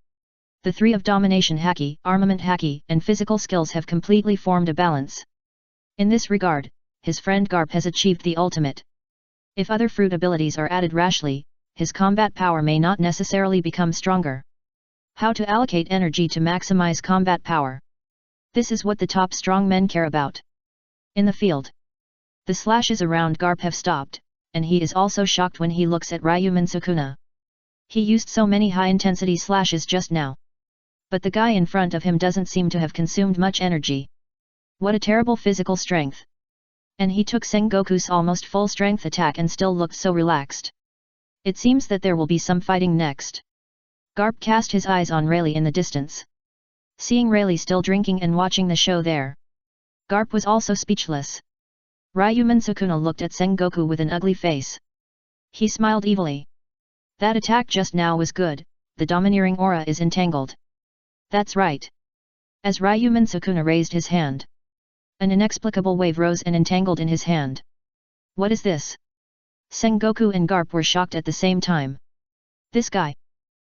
The three of domination haki, armament haki, and physical skills have completely formed a balance. In this regard, his friend Garp has achieved the ultimate. If other fruit abilities are added rashly, his combat power may not necessarily become stronger. How to allocate energy to maximize combat power? This is what the top strong men care about. In the field, the slashes around Garp have stopped, and he is also shocked when he looks at Ryomen Sukuna. He used so many high-intensity slashes just now. But the guy in front of him doesn't seem to have consumed much energy. What a terrible physical strength! And he took Sengoku's almost full-strength attack and still looked so relaxed. It seems that there will be some fighting next. Garp cast his eyes on Rayleigh in the distance. Seeing Rayleigh still drinking and watching the show there, Garp was also speechless. Ryomen Sukuna looked at Sengoku with an ugly face. He smiled evilly. That attack just now was good, the domineering aura is entangled. That's right. As Ryomen Sukuna raised his hand, an inexplicable wave rose and entangled in his hand. What is this? Sengoku and Garp were shocked at the same time. This guy.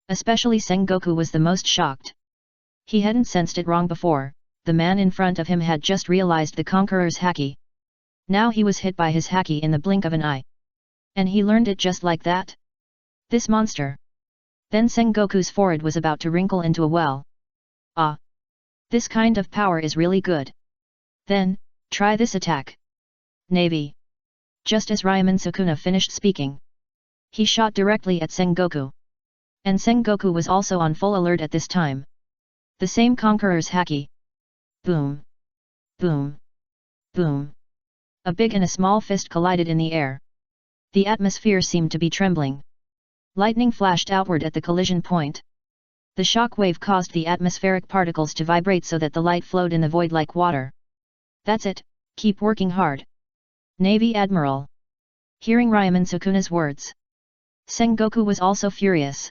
Especially Sengoku was the most shocked. He hadn't sensed it wrong before, the man in front of him had just realized the Conqueror's haki. Now he was hit by his haki in the blink of an eye. And he learned it just like that? This monster. Then Sengoku's forehead was about to wrinkle into a well. Ah! This kind of power is really good. Then, try this attack. Navy. Just as Ryomen Sukuna finished speaking, he shot directly at Sengoku. And Sengoku was also on full alert at this time. The same Conqueror's haki. Boom. Boom. Boom. A big and a small fist collided in the air. The atmosphere seemed to be trembling. Lightning flashed outward at the collision point. The shock wave caused the atmospheric particles to vibrate so that the light flowed in the void like water. That's it, keep working hard. Navy Admiral. Hearing Ryomen Sukuna's words, Sengoku was also furious.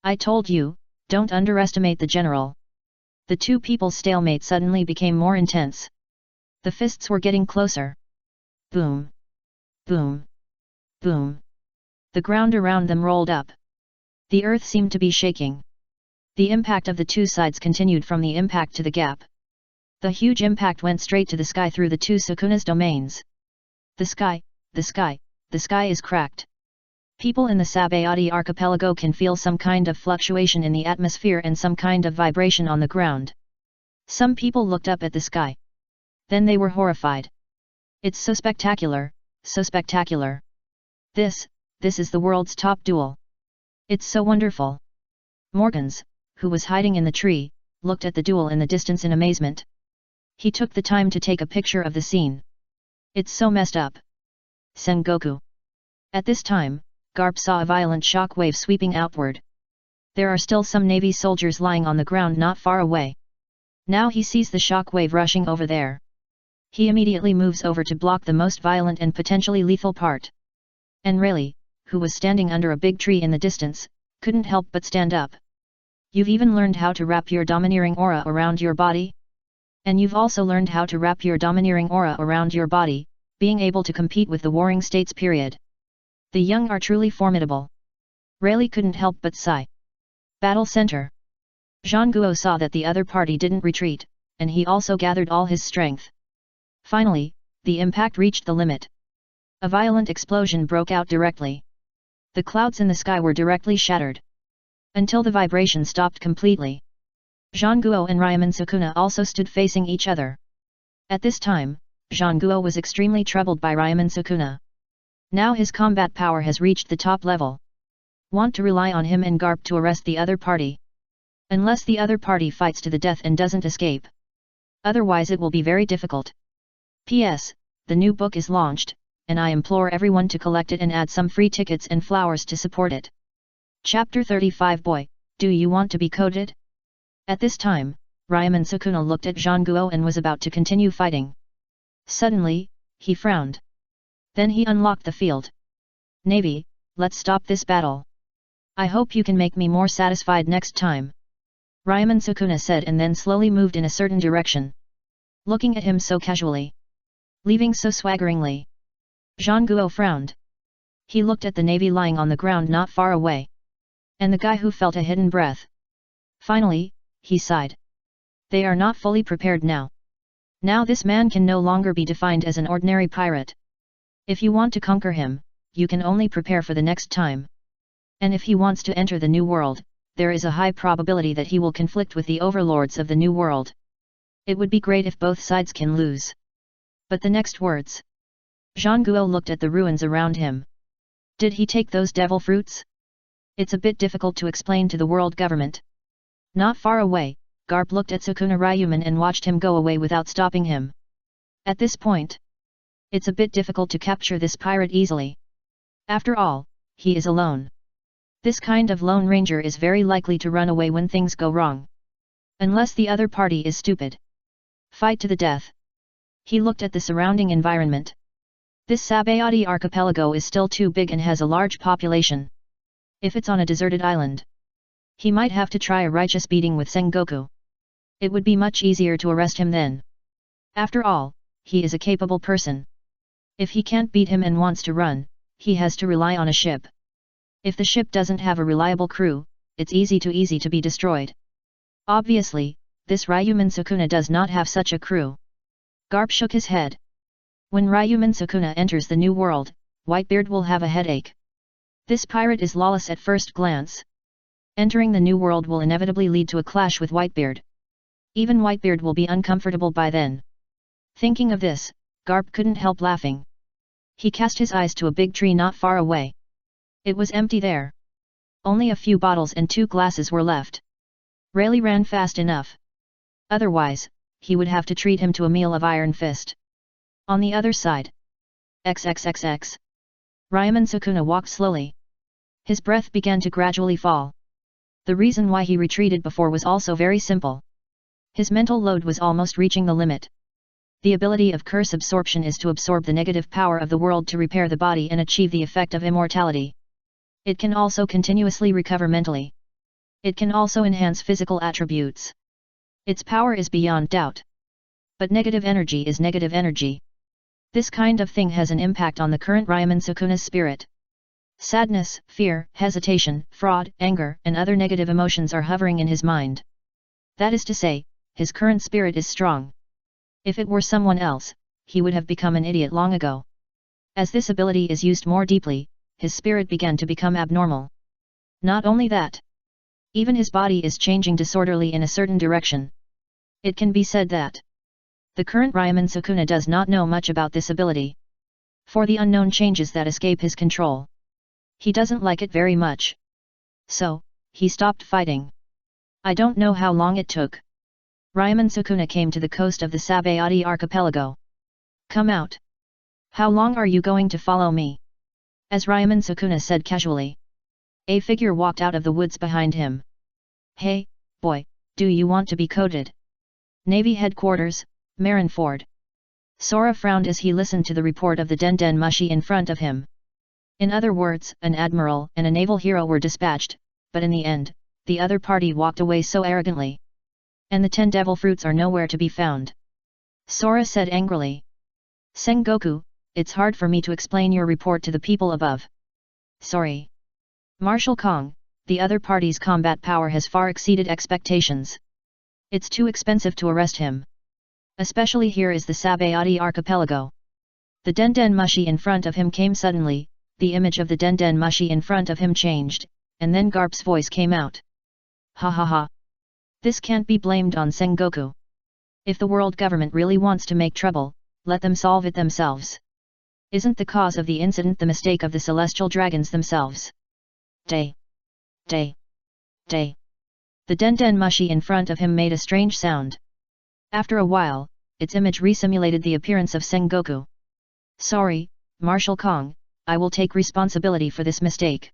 I told you, don't underestimate the general. The two people's stalemate suddenly became more intense. The fists were getting closer. Boom. Boom. Boom. The ground around them rolled up. The earth seemed to be shaking. The impact of the two sides continued from the impact to the gap. The huge impact went straight to the sky through the two Sukuna's domains. The sky is cracked. People in the Sabayati archipelago can feel some kind of fluctuation in the atmosphere and some kind of vibration on the ground. Some people looked up at the sky. Then they were horrified. It's so spectacular, so spectacular. This is the world's top duel. It's so wonderful. Morgans, who was hiding in the tree, looked at the duel in the distance in amazement. He took the time to take a picture of the scene. It's so messed up. Sengoku. At this time, Garp saw a violent shock wave sweeping outward. There are still some Navy soldiers lying on the ground not far away. Now he sees the shock wave rushing over there. He immediately moves over to block the most violent and potentially lethal part. And Rayleigh, who was standing under a big tree in the distance, couldn't help but stand up. You've even learned how to wrap your domineering aura around your body? And you've also learned how to wrap your domineering aura around your body, being able to compete with the warring states period. The young are truly formidable. Rayleigh couldn't help but sigh. Battle Center. Zhang Guo saw that the other party didn't retreat, and he also gathered all his strength. Finally, the impact reached the limit. A violent explosion broke out directly. The clouds in the sky were directly shattered. Until the vibration stopped completely. Zhang Guo and Ryomen Sukuna also stood facing each other. At this time, Zhang Guo was extremely troubled by Ryomen Sukuna. Now his combat power has reached the top level. Want to rely on him and Garp to arrest the other party. Unless the other party fights to the death and doesn't escape. Otherwise it will be very difficult. P.S. The new book is launched, and I implore everyone to collect it and add some free tickets and flowers to support it. Chapter 35 Boy, do you want to be coded? At this time, Ryomen Sukuna looked at Zhang Guo and was about to continue fighting. Suddenly, he frowned. Then he unlocked the field. Navy, let's stop this battle. I hope you can make me more satisfied next time. Ryomen Sukuna said and then slowly moved in a certain direction. Looking at him so casually. Leaving so swaggeringly. Zhang Guo frowned. He looked at the Navy lying on the ground not far away. And the guy who felt a hidden breath. Finally, he sighed. They are not fully prepared now. Now this man can no longer be defined as an ordinary pirate. If you want to conquer him, you can only prepare for the next time. And if he wants to enter the new world, there is a high probability that he will conflict with the overlords of the new world. It would be great if both sides can lose. But the next words. Zhang Guo looked at the ruins around him. Did he take those devil fruits? It's a bit difficult to explain to the world government. Not far away, Garp looked at Sukuna Ryomen and watched him go away without stopping him. At this point, it's a bit difficult to capture this pirate easily. After all, he is alone. This kind of lone ranger is very likely to run away when things go wrong. Unless the other party is stupid. Fight to the death. He looked at the surrounding environment. This Sabayati archipelago is still too big and has a large population. If it's on a deserted island, he might have to try a righteous beating with Sengoku. It would be much easier to arrest him then. After all, he is a capable person. If he can't beat him and wants to run, he has to rely on a ship. If the ship doesn't have a reliable crew, it's easy to be destroyed. Obviously, this Ryomen Sukuna does not have such a crew. Garp shook his head. When Ryomen Sukuna enters the new world, Whitebeard will have a headache. This pirate is lawless at first glance. Entering the new world will inevitably lead to a clash with Whitebeard. Even Whitebeard will be uncomfortable by then. Thinking of this, Garp couldn't help laughing. He cast his eyes to a big tree not far away. It was empty there. Only a few bottles and 2 glasses were left. Rayleigh ran fast enough. Otherwise, he would have to treat him to a meal of iron fist. On the other side. XXXX. Ryomen Sukuna walked slowly. His breath began to gradually fall. The reason why he retreated before was also very simple. His mental load was almost reaching the limit. The ability of curse absorption is to absorb the negative power of the world to repair the body and achieve the effect of immortality. It can also continuously recover mentally. It can also enhance physical attributes. Its power is beyond doubt. But negative energy is negative energy. This kind of thing has an impact on the current Ryomen Sukuna's spirit. Sadness, fear, hesitation, fraud, anger, and other negative emotions are hovering in his mind. That is to say, his current spirit is strong. If it were someone else, he would have become an idiot long ago. As this ability is used more deeply, his spirit began to become abnormal. Not only that, even his body is changing disorderly in a certain direction. It can be said that the current Ryomen Sukuna does not know much about this ability. For the unknown changes that escape his control, he doesn't like it very much. So, he stopped fighting. I don't know how long it took. Ryomen Sukuna came to the coast of the Sabayati archipelago. Come out. How long are you going to follow me? As Ryomen Sukuna said casually. A figure walked out of the woods behind him. Hey, boy, do you want to be coated? Navy Headquarters, Marineford. Sora frowned as he listened to the report of the Den Mushi in front of him. In other words, an admiral and a naval hero were dispatched, but in the end, the other party walked away so arrogantly. And the 10 devil fruits are nowhere to be found. Sora said angrily. Sengoku, it's hard for me to explain your report to the people above. Sorry. Marshal Kong, the other party's combat power has far exceeded expectations. It's too expensive to arrest him. Especially here is the Sabayati archipelago. The Den Mushi in front of him came suddenly, the image of the Den Mushi in front of him changed, and then Garp's voice came out. Ha ha ha. This can't be blamed on Sengoku. If the world government really wants to make trouble, let them solve it themselves. Isn't the cause of the incident the mistake of the celestial dragons themselves? Day. Day. Day. The Den Mushi in front of him made a strange sound. After a while, its image resimulated the appearance of Sengoku. Sorry, Marshal Kong, I will take responsibility for this mistake.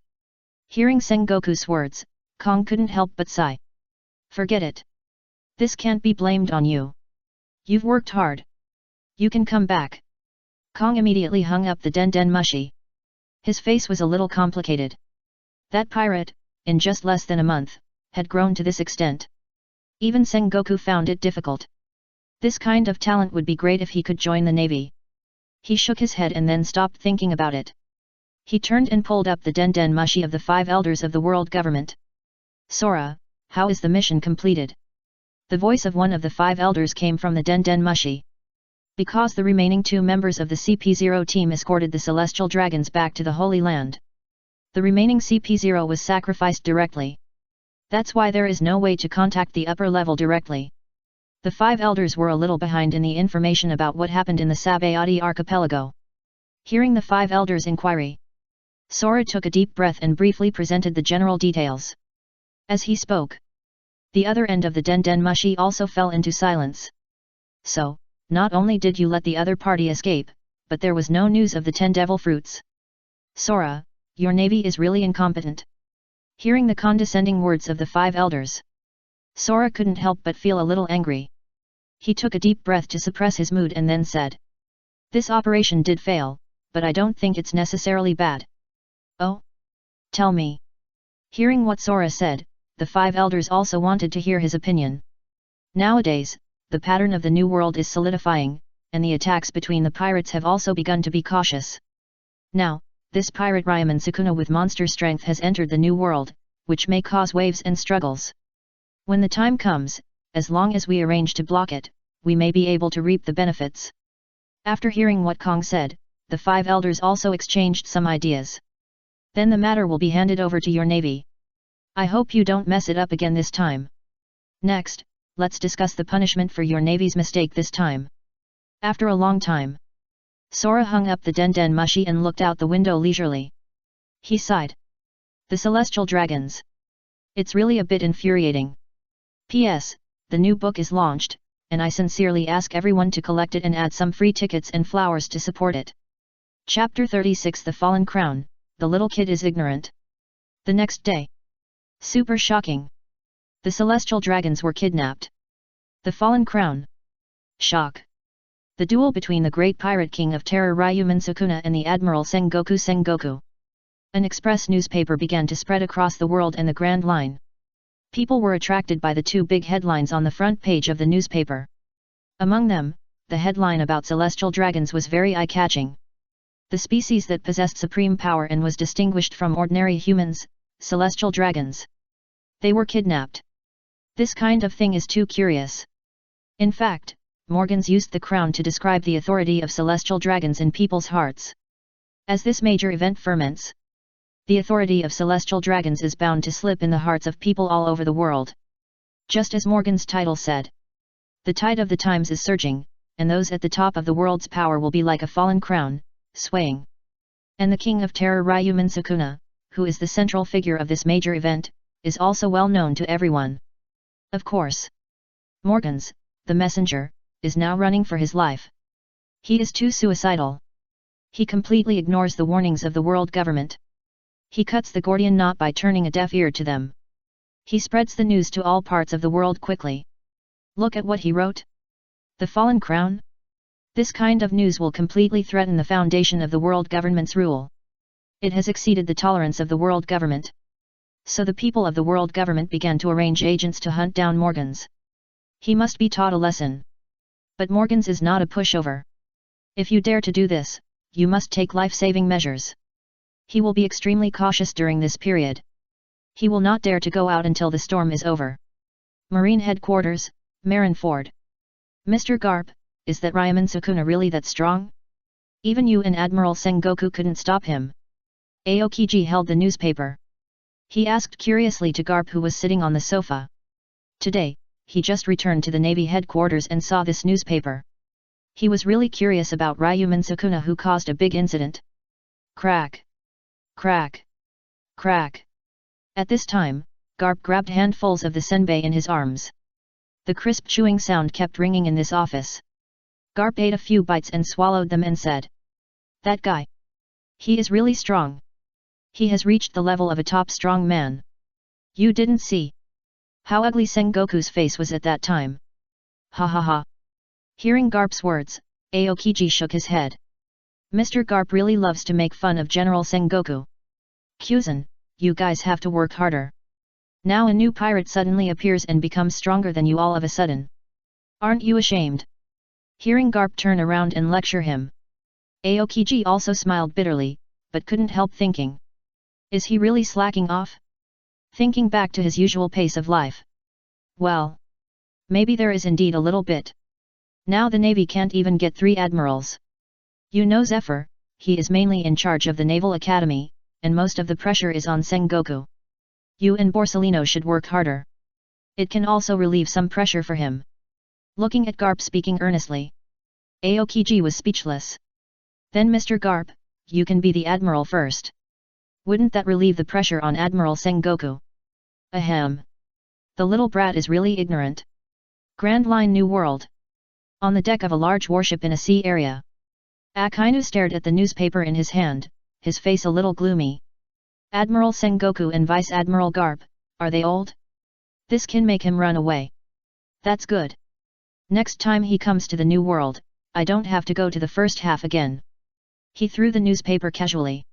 Hearing Sengoku's words, Kong couldn't help but sigh. Forget it. This can't be blamed on you. You've worked hard. You can come back. Kong immediately hung up the Den Mushi. His face was a little complicated. That pirate, in just less than a month, had grown to this extent. Even Sengoku found it difficult. This kind of talent would be great if he could join the navy. He shook his head and then stopped thinking about it. He turned and pulled up the Den Mushi of the 5 elders of the world government. Sora, how is the mission completed? The voice of one of the 5 elders came from the Den Mushi. Because the remaining 2 members of the CP0 team escorted the celestial dragons back to the Holy Land. The remaining CP0 was sacrificed directly. That's why there is no way to contact the upper level directly. The 5 elders were a little behind in the information about what happened in the Sabayati archipelago. Hearing the 5 elders' inquiry, Sora took a deep breath and briefly presented the general details. As he spoke, the other end of the Den Mushi also fell into silence. So, not only did you let the other party escape, but there was no news of the 10 devil fruits. Sora, your navy is really incompetent. Hearing the condescending words of the 5 elders, Sora couldn't help but feel a little angry. He took a deep breath to suppress his mood and then said, "This operation did fail, but I don't think it's necessarily bad." "Oh? Tell me." Hearing what Sora said, the 5 elders also wanted to hear his opinion. Nowadays, the pattern of the new world is solidifying, and the attacks between the pirates have also begun to be cautious. Now, this pirate Ryomen Sukuna with monster strength has entered the new world, which may cause waves and struggles. When the time comes, as long as we arrange to block it, we may be able to reap the benefits. After hearing what Kong said, the 5 elders also exchanged some ideas. Then the matter will be handed over to your navy. I hope you don't mess it up again this time. Next, let's discuss the punishment for your navy's mistake this time. After a long time, Sora hung up the Den Mushi and looked out the window leisurely. He sighed. The celestial dragons. It's really a bit infuriating. P.S. The new book is launched, and I sincerely ask everyone to collect it and add some free tickets and flowers to support it. Chapter 36 The Fallen Crown, The Little Kid is Ignorant. The next day. Super shocking. The celestial dragons were kidnapped. The Fallen Crown. Shock. The duel between the great pirate king of terror Ryomen Sukuna and the Admiral Sengoku. An express newspaper began to spread across the world and the Grand Line. People were attracted by the 2 big headlines on the front page of the newspaper. Among them, the headline about celestial dragons was very eye-catching. The species that possessed supreme power and was distinguished from ordinary humans, celestial dragons. They were kidnapped. This kind of thing is too curious. In fact, Morgans used the crown to describe the authority of celestial dragons in people's hearts. As this major event ferments, the authority of celestial dragons is bound to slip in the hearts of people all over the world. Just as Morgan's title said, the tide of the times is surging, and those at the top of the world's power will be like a fallen crown, swaying. And the king of terror Ryomen Sukuna, who is the central figure of this major event, is also well known to everyone. Of course, Morgans, the messenger, is now running for his life. He is too suicidal. He completely ignores the warnings of the world government. He cuts the Gordian knot by turning a deaf ear to them. He spreads the news to all parts of the world quickly. Look at what he wrote. The fallen crown? This kind of news will completely threaten the foundation of the world government's rule. It has exceeded the tolerance of the world government. So the people of the world government began to arrange agents to hunt down Morgans. He must be taught a lesson. But Morgans is not a pushover. If you dare to do this, you must take life-saving measures. He will be extremely cautious during this period. He will not dare to go out until the storm is over. Marine Headquarters, Marineford. Mr. Garp, is that Ryomen Sukuna really that strong? Even you and Admiral Sengoku couldn't stop him. Aokiji held the newspaper. He asked curiously to Garp, who was sitting on the sofa. Today, he just returned to the Navy headquarters and saw this newspaper. He was really curious about Ryomen Sukuna, who caused a big incident. Crack. Crack. Crack. At this time, Garp grabbed handfuls of the senbei in his arms. The crisp chewing sound kept ringing in this office. Garp ate a few bites and swallowed them and said, "That guy. He is really strong. He has reached the level of a top strong man. You didn't see how ugly Sengoku's face was at that time. Ha ha ha." Hearing Garp's words, Aokiji shook his head. Mr. Garp really loves to make fun of General Sengoku. Kyuzan, you guys have to work harder. Now a new pirate suddenly appears and becomes stronger than you all of a sudden. Aren't you ashamed? Hearing Garp turn around and lecture him, Aokiji also smiled bitterly, but couldn't help thinking. Is he really slacking off? Thinking back to his usual pace of life. Well, maybe there is indeed a little bit. Now the navy can't even get 3 admirals. You know Zephyr, he is mainly in charge of the Naval Academy, and most of the pressure is on Sengoku. You and Borsellino should work harder. It can also relieve some pressure for him. Looking at Garp speaking earnestly. Aokiji was speechless. Then Mr. Garp, you can be the admiral first. Wouldn't that relieve the pressure on Admiral Sengoku? Ahem. The little brat is really ignorant. Grand Line New World. On the deck of a large warship in a sea area. Akainu stared at the newspaper in his hand, his face a little gloomy. Admiral Sengoku and Vice Admiral Garp, are they old? This can make him run away. That's good. Next time he comes to the New World, I don't have to go to the first half again. He threw the newspaper casually.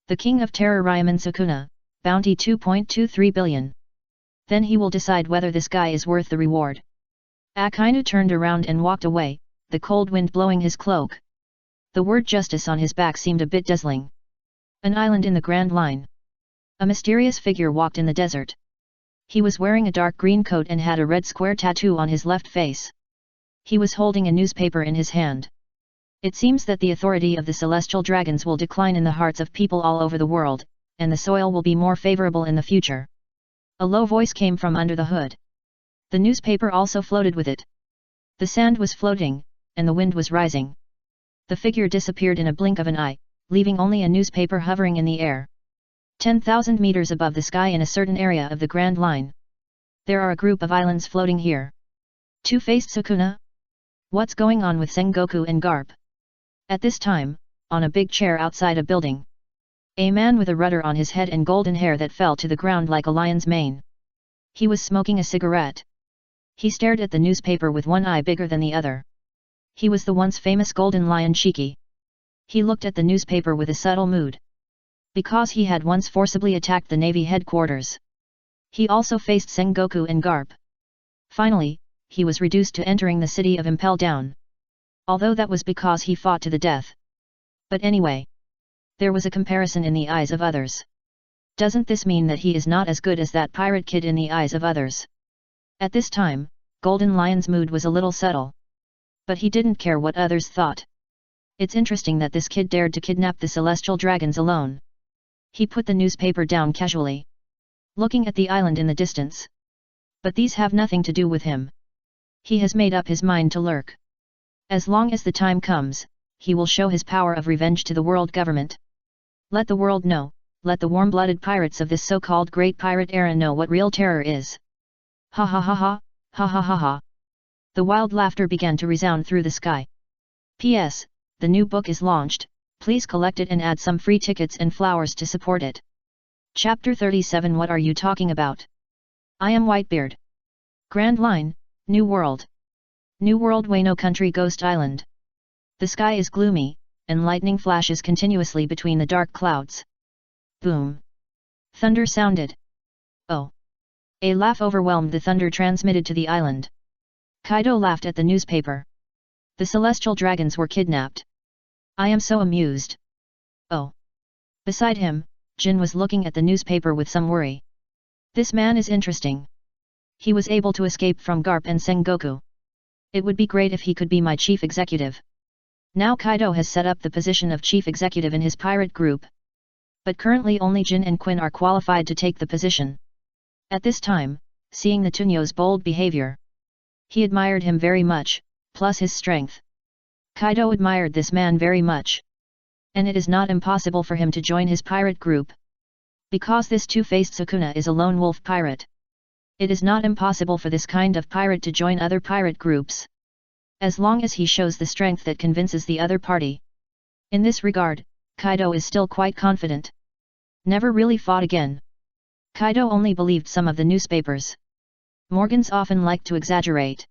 The King of Terror Ryomen Sukuna, bounty 2.23 billion. Then he will decide whether this guy is worth the reward. Akainu turned around and walked away, the cold wind blowing his cloak. The word justice on his back seemed a bit dazzling. An island in the Grand Line. A mysterious figure walked in the desert. He was wearing a dark green coat and had a red square tattoo on his left face. He was holding a newspaper in his hand. It seems that the authority of the celestial dragons will decline in the hearts of people all over the world, and the soil will be more favorable in the future. A low voice came from under the hood. The newspaper also floated with it. The sand was floating, and the wind was rising. The figure disappeared in a blink of an eye, leaving only a newspaper hovering in the air. 10,000 meters above the sky in a certain area of the Grand Line. There are a group of islands floating here. Two-faced Sukuna? What's going on with Sengoku and Garp? At this time, on a big chair outside a building. A man with a rudder on his head and golden hair that fell to the ground like a lion's mane. He was smoking a cigarette. He stared at the newspaper with one eye bigger than the other. He was the once famous Golden Lion Shiki. He looked at the newspaper with a subtle mood. Because he had once forcibly attacked the Navy headquarters. He also faced Sengoku and Garp. Finally, he was reduced to entering the city of Impel Down. Although that was because he fought to the death. But anyway. There was a comparison in the eyes of others. Doesn't this mean that he is not as good as that pirate kid in the eyes of others? At this time, Golden Lion's mood was a little subtle. But he didn't care what others thought. It's interesting that this kid dared to kidnap the celestial dragons alone. He put the newspaper down casually. Looking at the island in the distance. But these have nothing to do with him. He has made up his mind to lurk. As long as the time comes, he will show his power of revenge to the world government. Let the world know, let the warm-blooded pirates of this so-called Great Pirate era know what real terror is. Ha ha ha ha, ha ha ha ha. The wild laughter began to resound through the sky. P.S. The new book is launched, please collect it and add some free tickets and flowers to support it. Chapter 37. What are you talking about? I am Whitebeard. Grand Line, New World. New World Wano Country Ghost Island. The sky is gloomy, and lightning flashes continuously between the dark clouds. Boom. Thunder sounded. Oh. A laugh overwhelmed the thunder transmitted to the island. Kaido laughed at the newspaper. The celestial dragons were kidnapped. I am so amused. Oh. Beside him, Jin was looking at the newspaper with some worry. This man is interesting. He was able to escape from Garp and Sengoku. It would be great if he could be my chief executive. Now Kaido has set up the position of chief executive in his pirate group. But currently only Jin and Quinn are qualified to take the position. At this time, seeing the Tunyo's bold behavior, he admired him very much, plus his strength. Kaido admired this man very much. And it is not impossible for him to join his pirate group. Because this two-faced Sukuna is a lone wolf pirate. It is not impossible for this kind of pirate to join other pirate groups. As long as he shows the strength that convinces the other party. In this regard, Kaido is still quite confident. Never really fought again. Kaido only believed some of the newspapers. Morgans often liked to exaggerate.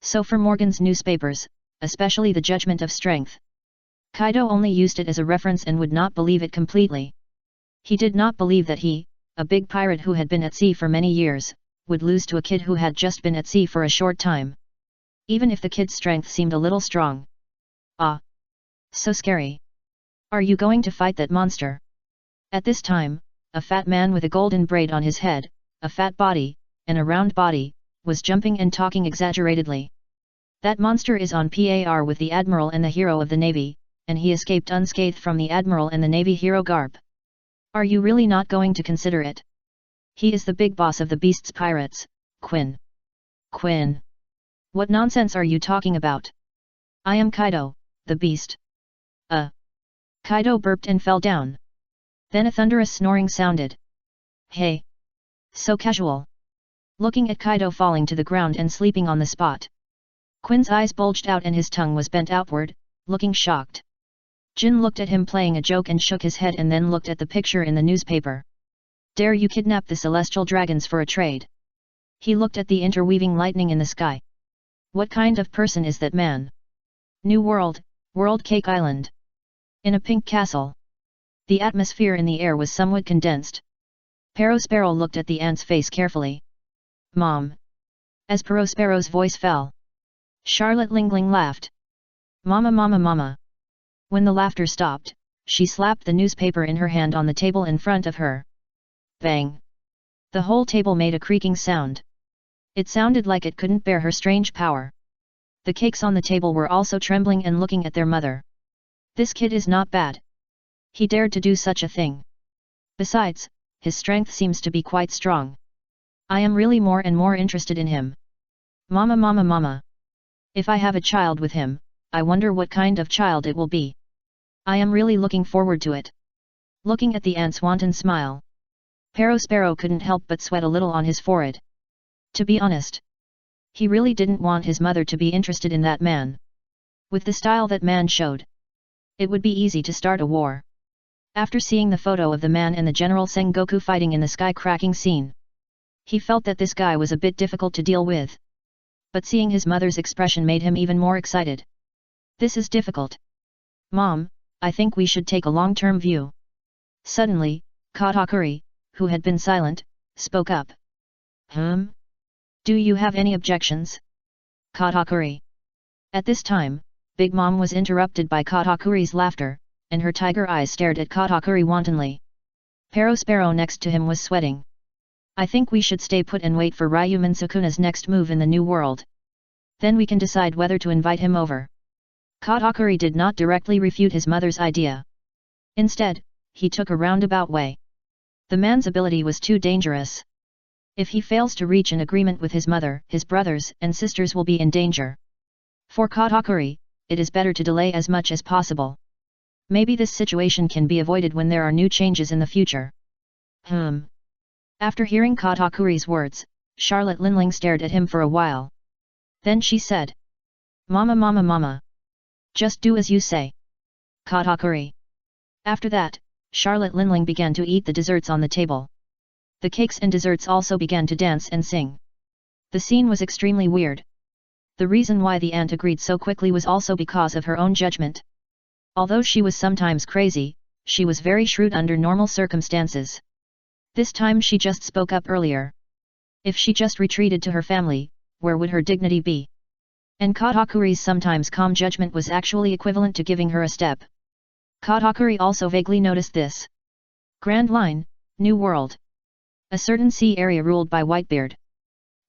So for Morgan's newspapers, especially the Judgment of Strength, Kaido only used it as a reference and would not believe it completely. He did not believe that he, a big pirate who had been at sea for many years, would lose to a kid who had just been at sea for a short time. Even if the kid's strength seemed a little strong. Ah! So scary. Are you going to fight that monster? At this time, a fat man with a golden braid on his head, a fat body, and a round body, was jumping and talking exaggeratedly. That monster is on par with the Admiral and the hero of the Navy, and he escaped unscathed from the Admiral and the Navy hero garb. Are you really not going to consider it? He is the big boss of the Beast's pirates, Quinn. Quinn. What nonsense are you talking about? I am Kaido, the Beast. Kaido burped and fell down. Then a thunderous snoring sounded. Hey! So casual. Looking at Kaido falling to the ground and sleeping on the spot. Quinn's eyes bulged out and his tongue was bent outward, looking shocked. Jin looked at him playing a joke and shook his head and then looked at the picture in the newspaper. Dare you kidnap the celestial dragons for a trade? He looked at the interweaving lightning in the sky. What kind of person is that man? New World, World Cake Island. In a pink castle. The atmosphere in the air was somewhat condensed. Perospero looked at the ant's face carefully. Mom. As Perospero's voice fell. Charlotte Lingling laughed. Mama mama mama. When the laughter stopped, she slapped the newspaper in her hand on the table in front of her. Bang! The whole table made a creaking sound. It sounded like it couldn't bear her strange power. The cakes on the table were also trembling and looking at their mother. This kid is not bad. He dared to do such a thing. Besides, his strength seems to be quite strong. I am really more and more interested in him. Mama mama mama. If I have a child with him, I wonder what kind of child it will be. I am really looking forward to it. Looking at the ant's wanton smile. Perospero couldn't help but sweat a little on his forehead. To be honest. He really didn't want his mother to be interested in that man. With the style that man showed. It would be easy to start a war. After seeing the photo of the man and the General Sengoku fighting in the sky-cracking scene. He felt that this guy was a bit difficult to deal with. But seeing his mother's expression made him even more excited. This is difficult. Mom, I think we should take a long-term view. Suddenly, Katakuri, who had been silent, spoke up. Do you have any objections? Katakuri. At this time, Big Mom was interrupted by Katakuri's laughter, and her tiger eyes stared at Katakuri wantonly. Perospero next to him was sweating. I think we should stay put and wait for Ryomen Sukuna's next move in the new world. Then we can decide whether to invite him over. Katakuri did not directly refute his mother's idea. Instead, he took a roundabout way. The man's ability was too dangerous. If he fails to reach an agreement with his mother, his brothers and sisters will be in danger. For Katakuri, it is better to delay as much as possible. Maybe this situation can be avoided when there are new changes in the future. After hearing Katakuri's words, Charlotte Linling stared at him for a while. Then she said. Mama mama mama. Just do as you say. Katakuri. After that, Charlotte Linling began to eat the desserts on the table. The cakes and desserts also began to dance and sing. The scene was extremely weird. The reason why the aunt agreed so quickly was also because of her own judgment. Although she was sometimes crazy, she was very shrewd under normal circumstances. This time she just spoke up earlier. If she just retreated to her family, where would her dignity be? And Katakuri's sometimes calm judgment was actually equivalent to giving her a step. Katakuri also vaguely noticed this. Grand Line, New World. A certain sea area ruled by Whitebeard.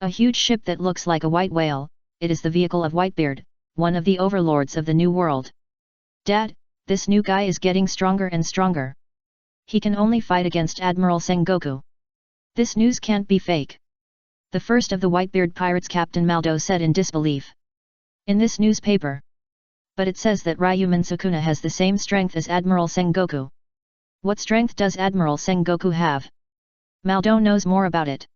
A huge ship that looks like a white whale, it is the vehicle of Whitebeard, one of the overlords of the New World. Dad, this new guy is getting stronger and stronger. He can only fight against Admiral Sengoku. This news can't be fake. The first of the Whitebeard pirates, Captain Maldo, said in disbelief. In this newspaper. But it says that Ryomen Sukuna has the same strength as Admiral Sengoku. What strength does Admiral Sengoku have? Maldo knows more about it.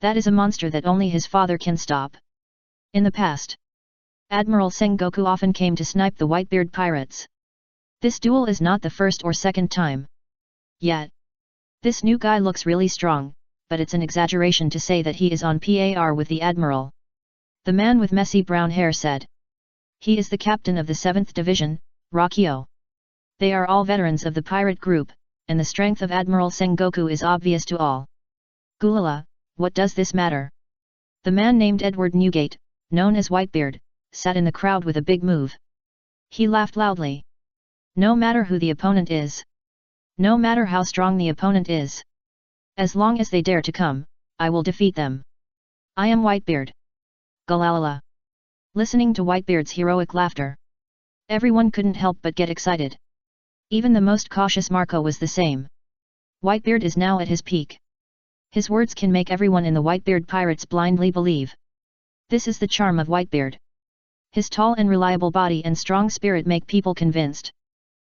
That is a monster that only his father can stop. In the past, Admiral Sengoku often came to snipe the Whitebeard pirates. This duel is not the first or second time. Yet, this new guy looks really strong, but it's an exaggeration to say that he is on par with the Admiral. The man with messy brown hair said. He is the captain of the 7th Division, Rakio. They are all veterans of the pirate group, and the strength of Admiral Sengoku is obvious to all. Gulala, what does this matter? The man named Edward Newgate, known as Whitebeard, sat in the crowd with a big move. He laughed loudly. No matter who the opponent is. No matter how strong the opponent is. As long as they dare to come, I will defeat them. I am Whitebeard. Galalala. listening to Whitebeard's heroic laughter. Everyone couldn't help but get excited. Even the most cautious Marco was the same. Whitebeard is now at his peak. His words can make everyone in the Whitebeard pirates blindly believe. This is the charm of Whitebeard. His tall and reliable body and strong spirit make people convinced.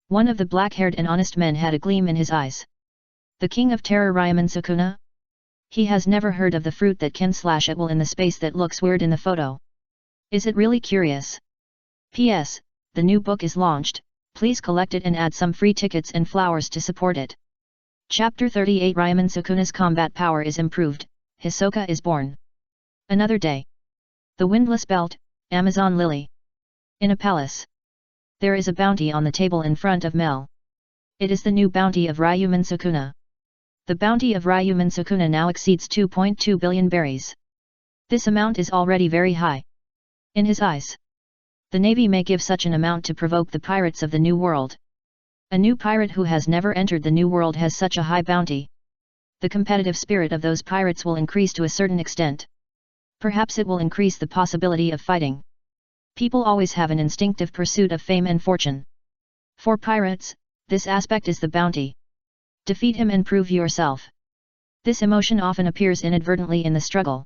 One of the black-haired and honest men had a gleam in his eyes. The King of Terror, Ryomen Sukuna? He has never heard of the fruit that can slash at will in the space that looks weird in the photo. Is it really curious? P.S. The new book is launched, please collect it and add some free tickets and flowers to support it. Chapter 38 Ryomen Sukuna's combat power is improved, Hisoka is born. Another day. The Windless Belt, Amazon Lily. In a palace. There is a bounty on the table in front of Mel. It is the new bounty of Ryomen Sukuna. The bounty of Ryomen Sukuna now exceeds 2.2 billion berries. This amount is already very high. In his eyes, the navy may give such an amount to provoke the pirates of the New World. A new pirate who has never entered the New World has such a high bounty. The competitive spirit of those pirates will increase to a certain extent. Perhaps it will increase the possibility of fighting. People always have an instinctive pursuit of fame and fortune. For pirates, this aspect is the bounty. Defeat him and prove yourself. This emotion often appears inadvertently in the struggle.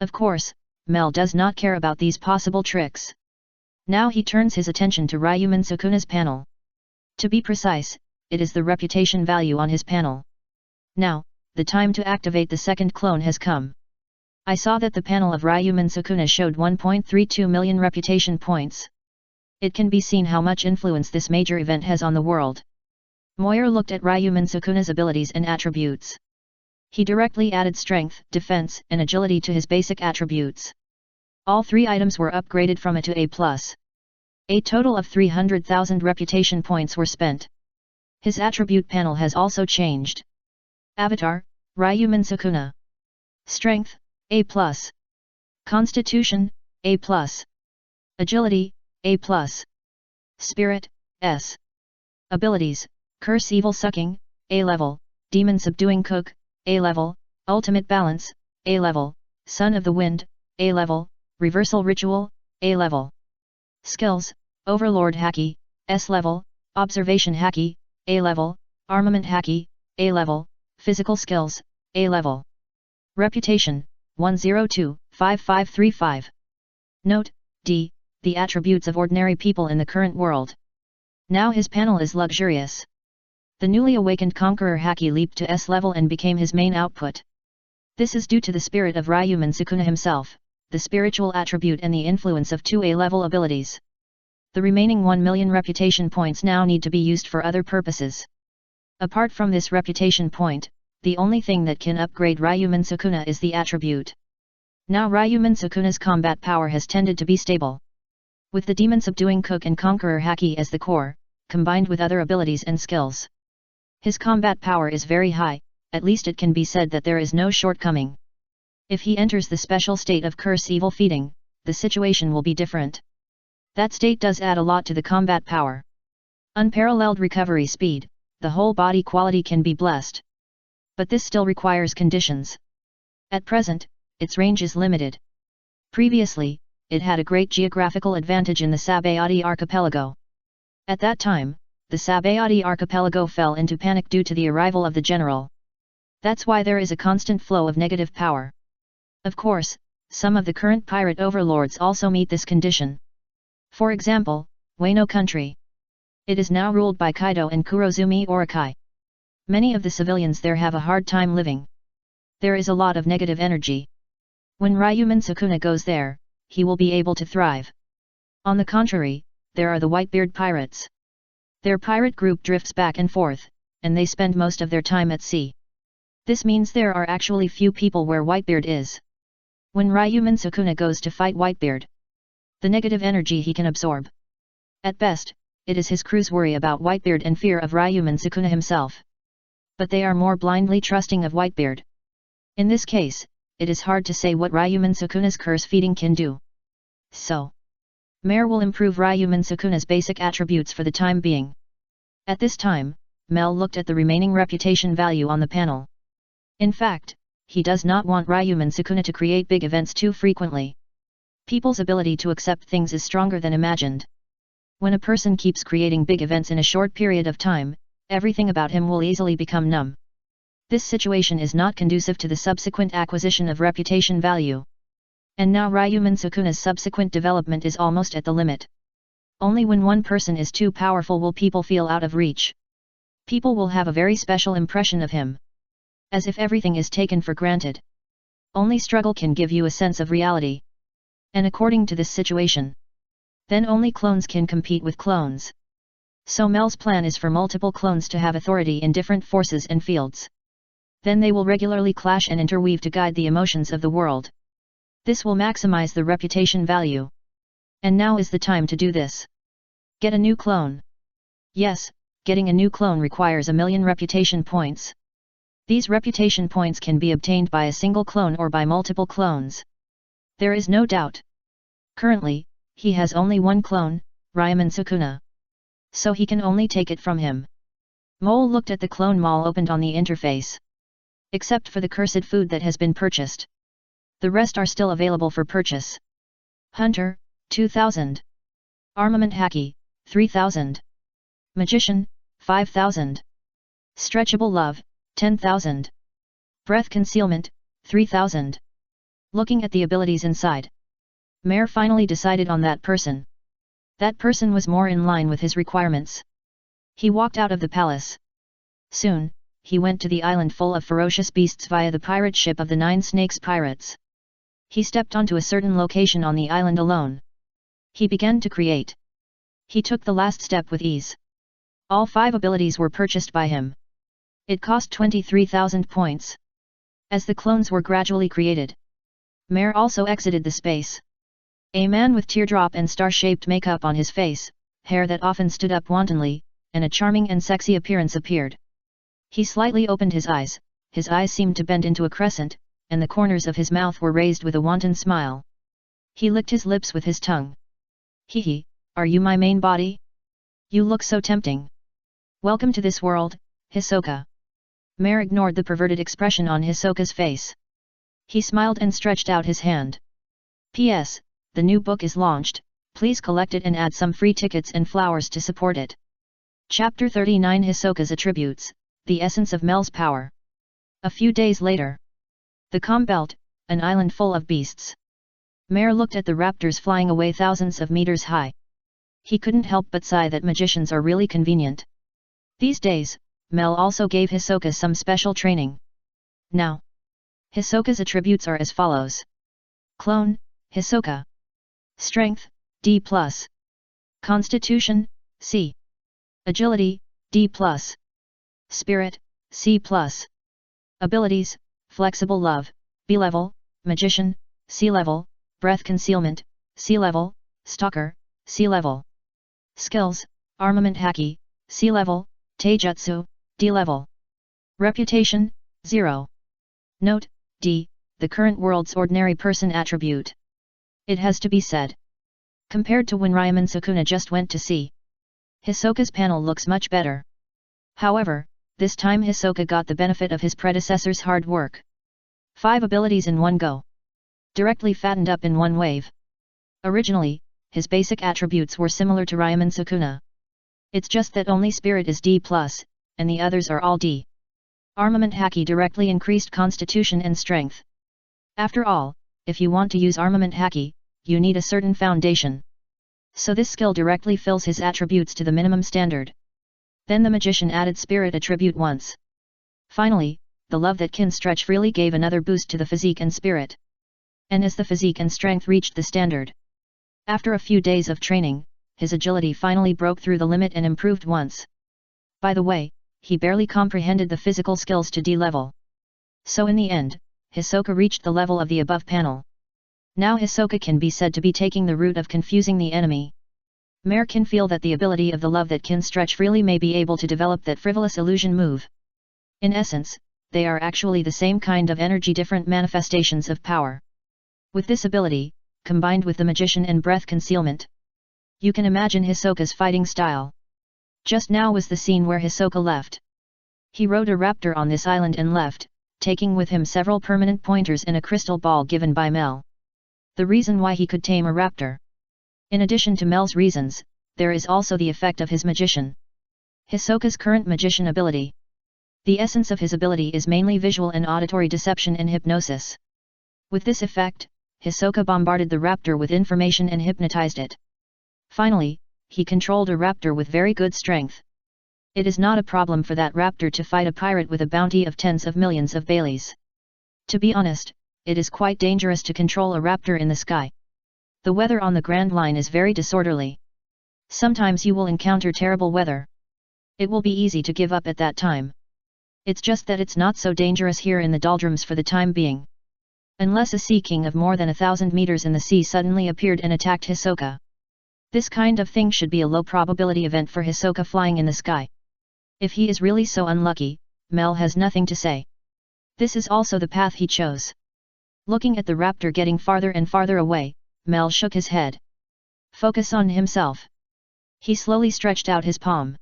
Of course, Mel does not care about these possible tricks. Now he turns his attention to Ryomen Sukuna's panel. To be precise, it is the reputation value on his panel. Now, the time to activate the second clone has come. I saw that the panel of Ryomen Sukuna showed 1.32 million reputation points. It can be seen how much influence this major event has on the world. Moyer looked at Ryomen Sukuna's abilities and attributes. He directly added strength, defense, and agility to his basic attributes. All three items were upgraded from A to A+. A total of 300,000 reputation points were spent. His attribute panel has also changed. Avatar, Ryomen Sukuna. Strength, A+. Constitution, A+. Agility, A+. Spirit, S. Abilities, Curse Evil Sucking, A level, Demon Subduing Cook, A level, Ultimate Balance, A level, Son of the Wind, A level, Reversal Ritual, A level. Skills, Overlord Haki, S level, Observation Haki, A level, Armament Haki, A level, Physical Skills, A level. Reputation, 102-5535. Note, D, the attributes of ordinary people in the current world. Now his panel is luxurious. The newly awakened Conqueror Haki leaped to S level and became his main output. This is due to the spirit of Ryomen Sukuna himself, the spiritual attribute and the influence of 2 A-level abilities. The remaining 1 million reputation points now need to be used for other purposes. Apart from this reputation point, the only thing that can upgrade Ryomen Sukuna is the attribute. Now Ryomen Sukuna's combat power has tended to be stable. With the Demon Subduing Cook and Conqueror Haki as the core, combined with other abilities and skills, his combat power is very high, at least it can be said that there is no shortcoming. If he enters the special state of Curse Evil Feeding, the situation will be different. That state does add a lot to the combat power. Unparalleled recovery speed, the whole body quality can be blessed. But this still requires conditions. At present, its range is limited. Previously, it had a great geographical advantage in the Sabayati archipelago. At that time, the Sabayati archipelago fell into panic due to the arrival of the general. That's why there is a constant flow of negative power. Of course, some of the current pirate overlords also meet this condition. For example, Wano country. It is now ruled by Kaido and Kurozumi Orokai. Many of the civilians there have a hard time living. There is a lot of negative energy. When Ryomen Sukuna goes there, he will be able to thrive. On the contrary, there are the Whitebeard pirates. Their pirate group drifts back and forth, and they spend most of their time at sea. This means there are actually few people where Whitebeard is. When Ryomen Sukuna goes to fight Whitebeard, the negative energy he can absorb. At best, it is his crew's worry about Whitebeard and fear of Ryomen Sukuna himself. But they are more blindly trusting of Whitebeard. In this case, it is hard to say what Ryomen Sukuna's curse feeding can do. So, Mare will improve Ryomen Sukuna's basic attributes for the time being. At this time, Mel looked at the remaining reputation value on the panel. In fact, he does not want Ryomen Sukuna to create big events too frequently. People's ability to accept things is stronger than imagined. When a person keeps creating big events in a short period of time, everything about him will easily become numb. This situation is not conducive to the subsequent acquisition of reputation value. And now Ryomen Sukuna's subsequent development is almost at the limit. Only when one person is too powerful will people feel out of reach. People will have a very special impression of him. As if everything is taken for granted. Only struggle can give you a sense of reality. And according to this situation, then only clones can compete with clones. So Mel's plan is for multiple clones to have authority in different forces and fields. Then they will regularly clash and interweave to guide the emotions of the world. This will maximize the reputation value. And now is the time to do this. Get a new clone. Yes, getting a new clone requires 1,000,000 reputation points. These reputation points can be obtained by a single clone or by multiple clones. There is no doubt. Currently, he has only one clone, Ryomen Sukuna. So he can only take it from him. Mole looked at the clone mall opened on the interface. Except for the cursed food that has been purchased. The rest are still available for purchase. Hunter, 2000. Armament Hacky, 3000. Magician, 5000. Stretchable Love, 10,000. Breath Concealment, 3000. Looking at the abilities inside. Mayor finally decided on that person. That person was more in line with his requirements. He walked out of the palace. Soon, he went to the island full of ferocious beasts via the pirate ship of the 9 Snakes Pirates. He stepped onto a certain location on the island alone. He began to create. He took the last step with ease. All 5 abilities were purchased by him. It cost 23,000 points. As the clones were gradually created, Mayor also exited the space. A man with teardrop and star-shaped makeup on his face, hair that often stood up wantonly, and a charming and sexy appearance appeared. He slightly opened his eyes seemed to bend into a crescent, and the corners of his mouth were raised with a wanton smile. He licked his lips with his tongue. Hehe, are you my main body? You look so tempting. Welcome to this world, Hisoka. Mayor ignored the perverted expression on Hisoka's face. He smiled and stretched out his hand. P.S. The new book is launched, please collect it and add some free tickets and flowers to support it. Chapter 39 Hisoka's Attributes, The Essence of Mel's Power. A few days later. The Calm Belt, an island full of beasts. Mayor looked at the raptors flying away thousands of meters high. He couldn't help but sigh that magicians are really convenient. These days, Mel also gave Hisoka some special training. Now, Hisoka's attributes are as follows. Clone, Hisoka. Strength, D+. Constitution, C. Agility, D+. Spirit, C+. Abilities, Flexible Love, B level, Magician, C level, Breath Concealment, C level, Stalker, C level. Skills, Armament Hacky, C level, Taijutsu, D level. Reputation, 0. Note, D, the current world's ordinary person attribute. It has to be said. Compared to when Ryomen Sukuna just went to sea, Hisoka's panel looks much better. However, this time Hisoka got the benefit of his predecessor's hard work. 5 abilities in one go. Directly fattened up in one wave. Originally, his basic attributes were similar to Ryomen Sukuna. It's just that only Spirit is D+, and the others are all D. Armament Hacky directly increased Constitution and Strength. After all, if you want to use Armament Hacky, you need a certain foundation. So this skill directly fills his attributes to the minimum standard. Then the Magician added Spirit attribute once. Finally, the Love that can stretch freely gave another boost to the physique and spirit. And as the physique and strength reached the standard, after a few days of training, his agility finally broke through the limit and improved once. By the way, he barely comprehended the physical skills to D level. So in the end, Hisoka reached the level of the above panel. Now Hisoka can be said to be taking the route of confusing the enemy. Mare can feel that the ability of the Love that can stretch freely may be able to develop that frivolous illusion move. In essence, they are actually the same kind of energy, different manifestations of power. With this ability, combined with the Magician and Breath Concealment, you can imagine Hisoka's fighting style. Just now was the scene where Hisoka left. He rode a raptor on this island and left, taking with him several permanent pointers and a crystal ball given by Mel. The reason why he could tame a raptor. In addition to Mel's reasons, there is also the effect of his magician. Hisoka's current magician ability. The essence of his ability is mainly visual and auditory deception and hypnosis. With this effect, Hisoka bombarded the raptor with information and hypnotized it. Finally, he controlled a raptor with very good strength. It is not a problem for that raptor to fight a pirate with a bounty of tens of millions of Baileys. To be honest, it is quite dangerous to control a raptor in the sky. The weather on the Grand Line is very disorderly. Sometimes you will encounter terrible weather. It will be easy to give up at that time. It's just that it's not so dangerous here in the doldrums for the time being. Unless a sea king of more than 1,000 meters in the sea suddenly appeared and attacked Hisoka. This kind of thing should be a low probability event for Hisoka flying in the sky. If he is really so unlucky, Mel has nothing to say. This is also the path he chose. Looking at the raptor getting farther and farther away, Mel shook his head. Focus on himself. He slowly stretched out his palm.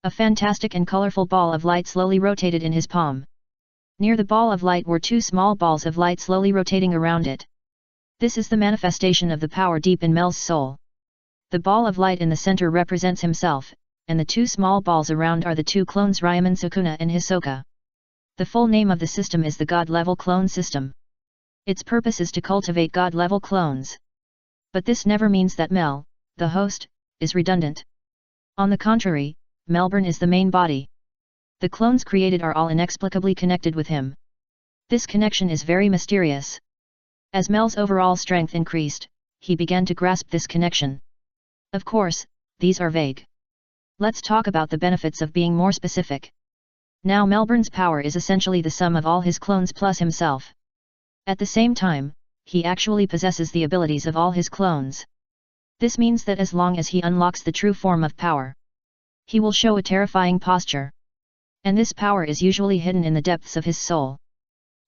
A fantastic and colorful ball of light slowly rotated in his palm. Near the ball of light were two small balls of light slowly rotating around it. This is the manifestation of the power deep in Mel's soul. The ball of light in the center represents himself, and the two small balls around are the two clones Ryomen Sukuna and Hisoka. The full name of the system is the God-level clone system. Its purpose is to cultivate God-level clones. But this never means that Mel, the host, is redundant. On the contrary, Melbourne is the main body. The clones created are all inexplicably connected with him. This connection is very mysterious. As Mel's overall strength increased, he began to grasp this connection. Of course, these are vague. Let's talk about the benefits of being more specific. Now Melbourne's power is essentially the sum of all his clones plus himself. At the same time, he actually possesses the abilities of all his clones. This means that as long as he unlocks the true form of power, he will show a terrifying posture. And this power is usually hidden in the depths of his soul.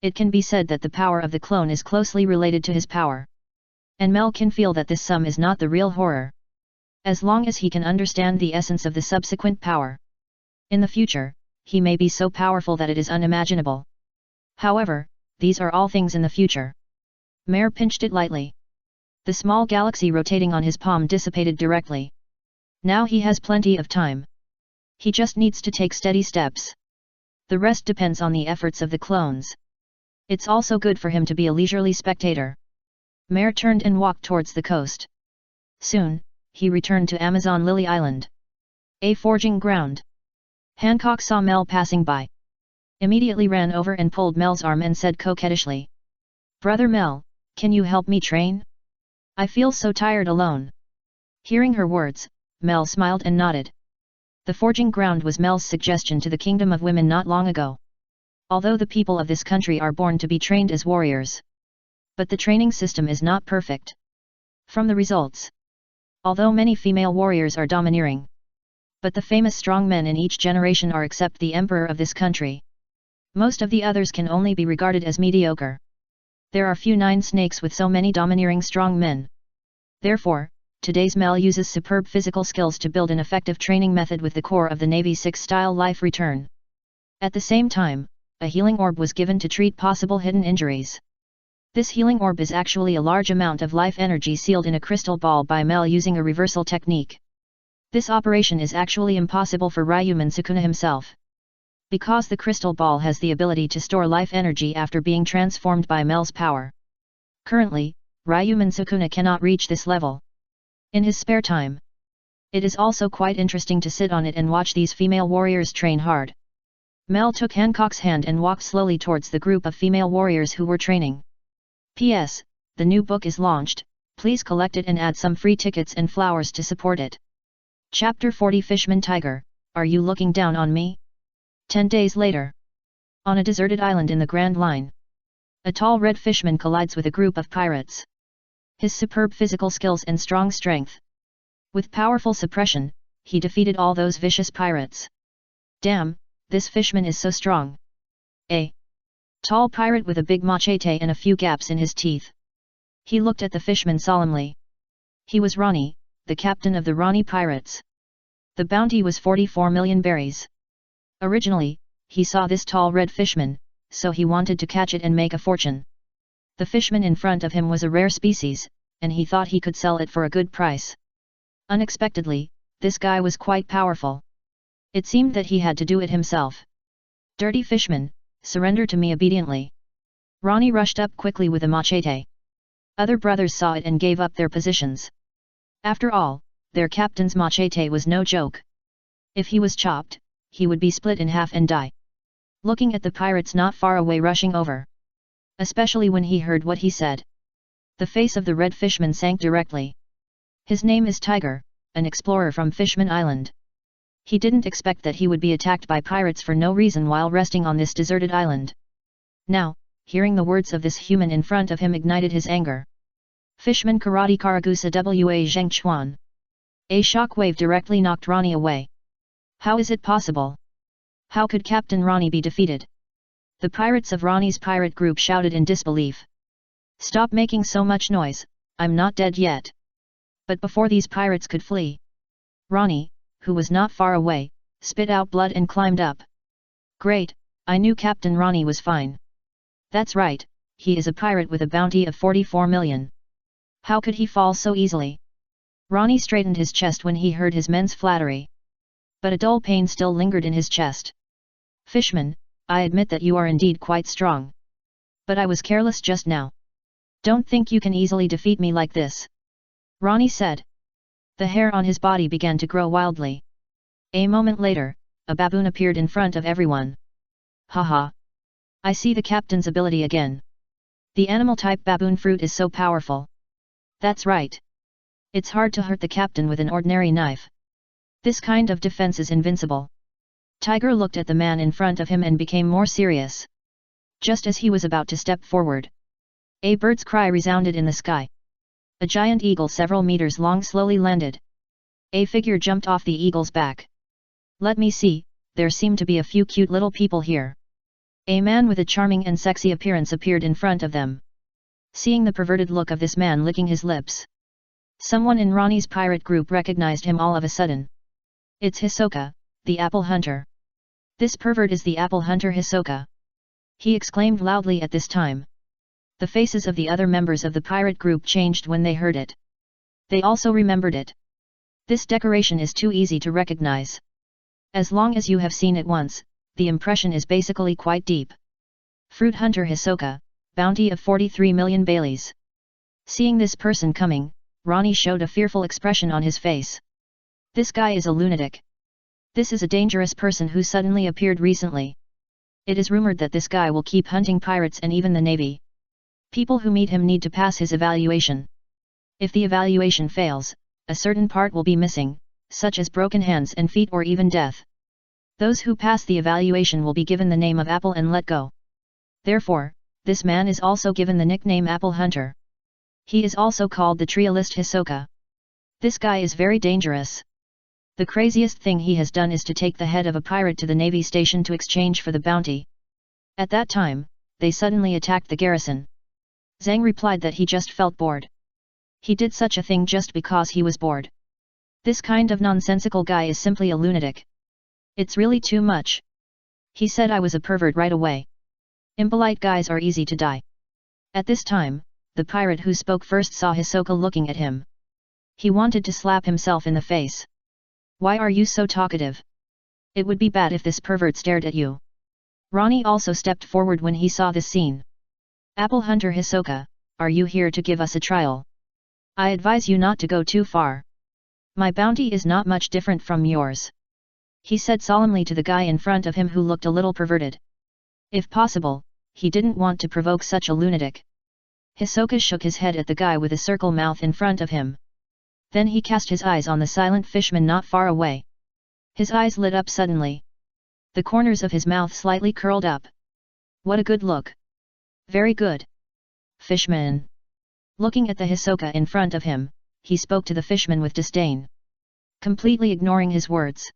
It can be said that the power of the clone is closely related to his power. And Mel can feel that this sum is not the real horror. As long as he can understand the essence of the subsequent power. In the future, he may be so powerful that it is unimaginable. However, these are all things in the future. Mare pinched it lightly. The small galaxy rotating on his palm dissipated directly. Now he has plenty of time. He just needs to take steady steps. The rest depends on the efforts of the clones. It's also good for him to be a leisurely spectator. Mare turned and walked towards the coast. Soon, he returned to Amazon Lily Island. A forging ground. Hancock saw Mel passing by. Immediately ran over and pulled Mel's arm and said coquettishly, "Brother Mel, can you help me train? I feel so tired alone." Hearing her words, Mel smiled and nodded. The forging ground was Mel's suggestion to the Kingdom of Women not long ago. Although the people of this country are born to be trained as warriors. But the training system is not perfect. From the results. Although many female warriors are domineering. But the famous strong men in each generation are except the emperor of this country. Most of the others can only be regarded as mediocre. There are few 9 snakes with so many domineering strong men. Therefore, today's Mel uses superb physical skills to build an effective training method with the core of the Navy 6 style life return. At the same time, a healing orb was given to treat possible hidden injuries. This healing orb is actually a large amount of life energy sealed in a crystal ball by Mel using a reversal technique. This operation is actually impossible for Ryomen Sukuna himself. Because the crystal ball has the ability to store life energy after being transformed by Mel's power. Currently, Ryomen Sukuna cannot reach this level. In his spare time, it is also quite interesting to sit on it and watch these female warriors train hard. Mel took Hancock's hand and walked slowly towards the group of female warriors who were training. P.S. The new book is launched, please collect it and add some free tickets and flowers to support it. Chapter 40 Fishman Tiger, are you looking down on me? 10 days later. On a deserted island in the Grand Line. A tall red fishman collides with a group of pirates. His superb physical skills and strong strength. With powerful suppression, he defeated all those vicious pirates. Damn, this fishman is so strong. A tall pirate with a big machete and a few gaps in his teeth. He looked at the fishman solemnly. He was Ronnie, the captain of the Ronnie Pirates. The bounty was 44 million berries. Originally, he saw this tall red fishman, so he wanted to catch it and make a fortune. The fishman in front of him was a rare species, and he thought he could sell it for a good price. Unexpectedly, this guy was quite powerful. It seemed that he had to do it himself. "Dirty fishman, surrender to me obediently." Ronnie rushed up quickly with a machete. Other brothers saw it and gave up their positions. After all, their captain's machete was no joke. If he was chopped, he would be split in half and die. Looking at the pirates not far away rushing over. Especially when he heard what he said. The face of the red fishman sank directly. His name is Tiger, an explorer from Fishman Island. He didn't expect that he would be attacked by pirates for no reason while resting on this deserted island. Now, hearing the words of this human in front of him ignited his anger. Fishman Karate Karagusa Wa Zheng Chuan. A shockwave directly knocked Ronnie away. How is it possible? How could Captain Ronnie be defeated? The pirates of Ronnie's pirate group shouted in disbelief. "Stop making so much noise, I'm not dead yet." But before these pirates could flee, Ronnie, who was not far away, spit out blood and climbed up. "Great, I knew Captain Ronnie was fine. That's right, he is a pirate with a bounty of 44 million. How could he fall so easily?" Ronnie straightened his chest when he heard his men's flattery. But a dull pain still lingered in his chest. "Fishman, I admit that you are indeed quite strong. But I was careless just now. Don't think you can easily defeat me like this," Ronnie said. The hair on his body began to grow wildly. A moment later, a baboon appeared in front of everyone. "Haha! I see the captain's ability again. The animal-type baboon fruit is so powerful." "That's right. It's hard to hurt the captain with an ordinary knife. This kind of defense is invincible." Tiger looked at the man in front of him and became more serious. Just as he was about to step forward, a bird's cry resounded in the sky. A giant eagle several meters long slowly landed. A figure jumped off the eagle's back. "Let me see, there seem to be a few cute little people here." A man with a charming and sexy appearance appeared in front of them. Seeing the perverted look of this man licking his lips, someone in Ronnie's pirate group recognized him all of a sudden. "It's Hisoka, the apple hunter. This pervert is the apple hunter Hisoka," he exclaimed loudly at this time. The faces of the other members of the pirate group changed when they heard it. They also remembered it. This decoration is too easy to recognize. As long as you have seen it once, the impression is basically quite deep. Fruit hunter Hisoka, bounty of 43 million Baileys. Seeing this person coming, Ronnie showed a fearful expression on his face. This guy is a lunatic. This is a dangerous person who suddenly appeared recently. It is rumored that this guy will keep hunting pirates and even the navy. People who meet him need to pass his evaluation. If the evaluation fails, a certain part will be missing, such as broken hands and feet or even death. Those who pass the evaluation will be given the name of Apple and let go. Therefore, this man is also given the nickname Apple Hunter. He is also called the trialist Hisoka. This guy is very dangerous. The craziest thing he has done is to take the head of a pirate to the navy station to exchange for the bounty. At that time, they suddenly attacked the garrison. Zhang replied that he just felt bored. He did such a thing just because he was bored. This kind of nonsensical guy is simply a lunatic. It's really too much. He said I was a pervert right away. Impolite guys are easy to die. At this time, the pirate who spoke first saw Hisoka looking at him. He wanted to slap himself in the face. Why are you so talkative? It would be bad if this pervert stared at you. Ronnie also stepped forward when he saw this scene. Apple Hunter Hisoka, are you here to give us a trial? I advise you not to go too far. My bounty is not much different from yours. He said solemnly to the guy in front of him who looked a little perverted. If possible, he didn't want to provoke such a lunatic. Hisoka shook his head at the guy with a circle mouth in front of him. Then he cast his eyes on the silent fishman not far away. His eyes lit up suddenly. The corners of his mouth slightly curled up. What a good look. Very good. Fishman. Looking at the Hisoka in front of him, he spoke to the fishman with disdain. Completely ignoring his words.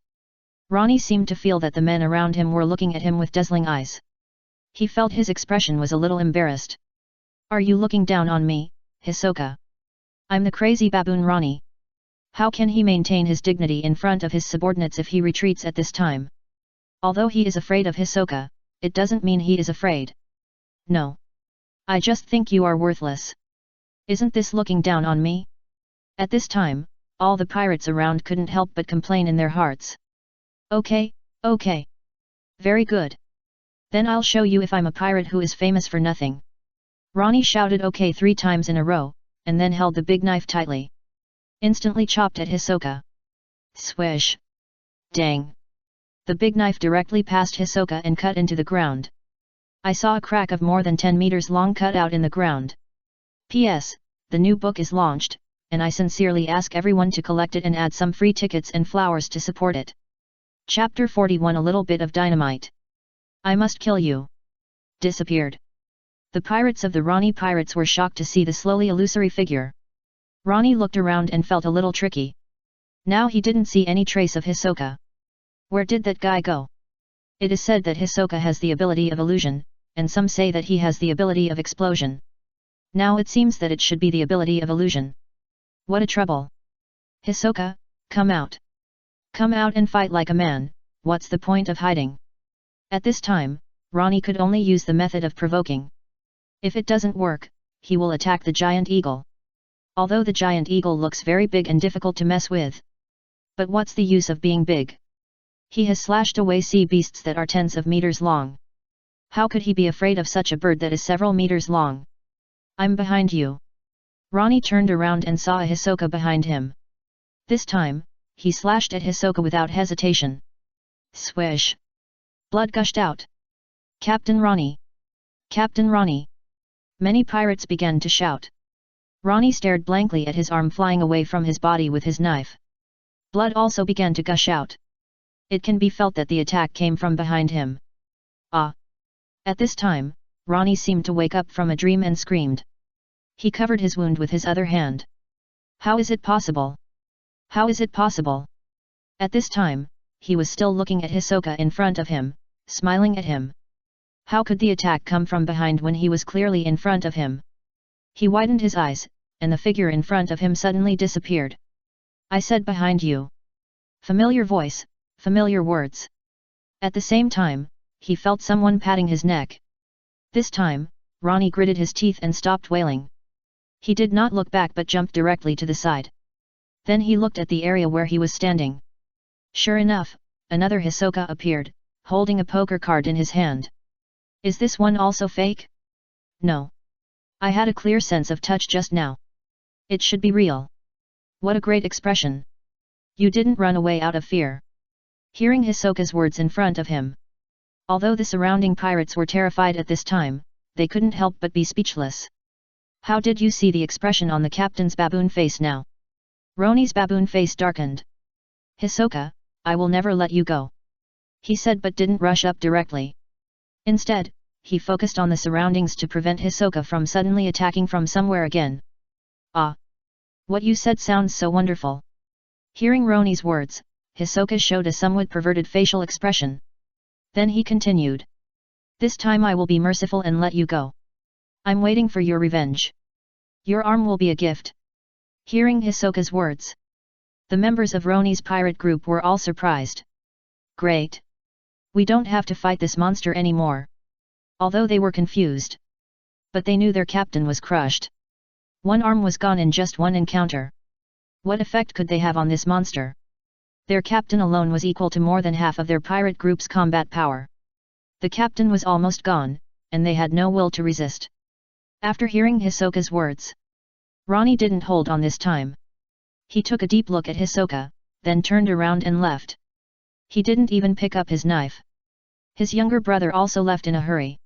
Ronnie seemed to feel that the men around him were looking at him with dazzling eyes. He felt his expression was a little embarrassed. Are you looking down on me, Hisoka? I'm the crazy baboon Ronnie. How can he maintain his dignity in front of his subordinates if he retreats at this time? Although he is afraid of Hisoka, it doesn't mean he is afraid. No. I just think you are worthless. Isn't this looking down on me? At this time, all the pirates around couldn't help but complain in their hearts. Okay, okay. Very good. Then I'll show you if I'm a pirate who is famous for nothing. Ronnie shouted okay 3 times in a row, and then held the big knife tightly. Instantly chopped at Hisoka. Swish. Dang. The big knife directly passed Hisoka and cut into the ground. I saw a crack of more than 10 meters long cut out in the ground. P.S. The new book is launched, and I sincerely ask everyone to collect it and add some free tickets and flowers to support it. Chapter 41 A little bit of dynamite. I must kill you. Disappeared. The pirates of the Ronnie pirates were shocked to see the slowly illusory figure. Ronnie looked around and felt a little tricky. Now he didn't see any trace of Hisoka. Where did that guy go? It is said that Hisoka has the ability of illusion, and some say that he has the ability of explosion. Now it seems that it should be the ability of illusion. What a trouble. Hisoka, come out. Come out and fight like a man, what's the point of hiding? At this time, Ronnie could only use the method of provoking. If it doesn't work, he will attack the giant eagle. Although the giant eagle looks very big and difficult to mess with. But what's the use of being big? He has slashed away sea beasts that are tens of meters long. How could he be afraid of such a bird that is several meters long? I'm behind you. Ronnie turned around and saw a Hisoka behind him. This time, he slashed at Hisoka without hesitation. Swish. Blood gushed out. Captain Ronnie! Captain Ronnie! Many pirates began to shout. Ronnie stared blankly at his arm flying away from his body with his knife. Blood also began to gush out. It can be felt that the attack came from behind him. Ah! At this time, Ronnie seemed to wake up from a dream and screamed. He covered his wound with his other hand. How is it possible? How is it possible? At this time, he was still looking at Hisoka in front of him, smiling at him. How could the attack come from behind when he was clearly in front of him? He widened his eyes, and the figure in front of him suddenly disappeared. I said behind you. Familiar voice, familiar words. At the same time, he felt someone patting his neck. This time, Ronnie gritted his teeth and stopped wailing. He did not look back but jumped directly to the side. Then he looked at the area where he was standing. Sure enough, another Hisoka appeared, holding a poker card in his hand. Is this one also fake? No. I had a clear sense of touch just now. It should be real. What a great expression. You didn't run away out of fear. Hearing Hisoka's words in front of him. Although the surrounding pirates were terrified at this time, they couldn't help but be speechless. How did you see the expression on the captain's baboon face now? Ronnie's baboon face darkened. Hisoka, I will never let you go. He said but didn't rush up directly. Instead, he focused on the surroundings to prevent Hisoka from suddenly attacking from somewhere again. Ah! What you said sounds so wonderful. Hearing Ronnie's words, Hisoka showed a somewhat perverted facial expression. Then he continued. This time I will be merciful and let you go. I'm waiting for your revenge. Your arm will be a gift. Hearing Hisoka's words, the members of Ronnie's pirate group were all surprised. Great! We don't have to fight this monster anymore. Although they were confused. But they knew their captain was crushed. One arm was gone in just one encounter. What effect could they have on this monster? Their captain alone was equal to more than half of their pirate group's combat power. The captain was almost gone, and they had no will to resist. After hearing Hisoka's words, Ronnie didn't hold on this time. He took a deep look at Hisoka, then turned around and left. He didn't even pick up his knife. His younger brother also left in a hurry.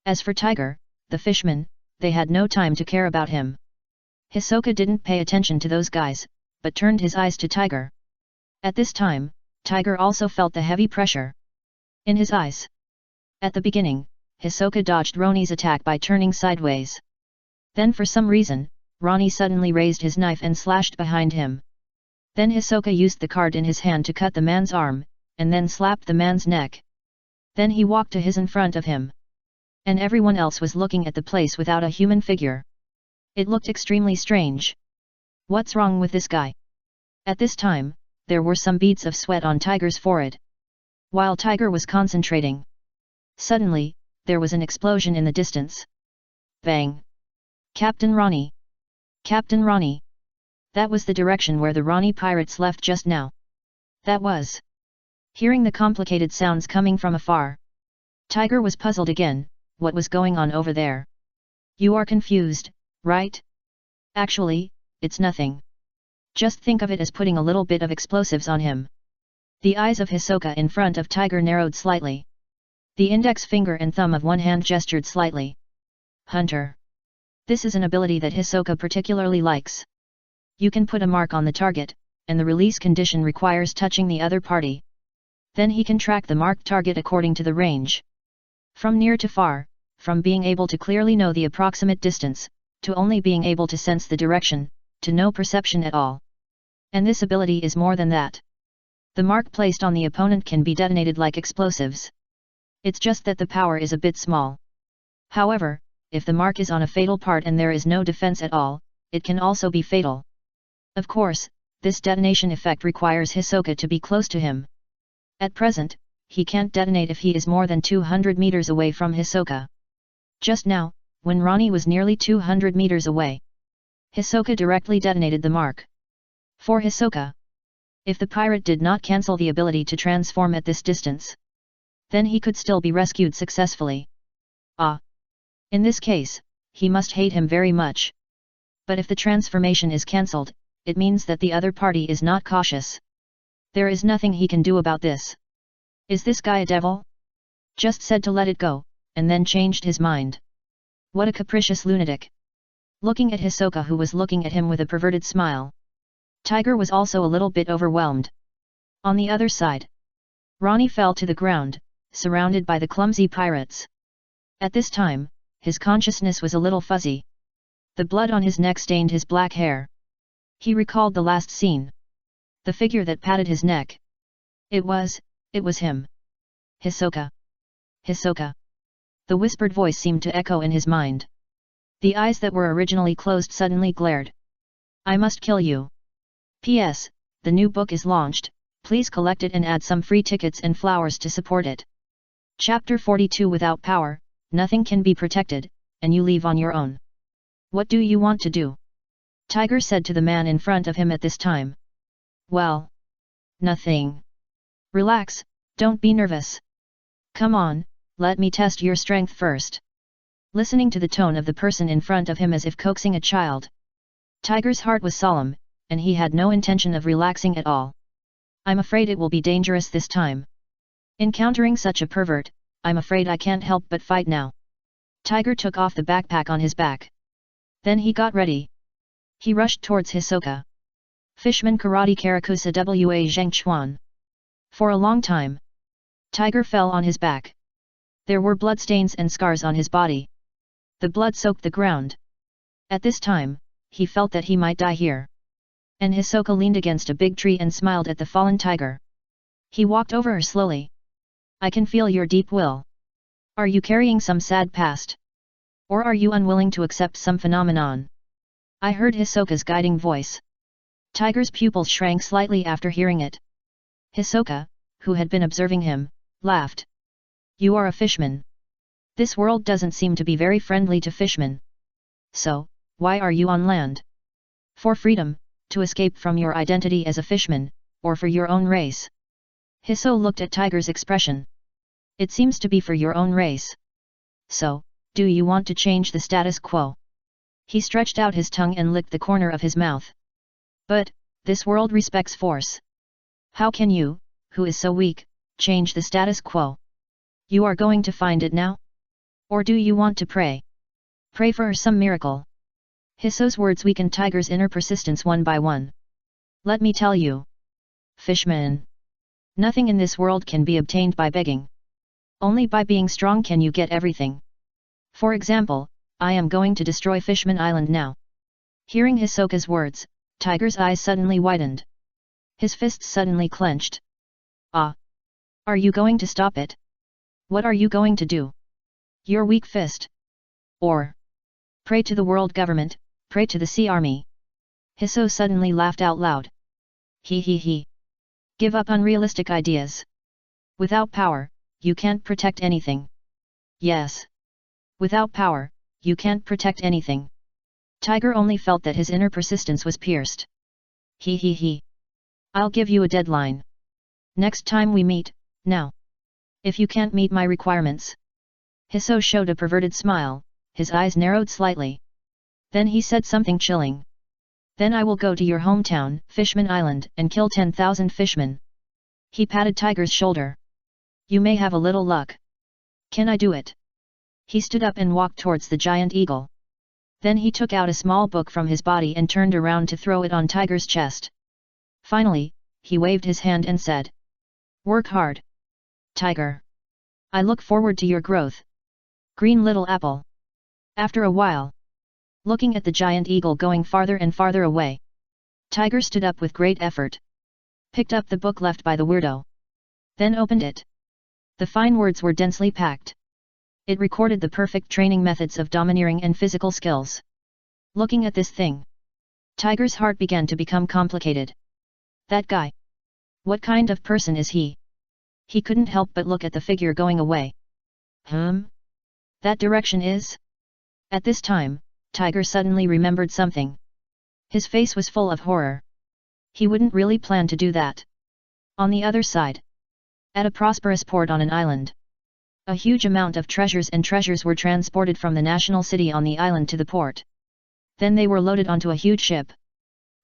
As for Tiger, the fishman, they had no time to care about him. Hisoka didn't pay attention to those guys, but turned his eyes to Tiger. At this time, Tiger also felt the heavy pressure in his eyes. At the beginning, Hisoka dodged Ronnie's attack by turning sideways. Then for some reason, Ronnie suddenly raised his knife and slashed behind him. Then Hisoka used the card in his hand to cut the man's arm, and then slapped the man's neck. Then he walked to his in front of him. And everyone else was looking at the place without a human figure. It looked extremely strange. What's wrong with this guy? At this time, there were some beads of sweat on Tiger's forehead. While Tiger was concentrating. Suddenly, there was an explosion in the distance. Bang! Captain Ronnie! Captain Ronnie! That was the direction where the Ronnie pirates left just now. That was. Hearing the complicated sounds coming from afar, Tiger was puzzled again. What was going on over there? You are confused, right? Actually, it's nothing. Just think of it as putting a little bit of explosives on him. The eyes of Hisoka in front of Tiger narrowed slightly. The index finger and thumb of one hand gestured slightly. Hunter. This is an ability that Hisoka particularly likes. You can put a mark on the target, and the release condition requires touching the other party. Then he can track the marked target according to the range. From near to far, from being able to clearly know the approximate distance, to only being able to sense the direction, to no perception at all. And this ability is more than that. The mark placed on the opponent can be detonated like explosives. It's just that the power is a bit small. However, if the mark is on a fatal part and there is no defense at all, it can also be fatal. Of course, this detonation effect requires Hisoka to be close to him. At present, he can't detonate if he is more than 200 meters away from Hisoka. Just now, when Ronnie was nearly 200 meters away, Hisoka directly detonated the mark. For Hisoka, if the pirate did not cancel the ability to transform at this distance, then he could still be rescued successfully. In this case, he must hate him very much. But if the transformation is cancelled, it means that the other party is not cautious. There is nothing he can do about this. Is this guy a devil? Just said to let it go, and then changed his mind. What a capricious lunatic. Looking at Hisoka, who was looking at him with a perverted smile, Tiger was also a little bit overwhelmed. On the other side, Ronnie fell to the ground, surrounded by the clumsy pirates. At this time, his consciousness was a little fuzzy. The blood on his neck stained his black hair. He recalled the last scene. The figure that patted his neck. It was him. Hisoka. Hisoka. The whispered voice seemed to echo in his mind. The eyes that were originally closed suddenly glared. I must kill you. P.S. The new book is launched, please collect it and add some free tickets and flowers to support it. Chapter 42. Without power, nothing can be protected, and you leave on your own. What do you want to do? Tiger said to the man in front of him at this time. Well, nothing. Relax, don't be nervous. Come on, let me test your strength first. Listening to the tone of the person in front of him as if coaxing a child, Tiger's heart was solemn, and he had no intention of relaxing at all. I'm afraid it will be dangerous this time. Encountering such a pervert, I'm afraid I can't help but fight now. Tiger took off the backpack on his back. Then he got ready. He rushed towards Hisoka. Fishman Karate Karakusa Wa Zhengchuan. For a long time, Tiger fell on his back. There were bloodstains and scars on his body. The blood soaked the ground. At this time, he felt that he might die here. And Hisoka leaned against a big tree and smiled at the fallen tiger. He walked over her slowly. I can feel your deep will. Are you carrying some sad past? Or are you unwilling to accept some phenomenon? I heard Hisoka's guiding voice. Tiger's pupils shrank slightly after hearing it. Hisoka, who had been observing him, laughed. You are a fishman. This world doesn't seem to be very friendly to fishmen. So, why are you on land? For freedom, to escape from your identity as a fishman, or for your own race? Hiso looked at Tiger's expression. It seems to be for your own race. So, do you want to change the status quo? He stretched out his tongue and licked the corner of his mouth. But, this world respects force. How can you, who is so weak, change the status quo? You are going to find it now? Or do you want to pray? Pray for some miracle. Hiso's words weakened Tiger's inner persistence one by one. Let me tell you. Fishman. Nothing in this world can be obtained by begging. Only by being strong can you get everything. For example, I am going to destroy Fishman Island now. Hearing Hisoka's words, Tiger's eyes suddenly widened. His fists suddenly clenched. Ah! Are you going to stop it? What are you going to do? Your weak fist? Or pray to the world government, pray to the sea army? Hiso suddenly laughed out loud. He. Give up unrealistic ideas. Without power, you can't protect anything. Yes. Without power, you can't protect anything. Tiger only felt that his inner persistence was pierced. He. I'll give you a deadline. Next time we meet, now. If you can't meet my requirements. Hiso showed a perverted smile, his eyes narrowed slightly. Then he said something chilling. Then I will go to your hometown, Fishman Island, and kill 10,000 fishmen. He patted Tiger's shoulder. You may have a little luck. Can I do it? He stood up and walked towards the giant eagle. Then he took out a small book from his body and turned around to throw it on Tiger's chest. Finally, he waved his hand and said. Work hard. Tiger. I look forward to your growth. Green little apple. After a while. Looking at the giant eagle going farther and farther away. Tiger stood up with great effort. Picked up the book left by the weirdo. Then opened it. The fine words were densely packed. It recorded the perfect training methods of domineering and physical skills. Looking at this thing. Tiger's heart began to become complicated. That guy. What kind of person is he? He couldn't help but look at the figure going away. That direction is? At this time, Tiger suddenly remembered something. His face was full of horror. He wouldn't really plan to do that. On the other side. At a prosperous port on an island. A huge amount of treasures were transported from the national city on the island to the port. Then they were loaded onto a huge ship.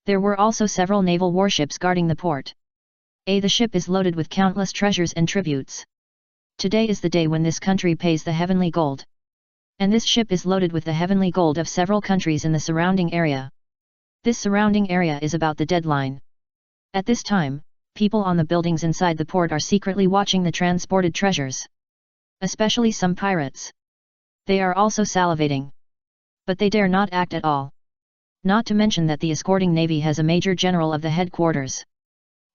There were also several naval warships guarding the port. The ship is loaded with countless treasures and tributes. Today is the day when this country pays the heavenly gold. And this ship is loaded with the heavenly gold of several countries in the surrounding area. This surrounding area is about the deadline. At this time, people on the buildings inside the port are secretly watching the transported treasures. Especially some pirates. They are also salivating. But they dare not act at all. Not to mention that the escorting navy has a major general of the headquarters.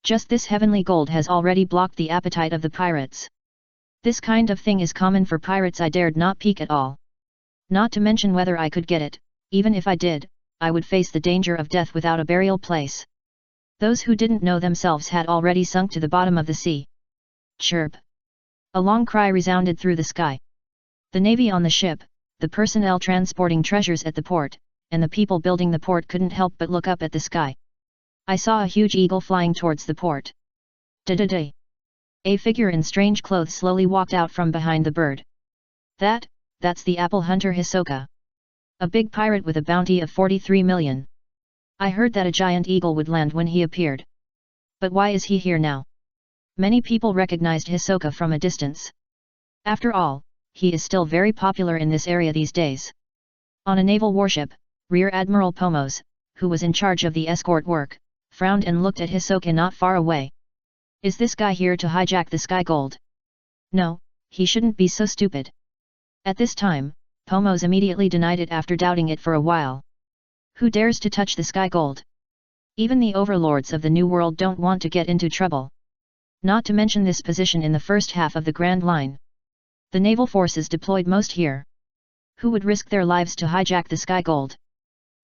Just this heavenly gold has already blocked the appetite of the pirates. This kind of thing is common for pirates. I dared not peek at all. Not to mention whether I could get it, even if I did, I would face the danger of death without a burial place. Those who didn't know themselves had already sunk to the bottom of the sea. Chirp. A long cry resounded through the sky. The navy on the ship, the personnel transporting treasures at the port, and the people building the port couldn't help but look up at the sky. I saw a huge eagle flying towards the port. Da-da-da. A figure in strange clothes slowly walked out from behind the bird. That's the apple hunter Hisoka. A big pirate with a bounty of 43 million. I heard that a giant eagle would land when he appeared. But why is he here now? Many people recognized Hisoka from a distance. After all, he is still very popular in this area these days. On a naval warship, Rear Admiral Pomos, who was in charge of the escort work, frowned and looked at Hisoka not far away. Is this guy here to hijack the sky gold? No, he shouldn't be so stupid. At this time, Pomos immediately denied it after doubting it for a while. Who dares to touch the sky gold? Even the overlords of the New World don't want to get into trouble. Not to mention this position in the first half of the Grand Line. The naval forces deployed most here. Who would risk their lives to hijack the sky gold?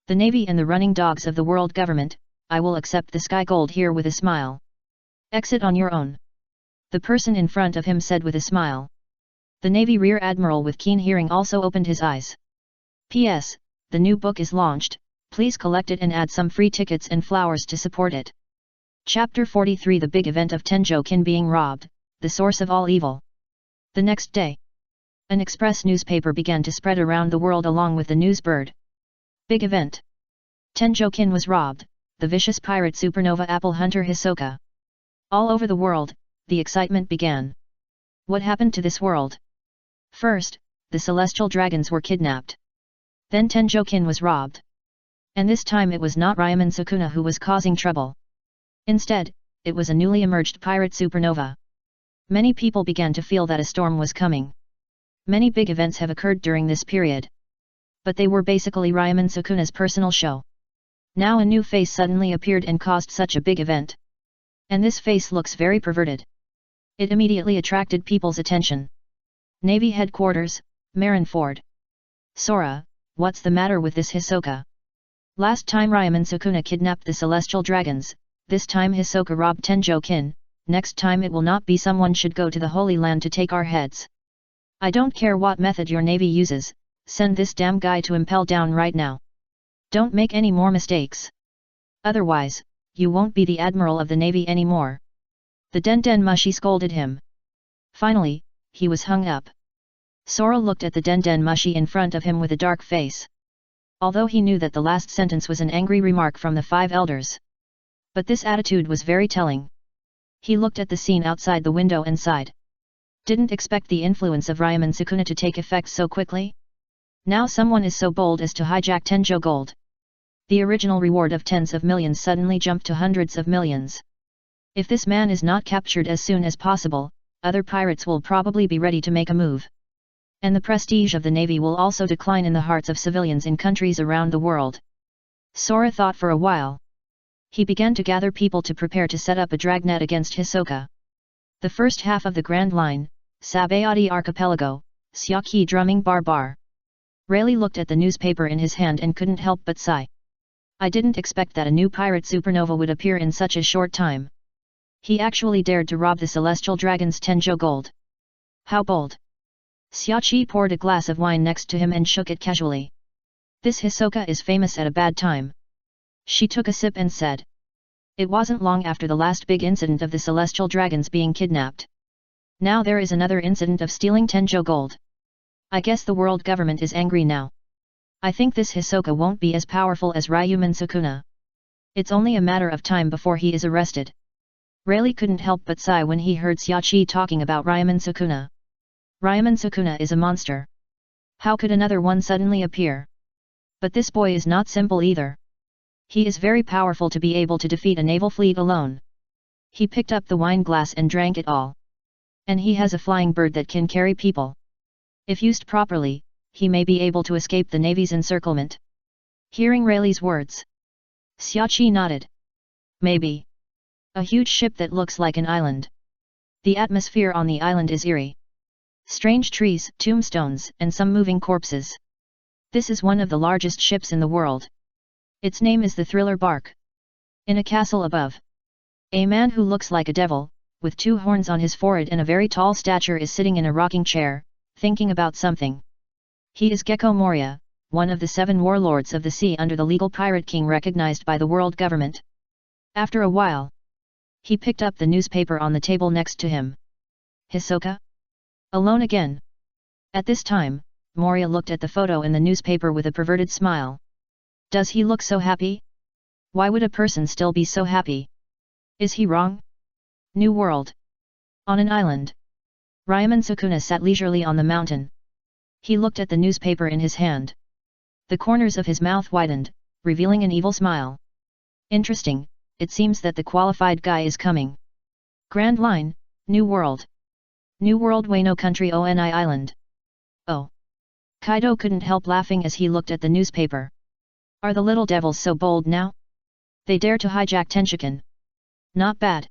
The navy and the running dogs of the world government. I will accept the sky gold here with a smile. Exit on your own. The person in front of him said with a smile. The Navy Rear Admiral with keen hearing also opened his eyes. P.S. The new book is launched, please collect it and add some free tickets and flowers to support it. Chapter 43 The big event of Tenjo-kin being robbed, the source of all evil. The next day. An express newspaper began to spread around the world along with the news bird. Big event. Tenjo-kin was robbed. The vicious pirate supernova apple hunter Hisoka. All over the world, the excitement began. What happened to this world? First, the celestial dragons were kidnapped. Then Tenjo-kin was robbed. And this time it was not Ryomen Sukuna who was causing trouble. Instead, it was a newly emerged pirate supernova. Many people began to feel that a storm was coming. Many big events have occurred during this period. But they were basically Ryomen Sukuna's personal show. Now a new face suddenly appeared and caused such a big event. And this face looks very perverted. It immediately attracted people's attention. Navy headquarters, Marineford. Sora, what's the matter with this Hisoka? Last time Ryomen Sukuna kidnapped the celestial dragons, this time Hisoka robbed Tenjo-kin, next time it will not be someone should go to the Holy Land to take our heads. I don't care what method your navy uses, send this damn guy to impel down right now. Don't make any more mistakes. Otherwise, you won't be the admiral of the navy anymore. The Den Mushi scolded him. Finally, he was hung up. Sora looked at the Den Mushi in front of him with a dark face. Although he knew that the last sentence was an angry remark from the 5 elders. But this attitude was very telling. He looked at the scene outside the window and sighed. Didn't expect the influence of Ryomen Sukuna to take effect so quickly. Now someone is so bold as to hijack Tenjo Gold. The original reward of tens of millions suddenly jumped to hundreds of millions. If this man is not captured as soon as possible, other pirates will probably be ready to make a move. And the prestige of the navy will also decline in the hearts of civilians in countries around the world. Sora thought for a while. He began to gather people to prepare to set up a dragnet against Hisoka. The first half of the Grand Line, Sabayati Archipelago, Syaki drumming bar. Rayleigh looked at the newspaper in his hand and couldn't help but sigh. I didn't expect that a new pirate supernova would appear in such a short time. He actually dared to rob the celestial dragon's Tenjo Gold. How bold! Xiaoqi poured a glass of wine next to him and shook it casually. This Hisoka is famous at a bad time. She took a sip and said. It wasn't long after the last big incident of the celestial dragons being kidnapped. Now there is another incident of stealing Tenjo Gold. I guess the world government is angry now. I think this Hisoka won't be as powerful as Ryomen Sukuna. It's only a matter of time before he is arrested. Rayleigh couldn't help but sigh when he heard Xiaoqi talking about Ryomen Sukuna. Ryomen Sukuna is a monster. How could another one suddenly appear? But this boy is not simple either. He is very powerful to be able to defeat a naval fleet alone. He picked up the wine glass and drank it all. And he has a flying bird that can carry people. If used properly, he may be able to escape the navy's encirclement. Hearing Rayleigh's words, Xiaoqi nodded. Maybe. A huge ship that looks like an island. The atmosphere on the island is eerie. Strange trees, tombstones, and some moving corpses. This is one of the largest ships in the world. Its name is the Thriller Bark. In a castle above, a man who looks like a devil, with 2 horns on his forehead and a very tall stature is sitting in a rocking chair, thinking about something. He is Gecko Moria, one of the 7 warlords of the sea under the legal pirate king recognized by the world government. After a while, he picked up the newspaper on the table next to him. Hisoka? Alone again? At this time, Moria looked at the photo in the newspaper with a perverted smile. Does he look so happy? Why would a person still be so happy? Is he wrong? New world. On an island. Ryomen Sukuna sat leisurely on the mountain. He looked at the newspaper in his hand. The corners of his mouth widened, revealing an evil smile. Interesting, it seems that the qualified guy is coming. Grand Line, New World. New World Wano Country Oni Island. Oh. Kaido couldn't help laughing as he looked at the newspaper. Are the little devils so bold now? They dare to hijack Tenshiken. Not bad.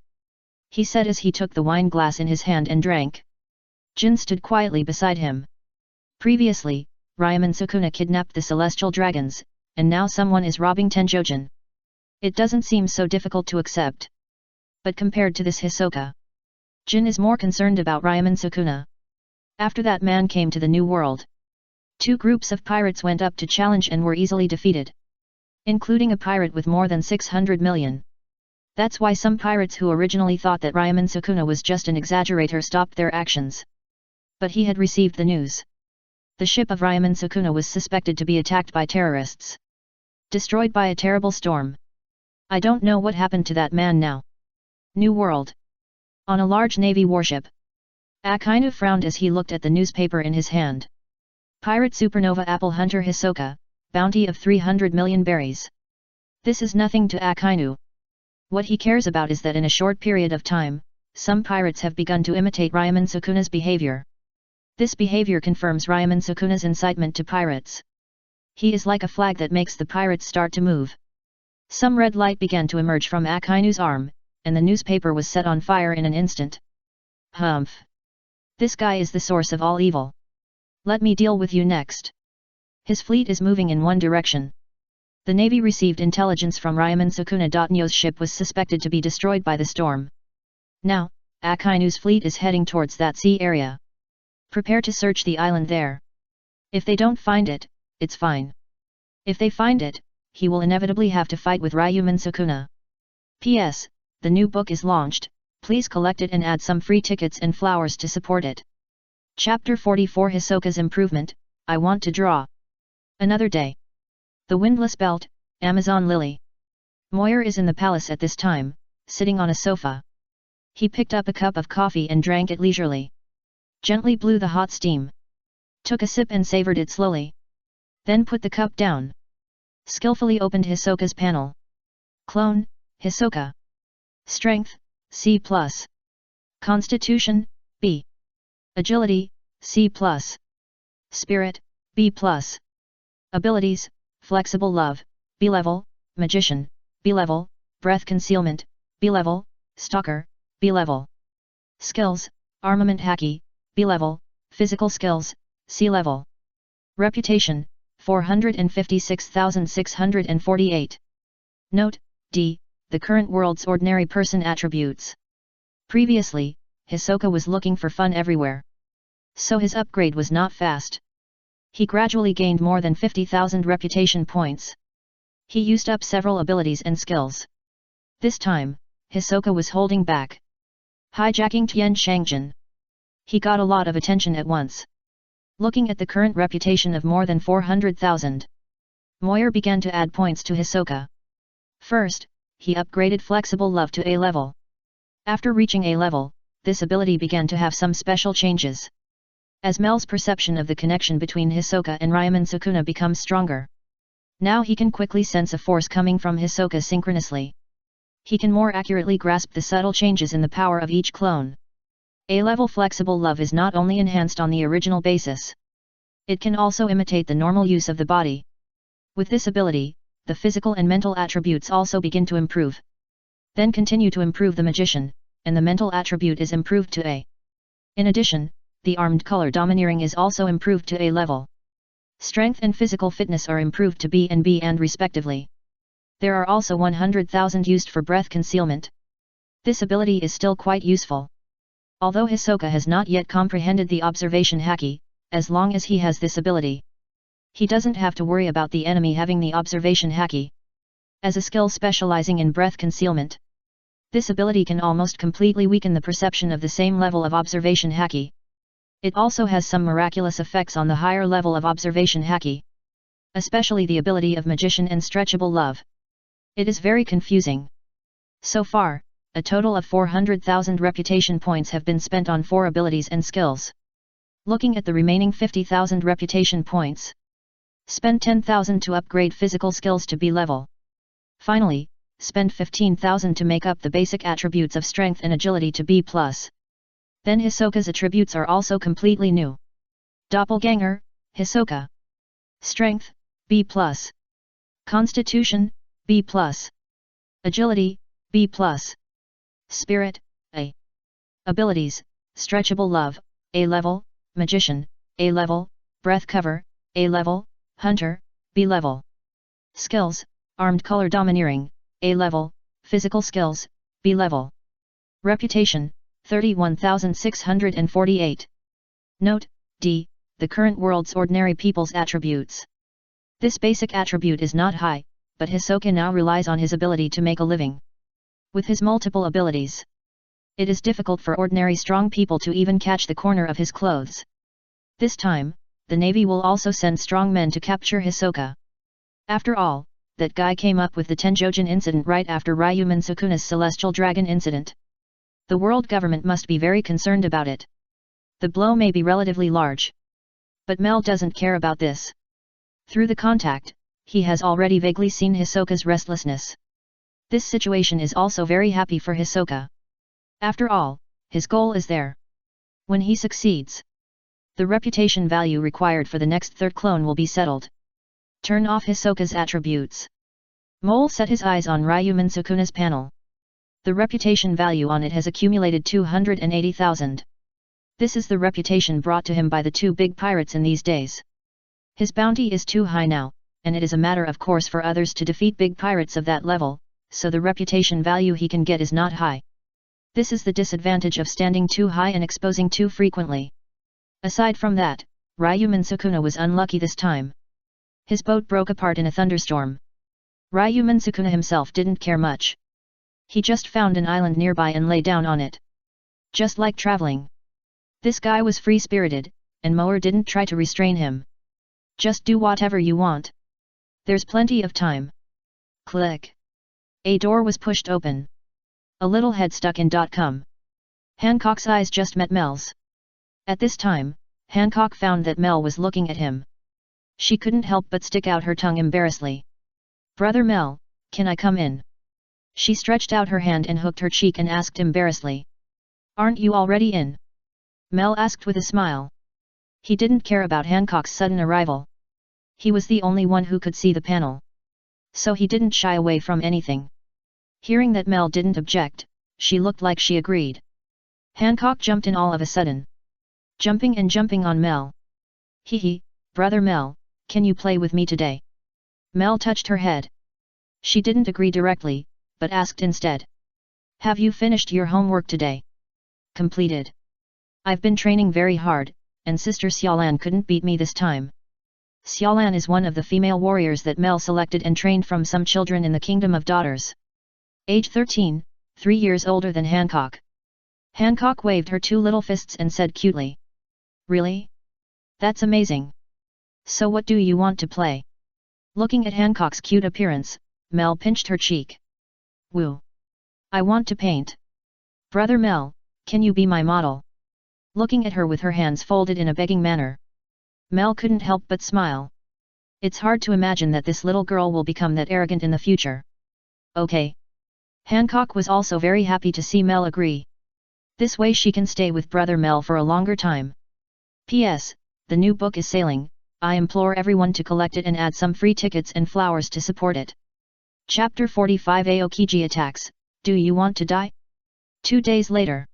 He said as he took the wine glass in his hand and drank. Jin stood quietly beside him. Previously, Ryomen Sukuna kidnapped the celestial dragons, and now someone is robbing Tenjojin. It doesn't seem so difficult to accept. But compared to this Hisoka, Jin is more concerned about Ryomen Sukuna. After that man came to the New World, 2 groups of pirates went up to challenge and were easily defeated. Including a pirate with more than 600 million. That's why some pirates who originally thought that Ryomen Sukuna was just an exaggerator stopped their actions. But he had received the news. The ship of Ryomen Sukuna was suspected to be attacked by terrorists. Destroyed by a terrible storm. I don't know what happened to that man now. New World. On a large navy warship. Akainu frowned as he looked at the newspaper in his hand. Pirate Supernova Apple Hunter Hisoka, bounty of 300 million berries. This is nothing to Akainu. What he cares about is that in a short period of time, some pirates have begun to imitate Ryomen Sukuna's behavior. This behavior confirms Ryomen Sukuna's incitement to pirates. He is like a flag that makes the pirates start to move. Some red light began to emerge from Akainu's arm, and the newspaper was set on fire in an instant. Humph! This guy is the source of all evil. Let me deal with you next. His fleet is moving in one direction. The Navy received intelligence from Ryomen Sukuna. Nyo's ship was suspected to be destroyed by the storm. Now, Akainu's fleet is heading towards that sea area. Prepare to search the island there. If they don't find it, it's fine. If they find it, he will inevitably have to fight with Ryomen Sukuna. P.S. The new book is launched, please collect it and add some free tickets and flowers to support it. Chapter 44 Hisoka's Improvement, I Want to Draw. Another day. The Windless Belt, Amazon Lily. Moyer is in the palace at this time, sitting on a sofa. He picked up a cup of coffee and drank it leisurely. Gently blew the hot steam. Took a sip and savored it slowly. Then put the cup down. Skillfully opened Hisoka's panel. Clone, Hisoka. Strength, C+. Constitution, B. Agility, C+. Spirit, B+. Abilities, Flexible Love, B level, Magician, B level, Breath Concealment, B level, Stalker, B level. Skills, Armament Haki, B level, Physical Skills, C level. Reputation, 456,648. Note, D, the current world's ordinary person attributes. Previously, Hisoka was looking for fun everywhere. So his upgrade was not fast. He gradually gained more than 50,000 reputation points. He used up several abilities and skills. This time, Hisoka was holding back. Hijacking Tian Shangjin. He got a lot of attention at once. Looking at the current reputation of more than 400,000. Moyer began to add points to Hisoka. First, he upgraded Flexible Love to A level. After reaching A level, this ability began to have some special changes. As Mel's perception of the connection between Hisoka and Ryomen Sukuna becomes stronger. Now he can quickly sense a force coming from Hisoka synchronously. He can more accurately grasp the subtle changes in the power of each clone. A-level Flexible Love is not only enhanced on the original basis. It can also imitate the normal use of the body. With this ability, the physical and mental attributes also begin to improve. Then continue to improve the Magician, and the mental attribute is improved to A. In addition, the armed color domineering is also improved to A level. Strength and physical fitness are improved to B and respectively. There are also 100,000 used for breath concealment. This ability is still quite useful. Although Hisoka has not yet comprehended the observation haki, as long as he has this ability, he doesn't have to worry about the enemy having the observation haki. As a skill specializing in breath concealment, this ability can almost completely weaken the perception of the same level of observation haki. It also has some miraculous effects on the higher level of observation haki. Especially the ability of Magician and Stretchable Love. It is very confusing. So far, a total of 400,000 reputation points have been spent on 4 abilities and skills. Looking at the remaining 50,000 reputation points. Spend 10,000 to upgrade physical skills to B level. Finally, spend 15,000 to make up the basic attributes of strength and agility to B+. Then Hisoka's attributes are also completely new. Doppelganger, Hisoka. Strength, B+. Constitution, B+. Agility, B+. Spirit, A. Abilities, Stretchable Love, A level, Magician, A level, Breath Cover, A level, Hunter, B level. Skills, Armed Color Domineering, A level, Physical Skills, B level. Reputation, 31,648. Note, D, the current world's ordinary people's attributes. This basic attribute is not high, but Hisoka now relies on his ability to make a living. With his multiple abilities, it is difficult for ordinary strong people to even catch the corner of his clothes. This time, the Navy will also send strong men to capture Hisoka. After all, that guy came up with the Tenjojin incident right after Ryomen Sukuna's Celestial Dragon incident. The world government must be very concerned about it. The blow may be relatively large. But Mel doesn't care about this. Through the contact, he has already vaguely seen Hisoka's restlessness. This situation is also very happy for Hisoka. After all, his goal is there. When he succeeds, the reputation value required for the next third clone will be settled. Turn off Hisoka's attributes. Mole set his eyes on Ryomen Sukuna's panel. The reputation value on it has accumulated 280,000. This is the reputation brought to him by the 2 big pirates in these days. His bounty is too high now, and it is a matter of course for others to defeat big pirates of that level, so the reputation value he can get is not high. This is the disadvantage of standing too high and exposing too frequently. Aside from that, Ryomen Sukuna was unlucky this time. His boat broke apart in a thunderstorm. Ryomen Sukuna himself didn't care much. He just found an island nearby and lay down on it. Just like traveling. This guy was free-spirited, and Moer didn't try to restrain him. Just do whatever you want. There's plenty of time. Click. A door was pushed open. A little head stuck in. Hancock's eyes just met Mel's. At this time, Hancock found that Mel was looking at him. She couldn't help but stick out her tongue embarrassedly. "Brother Mel, can I come in?" She stretched out her hand and hooked her cheek and asked embarrassedly. "Aren't you already in?" Mel asked with a smile. He didn't care about Hancock's sudden arrival. He was the only one who could see the panel. So he didn't shy away from anything. Hearing that Mel didn't object, she looked like she agreed. Hancock jumped in all of a sudden. Jumping on Mel. "Hee, brother Mel, can you play with me today?" Mel touched her head. She didn't agree directly, but asked instead. "Have you finished your homework today?" "Completed. I've been training very hard, and Sister Xiaolan couldn't beat me this time." Xiaolan is one of the female warriors that Mel selected and trained from some children in the Kingdom of Daughters. Age 13, 3 years older than Hancock. Hancock waved her two little fists and said cutely. "Really? That's amazing. So what do you want to play?" Looking at Hancock's cute appearance, Mel pinched her cheek. "Woo! I want to paint. Brother Mel, can you be my model?" Looking at her with her hands folded in a begging manner. Mel couldn't help but smile. It's hard to imagine that this little girl will become that arrogant in the future. "Okay." Hancock was also very happy to see Mel agree. This way she can stay with Brother Mel for a longer time. P.S. The new book is sailing. I implore everyone to collect it and add some free tickets and flowers to support it. Chapter 45 Aokiji attacks. Do you want to die? 2 days later.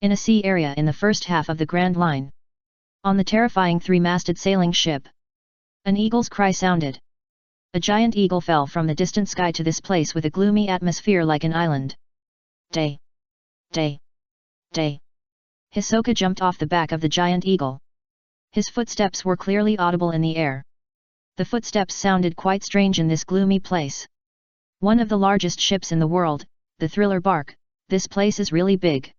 In a sea area in the first half of the Grand Line. On the terrifying three-masted sailing ship. An eagle's cry sounded. A giant eagle fell from the distant sky to this place with a gloomy atmosphere like an island. Day. Day. Day. Hisoka jumped off the back of the giant eagle. His footsteps were clearly audible in the air. The footsteps sounded quite strange in this gloomy place. One of the largest ships in the world, the thriller bark, this place is really big.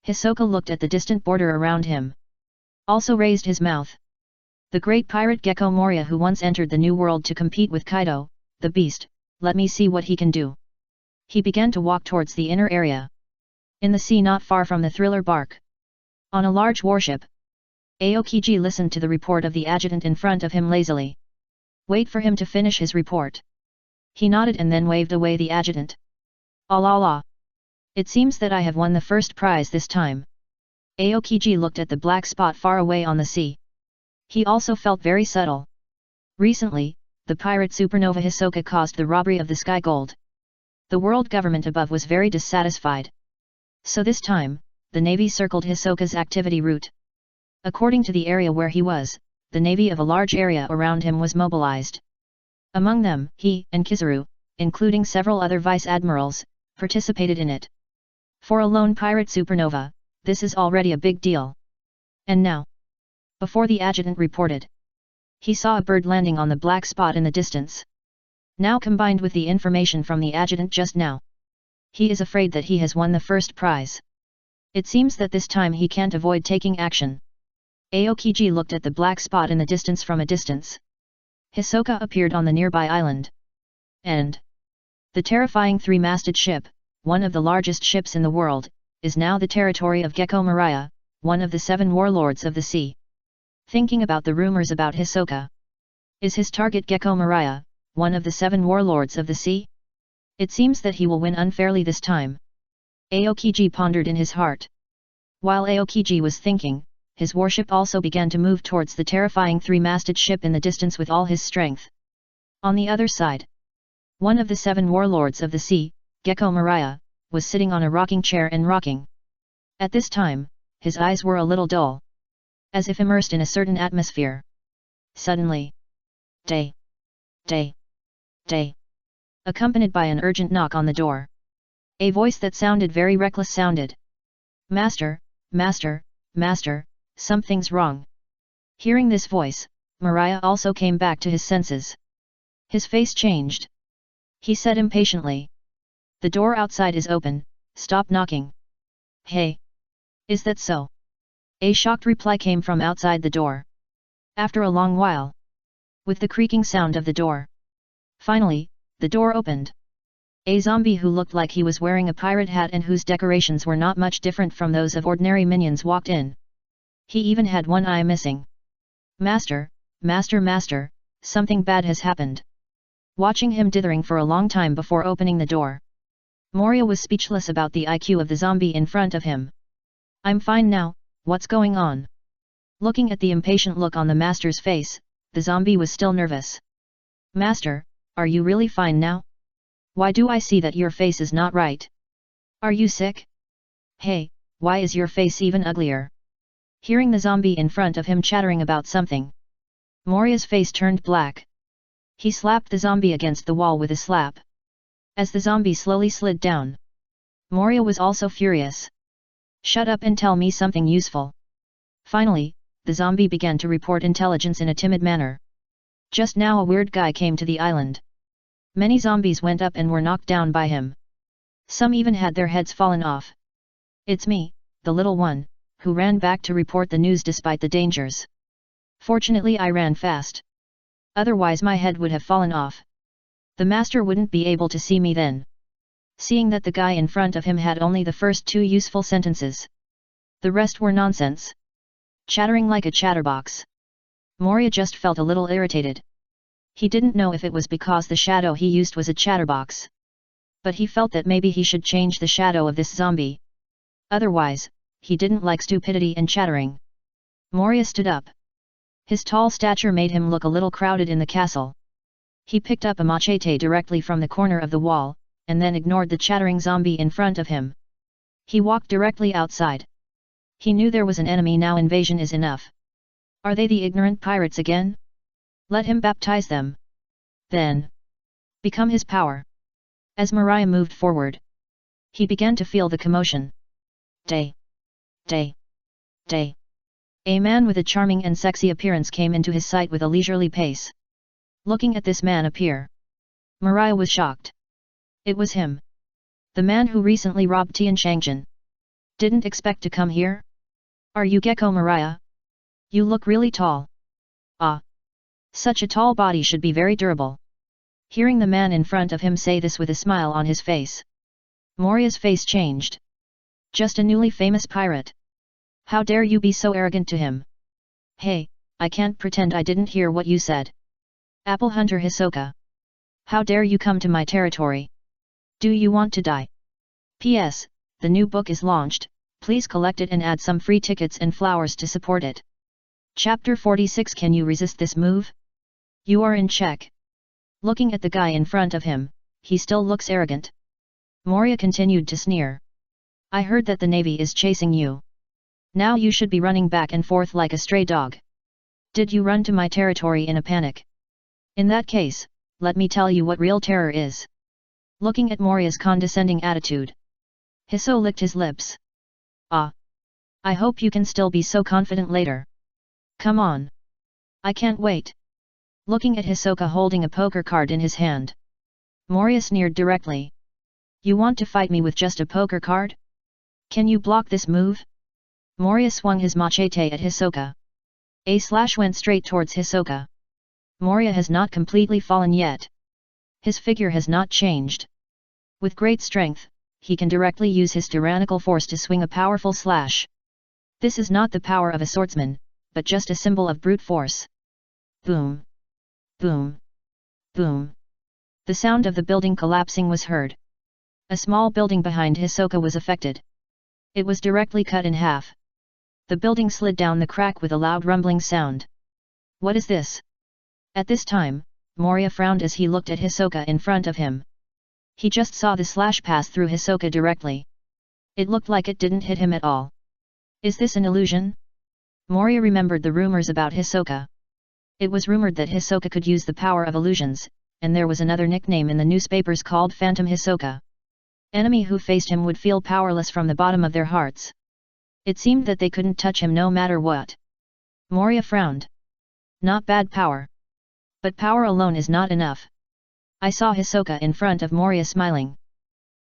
Hisoka looked at the distant border around him. Also raised his mouth. The great pirate Gecko Moria who once entered the New World to compete with Kaido, the beast, let me see what he can do. He began to walk towards the inner area. In the sea not far from the thriller bark. On a large warship. Aokiji listened to the report of the adjutant in front of him lazily. Wait for him to finish his report. He nodded and then waved away the adjutant. "Ah. It seems that I have won the first prize this time." Aokiji looked at the black spot far away on the sea. He also felt very subtle. Recently, the pirate supernova Hisoka caused the robbery of the sky gold. The world government above was very dissatisfied. So this time, the navy circled Hisoka's activity route. According to the area where he was, the navy of a large area around him was mobilized. Among them, he and Kizaru, including several other vice-admirals, participated in it. For a lone pirate supernova, this is already a big deal. And now, before the adjutant reported, he saw a bird landing on the black spot in the distance. Now combined with the information from the adjutant just now, he is afraid that he has won the first prize. It seems that this time he can't avoid taking action. Aokiji looked at the black spot in the distance from a distance. Hisoka appeared on the nearby island. And the terrifying three-masted ship, one of the largest ships in the world, is now the territory of Gecko Moria, one of the 7 warlords of the sea. Thinking about the rumors about Hisoka. Is his target Gecko Moria, one of the 7 warlords of the sea? It seems that he will win unfairly this time. Aokiji pondered in his heart. While Aokiji was thinking, his warship also began to move towards the terrifying three-masted ship in the distance with all his strength. On the other side, one of the 7 warlords of the sea, Gecko Moria, was sitting on a rocking chair and rocking. At this time, his eyes were a little dull. As if immersed in a certain atmosphere. Suddenly. Day. Day. Day. Accompanied by an urgent knock on the door. A voice that sounded very reckless sounded. Master, something's wrong. Hearing this voice, Mariah also came back to his senses. His face changed. He said impatiently. The door outside is open, stop knocking. Hey! Is that so? A shocked reply came from outside the door. After a long while. With the creaking sound of the door. Finally, the door opened. A zombie who looked like he was wearing a pirate hat and whose decorations were not much different from those of ordinary minions walked in. He even had one eye missing. Master, master, something bad has happened. Watching him dithering for a long time before opening the door. Moria was speechless about the IQ of the zombie in front of him. I'm fine now, what's going on? Looking at the impatient look on the master's face, the zombie was still nervous. Master, are you really fine now? Why do I see that your face is not right? Are you sick? Hey, why is your face even uglier? Hearing the zombie in front of him chattering about something. Moria's face turned black. He slapped the zombie against the wall with a slap. As the zombie slowly slid down. Moria was also furious. Shut up and tell me something useful. Finally, the zombie began to report intelligence in a timid manner. Just now a weird guy came to the island. Many zombies went up and were knocked down by him. Some even had their heads fallen off. It's me, the little one, who ran back to report the news despite the dangers. Fortunately I ran fast. Otherwise my head would have fallen off. The master wouldn't be able to see me then. Seeing that the guy in front of him had only the first two useful sentences. The rest were nonsense. Chattering like a chatterbox. Moria just felt a little irritated. He didn't know if it was because the shadow he used was a chatterbox. But he felt that maybe he should change the shadow of this zombie. Otherwise, he didn't like stupidity and chattering. Moria stood up. His tall stature made him look a little crowded in the castle. He picked up a machete directly from the corner of the wall, and then ignored the chattering zombie in front of him. He walked directly outside. He knew there was an enemy now. Invasion is enough. Are they the ignorant pirates again? Let him baptize them. Then become his power. As Mariah moved forward, he began to feel the commotion. Day. A man with a charming and sexy appearance came into his sight with a leisurely pace. Looking at this man appear, Mariah was shocked. It was him. The man who recently robbed Tian Shangjin. Didn't expect to come here? Are you Gecko Mariah? You look really tall. Ah. Such a tall body should be very durable. Hearing the man in front of him say this with a smile on his face. Moria's face changed. Just a newly famous pirate. How dare you be so arrogant to him? Hey, I can't pretend I didn't hear what you said. Apple Hunter Hisoka. How dare you come to my territory? Do you want to die? P.S. The new book is launched, please collect it and add some free tickets and flowers to support it. Chapter 46. Can you resist this move? You are in check. Looking at the guy in front of him, he still looks arrogant. Moria continued to sneer. I heard that the navy is chasing you. Now you should be running back and forth like a stray dog. Did you run to my territory in a panic? In that case, let me tell you what real terror is. Looking at Moria's condescending attitude, Hiso licked his lips. Ah. I hope you can still be so confident later. Come on. I can't wait. Looking at Hisoka holding a poker card in his hand, Moria sneered directly. You want to fight me with just a poker card? Can you block this move? Moria swung his machete at Hisoka. A slash went straight towards Hisoka. Moria has not completely fallen yet. His figure has not changed. With great strength, he can directly use his tyrannical force to swing a powerful slash. This is not the power of a swordsman, but just a symbol of brute force. Boom. Boom. Boom. The sound of the building collapsing was heard. A small building behind Hisoka was affected. It was directly cut in half. The building slid down the crack with a loud rumbling sound. What is this? At this time, Moria frowned as he looked at Hisoka in front of him. He just saw the slash pass through Hisoka directly. It looked like it didn't hit him at all. Is this an illusion? Moria remembered the rumors about Hisoka. It was rumored that Hisoka could use the power of illusions, and there was another nickname in the newspapers called Phantom Hisoka. Enemy who faced him would feel powerless from the bottom of their hearts. It seemed that they couldn't touch him no matter what. Moria frowned. Not bad power. But power alone is not enough. I saw Hisoka in front of Moria smiling.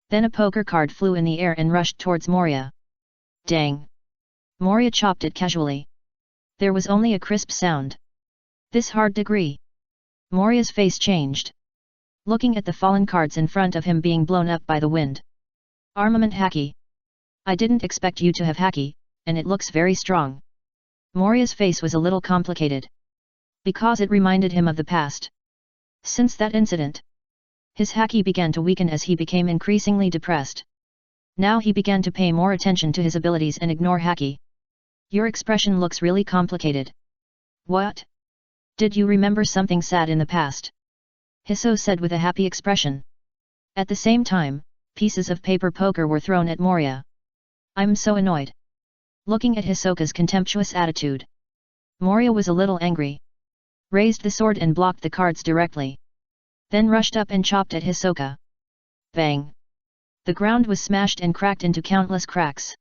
Then a poker card flew in the air and rushed towards Moria. Dang! Moria chopped it casually. There was only a crisp sound. This hard degree. Moria's face changed. Looking at the fallen cards in front of him being blown up by the wind. Armament haki. I didn't expect you to have haki, and it looks very strong. Moria's face was a little complicated. Because it reminded him of the past. Since that incident, his haki began to weaken as he became increasingly depressed. Now he began to pay more attention to his abilities and ignore haki. Your expression looks really complicated. What? Did you remember something sad in the past? Hiso said with a happy expression. At the same time, pieces of paper poker were thrown at Moria. I'm so annoyed. Looking at Hisoka's contemptuous attitude, Moria was a little angry. Raised the sword and blocked the cards directly. Then rushed up and chopped at Hisoka. Bang! The ground was smashed and cracked into countless cracks.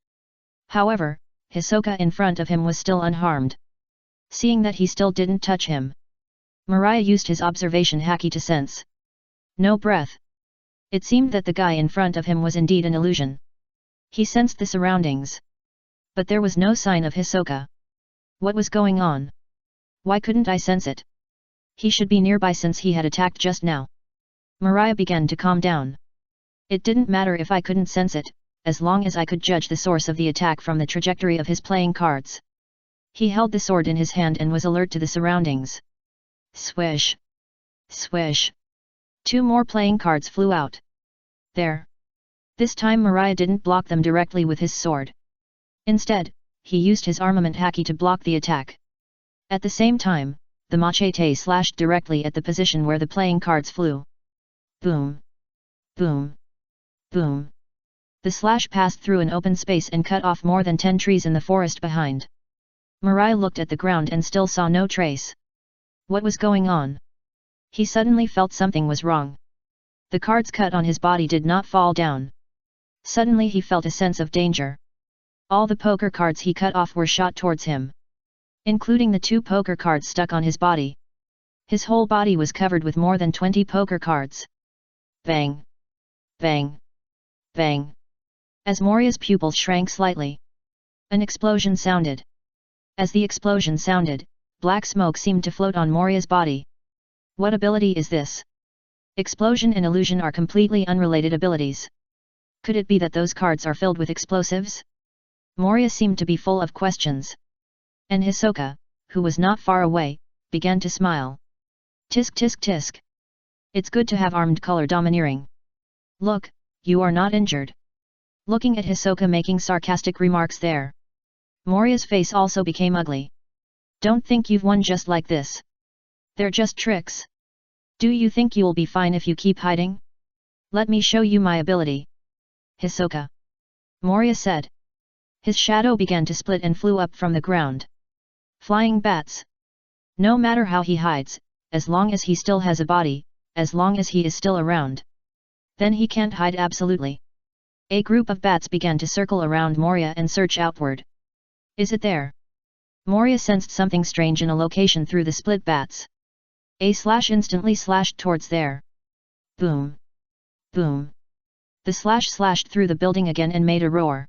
However, Hisoka in front of him was still unharmed. Seeing that he still didn't touch him, Mariah used his observation haki to sense. No breath. It seemed that the guy in front of him was indeed an illusion. He sensed the surroundings. But there was no sign of Hisoka. What was going on? Why couldn't I sense it? He should be nearby since he had attacked just now. Mariah began to calm down. It didn't matter if I couldn't sense it, as long as I could judge the source of the attack from the trajectory of his playing cards. He held the sword in his hand and was alert to the surroundings. Swish! Swish! 2 more playing cards flew out. There! This time Mariah didn't block them directly with his sword. Instead, he used his armament haki to block the attack. At the same time, the machete slashed directly at the position where the playing cards flew. Boom! Boom! Boom! The slash passed through an open space and cut off more than 10 trees in the forest behind. Mariah looked at the ground and still saw no trace. What was going on? He suddenly felt something was wrong. The cards cut on his body did not fall down. Suddenly he felt a sense of danger. All the poker cards he cut off were shot towards him, including the 2 poker cards stuck on his body. His whole body was covered with more than 20 poker cards. Bang! Bang! Bang! As Moria's pupils shrank slightly, an explosion sounded. As the explosion sounded, black smoke seemed to float on Moria's body. What ability is this? Explosion and illusion are completely unrelated abilities. Could it be that those cards are filled with explosives? Moria seemed to be full of questions. And Hisoka, who was not far away, began to smile. Tisk tisk tisk. It's good to have armed color domineering. Look, you are not injured. Looking at Hisoka making sarcastic remarks there, Moria's face also became ugly. Don't think you've won just like this. They're just tricks. Do you think you'll be fine if you keep hiding? Let me show you my ability. Hisoka, Moria said. His shadow began to split and flew up from the ground. Flying bats. No matter how he hides, as long as he still has a body, as long as he is still around, then he can't hide absolutely. A group of bats began to circle around Moria and search outward. Is it there? Moria sensed something strange in a location through the split bats. A slash instantly slashed towards there. Boom! Boom! The slash slashed through the building again and made a roar.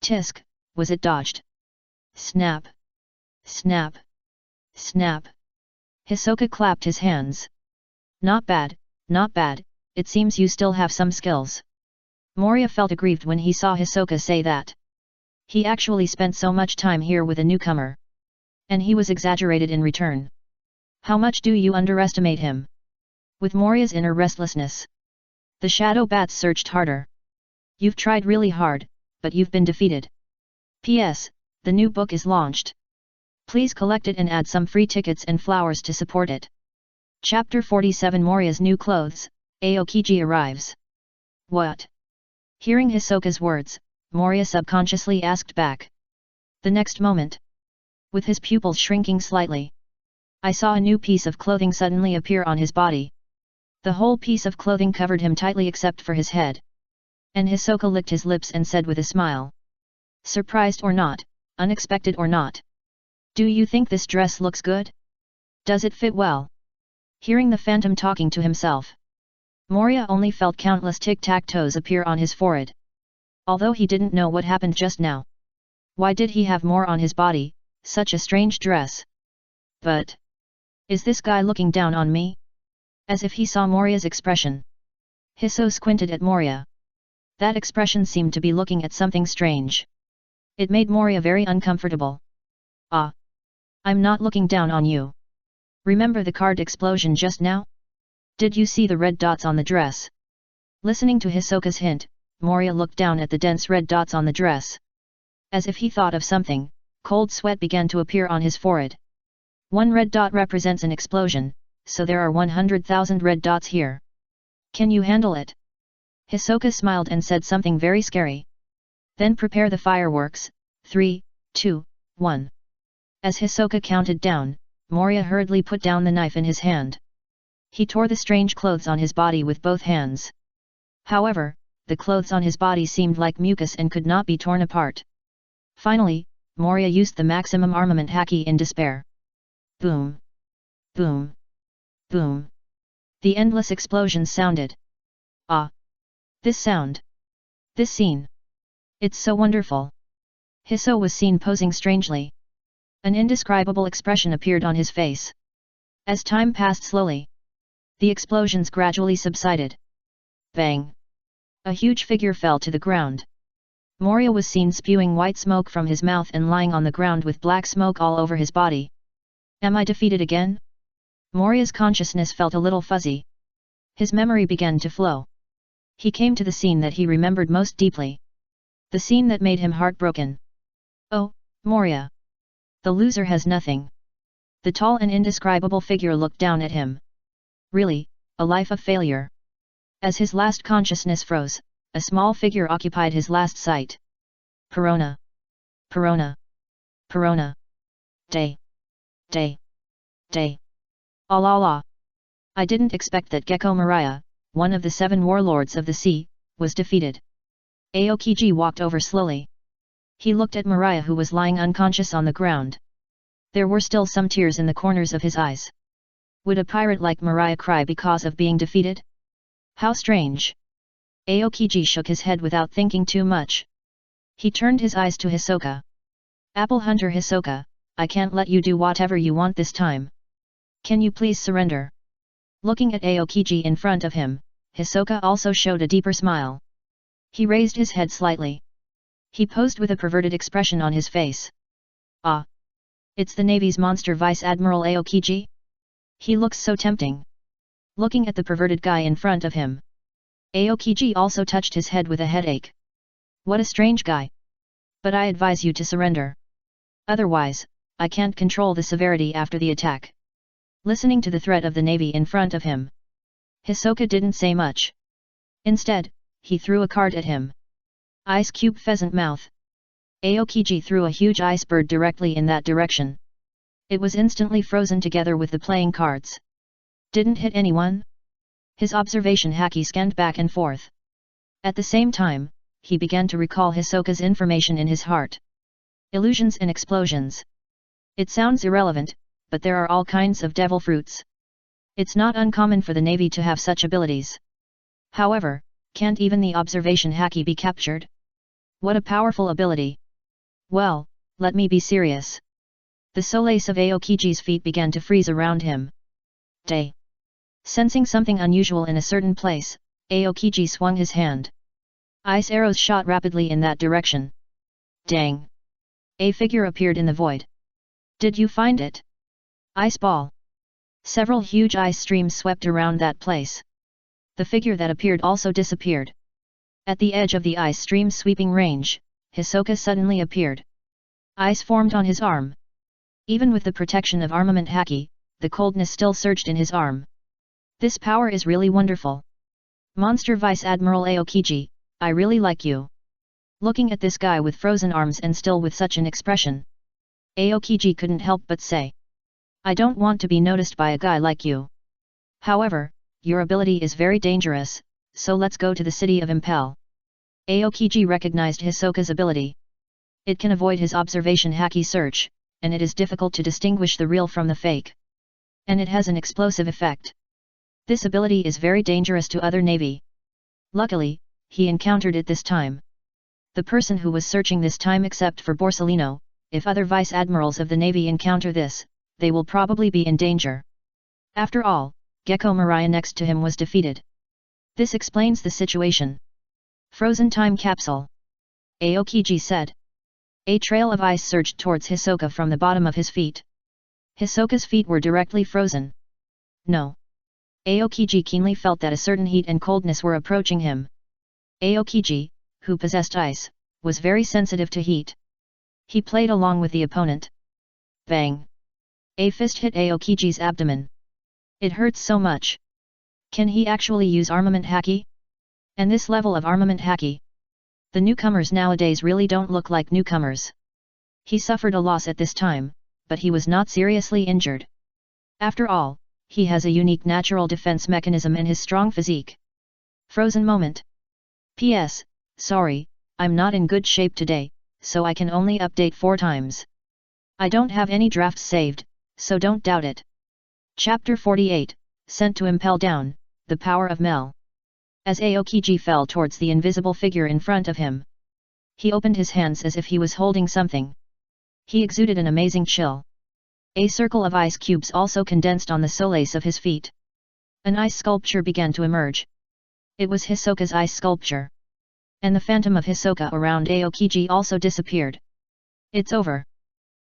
Tisk, was it dodged? Snap! Snap! Snap! Hisoka clapped his hands. Not bad, not bad, it seems you still have some skills. Moria felt aggrieved when he saw Hisoka say that. He actually spent so much time here with a newcomer. And he was exaggerated in return. How much do you underestimate him? With Moria's inner restlessness, the shadow bats searched harder. You've tried really hard, but you've been defeated. P.S. The new book is launched. Please collect it and add some free tickets and flowers to support it. Chapter 47 Moria's New Clothes, Aokiji arrives. What? Hearing Hisoka's words, Moria subconsciously asked back. The next moment, with his pupils shrinking slightly, I saw a new piece of clothing suddenly appear on his body. The whole piece of clothing covered him tightly except for his head. And Hisoka licked his lips and said with a smile. Surprised or not, unexpected or not, Do you think this dress looks good? Does it fit well? Hearing the phantom talking to himself, Moria only felt countless tic-tac-toes appear on his forehead. Although he didn't know what happened just now. Why did he have more on his body, such a strange dress? But... is this guy looking down on me? As if he saw Moria's expression. Hiso squinted at Moria. That expression seemed to be looking at something strange. It made Moria very uncomfortable. Ah! I'm not looking down on you. Remember the card explosion just now? Did you see the red dots on the dress? Listening to Hisoka's hint, Moria looked down at the dense red dots on the dress. As if he thought of something, cold sweat began to appear on his forehead. One red dot represents an explosion, so there are 100,000 red dots here. Can you handle it? Hisoka smiled and said something very scary. Then prepare the fireworks, 3, 2, 1. As Hisoka counted down, Moria hurriedly put down the knife in his hand. He tore the strange clothes on his body with both hands. However, the clothes on his body seemed like mucus and could not be torn apart. Finally, Moria used the maximum armament haki in despair. Boom! Boom! Boom! The endless explosions sounded. Ah! This sound! This scene! It's so wonderful! Hiso was seen posing strangely. An indescribable expression appeared on his face. As time passed slowly, the explosions gradually subsided. Bang! A huge figure fell to the ground. Moria was seen spewing white smoke from his mouth and lying on the ground with black smoke all over his body. Am I defeated again? Moria's consciousness felt a little fuzzy. His memory began to flow. He came to the scene that he remembered most deeply. The scene that made him heartbroken. Oh, Moria! The loser has nothing. The tall and indescribable figure looked down at him. Really, a life of failure. As his last consciousness froze, a small figure occupied his last sight. Perona! Perona! Perona! Day! Day! Day! Allah! I didn't expect that Gecko Mariah, one of the 7 warlords of the sea, was defeated. Aokiji walked over slowly. He looked at Mariah who was lying unconscious on the ground. There were still some tears in the corners of his eyes. Would a pirate like Mariah cry because of being defeated? How strange! Aokiji shook his head without thinking too much. He turned his eyes to Hisoka. Apple Hunter Hisoka, I can't let you do whatever you want this time. Can you please surrender? Looking at Aokiji in front of him, Hisoka also showed a deeper smile. He raised his head slightly. He posed with a perverted expression on his face. Ah! It's the Navy's monster Vice Admiral Aokiji? He looks so tempting. Looking at the perverted guy in front of him, Aokiji also touched his head with a headache. What a strange guy! But I advise you to surrender. Otherwise, I can't control the severity after the attack. Listening to the threat of the Navy in front of him, Hisoka didn't say much. Instead, he threw a card at him. Ice Cube Pheasant Mouth. Aokiji threw a huge ice bird directly in that direction. It was instantly frozen together with the playing cards. Didn't hit anyone? His observation haki scanned back and forth. At the same time, he began to recall Hisoka's information in his heart. Illusions and explosions. It sounds irrelevant, but there are all kinds of devil fruits. It's not uncommon for the Navy to have such abilities. However, can't even the observation haki be captured? What a powerful ability! Well, let me be serious. The solace of Aokiji's feet began to freeze around him. Day. Sensing something unusual in a certain place, Aokiji swung his hand. Ice arrows shot rapidly in that direction. Dang! A figure appeared in the void. Did you find it? Ice ball. Several huge ice streams swept around that place. The figure that appeared also disappeared. At the edge of the ice stream's sweeping range, Hisoka suddenly appeared. Ice formed on his arm. Even with the protection of armament haki, the coldness still surged in his arm. This power is really wonderful. Monster Vice Admiral Aokiji, I really like you. Looking at this guy with frozen arms and still with such an expression, Aokiji couldn't help but say, I don't want to be noticed by a guy like you. However, your ability is very dangerous, so let's go to the city of Impel. Aokiji recognized Hisoka's ability. It can avoid his observation haki search, and it is difficult to distinguish the real from the fake. And it has an explosive effect. This ability is very dangerous to other navy. Luckily, he encountered it this time. The person who was searching this time except for Borsellino, if other vice admirals of the navy encounter this, they will probably be in danger. After all, Gecko Moria next to him was defeated. This explains the situation. Frozen time capsule. Aokiji said. A trail of ice surged towards Hisoka from the bottom of his feet. Hisoka's feet were directly frozen. No. Aokiji keenly felt that a certain heat and coldness were approaching him. Aokiji, who possessed ice, was very sensitive to heat. He played along with the opponent. Bang! A fist hit Aokiji's abdomen. It hurts so much. Can he actually use armament haki? And this level of armament haki? The newcomers nowadays really don't look like newcomers. He suffered a loss at this time, but he was not seriously injured. After all, he has a unique natural defense mechanism in his strong physique. Frozen moment. P.S. Sorry, I'm not in good shape today, so I can only update 4 times. I don't have any drafts saved, so don't doubt it. Chapter 48, Sent to Impel Down, The Power of Mel. As Aokiji fell towards the invisible figure in front of him, he opened his hands as if he was holding something. He exuded an amazing chill. A circle of ice cubes also condensed on the soles of his feet. An ice sculpture began to emerge. It was Hisoka's ice sculpture. And the phantom of Hisoka around Aokiji also disappeared. It's over.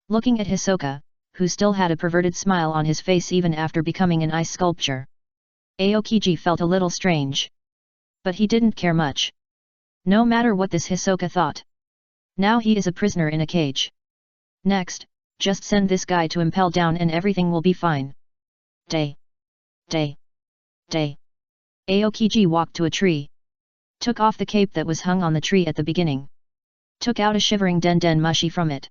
Looking at Hisoka, who still had a perverted smile on his face even after becoming an ice sculpture, Aokiji felt a little strange. But he didn't care much. No matter what this Hisoka thought. Now he is a prisoner in a cage. Next, just send this guy to impel down and everything will be fine. Day. Aokiji walked to a tree. Took off the cape that was hung on the tree at the beginning. Took out a shivering den mushi from it.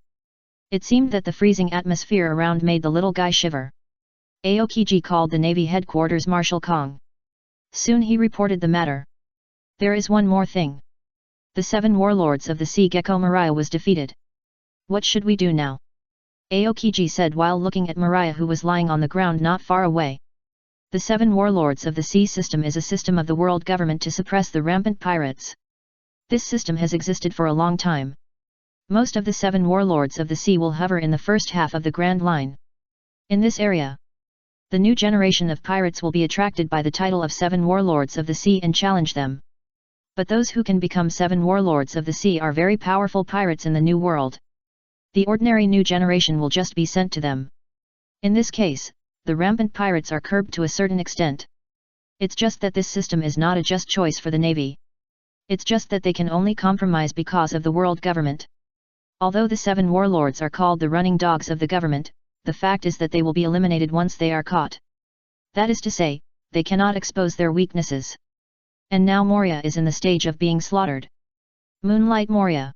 It seemed that the freezing atmosphere around made the little guy shiver. Aokiji called the Navy headquarters Marshal Kong. Soon he reported the matter. There is one more thing. The 7 warlords of the sea Gecko Moria was defeated. What should we do now? Aokiji said while looking at Moria who was lying on the ground not far away. The 7 warlords of the sea system is a system of the world government to suppress the rampant pirates. This system has existed for a long time. Most of the 7 warlords of the sea will hover in the first half of the Grand Line. In this area, the new generation of pirates will be attracted by the title of 7 warlords of the sea and challenge them. But those who can become 7 warlords of the sea are very powerful pirates in the new world. The ordinary new generation will just be sent to them. In this case, the rampant pirates are curbed to a certain extent. It's just that this system is not a just choice for the Navy. It's just that they can only compromise because of the world government. Although the 7 warlords are called the running dogs of the government, the fact is that they will be eliminated once they are caught. That is to say, they cannot expose their weaknesses. And now Moria is in the stage of being slaughtered. Moonlight Moria.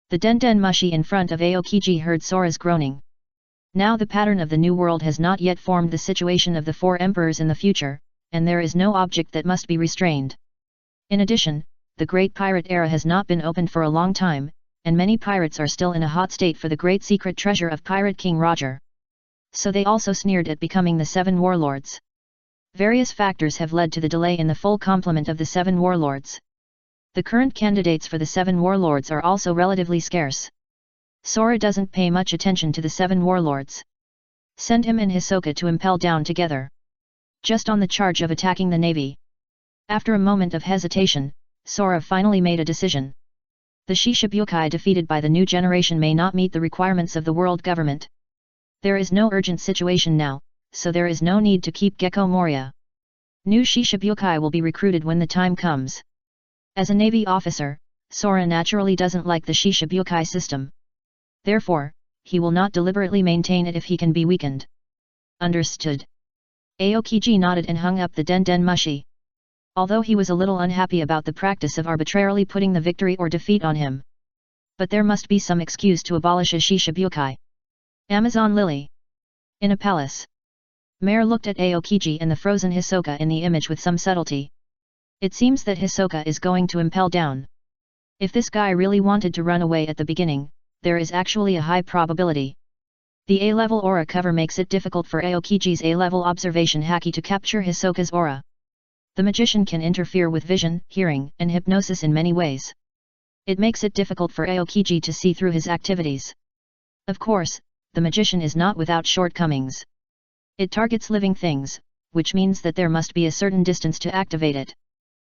The den mushi in front of Aokiji heard Sora's groaning. Now the pattern of the new world has not yet formed the situation of the 4 emperors in the future, and there is no object that must be restrained. In addition, the Great Pirate Era has not been opened for a long time, and many pirates are still in a hot state for the great secret treasure of Pirate King Roger. So they also sneered at becoming the 7 warlords. Various factors have led to the delay in the full complement of the 7 warlords. The current candidates for the 7 warlords are also relatively scarce. Sora doesn't pay much attention to the 7 warlords. Send him and Hisoka to impel down together. Just on the charge of attacking the navy. After a moment of hesitation, Sora finally made a decision. The Shishibukai defeated by the new generation may not meet the requirements of the world government. There is no urgent situation now, so there is no need to keep Gecko Moria. New Shishibukai will be recruited when the time comes. As a Navy officer, Sora naturally doesn't like the Shishibukai system. Therefore, he will not deliberately maintain it if he can be weakened. Understood. Aokiji nodded and hung up the den mushi. Although he was a little unhappy about the practice of arbitrarily putting the victory or defeat on him. But there must be some excuse to abolish a Shishibukai. Amazon Lily. In a palace. Mare looked at Aokiji and the frozen Hisoka in the image with some subtlety. It seems that Hisoka is going to impel down. If this guy really wanted to run away at the beginning, there is actually a high probability. The A-level aura cover makes it difficult for Aokiji's A-level observation haki to capture Hisoka's aura. The magician can interfere with vision, hearing, and hypnosis in many ways. It makes it difficult for Aokiji to see through his activities. Of course, the magician is not without shortcomings. It targets living things, which means that there must be a certain distance to activate it.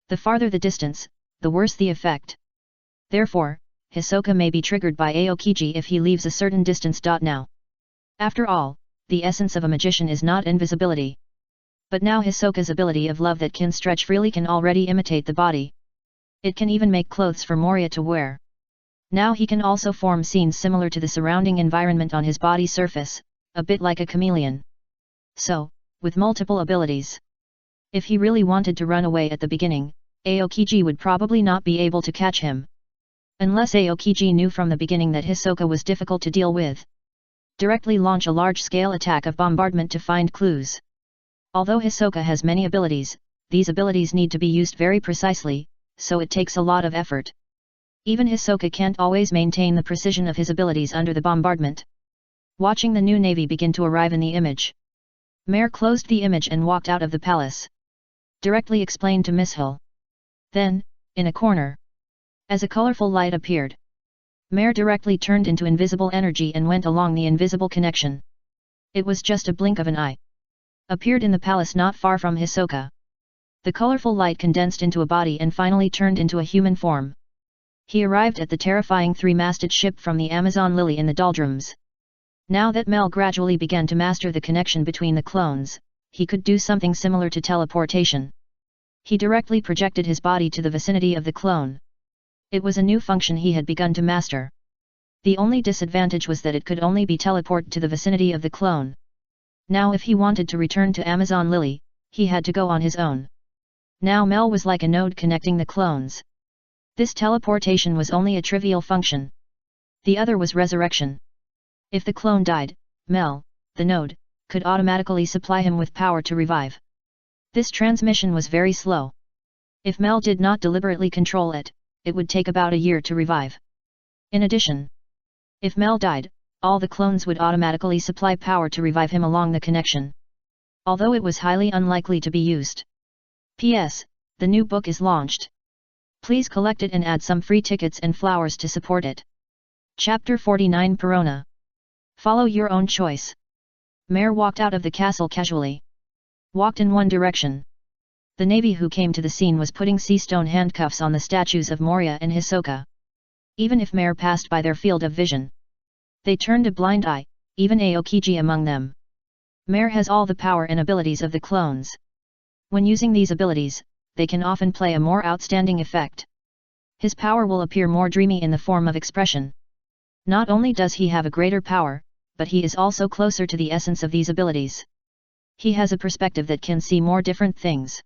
The farther the distance, the worse the effect. Therefore, Hisoka may be triggered by Aokiji if he leaves a certain distance. Now. After all, the essence of a magician is not invisibility. But now Hisoka's ability of love that can stretch freely can already imitate the body. It can even make clothes for Moria to wear. Now he can also form scenes similar to the surrounding environment on his body surface, a bit like a chameleon. So, with multiple abilities. If he really wanted to run away at the beginning, Aokiji would probably not be able to catch him. Unless Aokiji knew from the beginning that Hisoka was difficult to deal with. Directly launch a large-scale attack of bombardment to find clues. Although Hisoka has many abilities, these abilities need to be used very precisely, so it takes a lot of effort. Even Hisoka can't always maintain the precision of his abilities under the bombardment. Watching the new navy begin to arrive in the image. Mare closed the image and walked out of the palace. Directly explained to Miss Hill. Then, in a corner, as a colorful light appeared, Mare directly turned into invisible energy and went along the invisible connection. It was just a blink of an eye. Appeared in the palace not far from Hisoka. The colorful light condensed into a body and finally turned into a human form. He arrived at the terrifying three-masted ship from the Amazon Lily in the doldrums. Now that Mel gradually began to master the connection between the clones, he could do something similar to teleportation. He directly projected his body to the vicinity of the clone. It was a new function he had begun to master. The only disadvantage was that it could only be teleported to the vicinity of the clone. Now if he wanted to return to Amazon Lily, he had to go on his own. Now Mel was like a node connecting the clones. This teleportation was only a trivial function. The other was resurrection. If the clone died, Mel, the node, could automatically supply him with power to revive. This transmission was very slow. If Mel did not deliberately control it, it would take about a year to revive. In addition, if Mel died, all the clones would automatically supply power to revive him along the connection. Although it was highly unlikely to be used. P.S. The new book is launched. Please collect it and add some free tickets and flowers to support it. Chapter 49 Perona. Follow your own choice. Mare walked out of the castle casually. Walked in one direction. The navy who came to the scene was putting sea stone handcuffs on the statues of Moria and Hisoka. Even if Mare passed by their field of vision, they turned a blind eye, even Aokiji among them. Mare has all the power and abilities of the clones. When using these abilities, they can often play a more outstanding effect. His power will appear more dreamy in the form of expression. Not only does he have a greater power, but he is also closer to the essence of these abilities. He has a perspective that can see more different things.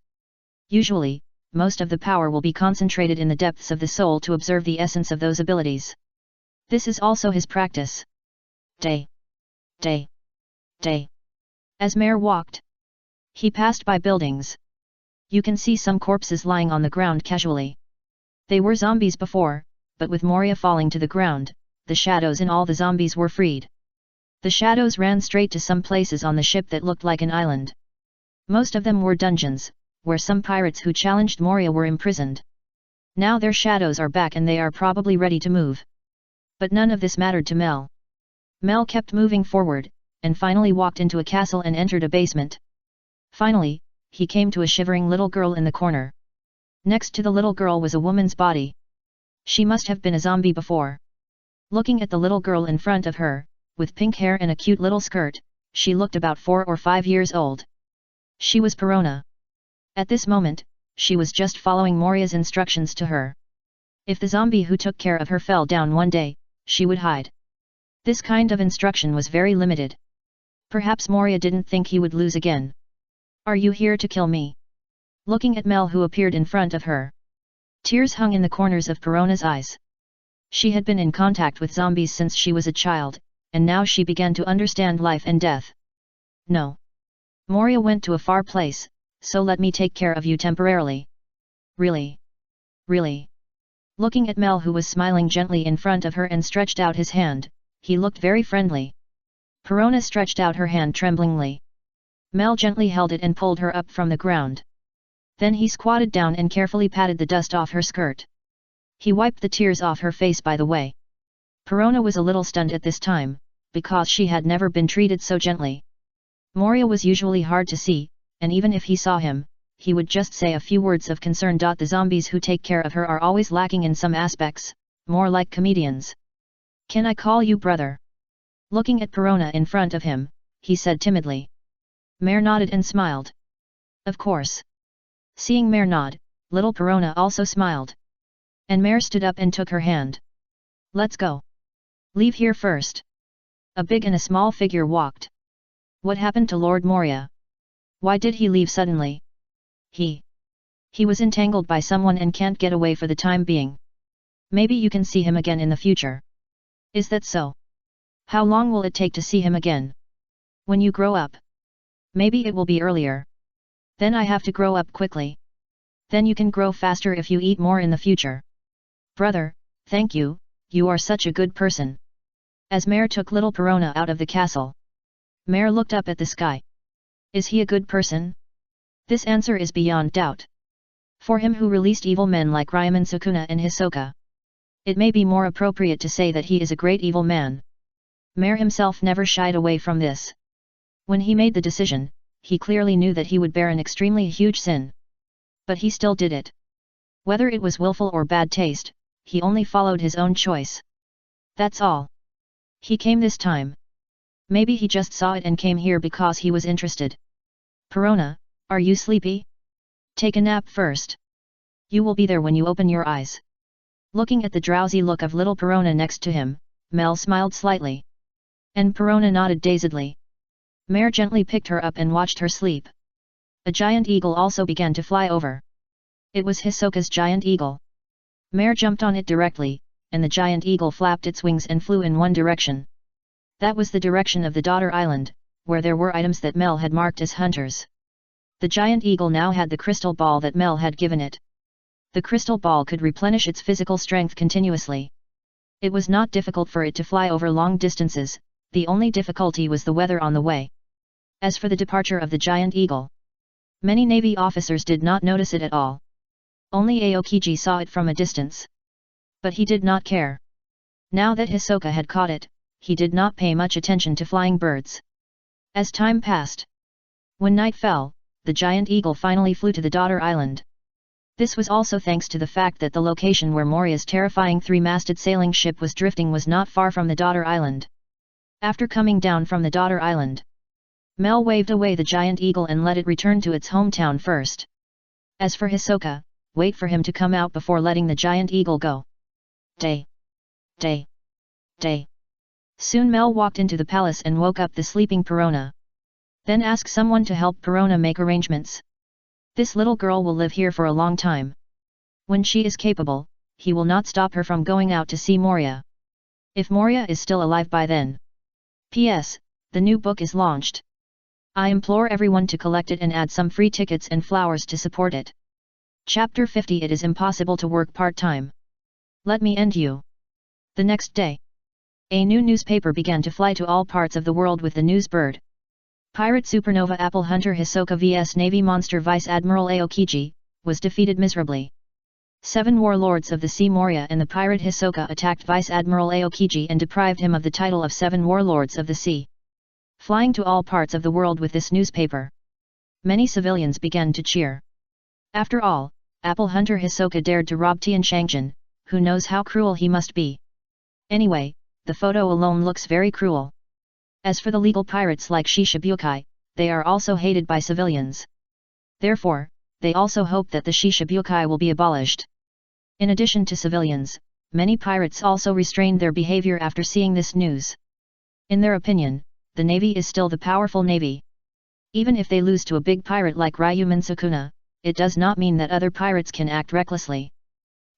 Usually, most of the power will be concentrated in the depths of the soul to observe the essence of those abilities. This is also his practice. Day. Day. Day. As Mare walked, he passed by buildings. You can see some corpses lying on the ground casually. They were zombies before, but with Moria falling to the ground, the shadows in all the zombies were freed. The shadows ran straight to some places on the ship that looked like an island. Most of them were dungeons, where some pirates who challenged Moria were imprisoned. Now their shadows are back and they are probably ready to move. But none of this mattered to Mel. Mel kept moving forward, and finally walked into a castle and entered a basement. Finally, he came to a shivering little girl in the corner. Next to the little girl was a woman's body. She must have been a zombie before. Looking at the little girl in front of her, with pink hair and a cute little skirt, she looked about 4 or 5 years old. She was Perona. At this moment, she was just following Moria's instructions to her. If the zombie who took care of her fell down one day, she would hide. This kind of instruction was very limited. Perhaps Moria didn't think he would lose again. Are you here to kill me? Looking at Mel who appeared in front of her. Tears hung in the corners of Perona's eyes. She had been in contact with zombies since she was a child, and now she began to understand life and death. No. Moria went to a far place, so let me take care of you temporarily. Really? Really? Looking at Mel who was smiling gently in front of her and stretched out his hand, he looked very friendly. Perona stretched out her hand tremblingly. Mel gently held it and pulled her up from the ground. Then he squatted down and carefully patted the dust off her skirt. He wiped the tears off her face by the way. Perona was a little stunned at this time, because she had never been treated so gently. Moria was usually hard to see, and even if he saw him, he would just say a few words of concern. The zombies who take care of her are always lacking in some aspects, more like comedians. Can I call you brother? Looking at Perona in front of him, he said timidly. Mare nodded and smiled. Of course. Seeing Mare nod, little Perona also smiled. And Mare stood up and took her hand. Let's go. Leave here first. A big and a small figure walked. What happened to Lord Moria? Why did he leave suddenly? He was entangled by someone and can't get away for the time being. Maybe you can see him again in the future. Is that so? How long will it take to see him again? When you grow up. Maybe it will be earlier. Then I have to grow up quickly. Then you can grow faster if you eat more in the future. Brother, thank you, you are such a good person. As Mare took little Perona out of the castle, Mare looked up at the sky. Is he a good person? This answer is beyond doubt. For him who released evil men like Ryomen Sukuna and Hisoka, it may be more appropriate to say that he is a great evil man. Mare himself never shied away from this. When he made the decision, he clearly knew that he would bear an extremely huge sin. But he still did it. Whether it was willful or bad taste, he only followed his own choice. That's all. He came this time. Maybe he just saw it and came here because he was interested. Perona, are you sleepy? Take a nap first. You will be there when you open your eyes. Looking at the drowsy look of little Perona next to him, Mel smiled slightly. And Perona nodded dazedly. Mare gently picked her up and watched her sleep. A giant eagle also began to fly over. It was Hisoka's giant eagle. Mare jumped on it directly, and the giant eagle flapped its wings and flew in one direction. That was the direction of the Daughter Island, where there were items that Mel had marked as hunters. The giant eagle now had the crystal ball that Mel had given it. The crystal ball could replenish its physical strength continuously. It was not difficult for it to fly over long distances, the only difficulty was the weather on the way. As for the departure of the giant eagle, many Navy officers did not notice it at all. Only Aokiji saw it from a distance. But he did not care. Now that Hisoka had caught it, he did not pay much attention to flying birds. As time passed, when night fell, the giant eagle finally flew to the Daughter Island. This was also thanks to the fact that the location where Moria's terrifying three-masted sailing ship was drifting was not far from the Daughter Island. After coming down from the Daughter Island, Mel waved away the giant eagle and let it return to its hometown first. As for Hisoka, wait for him to come out before letting the giant eagle go. Day. Soon Mel walked into the palace and woke up the sleeping Perona. Then asked someone to help Perona make arrangements. This little girl will live here for a long time. When she is capable, he will not stop her from going out to see Moria. If Moria is still alive by then. P.S. The new book is launched. I implore everyone to collect it and add some free tickets and flowers to support it. Chapter 50. It is impossible to work part-time. Let me end you. The next day, a new newspaper began to fly to all parts of the world with the news bird. Pirate supernova Apple Hunter Hisoka vs Navy monster Vice Admiral Aokiji, was defeated miserably. 7 warlords of the sea Moria and the pirate Hisoka attacked Vice Admiral Aokiji and deprived him of the title of 7 warlords of the sea. Flying to all parts of the world with this newspaper, many civilians began to cheer. After all, Apple Hunter Hisoka dared to rob Tian Shangjin, who knows how cruel he must be. Anyway, the photo alone looks very cruel. As for the legal pirates like Shishibukai, they are also hated by civilians. Therefore, they also hope that the Shishibukai will be abolished. In addition to civilians, many pirates also restrained their behavior after seeing this news. In their opinion, the navy is still the powerful navy. Even if they lose to a big pirate like Ryomen Sukuna, it does not mean that other pirates can act recklessly.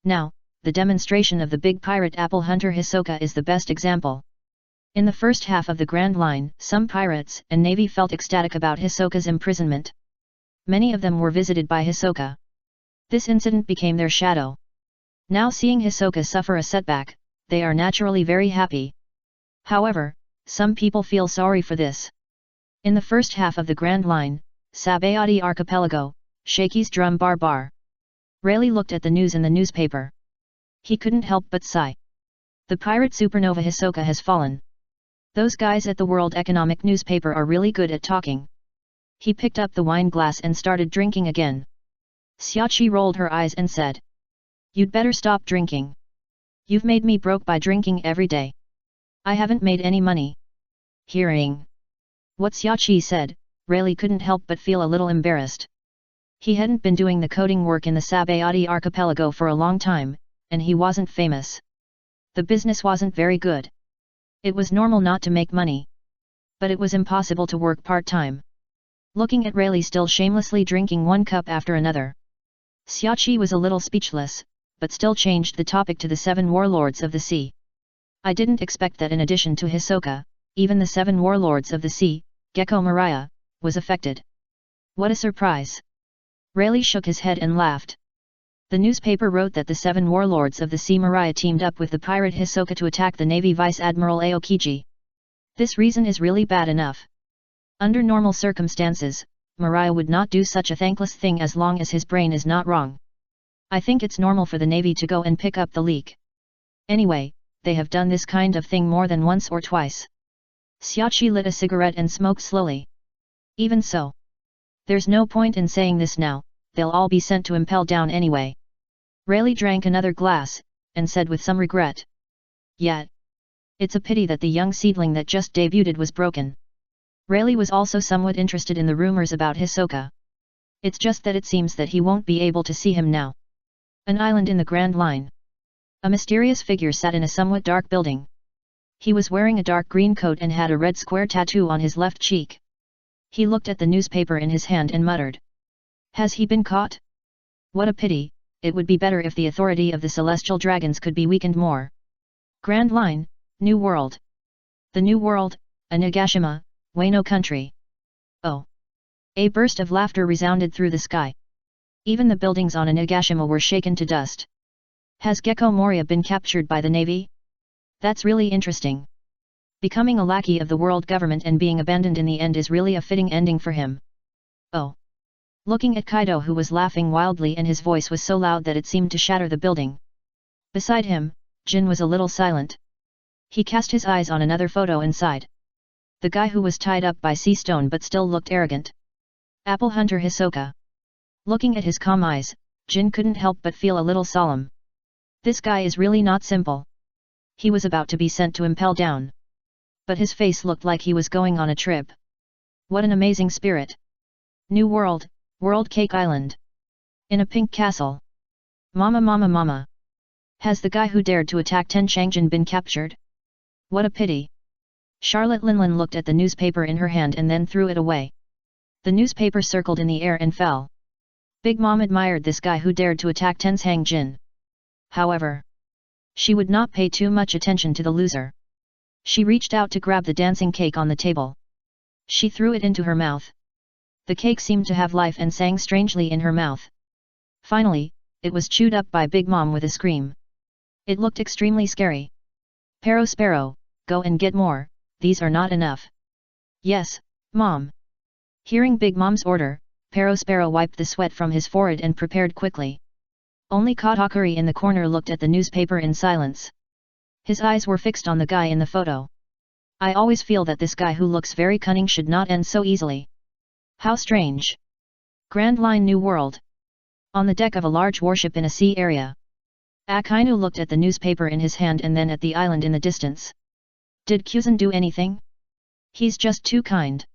Now, the demonstration of the big pirate Apple Hunter Hisoka is the best example. In the first half of the Grand Line, some pirates and navy felt ecstatic about Hisoka's imprisonment. Many of them were visited by Hisoka. This incident became their shadow. Now seeing Hisoka suffer a setback, they are naturally very happy. However, some people feel sorry for this. In the first half of the Grand Line, Sabayati Archipelago, Shakey's drum bar. Rayleigh looked at the news in the newspaper. He couldn't help but sigh. The pirate supernova Hisoka has fallen. Those guys at the World Economic newspaper are really good at talking. He picked up the wine glass and started drinking again. Xiaoqi rolled her eyes and said, "You'd better stop drinking. You've made me broke by drinking every day. I haven't made any money." Hearing what Xiaoqi said, Rayleigh couldn't help but feel a little embarrassed. He hadn't been doing the coding work in the Sabayati archipelago for a long time, and he wasn't famous. The business wasn't very good. It was normal not to make money. But it was impossible to work part-time. Looking at Rayleigh still shamelessly drinking one cup after another, Xiaoqi was a little speechless, but still changed the topic to the 7 warlords of the sea. "I didn't expect that in addition to Hisoka, even the 7 warlords of the sea, Gecko Maria, was affected. What a surprise." Rayleigh shook his head and laughed. The newspaper wrote that the 7 warlords of the sea Maria teamed up with the pirate Hisoka to attack the Navy Vice Admiral Aokiji. This reason is really bad enough. Under normal circumstances, Maria would not do such a thankless thing as long as his brain is not wrong. I think it's normal for the Navy to go and pick up the leak. Anyway, they have done this kind of thing more than once or twice. Xiaoqi lit a cigarette and smoked slowly. Even so, there's no point in saying this now, they'll all be sent to Impel Down anyway. Rayleigh drank another glass, and said with some regret, "Yet, it's a pity that the young seedling that just debuted was broken." Rayleigh was also somewhat interested in the rumors about Hisoka. It's just that it seems that he won't be able to see him now. An island in the Grand Line. A mysterious figure sat in a somewhat dark building. He was wearing a dark green coat and had a red square tattoo on his left cheek. He looked at the newspaper in his hand and muttered, "Has he been caught? What a pity, it would be better if the authority of the celestial dragons could be weakened more." Grand Line, New World. The New World, a Nagashima, Wano country. Oh! A burst of laughter resounded through the sky. Even the buildings on Nagashima were shaken to dust. Has Gecko Moria been captured by the Navy? That's really interesting. Becoming a lackey of the world government and being abandoned in the end is really a fitting ending for him. Oh! Looking at Kaido, who was laughing wildly, and his voice was so loud that it seemed to shatter the building. Beside him, Jin was a little silent. He cast his eyes on another photo and sighed. The guy who was tied up by sea stone but still looked arrogant. Apple Hunter Hisoka. Looking at his calm eyes, Jin couldn't help but feel a little solemn. This guy is really not simple. He was about to be sent to Impel Down. But his face looked like he was going on a trip. What an amazing spirit. New World, World Cake Island. In a pink castle. Mama. Has the guy who dared to attack Ten Changjin been captured? What a pity. Charlotte Linlin looked at the newspaper in her hand and then threw it away. The newspaper circled in the air and fell. Big Mom admired this guy who dared to attack Ten's Hangjin. However, she would not pay too much attention to the loser. She reached out to grab the dancing cake on the table. She threw it into her mouth. The cake seemed to have life and sang strangely in her mouth. Finally, it was chewed up by Big Mom with a scream. It looked extremely scary. Sparrow, go and get more, these are not enough." "Yes, Mom." Hearing Big Mom's order, Sparrow wiped the sweat from his forehead and prepared quickly. Only Katakuri in the corner looked at the newspaper in silence. His eyes were fixed on the guy in the photo. "I always feel that this guy who looks very cunning should not end so easily. How strange." Grand Line, New World. On the deck of a large warship in a sea area. Akainu looked at the newspaper in his hand and then at the island in the distance. Did Kuzan do anything? He's just too kind.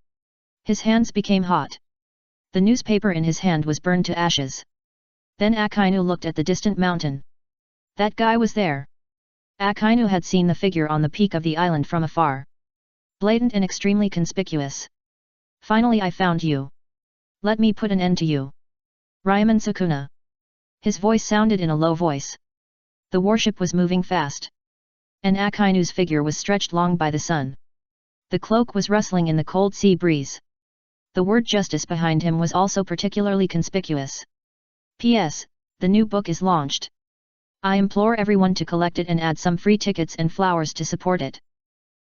His hands became hot. The newspaper in his hand was burned to ashes. Then Akainu looked at the distant mountain. That guy was there. Akainu had seen the figure on the peak of the island from afar. Blatant and extremely conspicuous. "Finally I found you. Let me put an end to you." Ryomen Sukuna. His voice sounded in a low voice. The warship was moving fast. And Akainu's figure was stretched long by the sun. The cloak was rustling in the cold sea breeze. The word justice behind him was also particularly conspicuous. P.S. The new book is launched. I implore everyone to collect it and add some free tickets and flowers to support it.